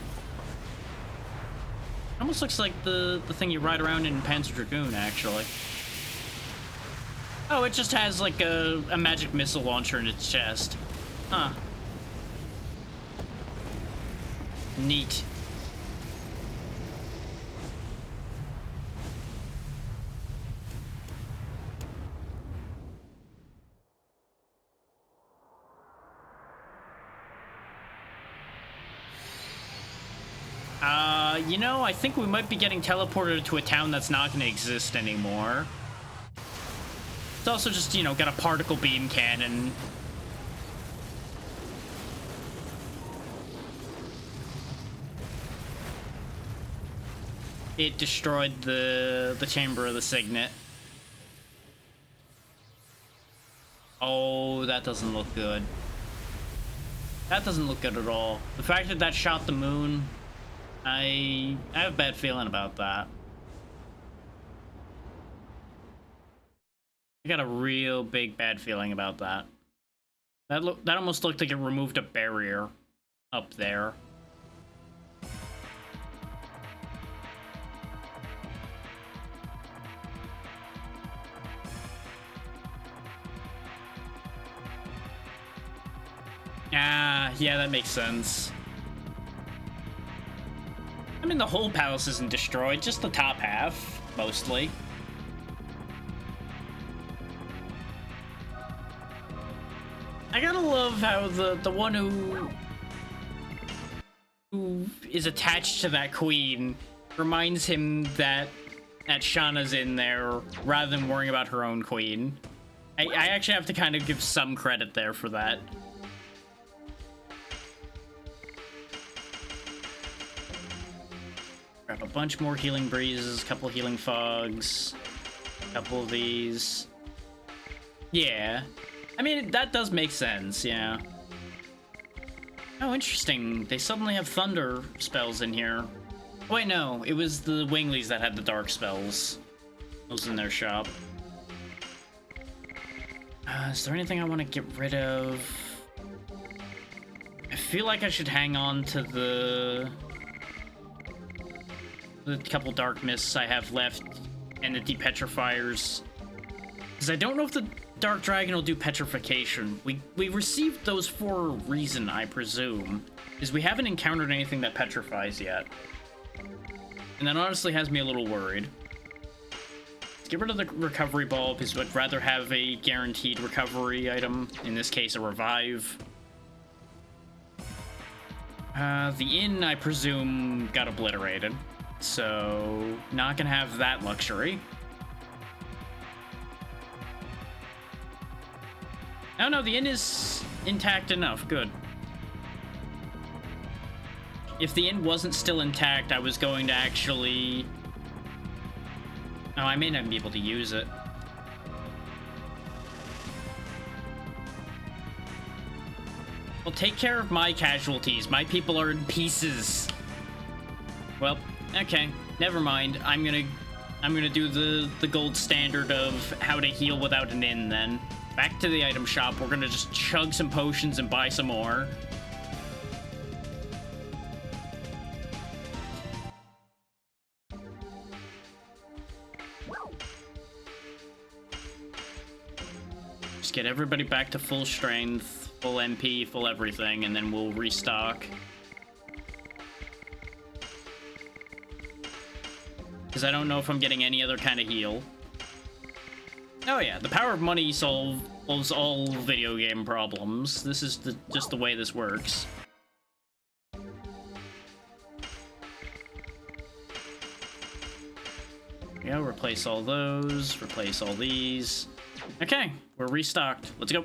Almost looks like the thing you ride around in Panzer Dragoon, actually. Oh, it just has like a magic missile launcher in its chest. Huh. Neat. You know, I think we might be getting teleported to a town that's not going to exist anymore. It's also just, you know, got a particle beam cannon. It destroyed the chamber of the signet. Oh, that doesn't look good. That doesn't look good at all. The fact that that shot the moon, I have a bad feeling about that. I got a real big bad feeling about that. That almost looked like it removed a barrier up there. Ah, yeah, that makes sense. I mean, the whole palace isn't destroyed, just the top half, mostly. I gotta love how the one who is attached to that queen reminds him that Shauna's in there rather than worrying about her own queen. I actually have to kind of give some credit there for that. Grab a bunch more healing breezes, a couple healing fogs, a couple of these. Yeah. I mean, that does make sense, yeah. Oh, interesting. They suddenly have thunder spells in here. Oh, wait, no. It was the Winglies that had the dark spells. Those in their shop. Is there anything I want to get rid of? I feel like I should hang on to the couple dark mists I have left and the depetrifiers, because I don't know if the dark dragon will do petrification. We received those for a reason, I presume, is we haven't encountered anything that petrifies yet, and that honestly has me a little worried. get rid of the recovery ball because I'd rather have a guaranteed recovery item. In this case, a revive. The inn, I presume, got obliterated. So, not gonna have that luxury. Oh no, the inn is intact enough. Good. If the inn wasn't still intact, I was going to actually... Oh, I may not be able to use it. Well, take care of my casualties. My people are in pieces. Well, okay. Never mind. I'm gonna do the gold standard of how to heal without an inn then. Back to the item shop. We're gonna just chug some potions and buy some more. Just get everybody back to full strength, full MP, full everything, and then we'll restock. Because I don't know if I'm getting any other kind of heal. Oh yeah, the power of money solves all video game problems. This is just the way this works. Yeah, replace all those, replace all these. Okay, we're restocked. Let's go.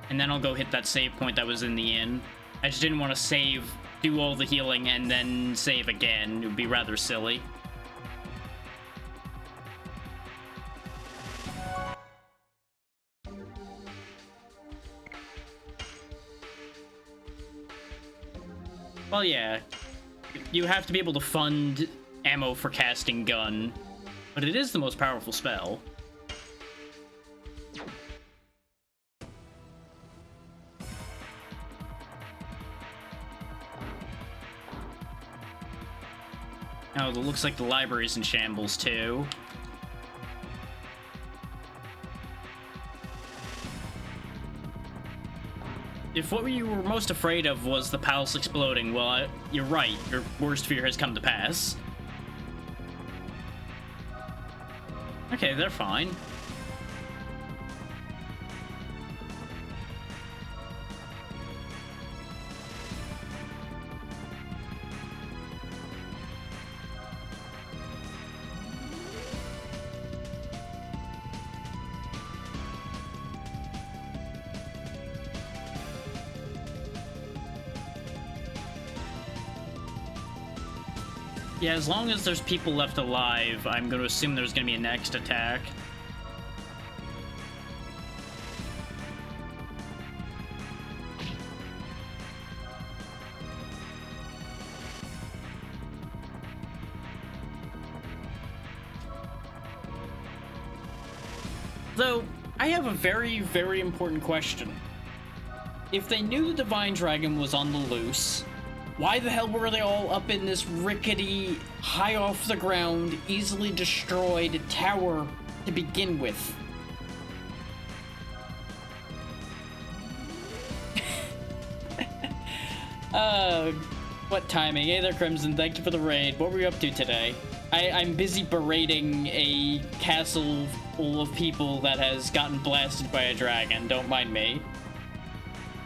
And then I'll go hit that save point that was in the inn. I just didn't want to save, do all the healing, and then save again. It would be rather silly. Well, yeah. You have to be able to fund ammo for casting gun, but it is the most powerful spell. Oh, it looks like the library's in shambles, too. If what you were most afraid of was the palace exploding, well, you're right. Your worst fear has come to pass. Okay, they're fine. Yeah, as long as there's people left alive, I'm going to assume there's going to be a next attack. Though, I have a very, very important question. If they knew the Divine Dragon was on the loose, why the hell were they all up in this rickety, high off the ground, easily destroyed tower to begin with? What timing? Hey there, Crimson, thank you for the raid. What were you up to today? I'm busy berating a castle full of people that has gotten blasted by a dragon, don't mind me.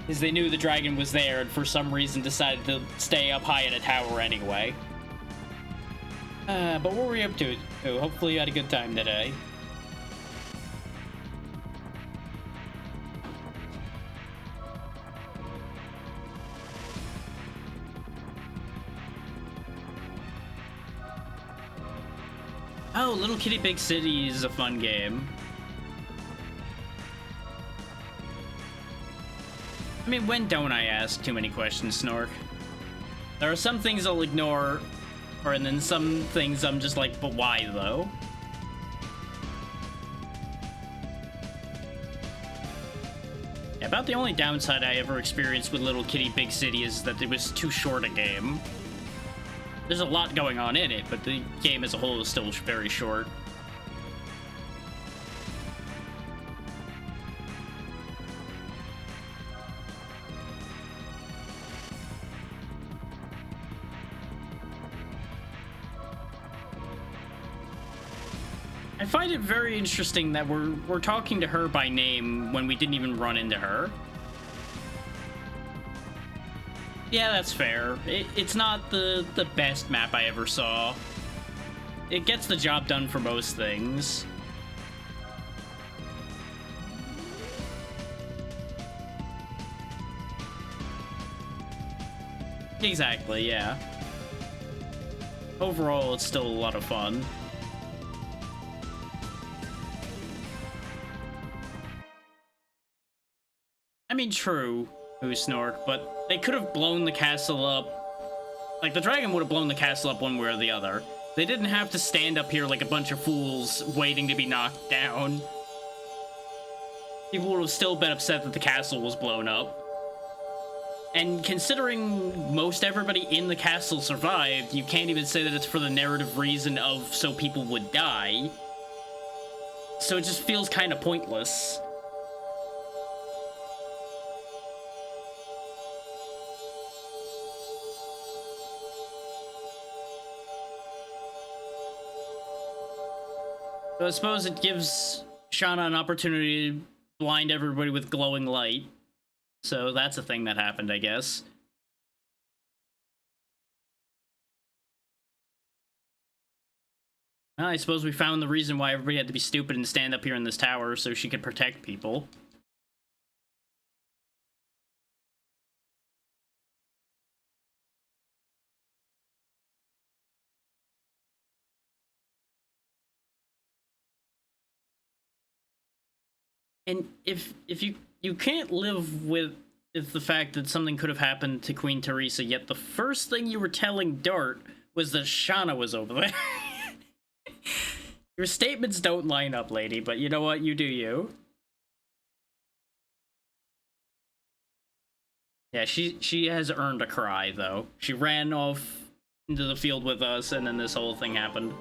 Because they knew the dragon was there and for some reason decided to stay up high in a tower anyway. But what were we up to? Oh, hopefully you had a good time today. Oh, Little Kitty Big City is a fun game. I mean, when don't I ask too many questions, Snork? There are some things I'll ignore, and then some things I'm just like, but why though? Yeah, about the only downside I ever experienced with Little Kitty Big City is that it was too short a game. There's a lot going on in it, but the game as a whole is still very short. I find it very interesting that we're talking to her by name when we didn't even run into her. Yeah, that's fair. It's not the best map I ever saw. It gets the job done for most things. Exactly, yeah. Overall, it's still a lot of fun. I mean, true, Snork, but they could have blown the castle up. Like, the dragon would have blown the castle up one way or the other. They didn't have to stand up here like a bunch of fools waiting to be knocked down. People would have still been upset that the castle was blown up. And considering most everybody in the castle survived, you can't even say that it's for the narrative reason of so people would die. So it just feels kind of pointless. So I suppose it gives Shauna an opportunity to blind everybody with glowing light. So that's a thing that happened, I guess. I suppose we found the reason why everybody had to be stupid and stand up here in this tower so she could protect people. And if you can't live with the fact that something could have happened to Queen Teresa, yet the first thing you were telling Dart was that Shauna was over there. Your statements don't line up, lady, but you know what? You do you. Yeah, she has earned a cry, though. She ran off into the field with us, and then this whole thing happened.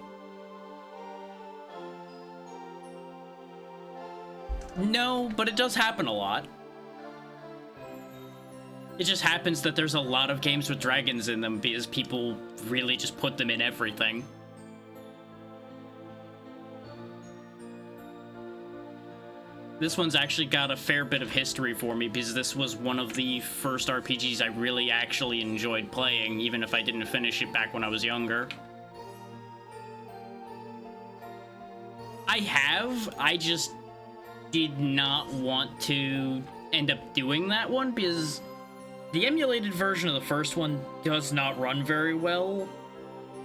No, but it does happen a lot. It just happens that there's a lot of games with dragons in them because people really just put them in everything. This one's actually got a fair bit of history for me because this was one of the first RPGs I really actually enjoyed playing, even if I didn't finish it back when I was younger. I just did not want to end up doing that one because the emulated version of the first one does not run very well,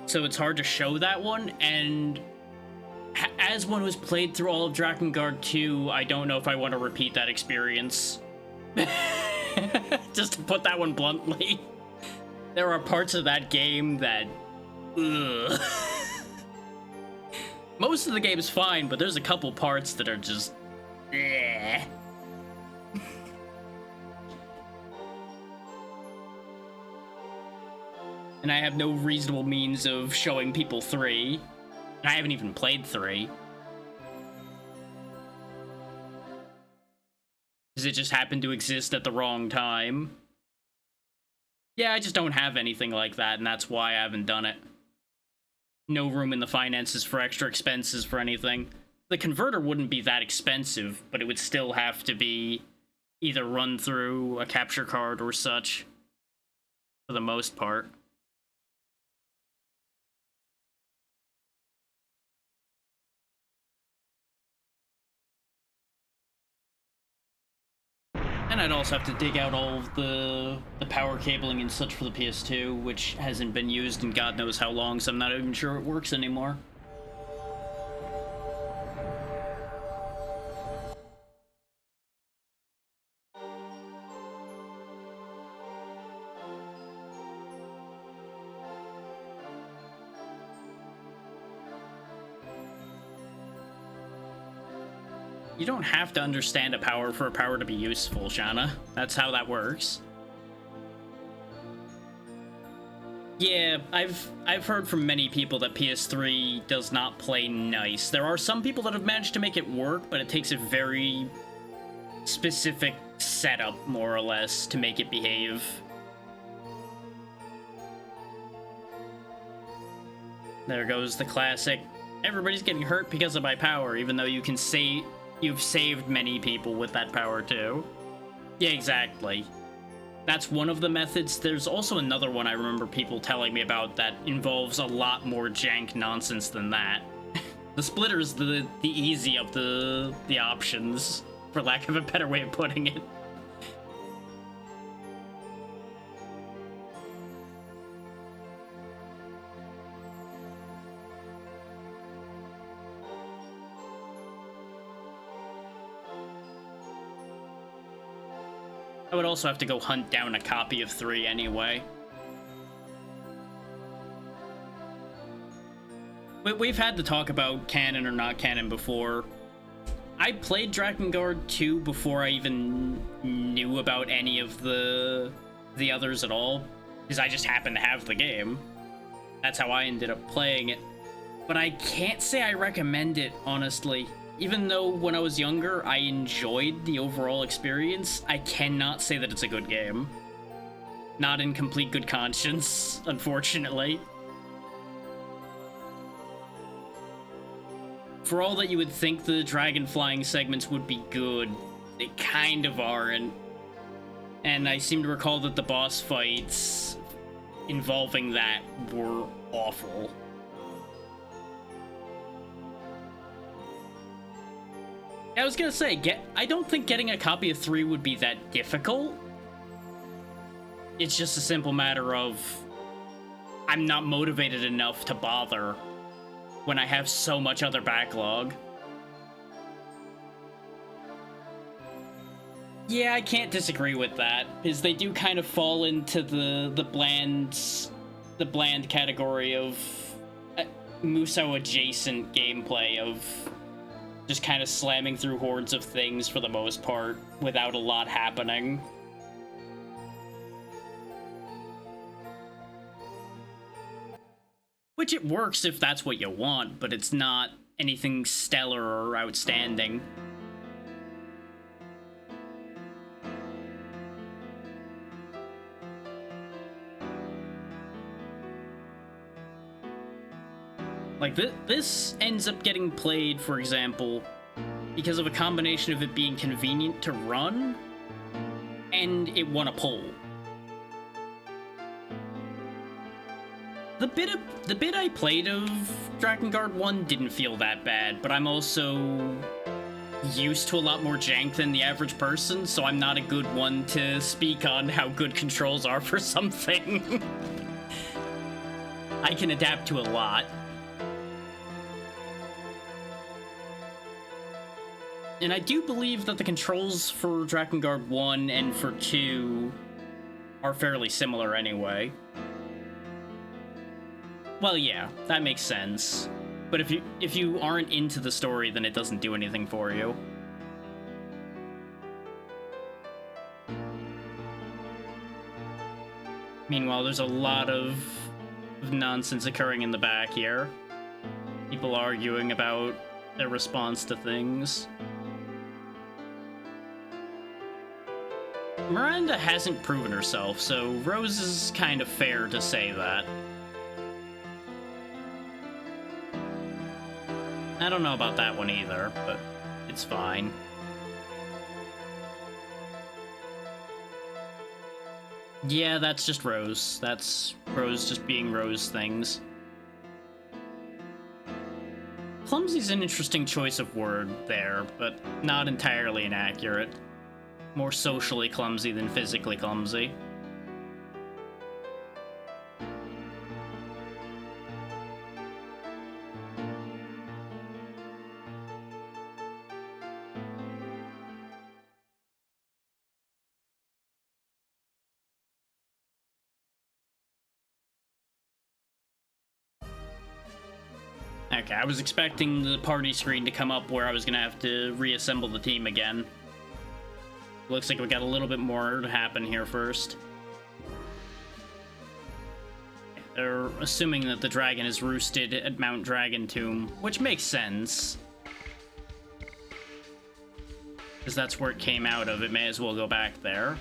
so it's hard to show that one, and as one who's played through all of Drakengard 2, I don't know if I want to repeat that experience. Just to put that one bluntly. There are parts of that game that... Ugh. Most of the game is fine, but there's a couple parts that are just... Bleh. And I have no reasonable means of showing people 3. And I haven't even played 3. Because it just happened to exist at the wrong time. Yeah, I just don't have anything like that, and that's why I haven't done it. No room in the finances for extra expenses for anything. The converter wouldn't be that expensive, but it would still have to be either run through a capture card or such, for the most part. And I'd also have to dig out all of the power cabling and such for the PS2, which hasn't been used in God knows how long, so I'm not even sure it works anymore. You don't have to understand a power for a power to be useful, Shauna. That's how that works. Yeah, I've heard from many people that PS3 does not play nice. There are some people that have managed to make it work, but it takes a very specific setup, more or less, to make it behave. There goes the classic everybody's getting hurt because of my power, even though you can say you've saved many people with that power too. Yeah, exactly. That's one of the methods. There's also another one I remember people telling me about that involves a lot more jank nonsense than that. The splitter's the easy of the options, for lack of a better way of putting it. I would also have to go hunt down a copy of 3 anyway. We've had to talk about canon or not canon before. I played Drakengard 2 before I even knew about any of the others at all, because I just happened to have the game. That's how I ended up playing it. But I can't say I recommend it, honestly. Even though when I was younger, I enjoyed the overall experience, I cannot say that it's a good game. Not in complete good conscience, unfortunately. For all that you would think the dragon flying segments would be good, they kind of aren't. And I seem to recall that the boss fights involving that were awful. I was gonna say, I don't think getting a copy of 3 would be that difficult. It's just a simple matter of I'm not motivated enough to bother when I have so much other backlog. Yeah, I can't disagree with that, because they do kind of fall into the bland category of Musou adjacent gameplay of just kind of slamming through hordes of things for the most part, without a lot happening. Which it works if that's what you want, but it's not anything stellar or outstanding. Like, this ends up getting played, for example, because of a combination of it being convenient to run, and it won a poll. The bit I played of Drakengard 1 didn't feel that bad, but I'm also used to a lot more jank than the average person, so I'm not a good one to speak on how good controls are for something. I can adapt to a lot. And I do believe that the controls for Drakengard 1 and for 2 are fairly similar anyway. Well, yeah, that makes sense. But if you aren't into the story, then it doesn't do anything for you. Meanwhile, there's a lot of nonsense occurring in the back here. People arguing about their response to things. Miranda hasn't proven herself, so Rose is kind of fair to say that. I don't know about that one either, but it's fine. Yeah, that's just Rose. That's Rose just being Rose things. Clumsy's an interesting choice of word there, but not entirely inaccurate. More socially clumsy than physically clumsy. Okay, I was expecting the party screen to come up where I was gonna have to reassemble the team again. Looks like we got a little bit more to happen here first. They're assuming that the dragon is roosted at Mount Dragon Tomb, which makes sense. Because that's where it came out of, it may as well go back there.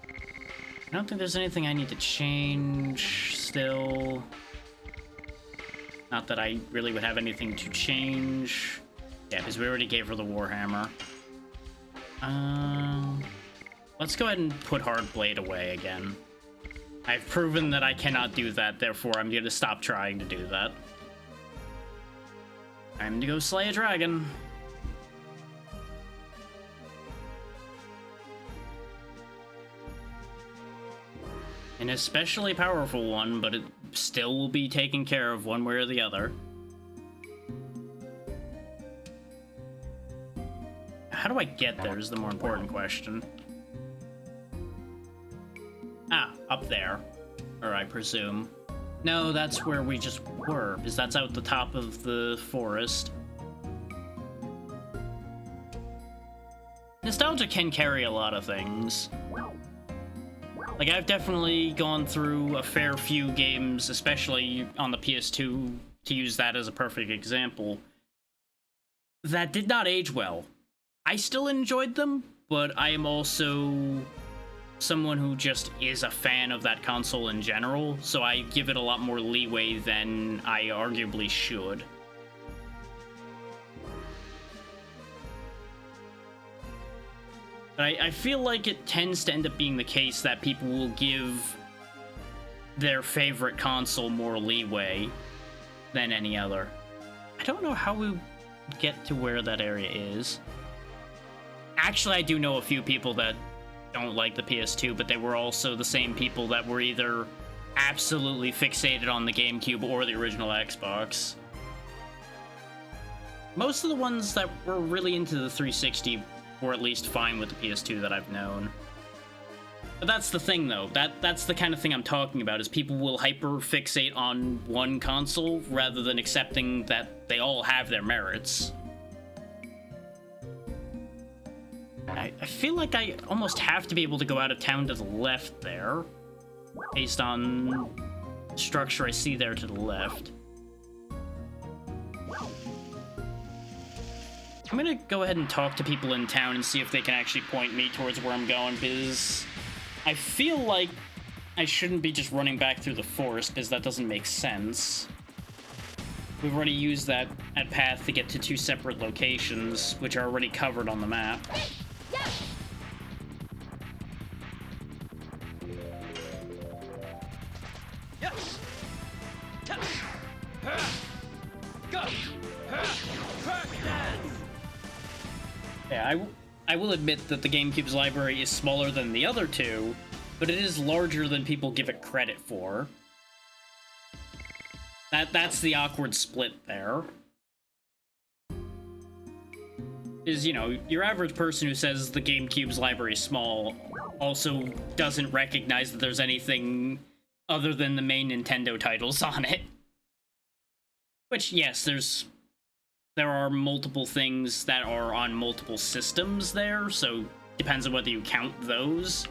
I don't think there's anything I need to change still. Not that I really would have anything to change. Yeah, because we already gave her the Warhammer. Let's go ahead and put Hardblade away again. I've proven that I cannot do that, therefore I'm going to stop trying to do that. Time to go slay a dragon. An especially powerful one, but it still will be taken care of one way or the other. How do I get there is the more important question. Ah, up there. Or I presume. No, that's where we just were, because that's out the top of the forest. Nostalgia can carry a lot of things. Like, I've definitely gone through a fair few games, especially on the PS2, to use that as a perfect example, that did not age well. I still enjoyed them, but I am also someone who just is a fan of that console in general, so I give it a lot more leeway than I arguably should. But I feel like it tends to end up being the case that people will give their favorite console more leeway than any other. I don't know how we get to where that area is. Actually, I do know a few people that don't like the PS2, but they were also the same people that were either absolutely fixated on the GameCube or the original Xbox. Most of the ones that were really into the 360 were at least fine with the PS2 that I've known. But that's the thing, though. That's the kind of thing I'm talking about, is people will hyper-fixate on one console rather than accepting that they all have their merits. I feel like I almost have to be able to go out of town to the left there, based on the structure I see there to the left. I'm gonna go ahead and talk to people in town and see if they can actually point me towards where I'm going, because I feel like I shouldn't be just running back through the forest, because that doesn't make sense. We've already used that path to get to two separate locations, which are already covered on the map. Yes. Go. Crack dance. Yeah, I will admit that the GameCube's library is smaller than the other two, but it is larger than people give it credit for. That's the awkward split there. Is, you know, your average person who says the GameCube's library is small also doesn't recognize that there's anything other than the main Nintendo titles on it. Which, yes, there are multiple things that are on multiple systems there, so depends on whether you count those.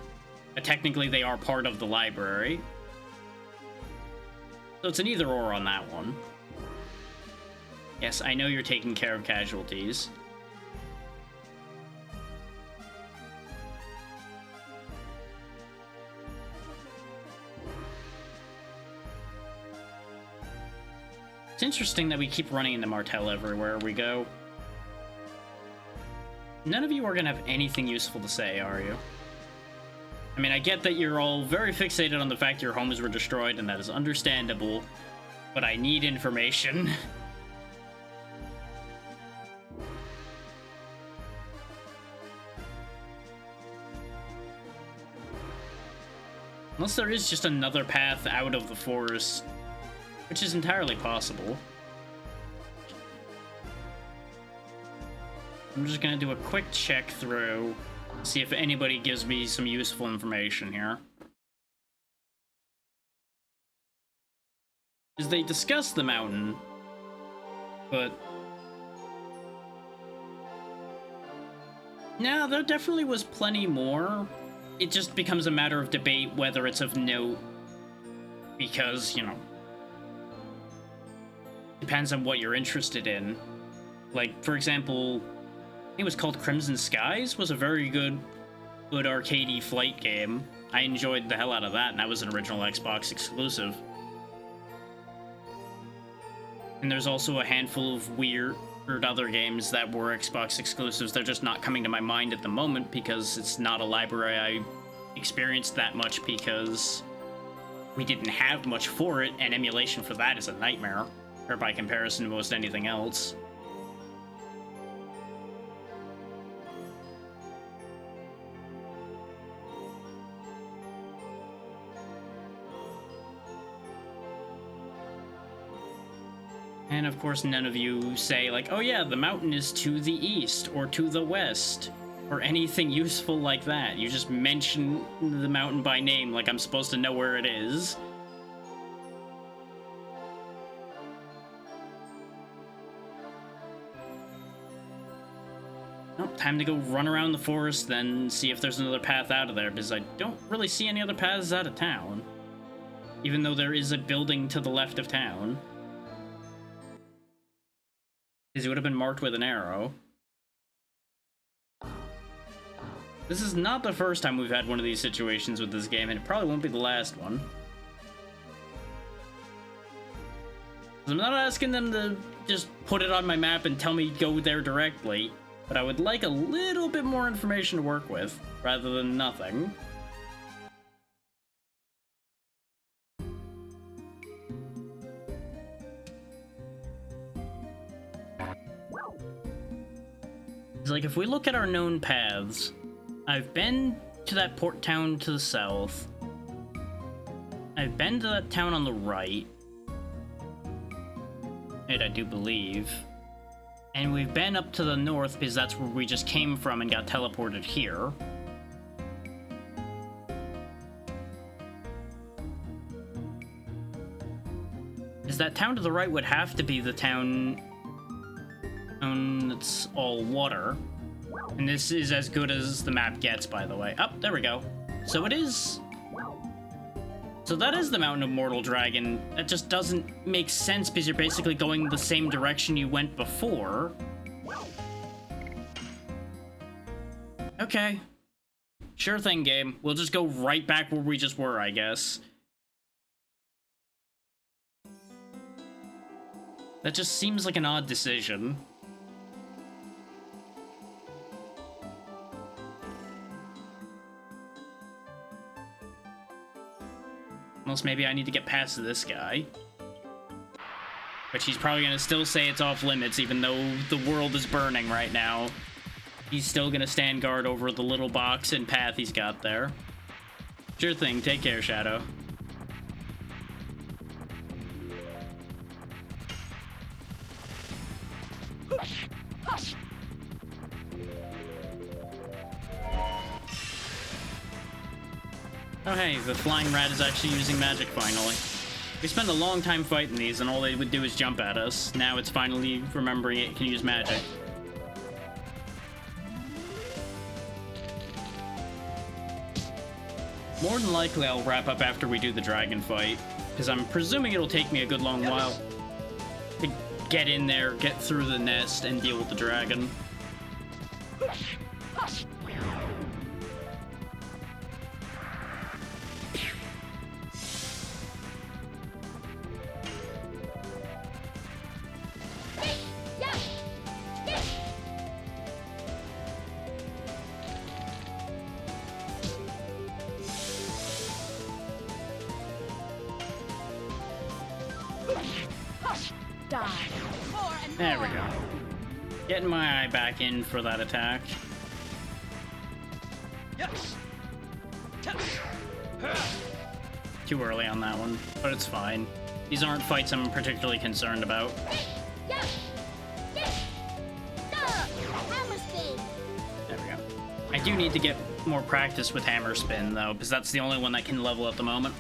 But technically they are part of the library. So it's an either or on that one. Yes, I know you're taking care of casualties. It's interesting that we keep running into Martel everywhere we go. None of you are gonna have anything useful to say, are you? I mean, I get that you're all very fixated on the fact your homes were destroyed, and that is understandable, but I need information. Unless there is just another path out of the forest, which is entirely possible. I'm just gonna do a quick check through, see if anybody gives me some useful information here. Because they discuss the mountain, but... no, there definitely was plenty more. It just becomes a matter of debate whether it's of note, because, you know, depends on what you're interested in. Like, for example, I think it was called Crimson Skies, was a very good arcadey flight game. I enjoyed the hell out of that, and that was an original Xbox exclusive. And there's also a handful of weird other games that were Xbox exclusives. They're just not coming to my mind at the moment because it's not a library I experienced that much because we didn't have much for it, and emulation for that is a nightmare, or by comparison to most anything else. And of course, none of you say, like, oh yeah, the mountain is to the east, or to the west, or anything useful like that. You just mention the mountain by name, like I'm supposed to know where it is. Oh, time to go run around the forest, then see if there's another path out of there, because I don't really see any other paths out of town. Even though there is a building to the left of town. Because it would have been marked with an arrow. This is not the first time we've had one of these situations with this game, and it probably won't be the last one. I'm not asking them to just put it on my map and tell me go there directly, but I would like a little bit more information to work with, rather than nothing. It's like, if we look at our known paths, I've been to that port town to the south. I've been to that town on the right. I do believe. And we've been up to the north because that's where we just came from and got teleported here. Is that town to the right would have to be the town that's all water. And this is as good as the map gets, by the way. Oh, there we go. So it is... So that is the Mountain of Mortal Dragon. That just doesn't make sense because you're basically going the same direction you went before. Okay. Sure thing, game. We'll just go right back where we just were, I guess. That just seems like an odd decision. Unless maybe I need to get past this guy. Which he's probably gonna still say it's off limits, even though the world is burning right now. He's still gonna stand guard over the little box and path he's got there. Sure thing, take care, Shadow. Oh hey, the flying rat is actually using magic finally. We spent a long time fighting these and all they would do is jump at us. Now it's finally remembering it can use magic. More than likely I'll wrap up after we do the dragon fight, because I'm presuming it'll take me a good long while to get in there, get through the nest, and deal with the dragon. There we go. Getting my eye back in for that attack. Yes. Too early on that one, but it's fine. These aren't fights I'm particularly concerned about. There we go. I do need to get more practice with hammer spin though, because that's the only one that can level at the moment.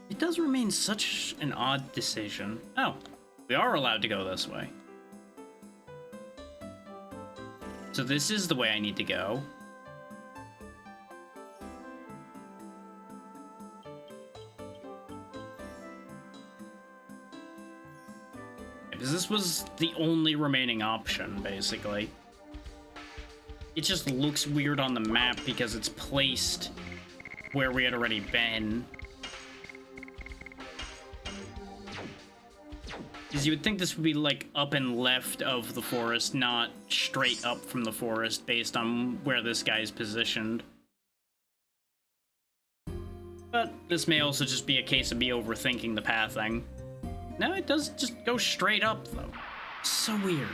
It does remain such an odd decision. Oh, we are allowed to go this way. So this is the way I need to go. Because this was the only remaining option, basically. it just looks weird on the map because it's placed where we had already been. Because you would think this would be like up and left of the forest, not straight up from the forest based on where this guy's positioned. But this may also just be a case of me overthinking the pathing. No, it does just go straight up though. So weird.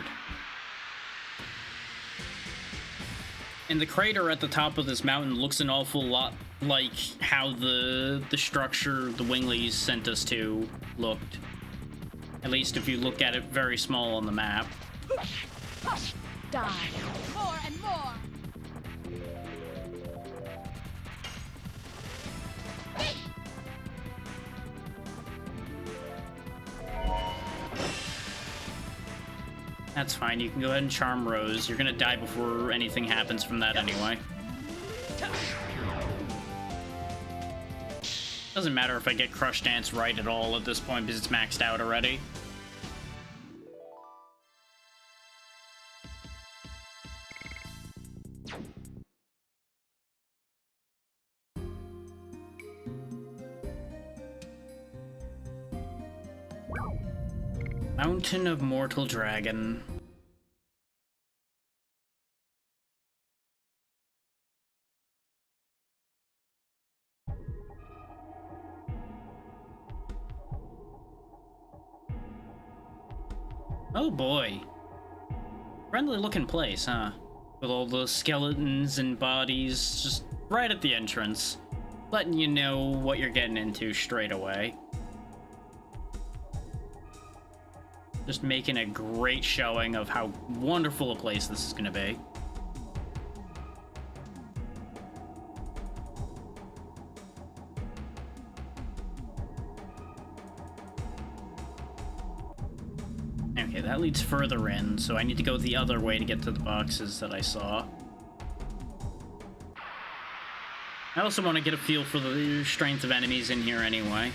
And the crater at the top of this mountain looks an awful lot like how the structure the Winglies sent us to looked. At least if you look at it very small on the map. Die. More and more. That's fine, you can go ahead and charm Rose. You're gonna die before anything happens from that anyway. Doesn't matter if I get Crush Dance right at all at this point because it's maxed out already. Mountain of Mortal Dragon. Oh boy. Friendly looking place, huh? With all the skeletons and bodies just right at the entrance. Letting you know what you're getting into straight away. Just making a great showing of how wonderful a place this is gonna be. Okay, that leads further in, so I need to go the other way to get to the boxes that I saw. I also want to get a feel for the strength of enemies in here anyway.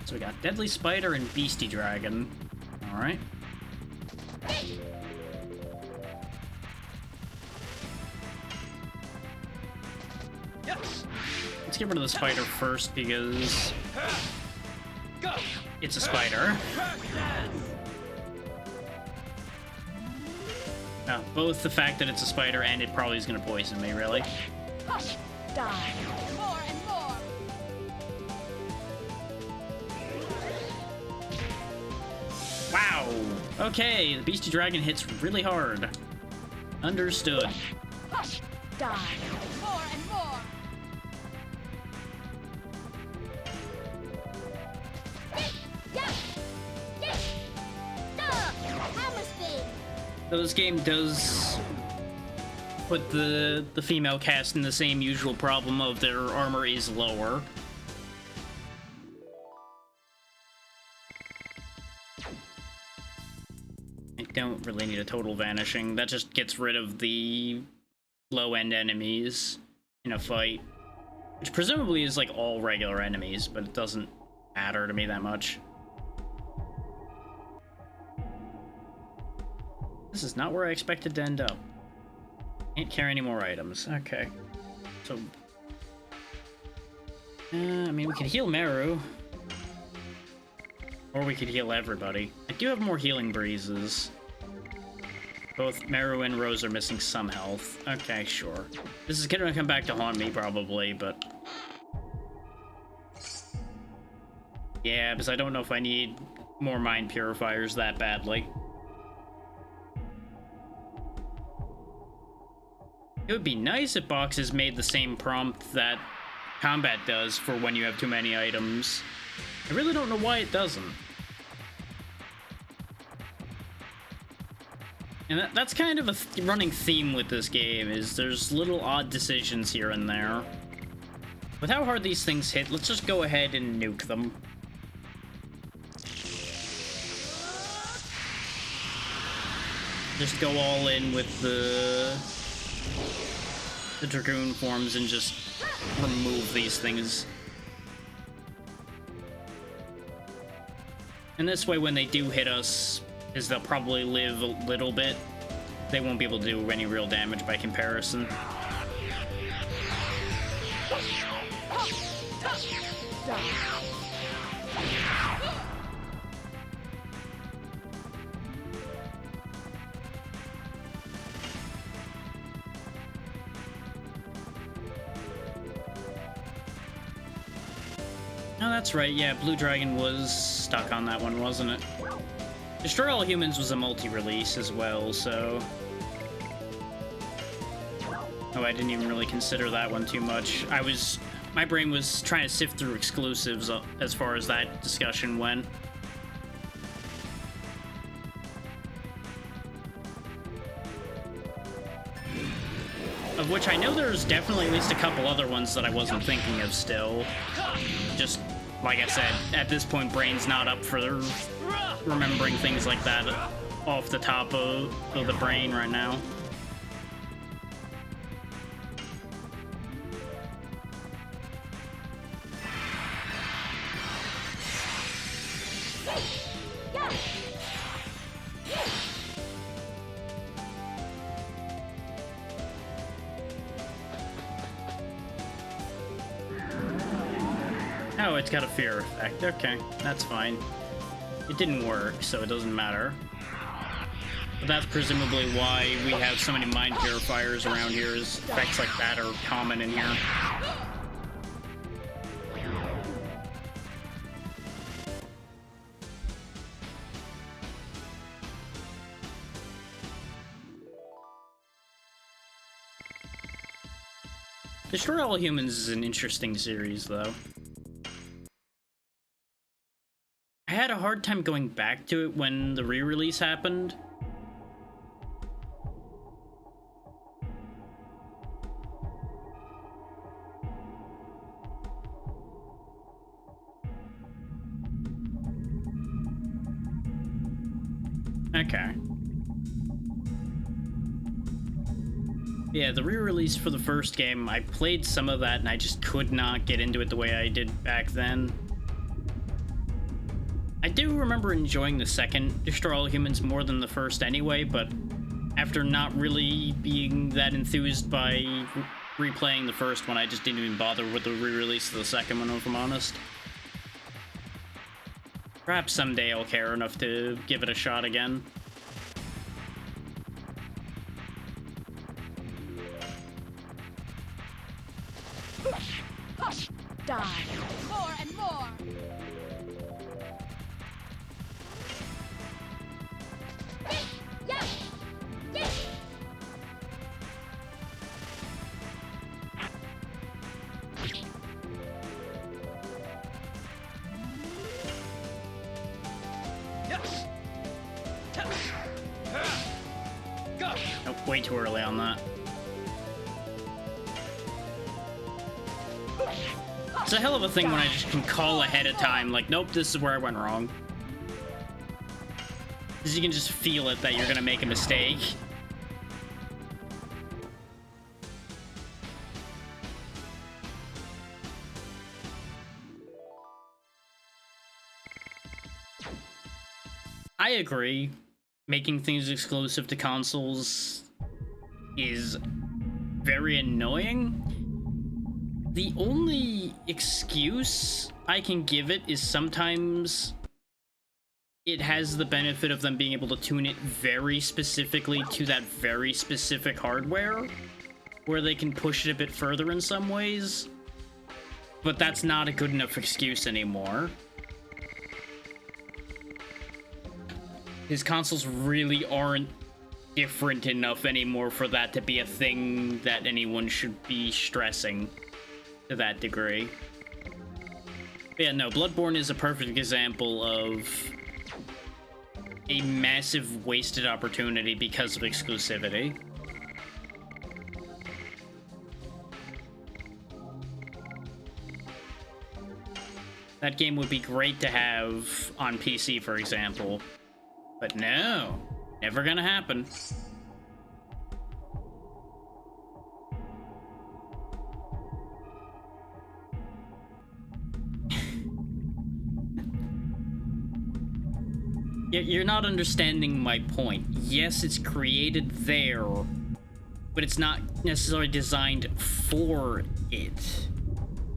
So we got Deadly Spider and Beastie Dragon. Alright. Yes. Let's get rid of the spider first because Go. it's a spider. Both the fact that it's a spider and it probably is going to poison me, really. Hush. Die. More and more. Wow. Okay, the Beastie Dragon hits really hard. Understood. Hush. Die. More and more. Yes. Yes. Hammer spin. So this game does put the female cast in the same usual problem of their armor is lower. I don't really need a total vanishing. That just gets rid of the low-end enemies in a fight. Which presumably is like all regular enemies, but it doesn't matter to me that much. This is not where I expected to end up. Can't carry any more items. Okay. So... I mean, we could heal Meru. Or we could heal everybody. I do have more healing breezes. Both Meru and Rose are missing some health. Okay, sure. This is gonna come back to haunt me, probably, but... yeah, because I don't know if I need more mind purifiers that badly. It would be nice if boxes made the same prompt that combat does for when you have too many items. I really don't know why it doesn't. And that's kind of a running theme with this game, is there's little odd decisions here and there. With how hard these things hit, let's just go ahead and nuke them. Just go all in with the Dragoon forms and just remove these things And this way, when they do hit us, is they'll probably live a little bit. They won't be able to do any real damage by comparison. Oh, that's right. Yeah, Blue Dragon was stuck on that one, wasn't it? Destroy All Humans was a multi-release as well, so... Oh, I didn't even really consider that one too much. My brain was trying to sift through exclusives as far as that discussion went. Of which I know there's definitely at least a couple other ones that I wasn't thinking of still. Just, like I said, at this point, brain's not up for remembering things like that off the top of the brain right now. Oh, it's got a fear effect. Okay, that's fine. It didn't work, so it doesn't matter. But that's presumably why we have so many mind purifiers around here, is effects like that are common in here. Destroy All Humans is an interesting series, though. I had a hard time going back to it when the re-release happened. Okay. Yeah, the re-release for the first game, I played some of that and I just could not get into it the way I did back then. I do remember enjoying the second Destroy All Humans more than the first anyway, but after not really being that enthused by replaying the first one, I just didn't even bother with the re-release of the second one, if I'm honest. Perhaps someday I'll care enough to give it a shot again. Die. More and more. Yes. Yes. Yes. Go. Nope, way too early on that. It's a hell of a thing when I just can call ahead of time, like, nope, this is where I went wrong. Because you can just feel it that you're gonna make a mistake. I agree. Making things exclusive to consoles is very annoying. The only excuse I can give it is sometimes it has the benefit of them being able to tune it very specifically to that very specific hardware, where they can push it a bit further in some ways. But that's not a good enough excuse anymore. His consoles really aren't different enough anymore for that to be a thing that anyone should be stressing to that degree. But yeah, no, Bloodborne is a perfect example of a massive wasted opportunity because of exclusivity. That game would be great to have on PC, for example. But no, never gonna happen. You're not understanding my point. Yes, it's created there, but it's not necessarily designed for it.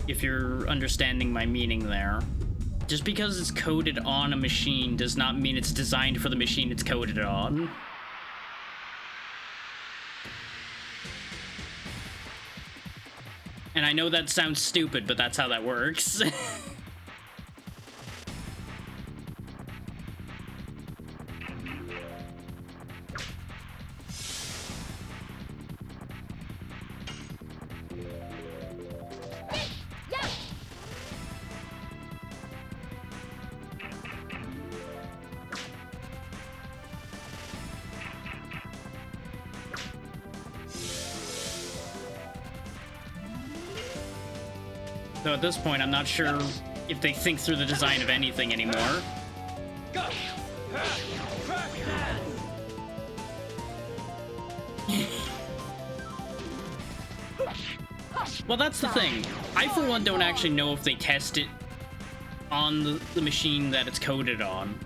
If you're understanding my meaning there. Just because it's coded on a machine does not mean it's designed for the machine it's coded on. And I know that sounds stupid, but that's how that works. So at this point, I'm not sure if they think through the design of anything anymore. Go! Well, that's the thing. I, for one, don't actually know if they test it on the machine that it's coded on.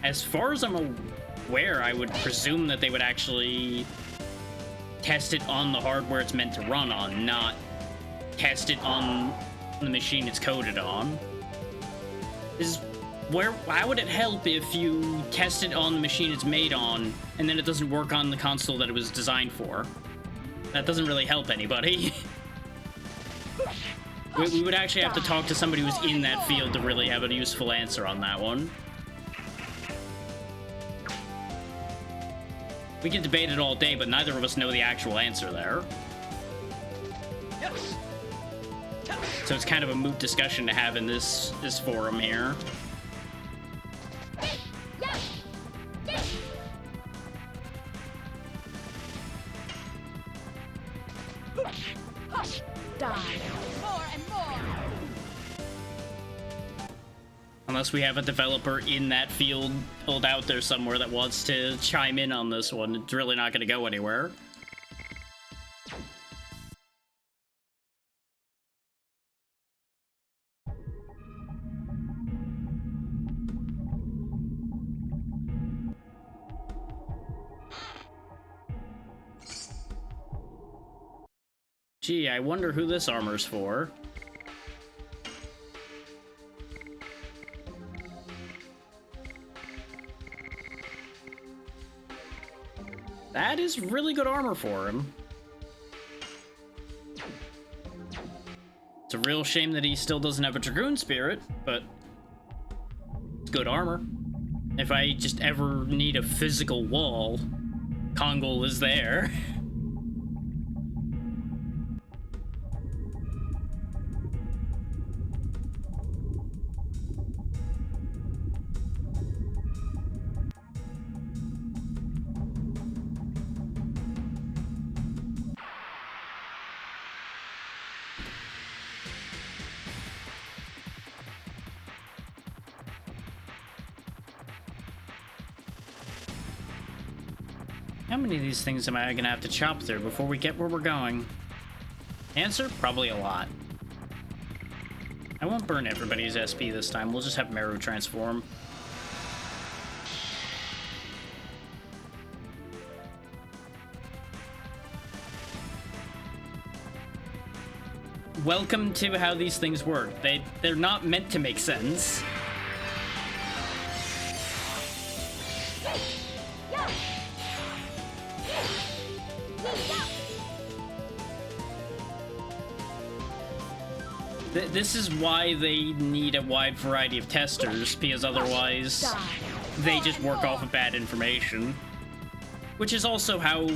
As far as I'm aware, I would presume that they would actually test it on the hardware it's meant to run on, not test it on the machine it's coded on. How would it help if you test it on the machine it's made on, and then it doesn't work on the console that it was designed for? That doesn't really help anybody. We would actually have to talk to somebody who's in that field to really have a useful answer on that one. We can debate it all day, but neither of us know the actual answer there. Yes. So it's kind of a moot discussion to have in this forum here. Die. More and more. Unless we have a developer in that field pulled out there somewhere that wants to chime in on this one, it's really not going to go anywhere. Gee, I wonder who this armor's for. That is really good armor for him. It's a real shame that he still doesn't have a Dragoon spirit, but it's good armor. If I just ever need a physical wall, Kongol is there. How many of these things am I gonna have to chop through before we get where we're going? Answer, probably a lot. I won't burn everybody's SP this time, we'll just have Meru transform. Welcome to how these things work. They're not meant to make sense. This is why they need a wide variety of testers, because otherwise they just work off of bad information. Which is also how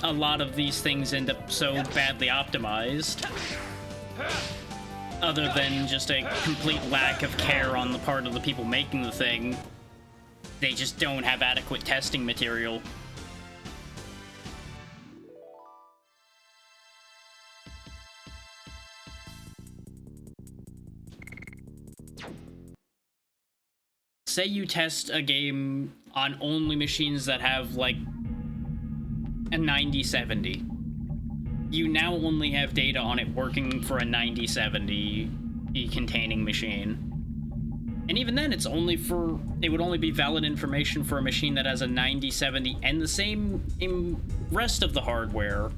a lot of these things end up so badly optimized. Other than just a complete lack of care on the part of the people making the thing, they just don't have adequate testing material. Say you test a game on only machines that have, like, a 9070. You now only have data on it working for a 9070 containing machine. And even then, it would only be valid information for a machine that has a 9070 and the same rest of the hardware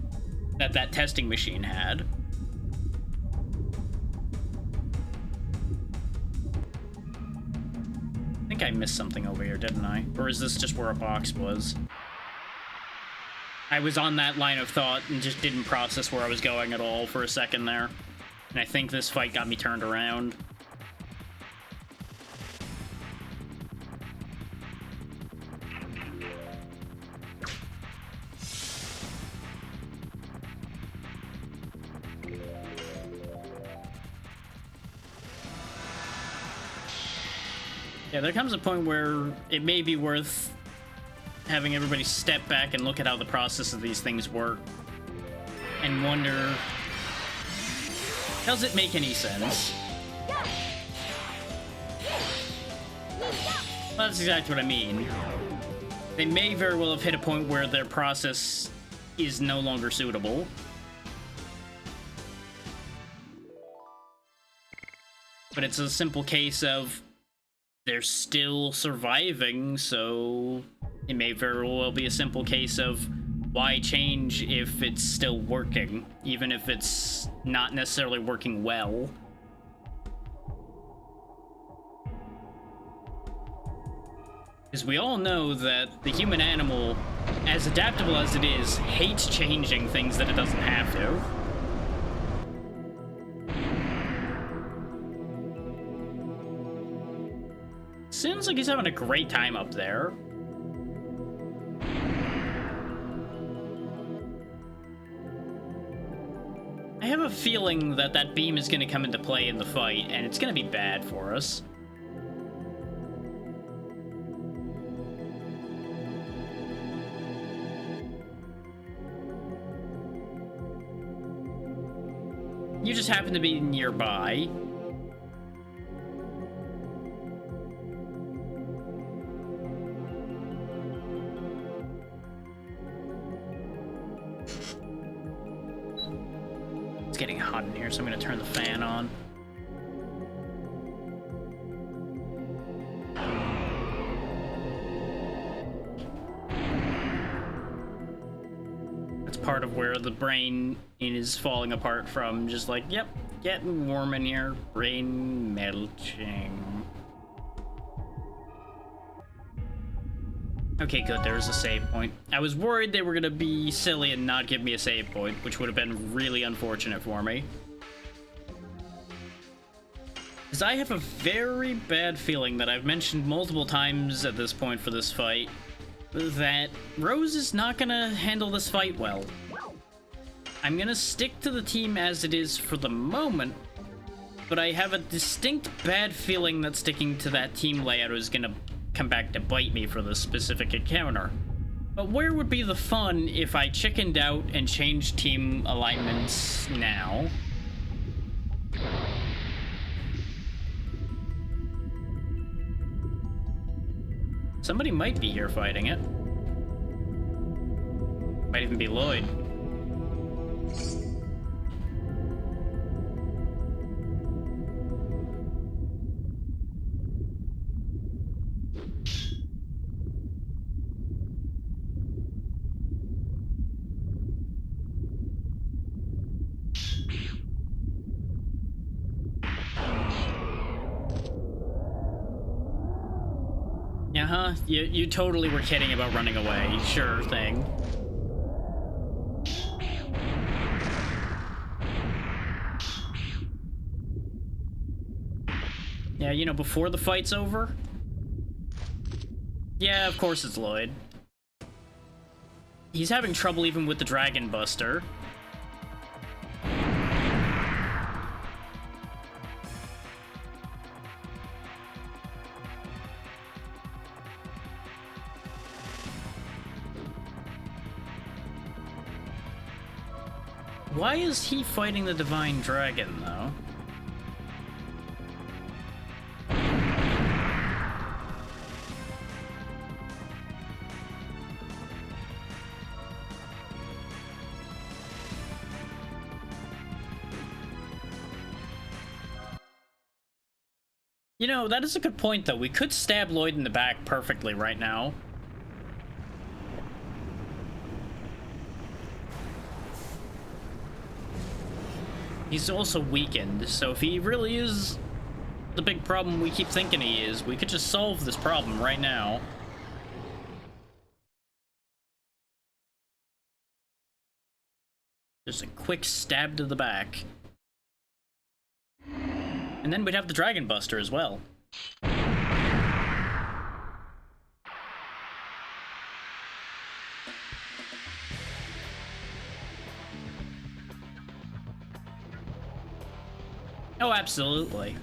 that testing machine had. I think I missed something over here, didn't I? Or is this just where a box was? I was on that line of thought and just didn't process where I was going at all for a second there. And I think this fight got me turned around. Yeah, there comes a point where it may be worth having everybody step back and look at how the process of these things work and wonder, does it make any sense? Well, that's exactly what I mean. They may very well have hit a point where their process is no longer suitable. But it's a simple case of they're still surviving, so it may very well be a simple case of why change if it's still working, even if it's not necessarily working well. Because we all know that the human animal, as adaptable as it is, hates changing things that it doesn't have to. Seems like he's having a great time up there. I have a feeling that that beam is going to come into play in the fight, and it's going to be bad for us. You just happen to be nearby. It's getting hot in here, so I'm gonna turn the fan on. That's part of where the brain is falling apart from. Just like, yep, getting warm in here, brain melting. Okay, good, there was a save point. I was worried they were gonna be silly and not give me a save point, which would have been really unfortunate for me. Because I have a very bad feeling that I've mentioned multiple times at this point for this fight that Rose is not gonna handle this fight well. I'm gonna stick to the team as it is for the moment, but I have a distinct bad feeling that sticking to that team layout is gonna come back to bite me for this specific encounter. But where would be the fun if I chickened out and changed team alignments now? Somebody might be here fighting it. Might even be Lloyd. Uh-huh, you totally were kidding about running away. Sure thing. Yeah, you know, before the fight's over? Yeah, of course it's Lloyd. He's having trouble even with the Dragon Buster. Why is he fighting the Divine Dragon, though? You know, that is a good point, though. We could stab Lloyd in the back perfectly right now. He's also weakened, so if he really is the big problem we keep thinking he is, we could just solve this problem right now. Just a quick stab to the back. And then we'd have the Dragon Buster as well. Oh, absolutely.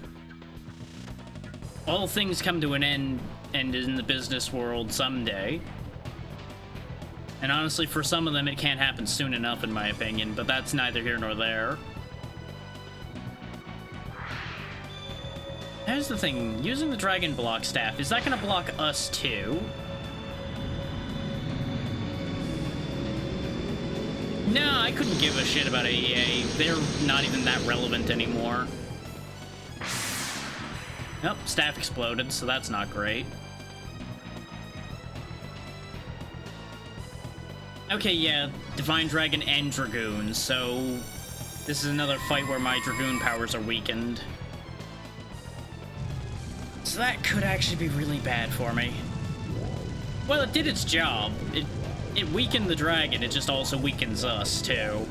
All things come to an end in the business world someday. And honestly, for some of them, it can't happen soon enough, in my opinion, but that's neither here nor there. Here's the thing, using the Dragon Block Staff, is that gonna block us too? No, I couldn't give a shit about AEA. They're not even that relevant anymore. Nope, staff exploded, so that's not great. Okay, yeah, Divine Dragon and Dragoon, so this is another fight where my Dragoon powers are weakened. So that could actually be really bad for me. Well, it did its job. It weakened the dragon, it just also weakens us, too.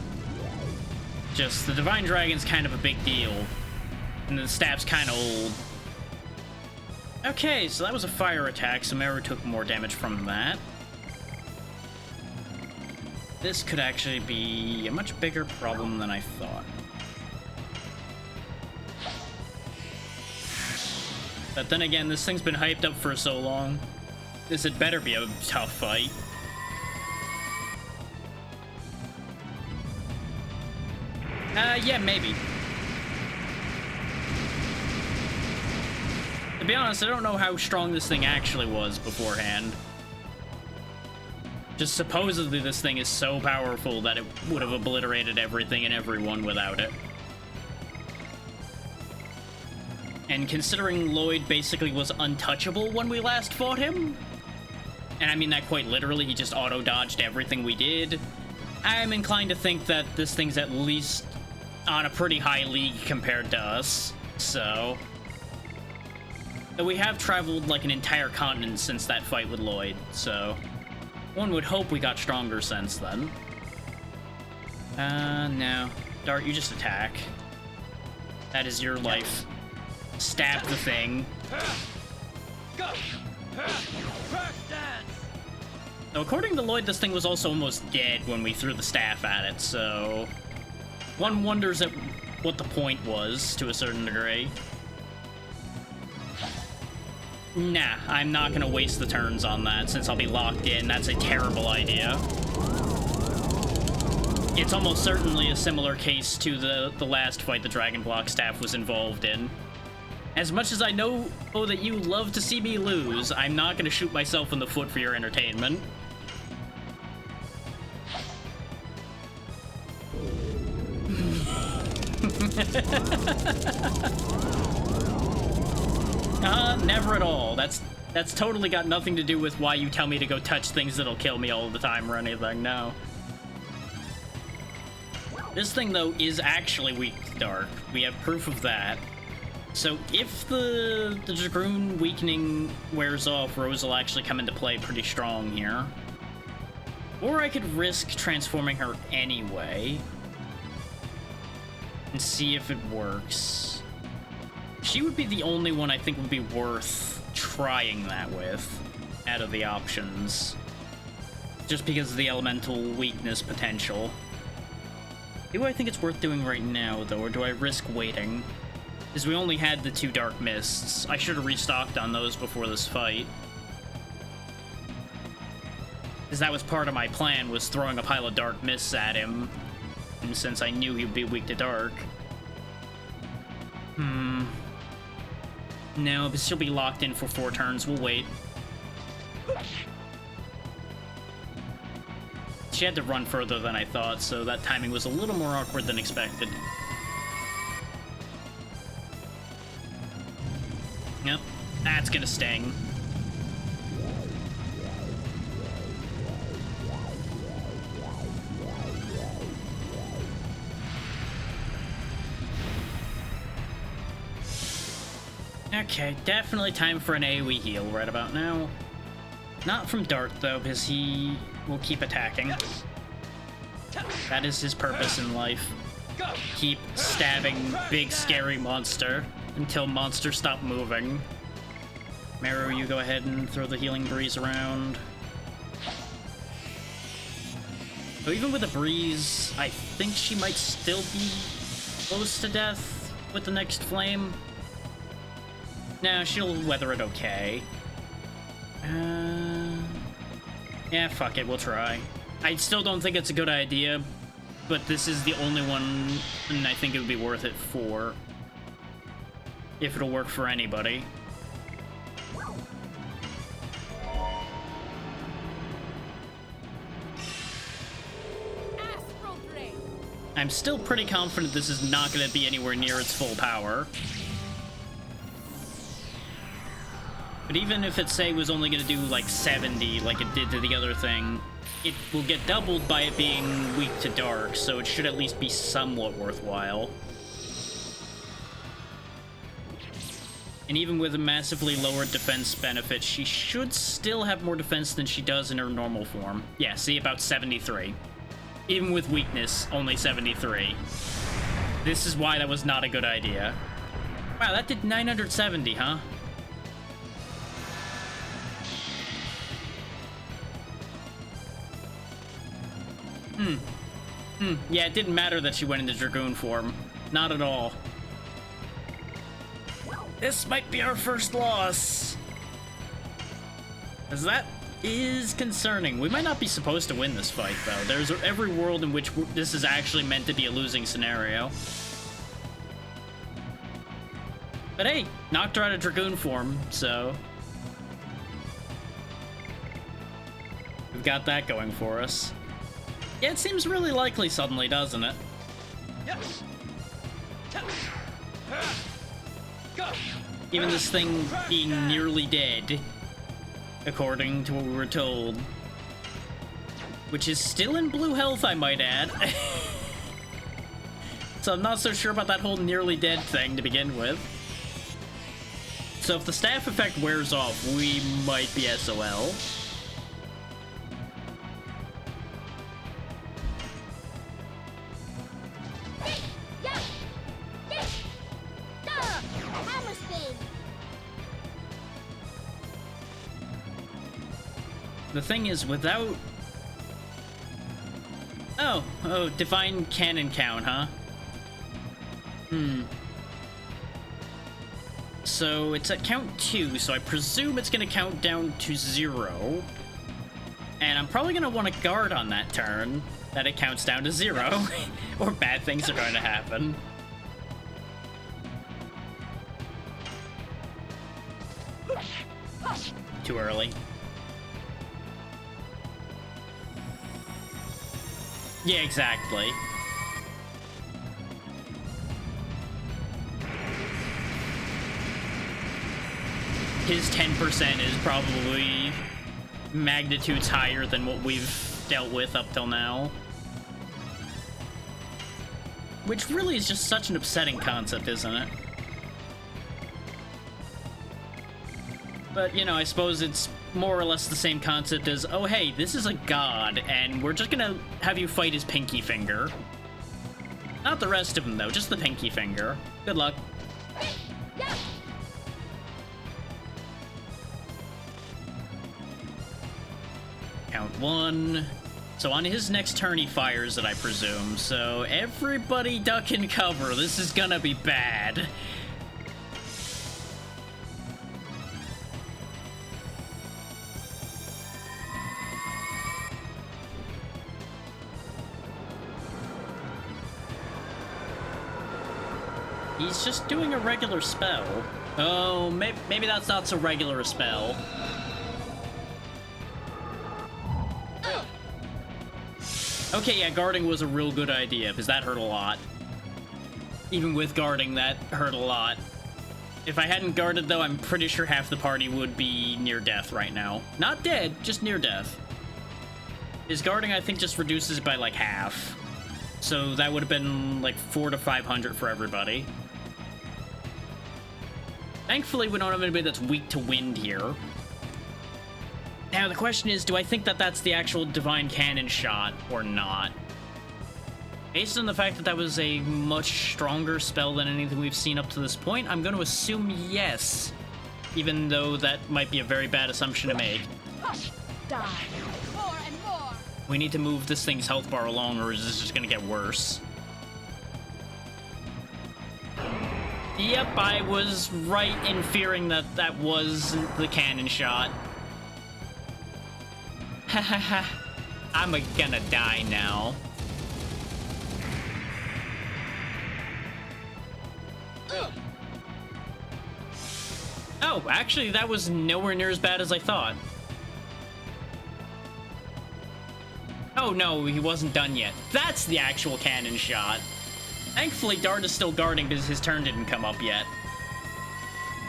Just, the Divine Dragon's kind of a big deal, and the staff's kind of old. Okay, so that was a fire attack, so Meru took more damage from that. This could actually be a much bigger problem than I thought. But then again, this thing's been hyped up for so long. This had better be a tough fight. Yeah, maybe. To be honest, I don't know how strong this thing actually was beforehand. Just supposedly this thing is so powerful that it would have obliterated everything and everyone without it. And considering Lloyd basically was untouchable when we last fought him, and I mean that quite literally, he just auto-dodged everything we did, I'm inclined to think that this thing's at least on a pretty high league compared to us, so... But we have traveled like an entire continent since that fight with Lloyd, so... One would hope we got stronger since then. No. Dart, you just attack. That is your life. Stab the thing. Now, according to Lloyd, this thing was also almost dead when we threw the staff at it, so... One wonders at what the point was, to a certain degree. Nah, I'm not gonna waste the turns on that, since I'll be locked in. That's a terrible idea. It's almost certainly a similar case to the last fight the Dragon Block Staff was involved in. As much as I know that you love to see me lose, I'm not gonna shoot myself in the foot for your entertainment. Never at all. That's totally got nothing to do with why you tell me to go touch things that'll kill me all the time or anything, no. This thing, though, is actually weak to dark. We have proof of that. So if the Dragoon weakening wears off, Rose will actually come into play pretty strong here. Or I could risk transforming her anyway. And see if it works. She would be the only one I think would be worth trying that with, out of the options. Just because of the elemental weakness potential. Do I think it's worth doing right now, though, or do I risk waiting? Because we only had the 2 Dark Mists. I should have restocked on those before this fight. Because that was part of my plan, was throwing a pile of Dark Mists at him. And since I knew he would be weak to dark. No, but she'll be locked in for 4 turns. We'll wait. She had to run further than I thought, so that timing was a little more awkward than expected. Yep, that's gonna sting. Okay, definitely time for an AoE heal right about now. Not from Dart, though, because he will keep attacking. That is his purpose in life. Keep stabbing big, scary monster until monsters stop moving. Meru, you go ahead and throw the healing breeze around. So even with a breeze, I think she might still be close to death with the next flame. No, she'll weather it okay. Yeah, fuck it, we'll try. I still don't think it's a good idea, but this is the only one, and I think it would be worth it for. If it'll work for anybody. Astral Drain. I'm still pretty confident this is not going to be anywhere near its full power. But even if it, say, was only going to do, like, 70, like it did to the other thing, it will get doubled by it being weak to dark, so it should at least be somewhat worthwhile. And even with a massively lowered defense benefit, she should still have more defense than she does in her normal form. Yeah, see, about 73. Even with weakness, only 73. This is why that was not a good idea. Wow, that did 970, huh? Yeah, it didn't matter that she went into Dragoon form. Not at all. This might be our first loss. As that is concerning. We might not be supposed to win this fight, though. There's every world in which this is actually meant to be a losing scenario. But hey, knocked her out of Dragoon form, so... we've got that going for us. Yeah, it seems really likely suddenly, doesn't it? Yes. Go. Even this thing being nearly dead, according to what we were told. Which is still in blue health, I might add. So I'm not so sure about that whole nearly dead thing to begin with. So if the staff effect wears off, we might be SOL. The thing is, without... Oh, Divine Cannon count, huh? So, it's at count 2, so I presume it's gonna count down to 0. And I'm probably gonna want to guard on that turn, that it counts down to 0, or bad things are going to happen. Too early. Yeah, exactly. His 10% is probably magnitudes higher than what we've dealt with up till now. Which really is just such an upsetting concept, isn't it? But, you know, I suppose it's more or less the same concept as, oh hey, this is a god, and we're just gonna have you fight his pinky finger. Not the rest of them, though, just the pinky finger. Good luck. Count 1. So on his next turn, he fires it, I presume. So everybody duck and cover. This is gonna be bad. He's just doing a regular spell. Oh, maybe that's not so regular a spell. Okay, yeah, guarding was a real good idea, because that hurt a lot. Even with guarding, that hurt a lot. If I hadn't guarded, though, I'm pretty sure half the party would be near death right now. Not dead, just near death. His guarding, I think, just reduces by, like, half. So that would have been, like, 400 to 500 for everybody. Thankfully, we don't have anybody that's weak to wind here. Now, the question is, do I think that that's the actual Divine Cannon shot or not? Based on the fact that that was a much stronger spell than anything we've seen up to this point, I'm going to assume yes. Even though that might be a very bad assumption to make. Hush! Die! More and more! We need to move this thing's health bar along, or is this just going to get worse? Yep, I was right in fearing that that was the cannon shot. Hahaha. I'm gonna die now. Oh, actually, that was nowhere near as bad as I thought. Oh no, he wasn't done yet. That's the actual cannon shot. Thankfully, Dart is still guarding because his turn didn't come up yet.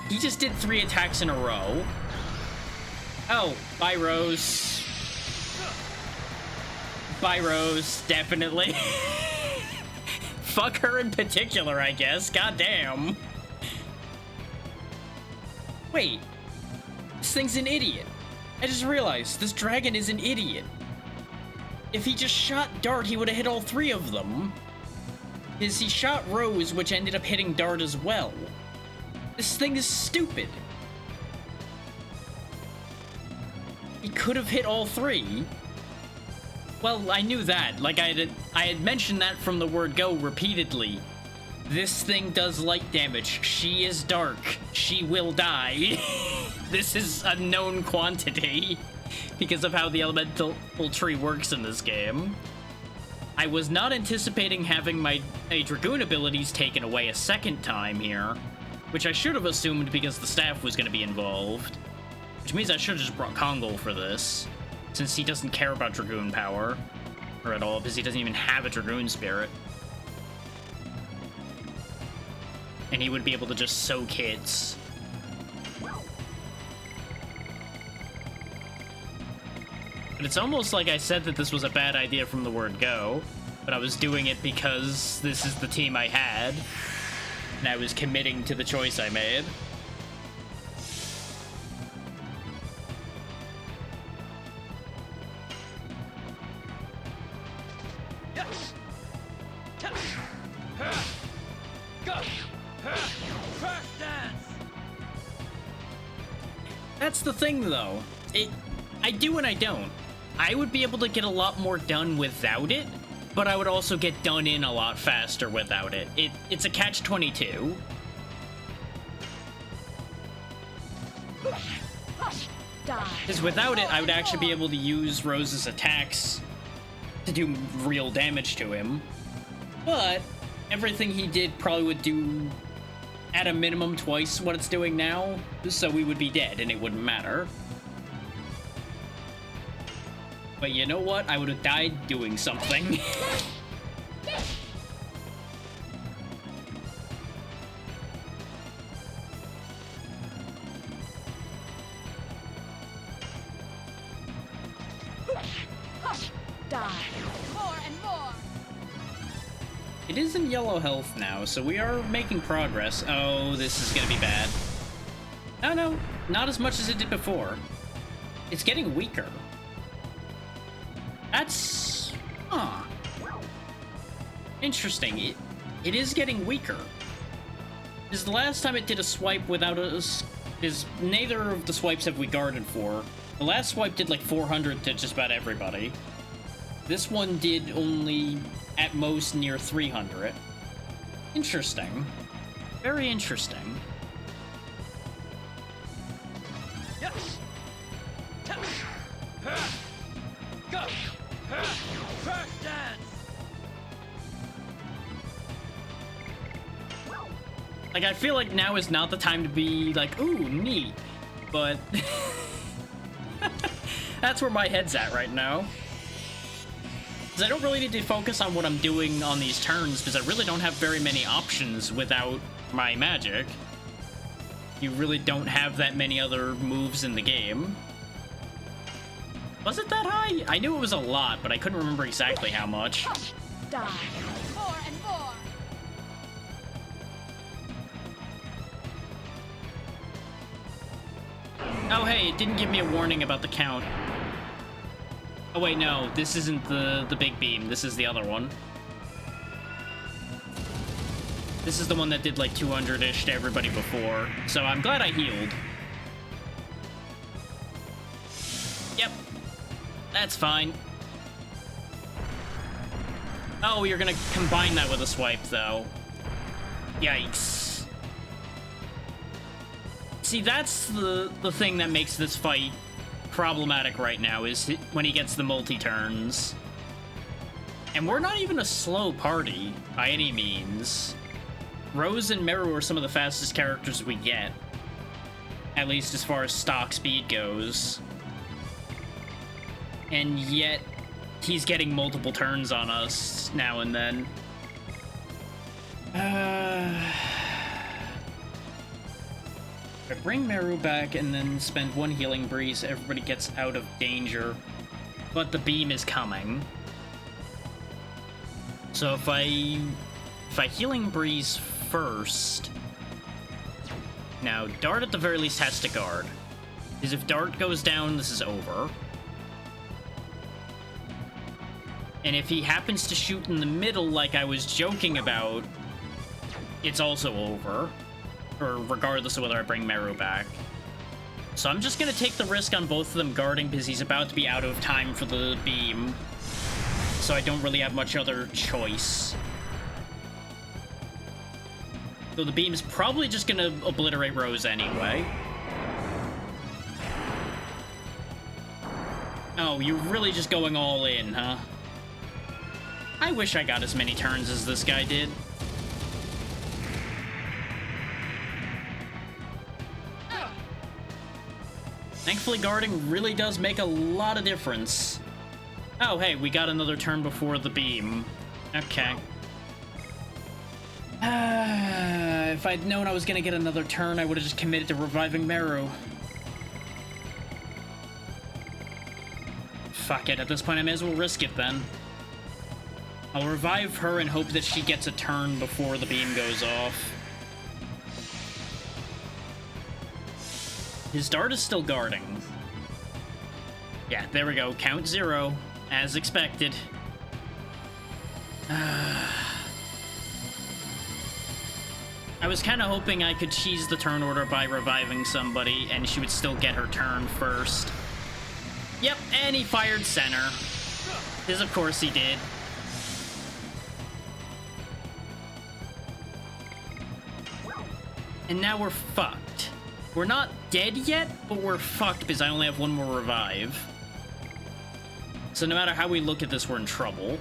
He just did 3 attacks in a row. Oh, bye, Rose. Bye, Rose, definitely. Fuck her in particular, I guess. Goddamn. Wait. This thing's an idiot. I just realized this dragon is an idiot. If he just shot Dart, he would have hit all 3 of them. Is he shot Rose, which ended up hitting Dart as well. This thing is stupid. He could have hit all 3. Well, I knew that. Like, I had mentioned that from the word go repeatedly. This thing does light damage. She is dark. She will die. This is a known quantity because of how the elemental tree works in this game. I was not anticipating having my Dragoon abilities taken away a second time here, which I should have assumed because the staff was going to be involved. Which means I should have just brought Kongol for this, since he doesn't care about Dragoon power, or at all, because he doesn't even have a Dragoon spirit. And he would be able to just soak hits. But it's almost like I said that this was a bad idea from the word go, but I was doing it because this is the team I had, and I was committing to the choice I made. Yes. Go. Crash dance. That's the thing, though. I do and I don't. I would be able to get a lot more done without it, but I would also get done in a lot faster without it. It's a catch-22. Hush! Die! Because without it, I would actually be able to use Rose's attacks to do real damage to him. But everything he did probably would do, at a minimum, twice what it's doing now, so we would be dead and it wouldn't matter. But you know what? I would have died doing something. Hush! Die! More and more! It is in yellow health now, so we are making progress. Oh, this is gonna be bad. No, not as much as it did before. It's getting weaker. That's... huh. Interesting. It is getting weaker. Because the last time it did a swipe without us, is neither of the swipes have we guarded for. The last swipe did like 400 to just about everybody. This one did only, at most, near 300. Interesting. Very interesting. Yes. Go. Crash dance. Like, I feel like now is not the time to be like, ooh, neat. But that's where my head's at right now. Because I don't really need to focus on what I'm doing on these turns, because I really don't have very many options without my magic. You really don't have that many other moves in the game. Was it that high? I knew it was a lot, but I couldn't remember exactly how much. Die. More and more. Oh hey, it didn't give me a warning about the count. Oh wait, no, this isn't the big beam. This is the other one. This is the one that did like 200-ish to everybody before. So I'm glad I healed. Yep. That's fine. Oh, you're gonna combine that with a swipe, though. Yikes. See, that's the thing that makes this fight problematic right now, is when he gets the multi-turns. And we're not even a slow party, by any means. Rose and Meru are some of the fastest characters we get. At least as far as stock speed goes. And yet, he's getting multiple turns on us now and then. I bring Meru back and then spend one healing breeze, everybody gets out of danger. But the beam is coming. So if I healing breeze first... Now, Dart at the very least has to guard. Because if Dart goes down, this is over. And if he happens to shoot in the middle like I was joking about, it's also over. Or regardless of whether I bring Meru back. So I'm just gonna take the risk on both of them guarding because he's about to be out of time for the beam. So I don't really have much other choice. So the beam's probably just gonna obliterate Rose anyway. Oh, you're really just going all in, huh? I wish I got as many turns as this guy did. Thankfully, guarding really does make a lot of difference. Oh, hey, we got another turn before the beam. Okay. If I'd known I was gonna get another turn, I would have just committed to reviving Meru. Fuck it, at this point I may as well risk it then. I'll revive her and hope that she gets a turn before the beam goes off. His dart is still guarding. Yeah, there we go. Count 0, as expected. I was kind of hoping I could cheese the turn order by reviving somebody, and she would still get her turn first. Yep, and he fired center. Because of course he did. And now we're fucked. We're not dead yet, but we're fucked because I only have one more revive. So no matter how we look at this, we're in trouble.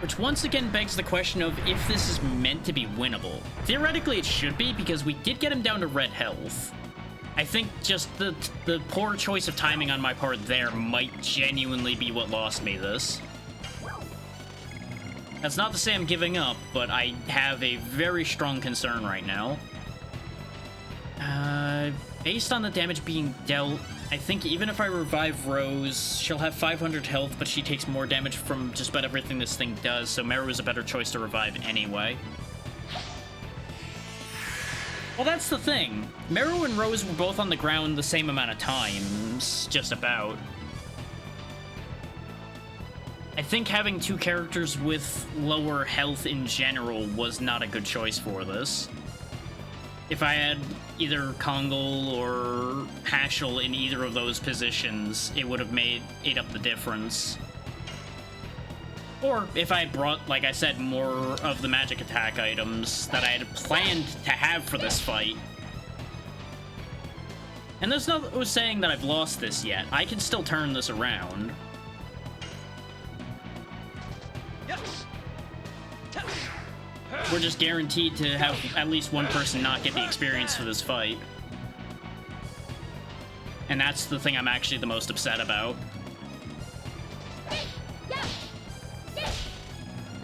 Which once again begs the question of if this is meant to be winnable. Theoretically it should be, because we did get him down to red health. I think just the poor choice of timing on my part there might genuinely be what lost me this. That's not to say I'm giving up, but I have a very strong concern right now. Based on the damage being dealt, I think even if I revive Rose, she'll have 500 health, but she takes more damage from just about everything this thing does, so Meru is a better choice to revive anyway. Well, that's the thing. Meru and Rose were both on the ground the same amount of times, just about. I think having two characters with lower health in general was not a good choice for this. If I had either Kongal or Hashel in either of those positions, it would have ate up the difference. Or if I had brought, like I said, more of the magic attack items that I had planned to have for this fight. And there's no saying that I've lost this yet. I can still turn this around. We're just guaranteed to have at least one person not get the experience for this fight. And that's the thing I'm actually the most upset about.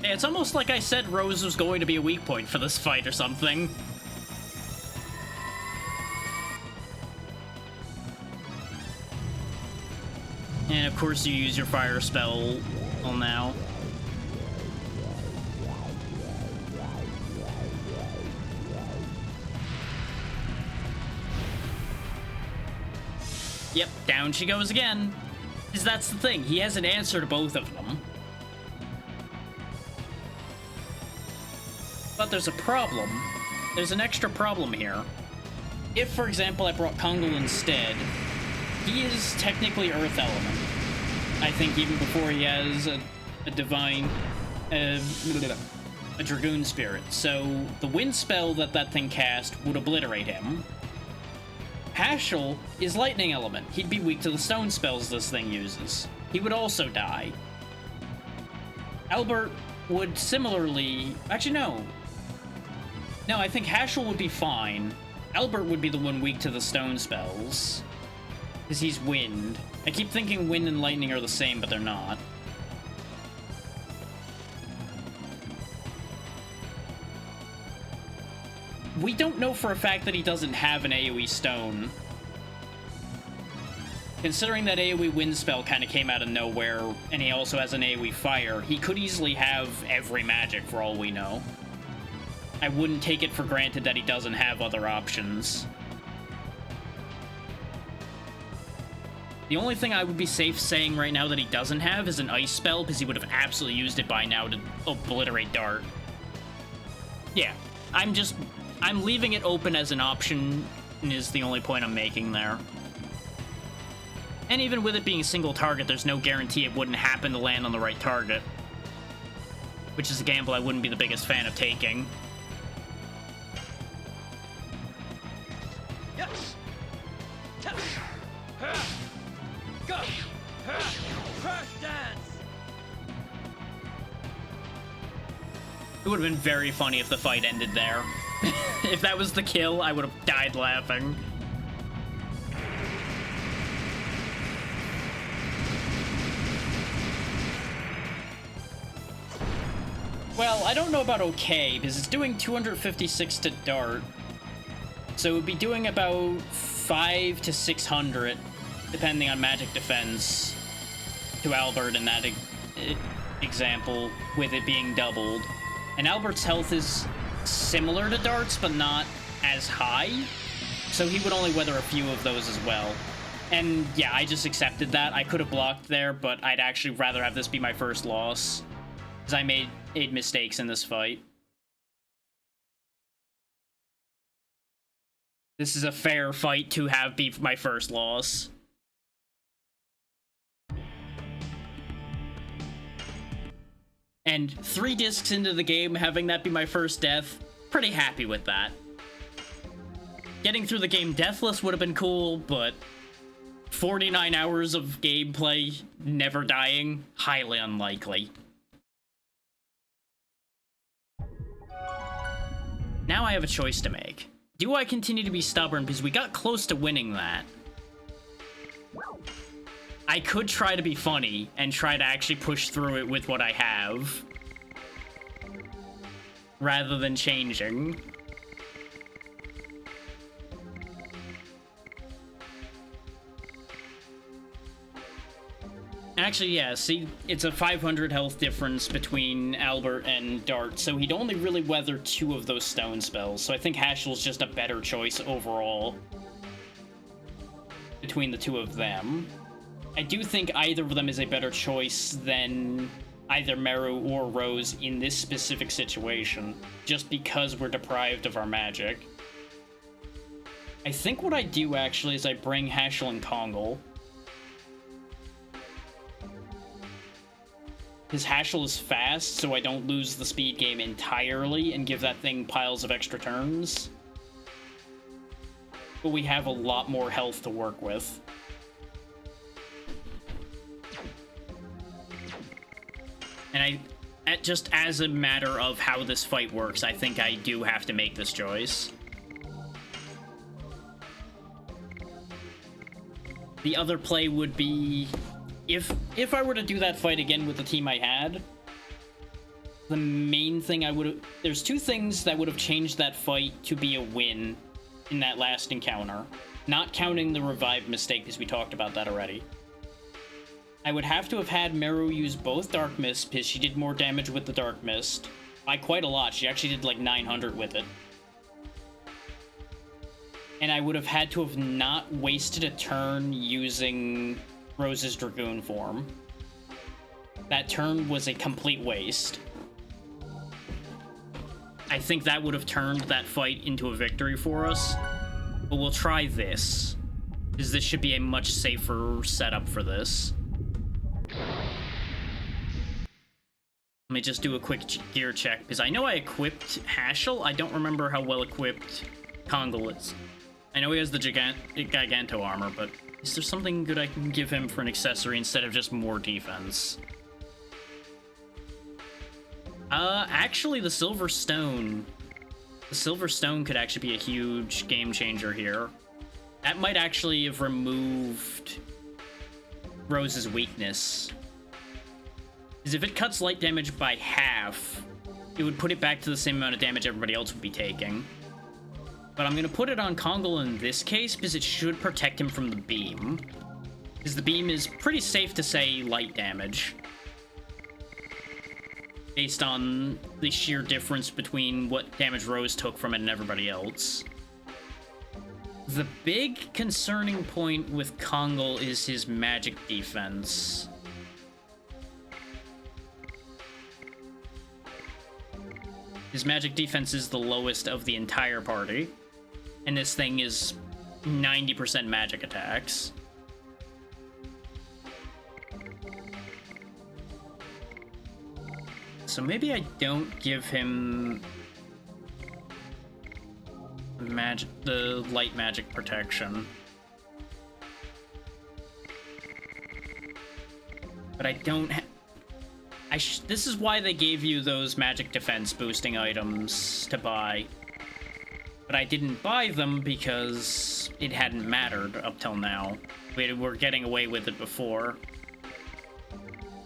It's almost like I said Rose was going to be a weak point for this fight or something. And of course you use your fire spell now. Yep, down she goes again. Because that's the thing, he has an answer to both of them. But there's a problem. There's an extra problem here. If, for example, I brought Kongal instead, he is technically Earth Element. I think even before he has a divine... a Dragoon Spirit. So the Wind spell that thing cast would obliterate him. Hashel is Lightning Element. He'd be weak to the stone spells this thing uses. He would also die. Albert would similarly... Actually, no. No, I think Hashel would be fine. Albert would be the one weak to the stone spells. Because he's wind. I keep thinking wind and lightning are the same, but they're not. We don't know for a fact that he doesn't have an AoE stone. Considering that AoE wind spell kind of came out of nowhere, and he also has an AoE fire, he could easily have every magic for all we know. I wouldn't take it for granted that he doesn't have other options. The only thing I would be safe saying right now that he doesn't have is an ice spell, because he would have absolutely used it by now to obliterate Dart. Yeah, I'm leaving it open as an option, is the only point I'm making there. And even with it being a single target, there's no guarantee it wouldn't happen to land on the right target. Which is a gamble I wouldn't be the biggest fan of taking. Yes. Go. Crash dance. It would have been very funny if the fight ended there. If that was the kill, I would have died laughing. Well, I don't know about okay, because it's doing 256 to Dart. So it would be doing about 5 to 600, depending on magic defense, to Albert in that example, with it being doubled. And Albert's health is similar to Dart's, but not as high. So he would only weather a few of those as well. And yeah, I just accepted that. I could have blocked there, but I'd actually rather have this be my first loss, because I made 8 mistakes in this fight. This is a fair fight to have be my first loss. And 3 discs into the game, having that be my first death, pretty happy with that. Getting through the game deathless would have been cool, but 49 hours of gameplay, never dying, highly unlikely. Now I have a choice to make. Do I continue to be stubborn because we got close to winning that? I could try to be funny and try to actually push through it with what I have, rather than changing. Actually, yeah, see, it's a 500 health difference between Albert and Dart, so he'd only really weather 2 of those stone spells, so I think Hashel's just a better choice overall between the 2 of them. I do think either of them is a better choice than either Meru or Rose in this specific situation, just because we're deprived of our magic. I think what I do, actually, is I bring Hashel and Kongal. His Hashel is fast, so I don't lose the speed game entirely and give that thing piles of extra turns. But we have a lot more health to work with. And just as a matter of how this fight works, I think I do have to make this choice. The other play would be... If I were to do that fight again with the team I had, the main thing I would have... There's two things that would have changed that fight to be a win in that last encounter. Not counting the revive mistake, because we talked about that already. I would have to have had Meru use both Dark Mists, because she did more damage with the Dark Mist. By quite a lot. She actually did like 900 with it. And I would have had to have not wasted a turn using Rose's Dragoon form. That turn was a complete waste. I think that would have turned that fight into a victory for us. But we'll try this, because this should be a much safer setup for this. Let me just do a quick gear check, because I know I equipped Hashel. I don't remember how well equipped Kongol is. I know he has the Giganto armor, but is there something good I can give him for an accessory instead of just more defense? Actually, the Silver Stone. The Silver Stone could actually be a huge game changer here. That might actually have removed Rose's weakness. Because if it cuts light damage by half, it would put it back to the same amount of damage everybody else would be taking. But I'm going to put it on Kongol in this case, because it should protect him from the beam. Because the beam is pretty safe to say light damage. Based on the sheer difference between what damage Rose took from it and everybody else. The big concerning point with Kongol is his magic defense. His magic defense is the lowest of the entire party. And this thing is 90% magic attacks. So maybe I don't give him the light magic protection. But I don't this is why they gave you those magic defense boosting items to buy. But I didn't buy them because it hadn't mattered up till now. We were getting away with it before.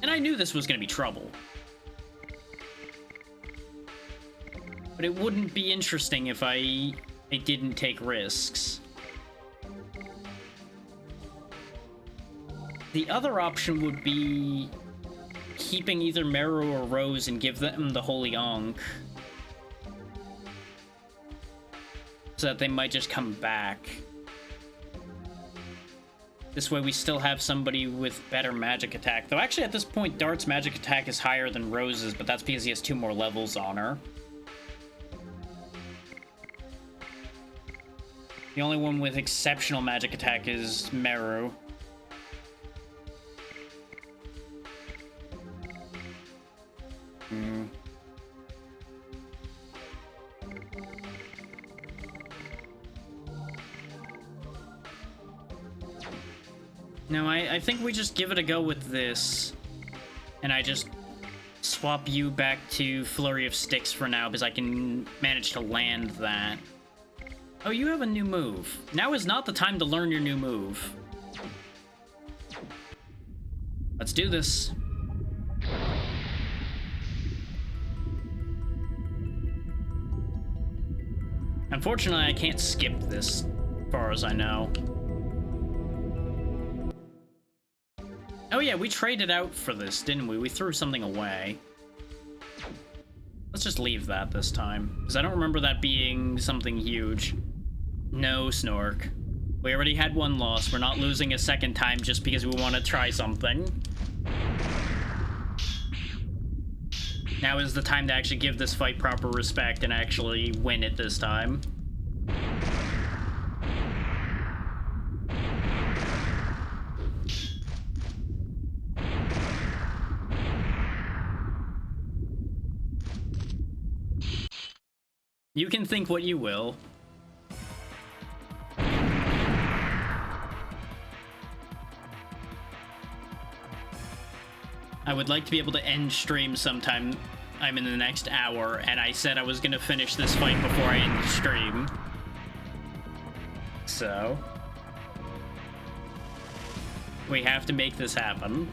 And I knew this was going to be trouble. But it wouldn't be interesting if I didn't take risks. The other option would be keeping either Meru or Rose and give them the Holy Ankh. So that they might just come back. This way we still have somebody with better magic attack. Though actually at this point, Dart's magic attack is higher than Rose's, but that's because he has 2 more levels on her. The only one with exceptional magic attack is Meru. No, I think we just give it a go with this. And I just swap you back to Flurry of Sticks for now, because I can manage to land that. Oh, you have a new move. Now is not the time to learn your new move. Let's do this. Unfortunately, I can't skip this, as far as I know. Oh yeah, we traded out for this, didn't we? We threw something away. Let's just leave that this time, because I don't remember that being something huge. No, Snork. We already had one loss. We're not losing a second time just because we want to try something. Now is the time to actually give this fight proper respect and actually win it this time. You can think what you will. I would like to be able to end stream sometime. I'm in the next hour, and I said I was gonna finish this fight before I end the stream. So we have to make this happen.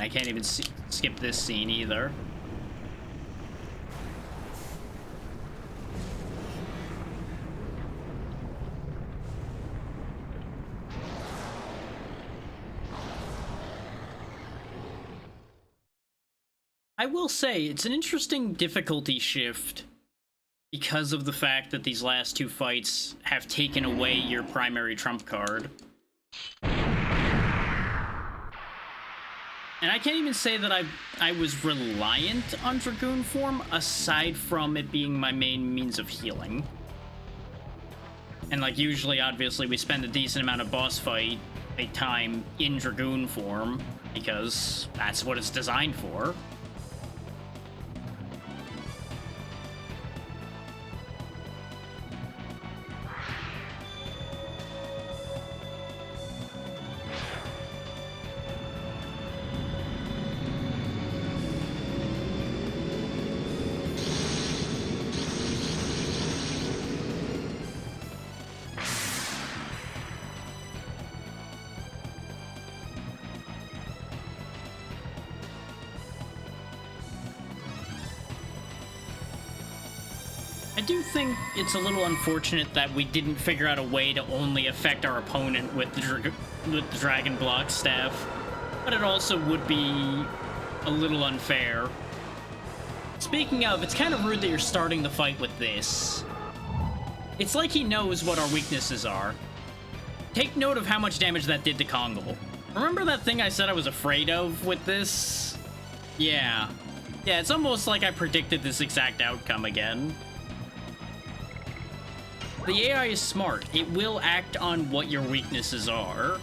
And I can't even skip this scene either. I will say, it's an interesting difficulty shift because of the fact that these last two fights have taken away your primary trump card. And I can't even say that I was reliant on Dragoon form, aside from it being my main means of healing. And like usually, obviously, we spend a decent amount of boss fight time in Dragoon form, because that's what it's designed for. I do think it's a little unfortunate that we didn't figure out a way to only affect our opponent with the Dragon Block staff, but it also would be a little unfair. Speaking of, it's kind of rude that you're starting the fight with this. It's like he knows what our weaknesses are. Take note of how much damage that did to Kongol. Remember that thing I said I was afraid of with this? Yeah. Yeah, it's almost like I predicted this exact outcome again. The AI is smart. It will act on what your weaknesses are.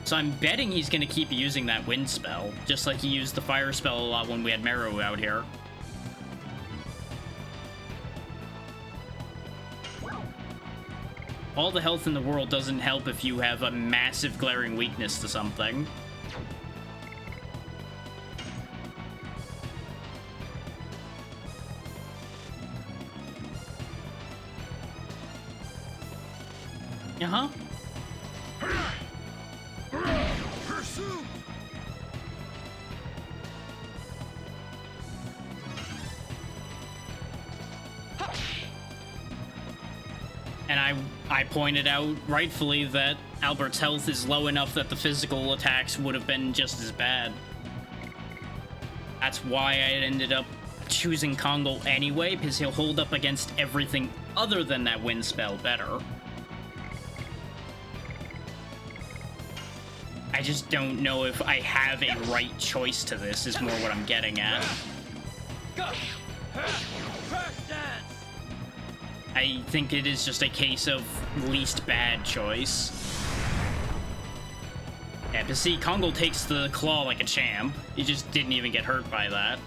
So I'm betting he's going to keep using that wind spell, just like he used the fire spell a lot when we had Meru out here. All the health in the world doesn't help if you have a massive glaring weakness to something. Uh-huh. Pursuit! And I pointed out rightfully that Albert's health is low enough that the physical attacks would have been just as bad. That's why I ended up choosing Kongol anyway, because he'll hold up against everything other than that wind spell better. I just don't know if I have a right choice to this, is more what I'm getting at. Go! Crash dance! I think it is just a case of least bad choice. Yeah, but see, Kongol takes the claw like a champ. He just didn't even get hurt by that.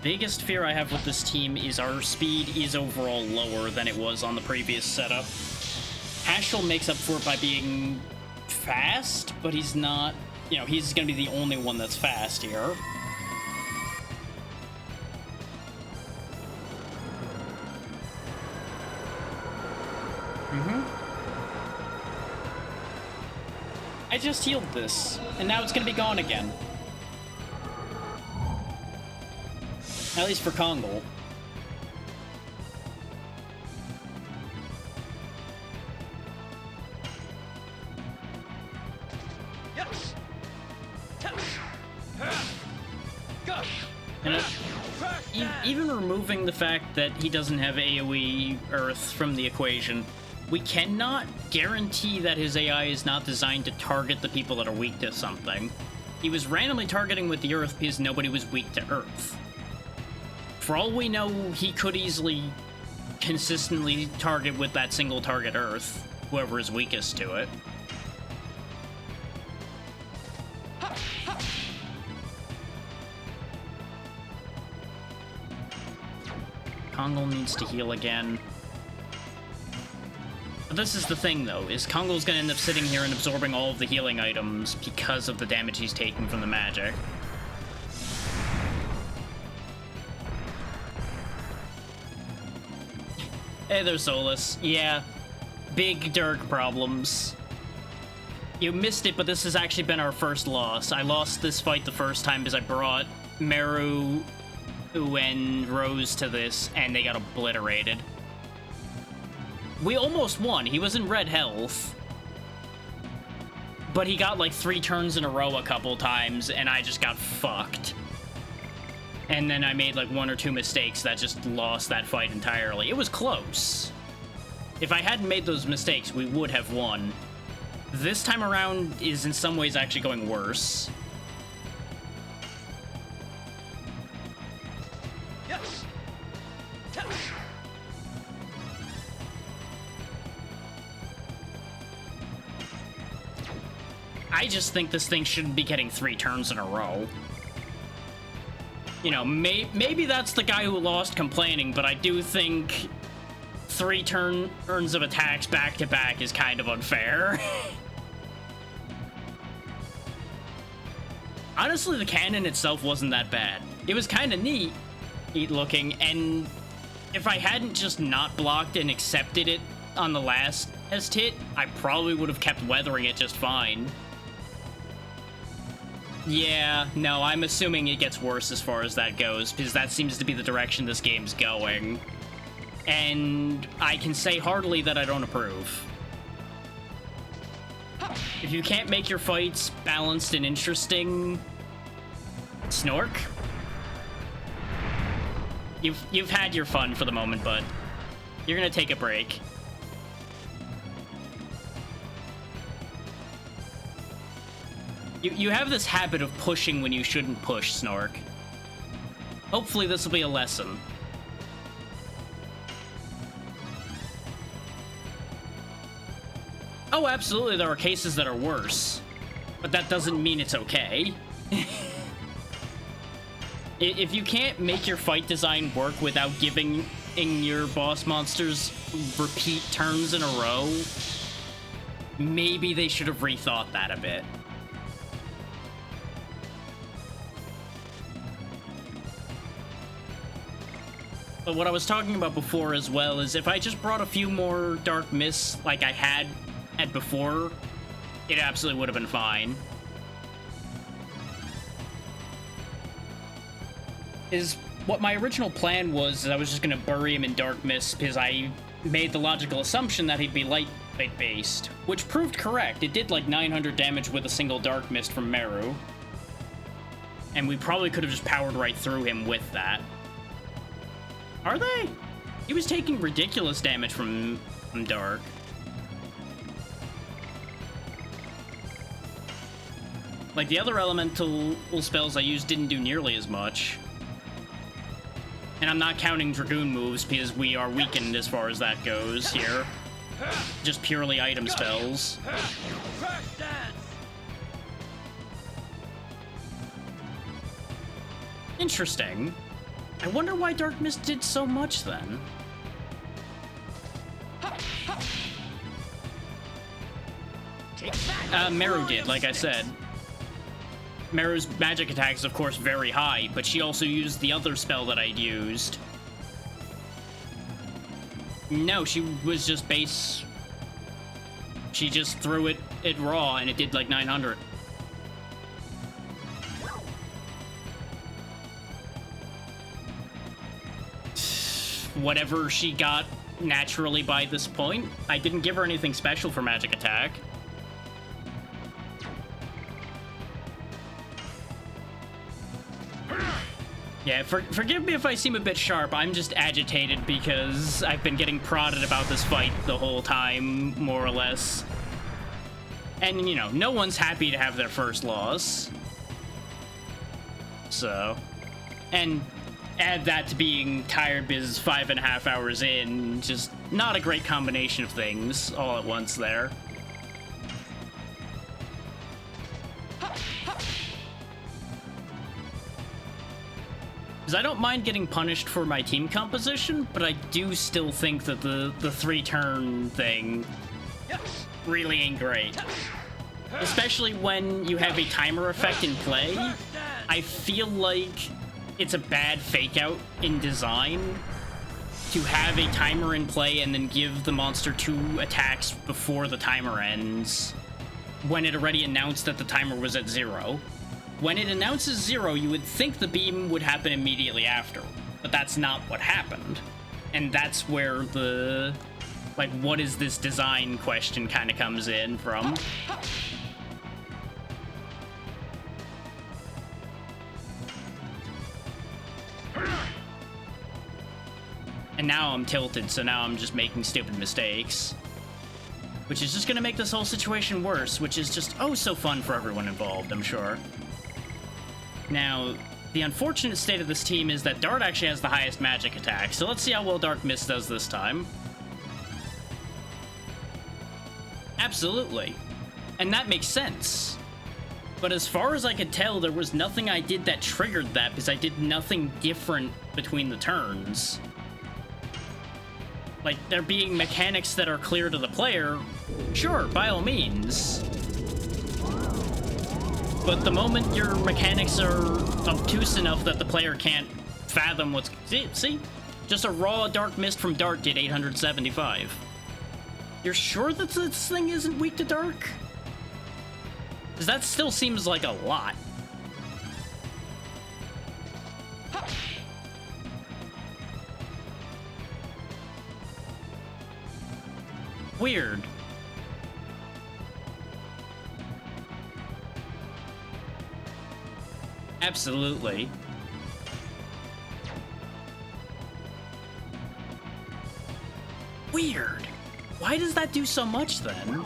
Biggest fear I have with this team is our speed is overall lower than it was on the previous setup. Hashel makes up for it by being fast, but he's not, you know, he's gonna be the only one that's fast here. I just healed this, and now it's gonna be gone again. At least for Kongol. Yes! Go! And even removing the fact that he doesn't have AoE Earth from the equation, we cannot guarantee that his AI is not designed to target the people that are weak to something. He was randomly targeting with the Earth because nobody was weak to Earth. For all we know, he could easily consistently target with that single target Earth, whoever is weakest to it. Kongol needs to heal again. But this is the thing, though, is Kongol's gonna end up sitting here and absorbing all of the healing items because of the damage he's taking from the magic. Hey there, Solus. Yeah, big Dirk problems. You missed it, but this has actually been our first loss. I lost this fight the first time because I brought Meru and Rose to this, and they got obliterated. We almost won. He was in red health. But he got like 3 turns in a row a couple times, and I just got fucked. And then I made like 1 or 2 mistakes that just lost that fight entirely. It was close. If I hadn't made those mistakes, we would have won. This time around is in some ways actually going worse. Yes. I just think this thing shouldn't be getting 3 turns in a row. You know, maybe that's the guy who lost complaining, but I do think 3 turns of attacks back to back is kind of unfair. Honestly, the cannon itself wasn't that bad. It was kind of neat looking, and if I hadn't just not blocked and accepted it on the last test hit, I probably would have kept weathering it just fine. Yeah, no, I'm assuming it gets worse as far as that goes, because that seems to be the direction this game's going. And I can say heartily that I don't approve. If you can't make your fights balanced and interesting, Snork, you've had your fun for the moment, but you're gonna take a break. You have this habit of pushing when you shouldn't push, Snork. Hopefully this will be a lesson. Oh, absolutely, there are cases that are worse. But that doesn't mean it's okay. If you can't make your fight design work without giving your boss monsters repeat turns in a row, maybe they should have rethought that a bit. But what I was talking about before as well is if I just brought a few more Dark Mists like I had before, it absolutely would have been fine. What my original plan was is I was just going to bury him in Dark Mist because I made the logical assumption that he'd be light based, which proved correct. It did like 900 damage with a single Dark Mist from Meru. And we probably could have just powered right through him with that. Are they? He was taking ridiculous damage from Dark. Like, the other elemental spells I used didn't do nearly as much. And I'm not counting Dragoon moves because we are weakened as far as that goes here. Just purely item spells. Interesting. I wonder why Dark Mist did so much then. Meru did, like I said. Meru's magic attack is, of course, very high, but she also used the other spell that I'd used. No, she was just base... She just threw it raw, and it did like 900. Whatever she got naturally by this point. I didn't give her anything special for magic attack. Yeah, forgive me if I seem a bit sharp. I'm just agitated because I've been getting prodded about this fight the whole time, more or less. And, you know, no one's happy to have their first loss. So... And add that to being tired because 5.5 hours in, just not a great combination of things all at once there. Because I don't mind getting punished for my team composition, but I do still think that the 3-turn thing really ain't great. Especially when you have a timer effect in play, I feel like it's a bad fake-out in design to have a timer in play and then give the monster 2 attacks before the timer ends. when it already announced that the timer was at 0. When it announces 0, you would think the beam would happen immediately after, but that's not what happened. And that's where the, like, what is this design question kind of comes in from. And now I'm tilted, so now I'm just making stupid mistakes. Which is just gonna make this whole situation worse, which is just oh so fun for everyone involved, I'm sure. Now, the unfortunate state of this team is that Dart actually has the highest magic attack, so let's see how well Dark Mist does this time. Absolutely. And that makes sense. But as far as I could tell, there was nothing I did that triggered that, because I did nothing different between the turns. Like, there being mechanics that are clear to the player, sure, by all means. But the moment your mechanics are obtuse enough that the player can't fathom what's... See? Just a raw Dark Mist from Dart did 875. You're sure that this thing isn't weak to Dark? Because that still seems like a lot. Weird. Absolutely. Weird. Why does that do so much then?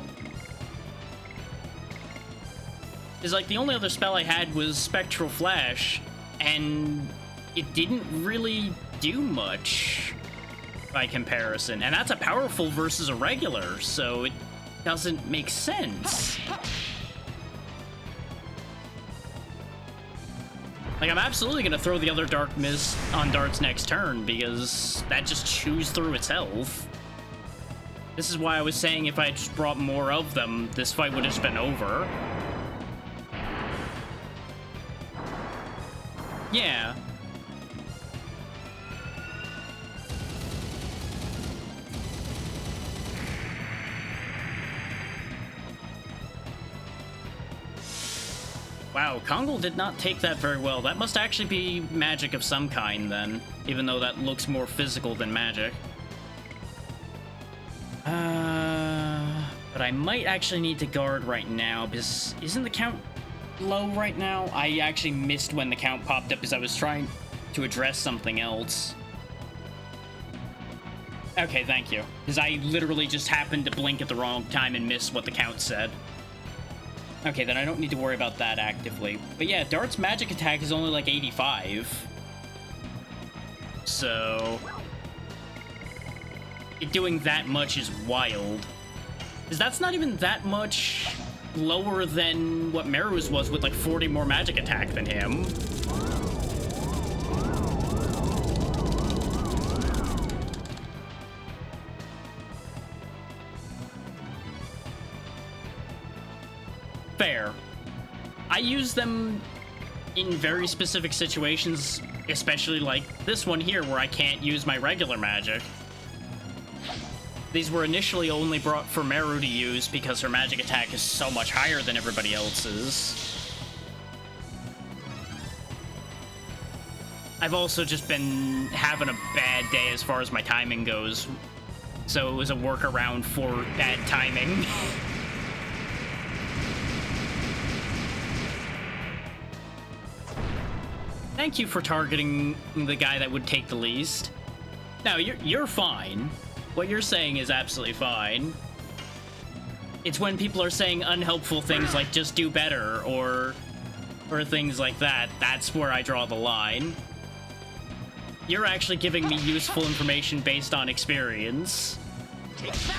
Is like the only other spell I had was Spectral Flash, and it didn't really do much by comparison. And that's a powerful versus a regular, so it doesn't make sense. Like, I'm absolutely gonna throw the other Dark Mist on Dart's next turn, because that just chews through its health. This is why I was saying if I just brought more of them, this fight would have just been over. Yeah. Wow, Kongal did not take that very well. That must actually be magic of some kind, then. Even though that looks more physical than magic. But I might actually need to guard right now, because isn't the count low right now? I actually missed when the count popped up because I was trying to address something else. Okay, thank you. Because I literally just happened to blink at the wrong time and miss what the count said. Okay, then I don't need to worry about that actively. But yeah, Dart's magic attack is only like 85. So... it doing that much is wild. Because that's not even that much lower than what Meru's was with like 40 more magic attack than him. Fair. I use them in very specific situations, especially like this one here where I can't use my regular magic. These were initially only brought for Meru to use because her magic attack is so much higher than everybody else's. I've also just been having a bad day as far as my timing goes, so it was a workaround for bad timing. Thank you for targeting the guy that would take the least. No, you're fine. What you're saying is absolutely fine. It's when people are saying unhelpful things like just do better or things like that, that's where I draw the line. You're actually giving me useful information based on experience.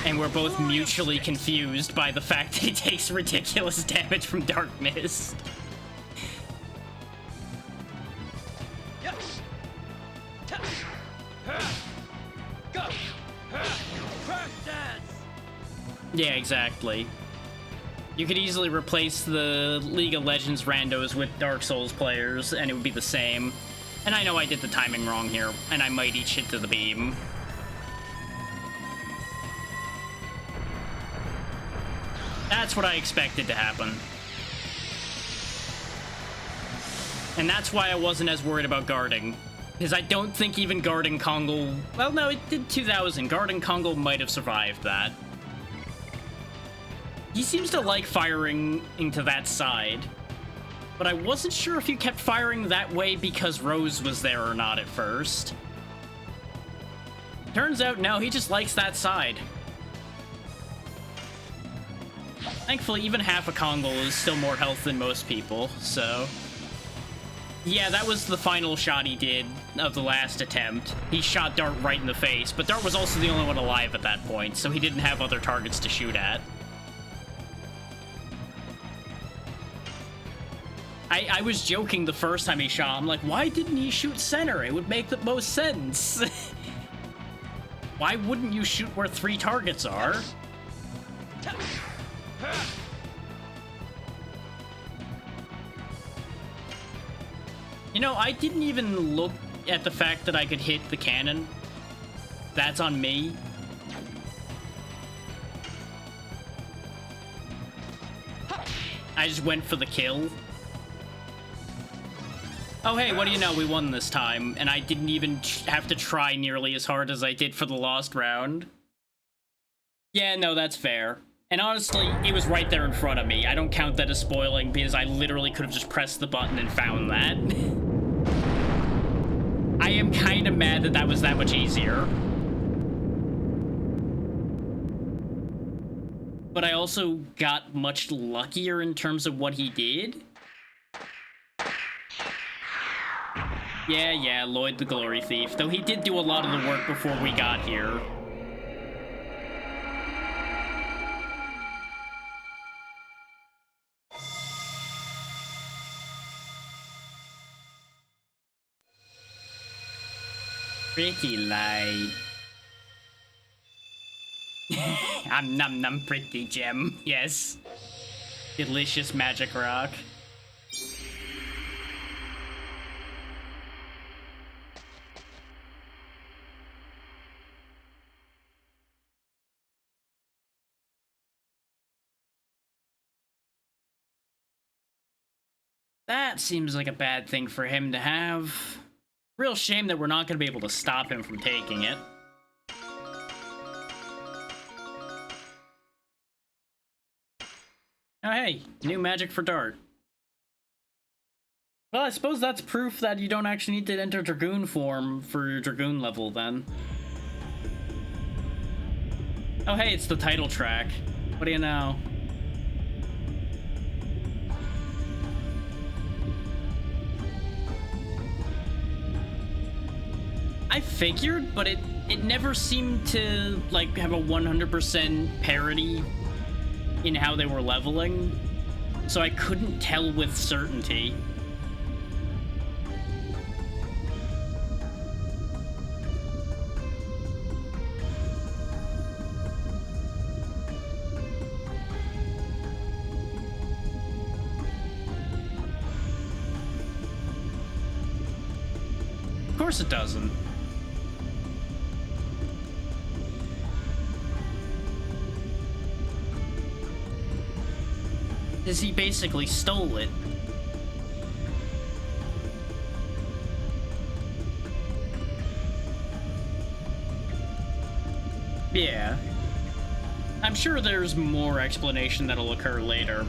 And we're both mutually confused by the fact that he takes ridiculous damage from Dark Mist. Yes. Go. Crash dance. Yeah, exactly. You could easily replace the League of Legends randos with Dark Souls players, and it would be the same. And I know I did the timing wrong here, and I might each hit to the beam. That's what I expected to happen. And that's why I wasn't as worried about guarding. Because I don't think even guarding Kongo... Well, no, it did 2,000. Guarding Kongo might have survived that. He seems to like firing into that side. But I wasn't sure if he kept firing that way because Rose was there or not at first. Turns out, no, he just likes that side. Thankfully, even half a Kongo is still more health than most people, so... Yeah, that was the final shot he did of the last attempt. He shot Dart right in the face, but Dart was also the only one alive at that point, so he didn't have other targets to shoot at. I was joking the first time he shot. I'm like, why didn't he shoot center? It would make the most sense. Why wouldn't you shoot where 3 targets are? You know, I didn't even look at the fact that I could hit the cannon. That's on me. I just went for the kill. Oh hey, what do you know, we won this time, and I didn't even have to try nearly as hard as I did for the last round. Yeah, no, that's fair. And honestly, it was right there in front of me. I don't count that as spoiling because I literally could have just pressed the button and found that. I am kind of mad that that was that much easier. But I also got much luckier in terms of what he did. Yeah, Lloyd the Glory Thief. Though he did do a lot of the work before we got here. Pretty light. Num num pretty gem, yes. Delicious magic rock. That seems like a bad thing for him to have. Real shame that we're not going to be able to stop him from taking it. Oh hey, new magic for Dart. Well, I suppose that's proof that you don't actually need to enter Dragoon form for your Dragoon level, then. Oh hey, it's the title track. What do you know? I figured, but it never seemed to, like, have a 100% parity in how they were leveling, so I couldn't tell with certainty. Of course it doesn't. Because he basically stole it. Yeah. I'm sure there's more explanation that'll occur later.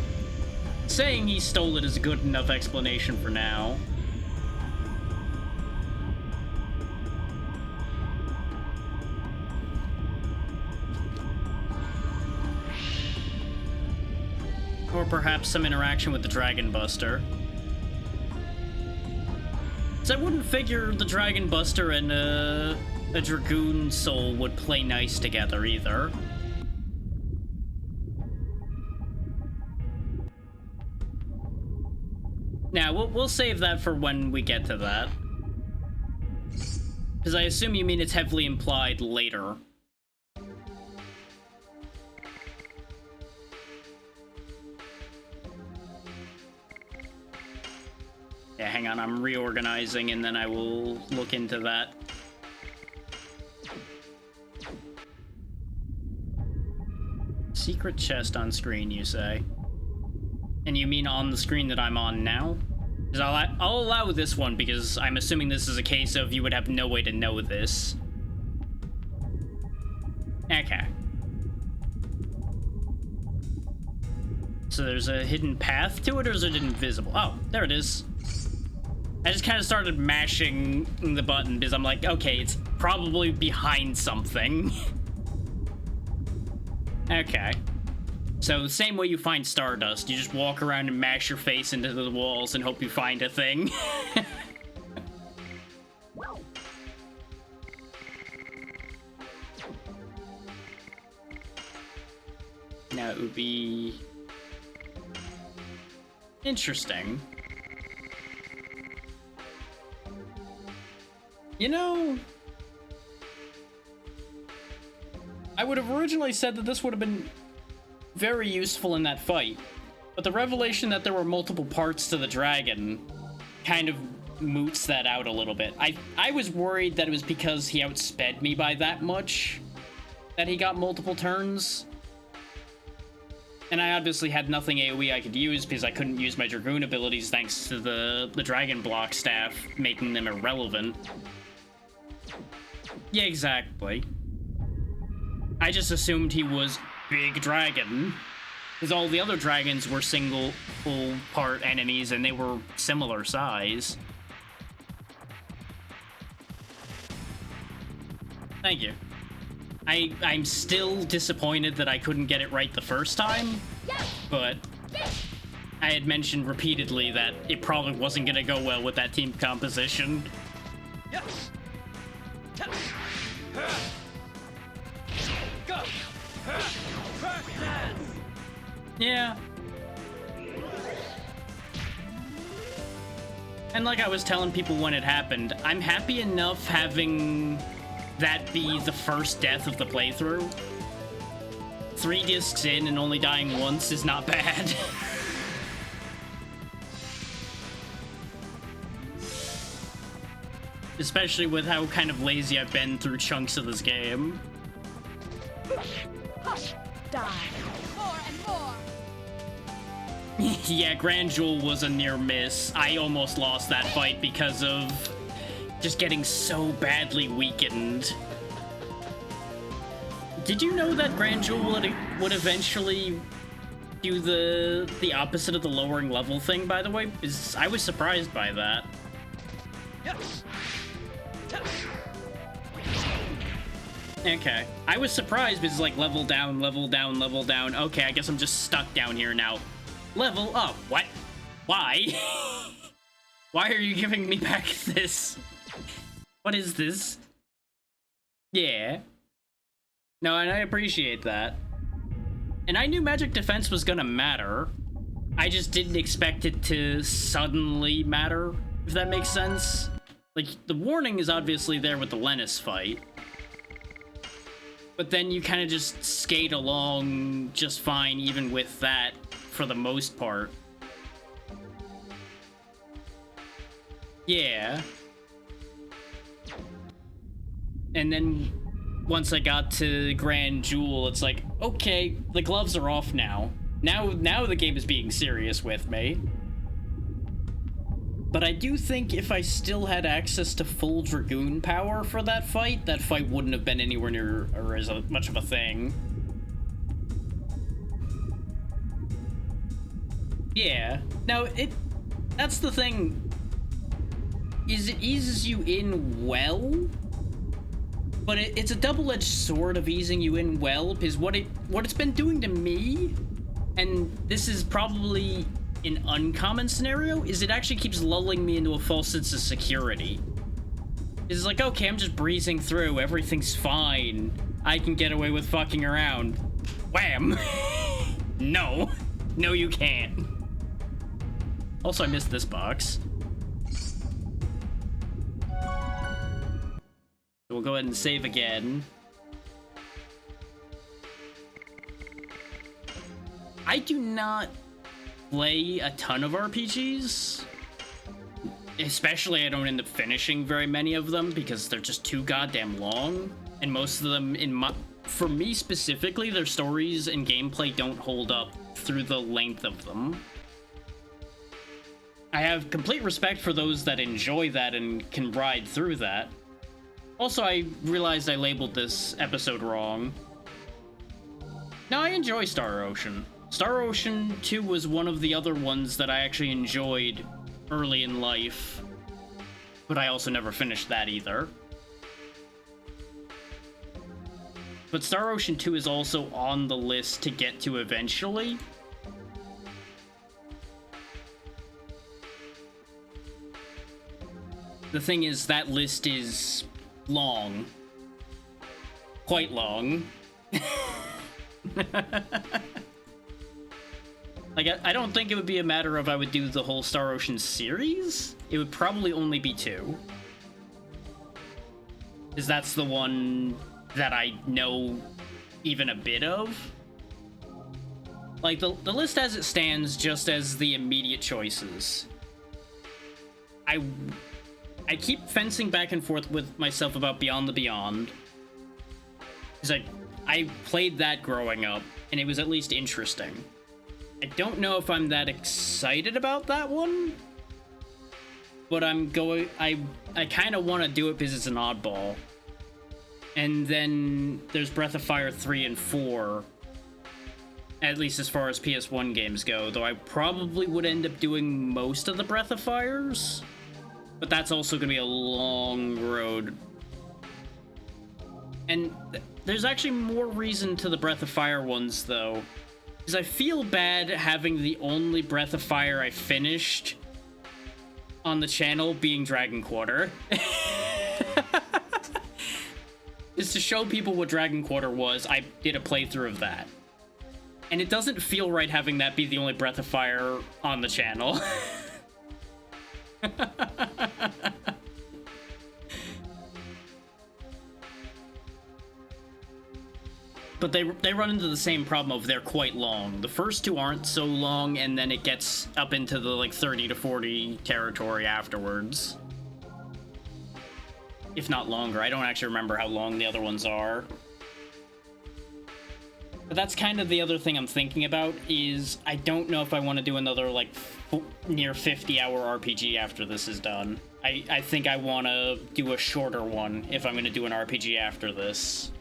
Saying he stole it is a good enough explanation for now. Or perhaps some interaction with the Dragon Buster. So I wouldn't figure the Dragon Buster and a Dragoon Soul would play nice together either. Now, we'll save that for when we get to that. Because I assume you mean it's heavily implied later. Yeah, hang on, I'm reorganizing and then I will look into that. Secret chest on screen, you say? And you mean on the screen that I'm on now? Because I'll allow this one because I'm assuming this is a case of you would have no way to know this. Okay. So there's a hidden path to it, or is it invisible? Oh, there it is. I just kind of started mashing the button because I'm like, okay, it's probably behind something. Okay. So the same way you find Stardust, you just walk around and mash your face into the walls and hope you find a thing. Now it would be interesting. You know, I would have originally said that this would have been very useful in that fight, but the revelation that there were multiple parts to the dragon kind of moots that out a little bit. I was worried that it was because he outsped me by that much that he got multiple turns. And I obviously had nothing AoE I could use because I couldn't use my Dragoon abilities thanks to the Dragon Block staff making them irrelevant. Yeah, exactly. I just assumed he was Big Dragon, because all the other dragons were single full part enemies and they were similar size. Thank you. I'm still disappointed that I couldn't get it right the first time, but I had mentioned repeatedly that it probably wasn't gonna go well with that team composition. Yes. Go. Crash dance. Yeah. And like I was telling people when it happened, I'm happy enough having that be the first death of the playthrough. 3 discs in and only dying once is not bad. Especially with how kind of lazy I've been through chunks of this game. Die. More and more. Yeah, Grand Jewel was a near miss. I almost lost that fight because of just getting so badly weakened. Did you know that Grand Jewel would eventually do the opposite of the lowering level thing, by the way? I was surprised by that. Yes. Okay. I was surprised because like level down, level down, level down. Okay, I guess I'm just stuck down here now. Level up. What? Why? Why are you giving me back this? What is this? Yeah. No, and I appreciate that. And I knew magic defense was gonna matter. I just didn't expect it to suddenly matter, if that makes sense. Like, the warning is obviously there with the Lennis fight. But then you kind of just skate along just fine even with that for the most part. Yeah. And then once I got to Grand Jewel, it's like, okay, the gloves are off now. Now the game is being serious with me. But I do think if I still had access to full Dragoon power for that fight wouldn't have been anywhere near or as much of a thing. Yeah. Now, that's the thing. Is it eases you in well, but it's a double-edged sword of easing you in well, because what it's been doing to me, and this is probably an uncommon scenario, is it actually keeps lulling me into a false sense of security. It's like, okay, I'm just breezing through, everything's fine, I can get away with fucking around. Wham! No you can't. Also, I missed this box. We'll go ahead and save again. I do not play a ton of RPGs. Especially I don't end up finishing very many of them because they're just too goddamn long. And most of them, in for me specifically, their stories and gameplay don't hold up through the length of them. I have complete respect for those that enjoy that and can ride through that. Also, I realized I labeled this episode wrong. Now, I enjoy Star Ocean. Star Ocean 2 was one of the other ones that I actually enjoyed early in life, but I also never finished that either. But Star Ocean 2 is also on the list to get to eventually. The thing is, that list is long. Quite long. Like, I don't think it would be a matter of I would do the whole Star Ocean series. It would probably only be 2. Because that's the one that I know even a bit of. Like, the list as it stands, just as the immediate choices. I keep fencing back and forth with myself about Beyond the Beyond. Because I played that growing up, and it was at least interesting. I don't know if I'm that excited about that one, but I kind of want to do it because it's an oddball. And then there's Breath of Fire 3 and 4, at least as far as PS1 games go, though I probably would end up doing most of the Breath of Fires, but that's also going to be a long road. And there's actually more reason to the Breath of Fire ones, though, because I feel bad having the only Breath of Fire I finished on the channel being Dragon Quarter. Is to show people what Dragon Quarter was, I did a playthrough of that. And it doesn't feel right having that be the only Breath of Fire on the channel. But they run into the same problem of they're quite long. The first 2 aren't so long, and then it gets up into the like 30 to 40 territory afterwards. If not longer. I don't actually remember how long the other ones are. But that's kind of the other thing I'm thinking about, is I don't know if I want to do another like near 50-hour RPG after this is done. I think I want to do a shorter one if I'm going to do an RPG after this.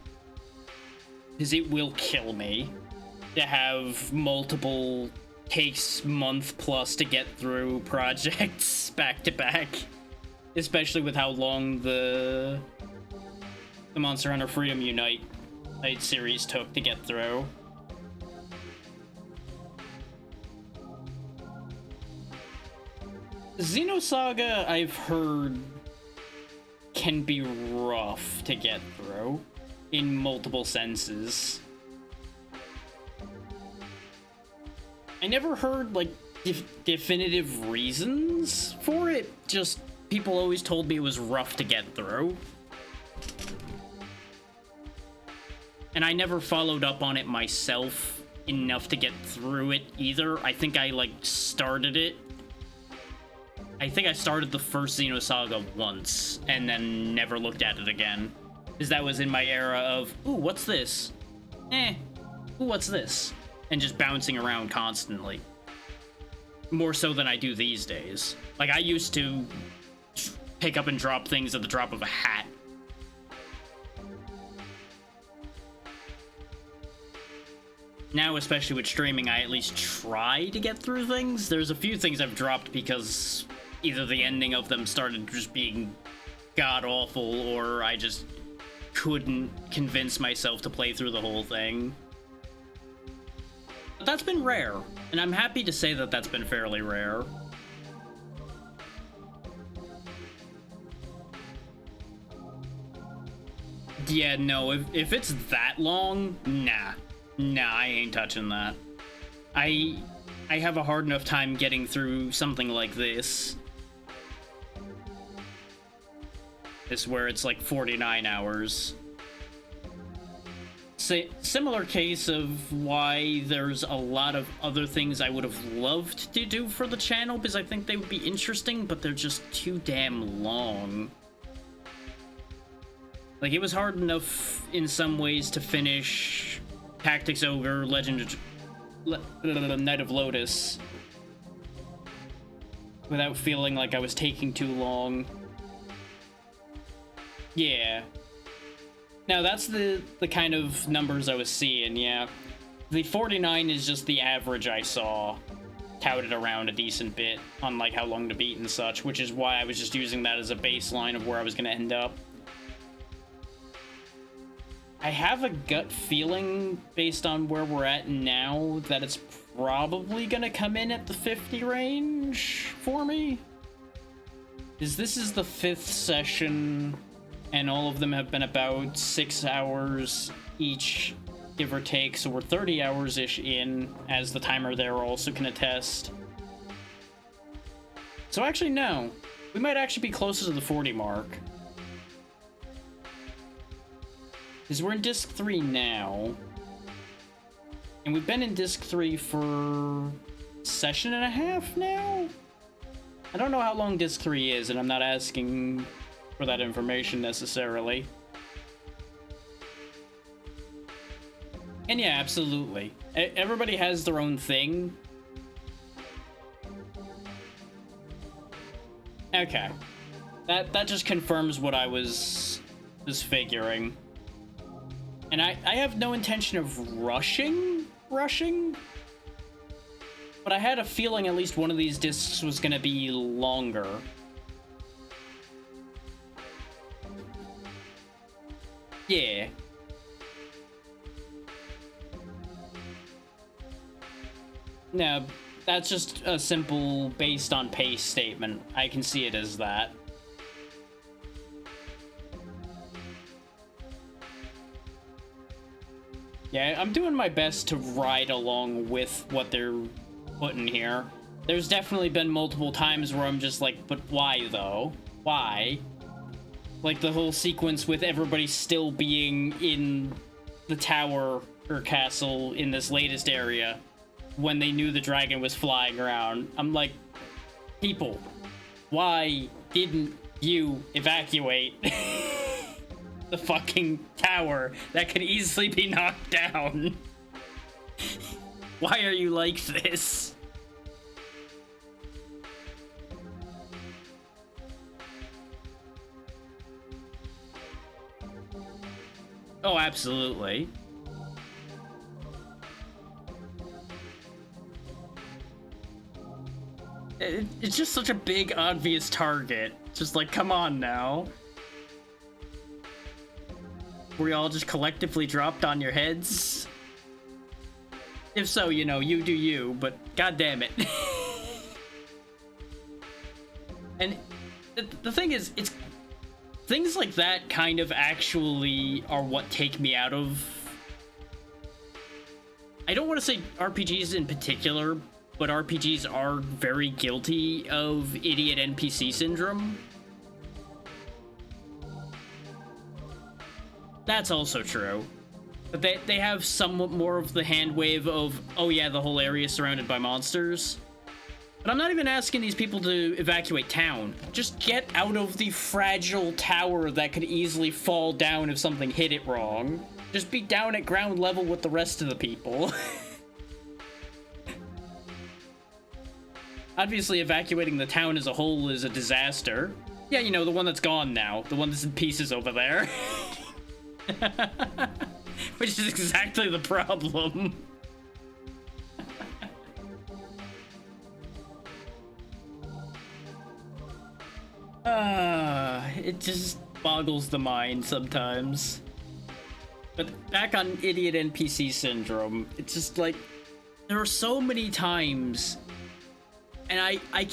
Because it will kill me to have multiple takes month plus to get through projects back to back. Especially with how long the Monster Hunter Freedom Unite series took to get through. Xenosaga, I've heard, can be rough to get through in multiple senses. I never heard, like, definitive reasons for it, just people always told me it was rough to get through. And I never followed up on it myself enough to get through it either. I think I, like, started it. I think I started the first Xenosaga once, and then never looked at it again. Because that was in my era of, ooh, what's this? Ooh, what's this? And just bouncing around constantly. More so than I do these days. Like, I used to pick up and drop things at the drop of a hat. Now, especially with streaming, I at least try to get through things. There's a few things I've dropped because either the ending of them started just being god-awful, or I just couldn't convince myself to play through the whole thing. But that's been rare, and I'm happy to say that that's been fairly rare. Yeah, no, if it's that long, nah, I ain't touching that. I have a hard enough time getting through something like this. This where it's like 49 hours. Similar case of why there's a lot of other things I would have loved to do for the channel, because I think they would be interesting, but they're just too damn long. Like, it was hard enough in some ways to finish Tactics Ogre, Knight of Lotus without feeling like I was taking too long. Yeah. Now, that's the kind of numbers I was seeing, yeah. The 49 is just the average I saw, touted around a decent bit on, like, how long to beat and such, which is why I was just using that as a baseline of where I was going to end up. I have a gut feeling, based on where we're at now, that it's probably going to come in at the 50 range for me. This is the 5th session, and all of them have been about 6 hours each, give or take, so we're 30 hours-ish in, as the timer there also can attest. So actually, no. We might actually be closer to the 40 mark. Because we're in Disc 3 now. And we've been in Disc 3 for a session and a half now? I don't know how long Disc 3 is, and I'm not asking for that information necessarily. And yeah, absolutely. Everybody has their own thing. Okay. That just confirms what I was figuring. And I have no intention of rushing, but I had a feeling at least one of these discs was gonna be longer. Yeah. No, that's just a simple based on pace statement. I can see it as that. Yeah, I'm doing my best to ride along with what they're putting here. There's definitely been multiple times where I'm just like, but why though? Why? Like the whole sequence with everybody still being in the tower or castle in this latest area when they knew the dragon was flying around. I'm like, people, why didn't you evacuate the fucking tower that could easily be knocked down? Why are you like this? Oh, absolutely. It's just such a big, obvious target. Just like, come on now. We all just collectively dropped on your heads? If so, you know, you do you, but god damn it. And the thing is, it's things like that kind of actually are what take me out of... I don't want to say RPGs in particular, but RPGs are very guilty of idiot NPC syndrome. That's also true. But they have somewhat more of the hand wave of, oh yeah, the whole area is surrounded by monsters. But I'm not even asking these people to evacuate town. Just get out of the fragile tower that could easily fall down if something hit it wrong. Just be down at ground level with the rest of the people. Obviously, evacuating the town as a whole is a disaster. Yeah, you know, the one that's gone now. The one that's in pieces over there. Which is exactly the problem. It just boggles the mind sometimes. But back on idiot NPC syndrome, it's just like, there are so many times, and I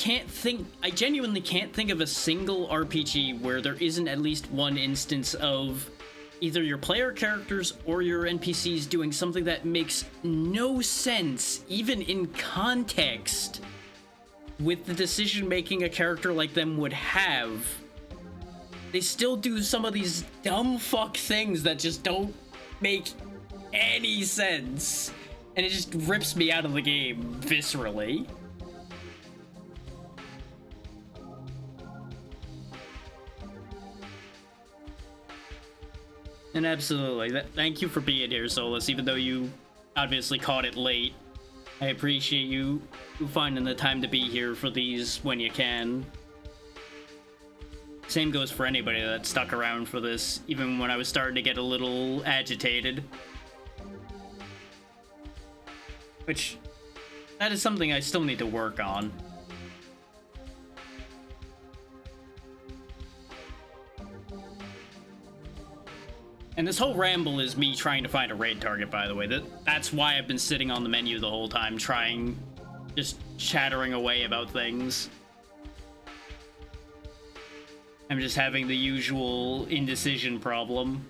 genuinely can't think of a single RPG where there isn't at least one instance of either your player characters or your NPCs doing something that makes no sense, even in context, with the decision-making a character like them would have. They still do some of these dumb fuck things that just don't make any sense. And it just rips me out of the game viscerally. And absolutely, thank you for being here, Solus, even though you obviously caught it late. I appreciate you finding the time to be here for these when you can. Same goes for anybody that stuck around for this, even when I was starting to get a little agitated. Which, that is something I still need to work on. And this whole ramble is me trying to find a raid target, by the way. That's why I've been sitting on the menu the whole time, just chattering away about things. I'm just having the usual indecision problem.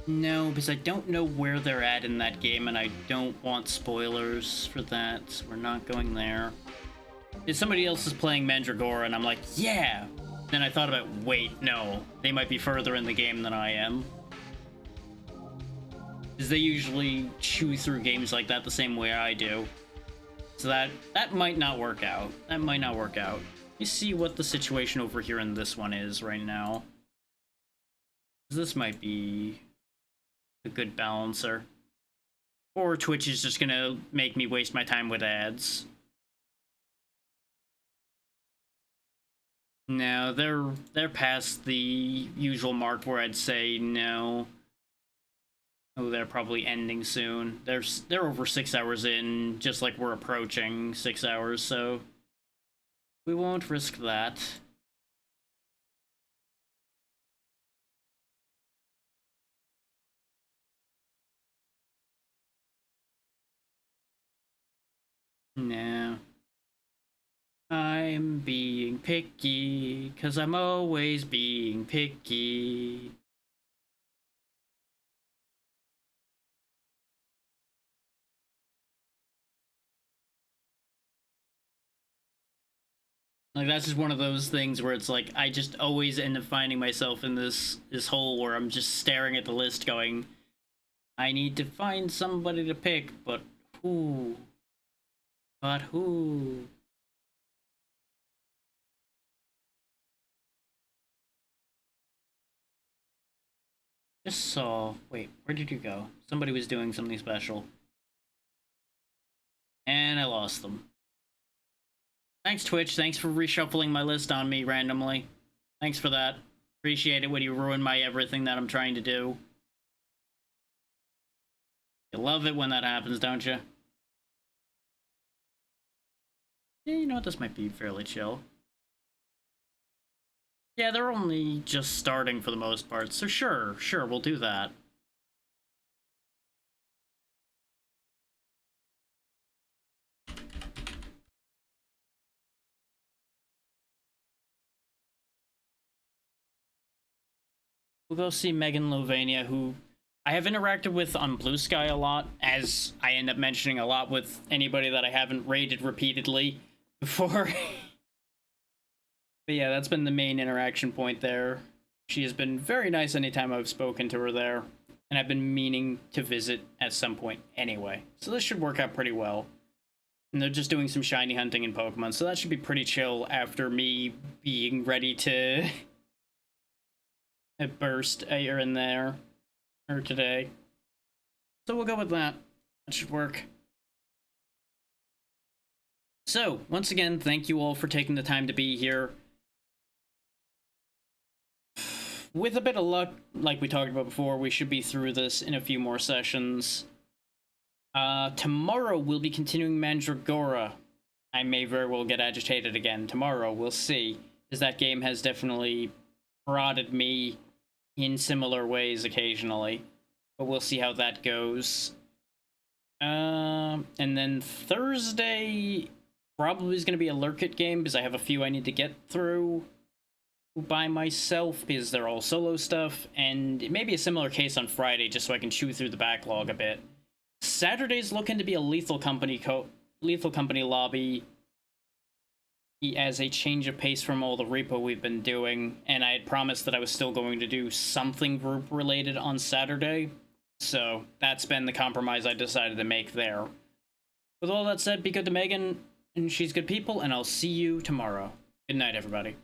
No, because I don't know where they're at in that game, and I don't want spoilers for that, so we're not going there. If somebody else is playing Mandragora, and I'm like, yeah! Then I thought about, wait, no. They might be further in the game than I am. Because they usually chew through games like that the same way I do. So that might not work out. That might not work out. Let me see what the situation over here in this one is right now. This might be a good balancer. Or Twitch is just gonna make me waste my time with ads. No, they're past the usual mark where I'd say no. Oh, they're probably ending soon. They're over 6 hours in, just like we're approaching 6 hours, so we won't risk that. No. I'm being picky, 'cause I'm always being picky. Like, that's just one of those things where it's like, I just always end up finding myself in this hole where I'm just staring at the list going, I need to find somebody to pick, but who? But who? Just saw... Wait, where did you go? Somebody was doing something special. And I lost them. Thanks, Twitch. Thanks for reshuffling my list on me randomly. Thanks for that. Appreciate it when you ruin my everything that I'm trying to do. You love it when that happens, don't you? Yeah, you know what? This might be fairly chill. Yeah, they're only just starting for the most part, so sure, we'll do that. We'll go see Megan Lovania, who I have interacted with on Blue Sky a lot, as I end up mentioning a lot with anybody that I haven't raided repeatedly before. But yeah, that's been the main interaction point there. She has been very nice anytime I've spoken to her there, and I've been meaning to visit at some point anyway. So this should work out pretty well. And they're just doing some shiny hunting in Pokemon, so that should be pretty chill after me being ready to burst here and there, or today. So we'll go with that. That should work. So, once again, thank you all for taking the time to be here. With a bit of luck, like we talked about before, we should be through this in a few more sessions. Tomorrow we'll be continuing Mandragora. I may very well get agitated again tomorrow, we'll see. Because that game has definitely prodded me in similar ways occasionally. But we'll see how that goes. And then Thursday probably is going to be a Lurkit game, because I have a few I need to get through by myself, because they're all solo stuff, and it may be a similar case on Friday, just so I can chew through the backlog a bit. Saturday's looking to be a Lethal Company lobby. as a change of pace from all the repo we've been doing, and I had promised that I was still going to do something group related on Saturday, so that's been the compromise I decided to make there. With all that said, be good to Megan, and she's good people, and I'll see you tomorrow. Good night, everybody.